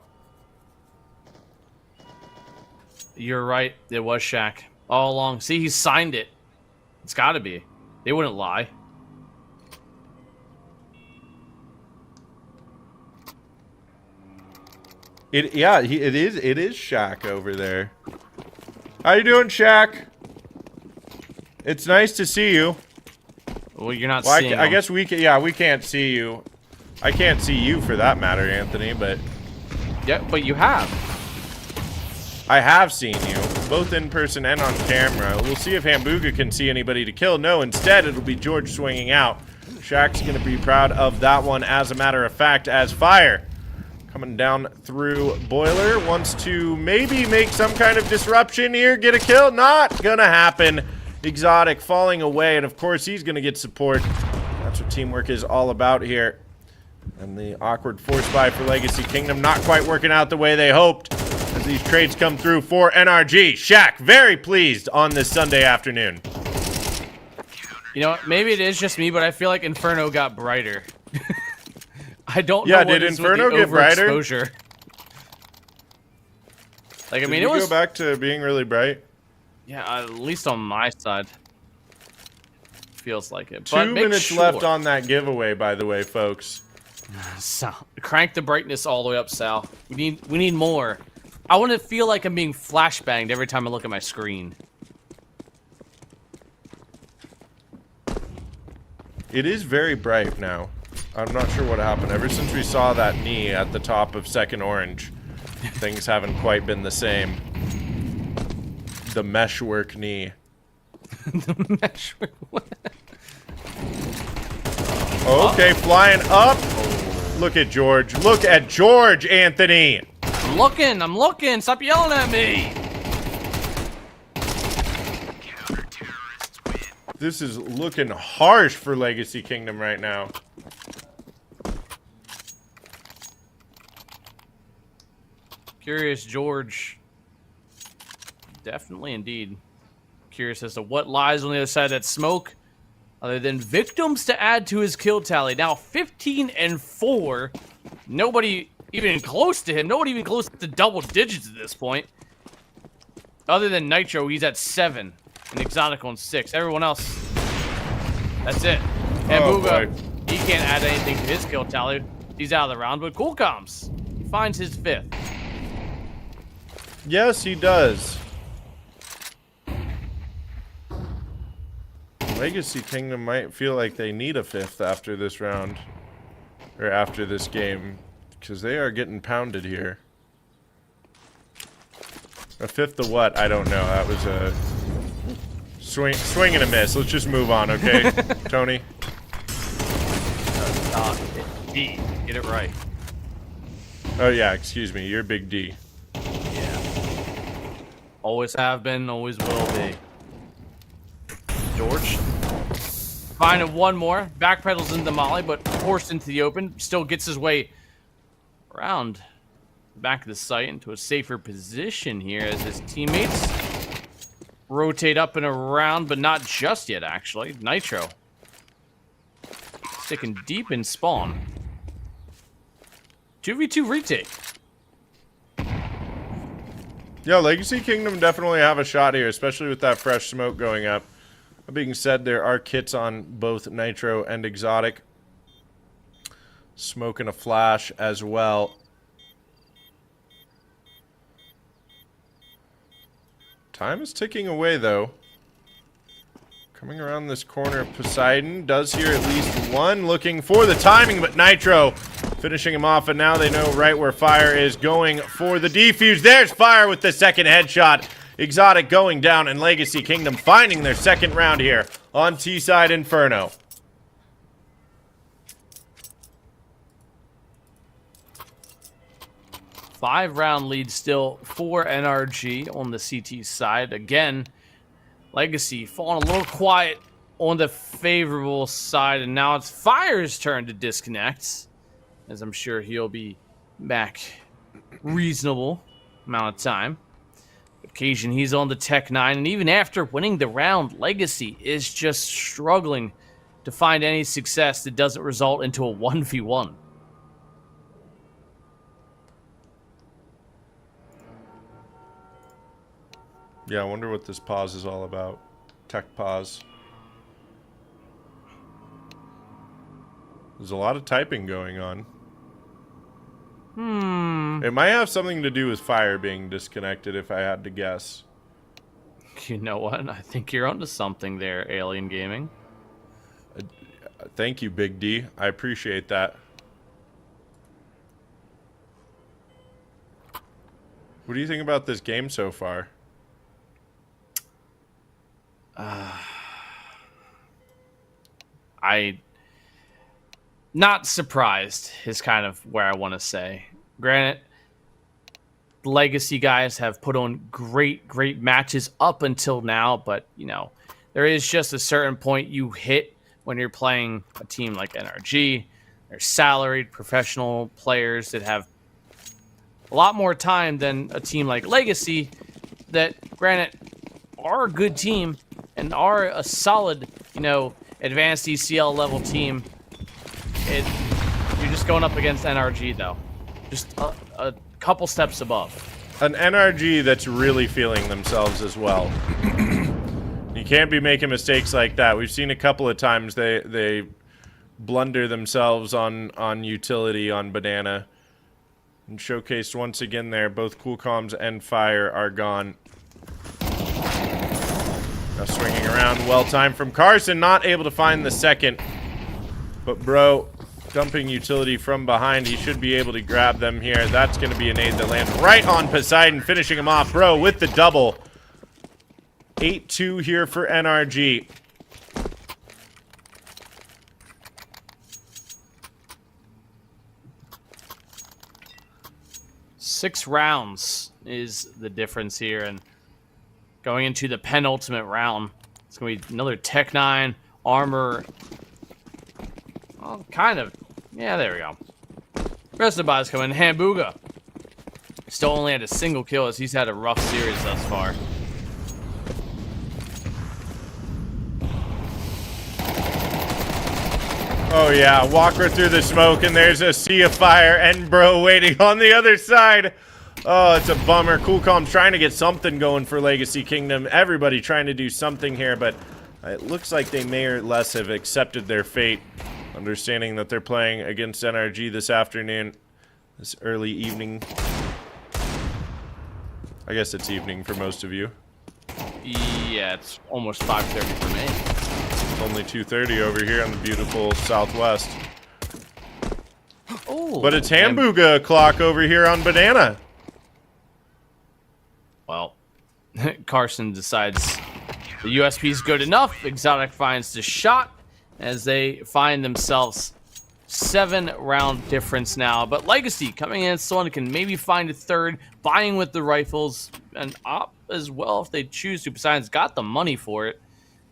You're right. It was Shaq all along. See, he signed it. It's got to be. They wouldn't lie. It is Shaq over there. How you doing, Shaq? It's nice to see you. Well, you're not Well, seeing I him. guess we can't see you. I can't see you for that matter, Anthony, but Yeah, but you have. I have seen you, both in person and on camera. We'll see if Hambuga can see anybody to kill. No, instead, it'll be George swinging out. Shaq's going to be proud of that one, as a matter of fact, as fire coming down through Boiler. Wants to maybe make some kind of disruption here, get a kill. Not going to happen. Exotic falling away, and of course, he's going to get support. That's what teamwork is all about here. And the awkward force buy for Legacy Kingdom not quite working out the way they hoped as these trades come through for NRG. Shaq, very pleased on this Sunday afternoon. You know, maybe it is just me, but I feel like Inferno got brighter. I don't know Yeah, what did is Inferno with the get brighter? overexposure. Like, I mean, Did it we was... go back to being really bright? Yeah, at least on my side. Feels like it. 2 But make minutes sure. left on that giveaway, by the way, folks. Sal, crank the brightness all the way up, Sal. We need more. I want to feel like I'm being flashbanged every time I look at my screen. It is very bright now. I'm not sure what happened. Ever since we saw that knee at the top of second orange, things haven't quite been the same. The meshwork knee. The meshwork. Okay, flying up. Look at George. Look at George, Anthony. I'm looking. Stop yelling at me. This is looking harsh for Legacy Kingdom right now. Curious George. Definitely indeed. Curious as to what lies on the other side of that smoke. Other than victims to add to his kill tally. Now 15 and 4. Nobody even close to him. Nobody even close to double digits at this point. Other than Nitro, he's at 7. And Exotic on 6. Everyone else, that's it. And Oh, Booga, boy. he can't add anything to his kill tally. He's out of the round, but Cool Comms, he finds his 5th. Yes, he does. Legacy Kingdom might feel like they need a 5th after this round. Or after this game. Because they are getting pounded here. A 5th of what? I don't know. That was a swing and a miss. Let's just move on, okay, Tony? D, get it right. Oh, yeah, excuse me. You're Big D. Always have been, always will be. George. Finding one more. Backpedals into Molly, but forced into the open. Still gets his way around the back of the site into a safer position here as his teammates rotate up and around, but not just yet, actually. Nitro sticking deep in spawn. 2v2 retake. Yeah, Legacy Kingdom definitely have a shot here, especially with that fresh smoke going up. That being said, there are kits on both Nitro and Exotic. Smoke and a flash as well. Time is ticking away, though. Coming around this corner, Poseidon does hear at least one, looking for the timing, but Nitro finishing him off, and now they know right where Fire is going for the defuse. There's Fire with the second headshot. Exotic going down, and Legacy Kingdom finding their second round here on T-Side Inferno. Five-round lead still for NRG on the CT side. Again, Legacy falling a little quiet on the favorable side, and now it's Fire's turn to disconnect, as I'm sure he'll be back reasonable amount of time. Occasion he's on the Tech 9, and even after winning the round, Legacy is just struggling to find any success that doesn't result into a 1v1. Yeah, I wonder what this pause is all about. Tech pause. There's a lot of typing going on. It might have something to do with Fire being disconnected, if I had to guess. You know what? I think you're onto something there, Alien Gaming. Thank you, Big D. I appreciate that. What do you think about this game so far? Not surprised is kind of where I want to say. Granted, the Legacy guys have put on great matches up until now, but, you know, there is just a certain point you hit when you're playing a team like NRG. They're salaried professional players that have a lot more time than a team like Legacy that, granted, are a good team and are a solid, you know, advanced ECL level team. You're just going up against NRG, though. Just a couple steps above. An NRG that's really feeling themselves as well. You can't be making mistakes like that. We've seen a couple of times they blunder themselves on utility on Banana. And showcased once again there, both Cool Comms and Fire are gone. Now swinging around, well timed from Carson, not able to find the second. But bro, dumping utility from behind, he should be able to grab them here. That's going to be a nade that lands right on Poseidon, finishing him off. Bro with the double. 8-2 here for NRG. Six rounds is the difference here, and going into the penultimate round, it's going to be another Tech 9 armor. Oh, kind of. Yeah, there we go. Rest of the bots coming. Hambuga still only had a single kill, as he's had a rough series thus far. Oh yeah, Walker through the smoke, and there's a sea of fire, and bro waiting on the other side. Oh, it's a bummer. Coolcom trying to get something going for Legacy Kingdom. Everybody trying to do something here, but it looks like they may or less have accepted their fate. Understanding that they're playing against NRG this afternoon, this early evening. I guess it's evening for most of you. Yeah, it's almost 5:30 for me. It's only 2:30 over here on the beautiful Southwest. Oh, but it's Hambuga o'clock over here on Banana. Well, Carson decides the USP is good enough. Exotic finds the shot as they find themselves 7-round difference now. But Legacy coming in, someone can maybe find a third, buying with the rifles and op as well if they choose to. Besides, got the money for it.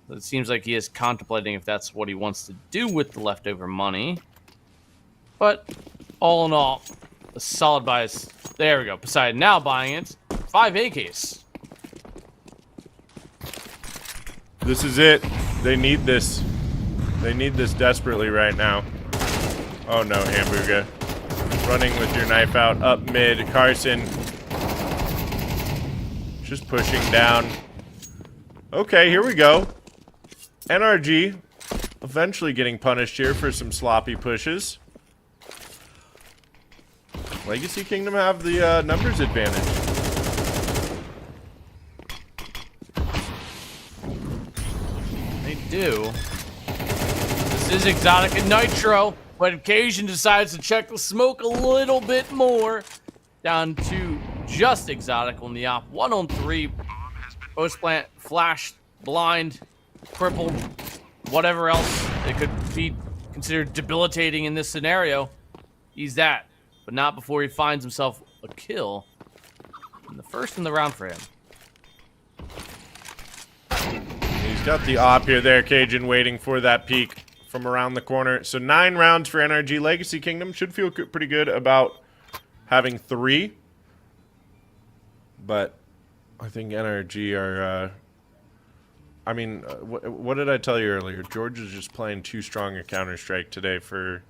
So it seems like he is contemplating if that's what he wants to do with the leftover money. But all in all, a solid buy. There we go. Poseidon now buying it. 5 AKs. This is it. They need this. They need this desperately right now. Oh no, Hamburger. Running with your knife out up mid. Carson just pushing down. Okay, here we go. NRG eventually getting punished here for some sloppy pushes. Legacy Kingdom have the numbers advantage. They do. This is Exotic and Nitro, but Occasion decides to check the smoke a little bit more. Down to just Exotic on the op. 1 on 3. Post plant, flash, blind, crippled, whatever else it could be considered debilitating in this scenario. He's that, but not before he finds himself a kill. And the first in the round for him. He's got the op here there, Cajun, waiting for that peek from around the corner. So 9 rounds for NRG. Legacy Kingdom should feel pretty good about having 3. But I think NRG are... I mean, what did I tell you earlier? George is just playing too strong a Counter-Strike today for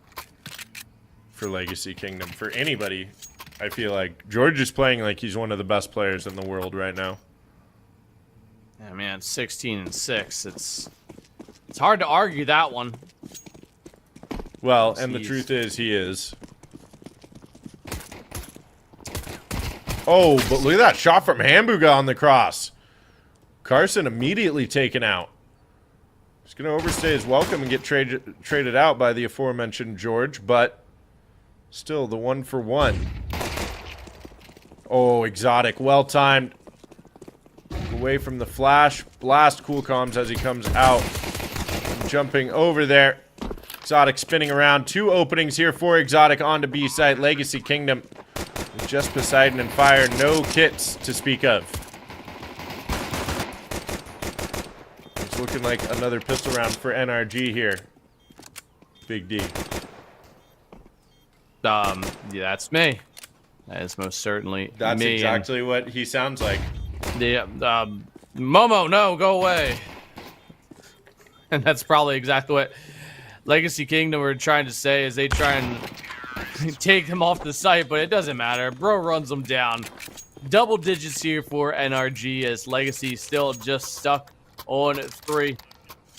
Legacy Kingdom. For anybody, I feel like George is playing like he's one of the best players in the world right now. Yeah, man, 16 and 6. It's hard to argue that one. Well, and the truth is, he is. Oh, but look at that shot from Hamburger on the cross. Carson immediately taken out. He's going to overstay his welcome and get traded out by the aforementioned George, but still the 1-for-1. Oh, Exotic, well timed. Away from the flash. Blast cool comms as he comes out. Jumping over there. Exotic spinning around. 2 openings here for Exotic onto B site. Legacy Kingdom. Just Poseidon and Fire. No kits to speak of. It's looking like another pistol round for NRG here. Big D. Yeah, that's me. That is most certainly That's me. exactly what he sounds like. Yeah, Momo, no, go away. And that's probably exactly what Legacy Kingdom are trying to say as they try and take him off the site, but it doesn't matter. Bro runs them down. Double digits here for NRG as Legacy still just stuck on 3.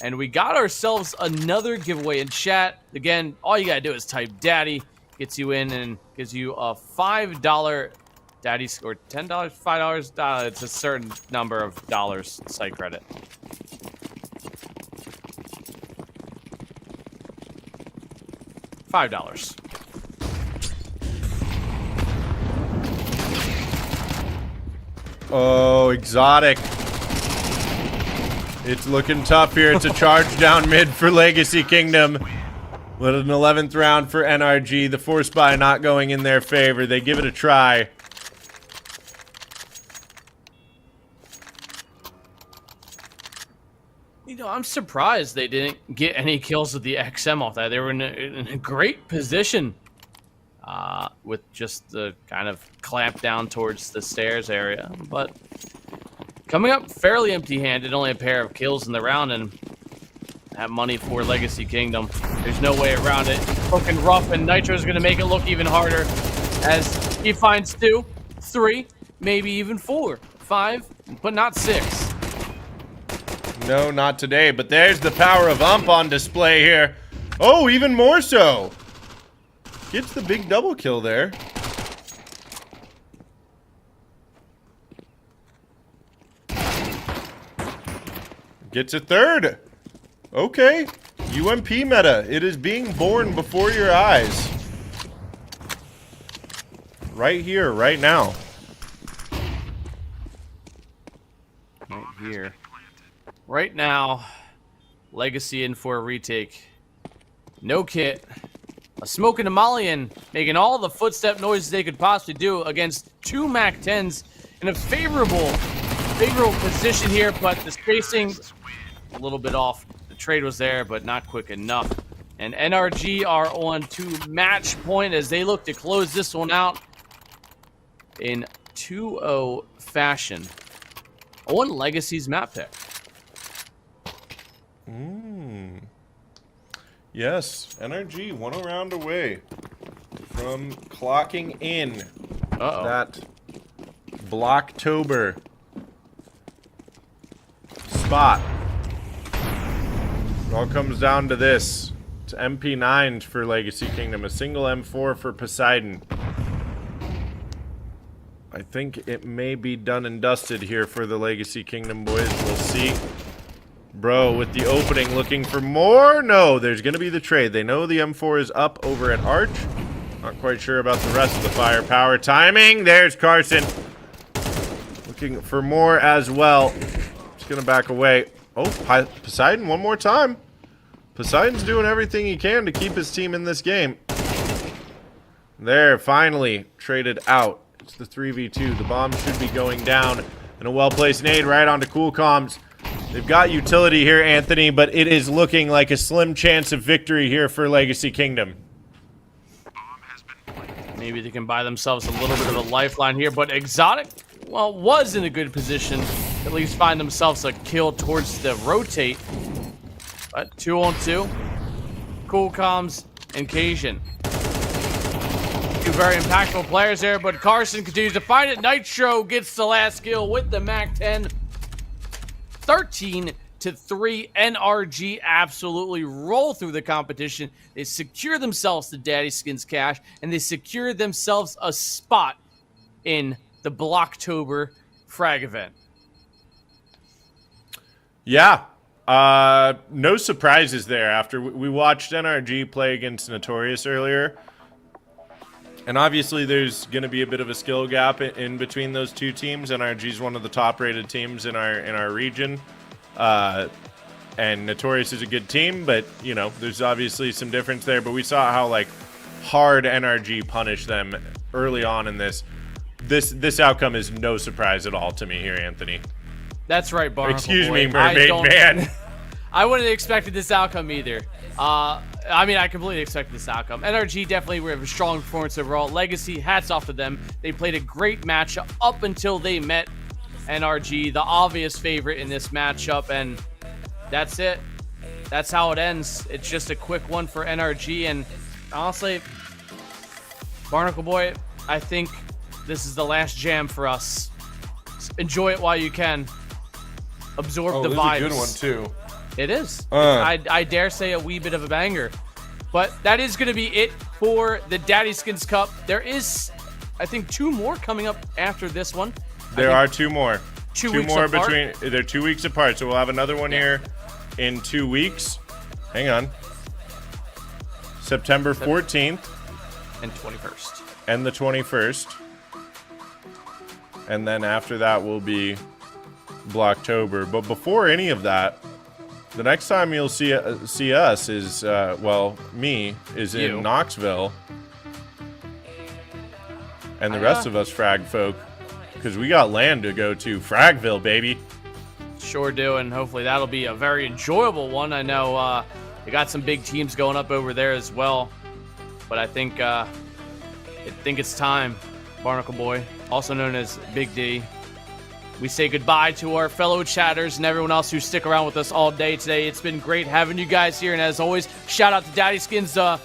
And we got ourselves another giveaway in chat. Again, all you gotta do is type Daddy. Gets you in and gives you a $5 Daddy or $10, $5. It's a certain number of dollars site credit. $5. Oh, Exotic. It's looking tough here. It's a charge down mid for Legacy Kingdom. With an 11th round for NRG. The force buy not going in their favor. They give it a try. You know, I'm surprised they didn't get any kills with the XM off that. They were in a great position with just the kind of clamp down towards the stairs area. But coming up fairly empty-handed, only a pair of kills in the round, and that money for Legacy Kingdom. There's no way around it. Looking rough, and Nitro's going to make it look even harder as he finds 2, 3, maybe even 4, 5, but not 6. No, not today, but there's the power of Ump on display here. Oh, even more so. Gets the big double kill there. Gets a 3rd. Okay. UMP meta. It is being born before your eyes. Right here, right now. Right here. Right now, Legacy in for a retake. No kit. A smoking Himalayan making all the footstep noises they could possibly do against 2 MAC-10s in a favorable position here, but the spacing a little bit off. The trade was there, but not quick enough. And NRG are on to match point as they look to close this one out in 2-0 fashion. On Legacy's map pick. Yes, NRG 1 round away from clocking in that Blocktober spot. It all comes down to this. It's MP9 for Legacy Kingdom, a single M4 for Poseidon. I think it may be done and dusted here for the Legacy Kingdom boys. We'll see. Bro, with the opening, looking for more? No, there's going to be the trade. They know the M4 is up over at Arch. Not quite sure about the rest of the firepower. Timing! There's Carson. Looking for more as well. Just going to back away. Oh, Poseidon one more time. Poseidon's doing everything he can to keep his team in this game. There, finally traded out. It's the 3v2. The bomb should be going down. And a well-placed nade right onto Cool Comms. They've got utility here, Anthony, but it is looking like a slim chance of victory here for Legacy Kingdom. Maybe they can buy themselves a little bit of a lifeline here, but Exotic, well, was in a good position. At least find themselves a kill towards the rotate. But 2-on-2. Cool Comms and Cajun. Two very impactful players there, but Carson continues to find it. Nitro gets the last kill with the MAC-10. 13-3. NRG absolutely roll through the competition. They secure themselves the Daddyskins cash, and they secure themselves a spot in the Blocktober frag event. Yeah. No surprises there after we watched NRG play against Notorious earlier. And obviously there's going to be a bit of a skill gap in between those two teams. NRG is one of the top-rated teams in our region. And Notorious is a good team, but, you know, there's obviously some difference there. But we saw how, like, hard NRG punished them early on in this. This outcome is no surprise at all to me here, Anthony. That's right, Barnacle Excuse boy. me, Mermaid Man. I wouldn't have expected this outcome either. I mean, I completely expected this outcome. NRG definitely were a strong performance overall. Legacy, hats off to them. They played a great matchup up until they met NRG, the obvious favorite in this matchup, and that's it. That's how it ends. It's just a quick one for NRG, and honestly, Barnacle Boy, I think this is the last jam for us. Enjoy it while you can. Absorb the vibes. This is a good one, too. It is. I dare say a wee bit of a banger. But that is going to be it for the Daddyskins Cup. There is, I think, 2 more coming up after this one. There are 2 more. Two Two weeks more apart. between. They're 2 weeks apart, so we'll have another one here in 2 weeks. Hang on. September 14th. And 21st. And the 21st. And then after that will be Blocktober. But before any of that, the next time you'll see us is, well, me, is in You. Knoxville. And the rest of us frag folk, because we got land to go to. Fragville, baby. Sure do, and hopefully that'll be a very enjoyable one. I know they got some big teams going up over there as well. But I think it's time, Barnacle Boy, also known as Big D. We say goodbye to our fellow chatters and everyone else who stick around with us all day today. It's been great having you guys here, and as always, shout out to Daddyskins,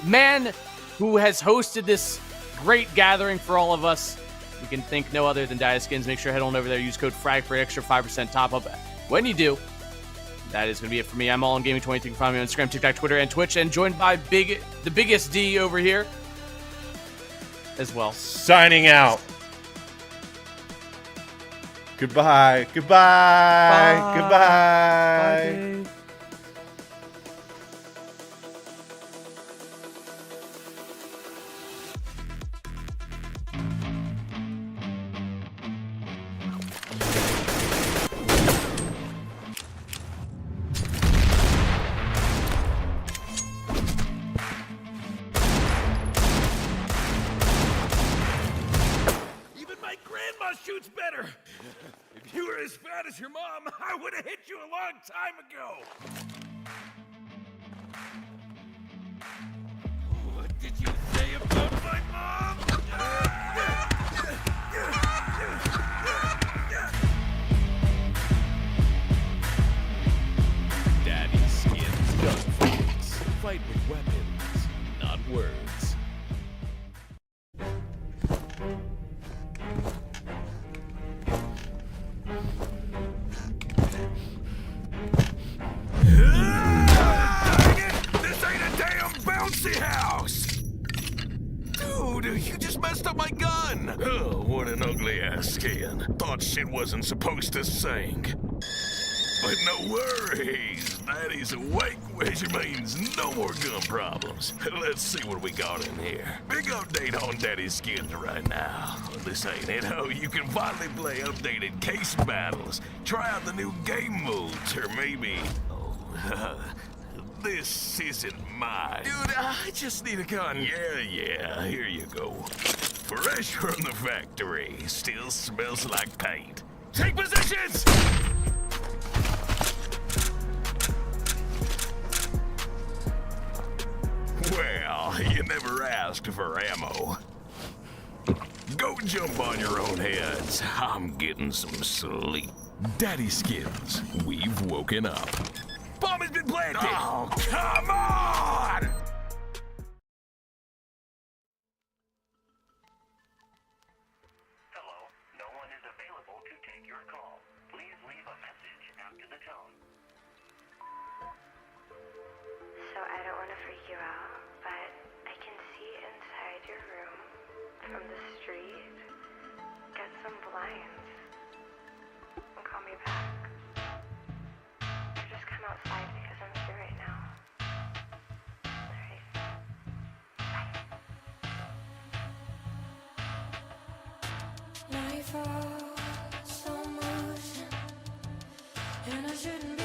man who has hosted this great gathering for all of us. We can think no other than Daddyskins. Make sure to head on over there, use code FRAG for an extra 5% top up. When you do, that is going to be it for me. I'm All In Gaming 23. You can find me on Instagram, TikTok, Twitter, and Twitch, and joined by the biggest D over here as well. Signing out. Goodbye. Goodbye. Bye. Goodbye. Bye. Even my grandma shoots better. If you were as fat as your mom, I would have hit you a long time ago. What did you say about my mom? Daddyskins gun fights. Fight with weapons, not words. Dang it! This ain't a damn bouncy house! Dude, you just messed up my gun! Oh, what an ugly ass skin. Thought shit wasn't supposed to sink. But no worries, Daddy's awake, which means no more gun problems. Let's see what we got in here. Big update on Daddyskins right now. This ain't it. Oh, you can finally play updated case battles. Try out the new game modes, or maybe... Oh, this isn't mine. Dude, I just need a gun. Yeah, here you go. Fresh from the factory. Still smells like paint. Take positions! Well, you never asked for ammo. Go jump on your own heads. I'm getting some sleep. Daddyskins, we've woken up. Bomb has been planted! Oh, come on! Hello, no one is available to take your call. Please leave a message after the tone. So I don't want to freak you out, but I can see inside your room from the street. Get some blinds and call me back. Or just come outside because I'm here right now. Alright. Bye. Nightfall, slow motion, and I shouldn't be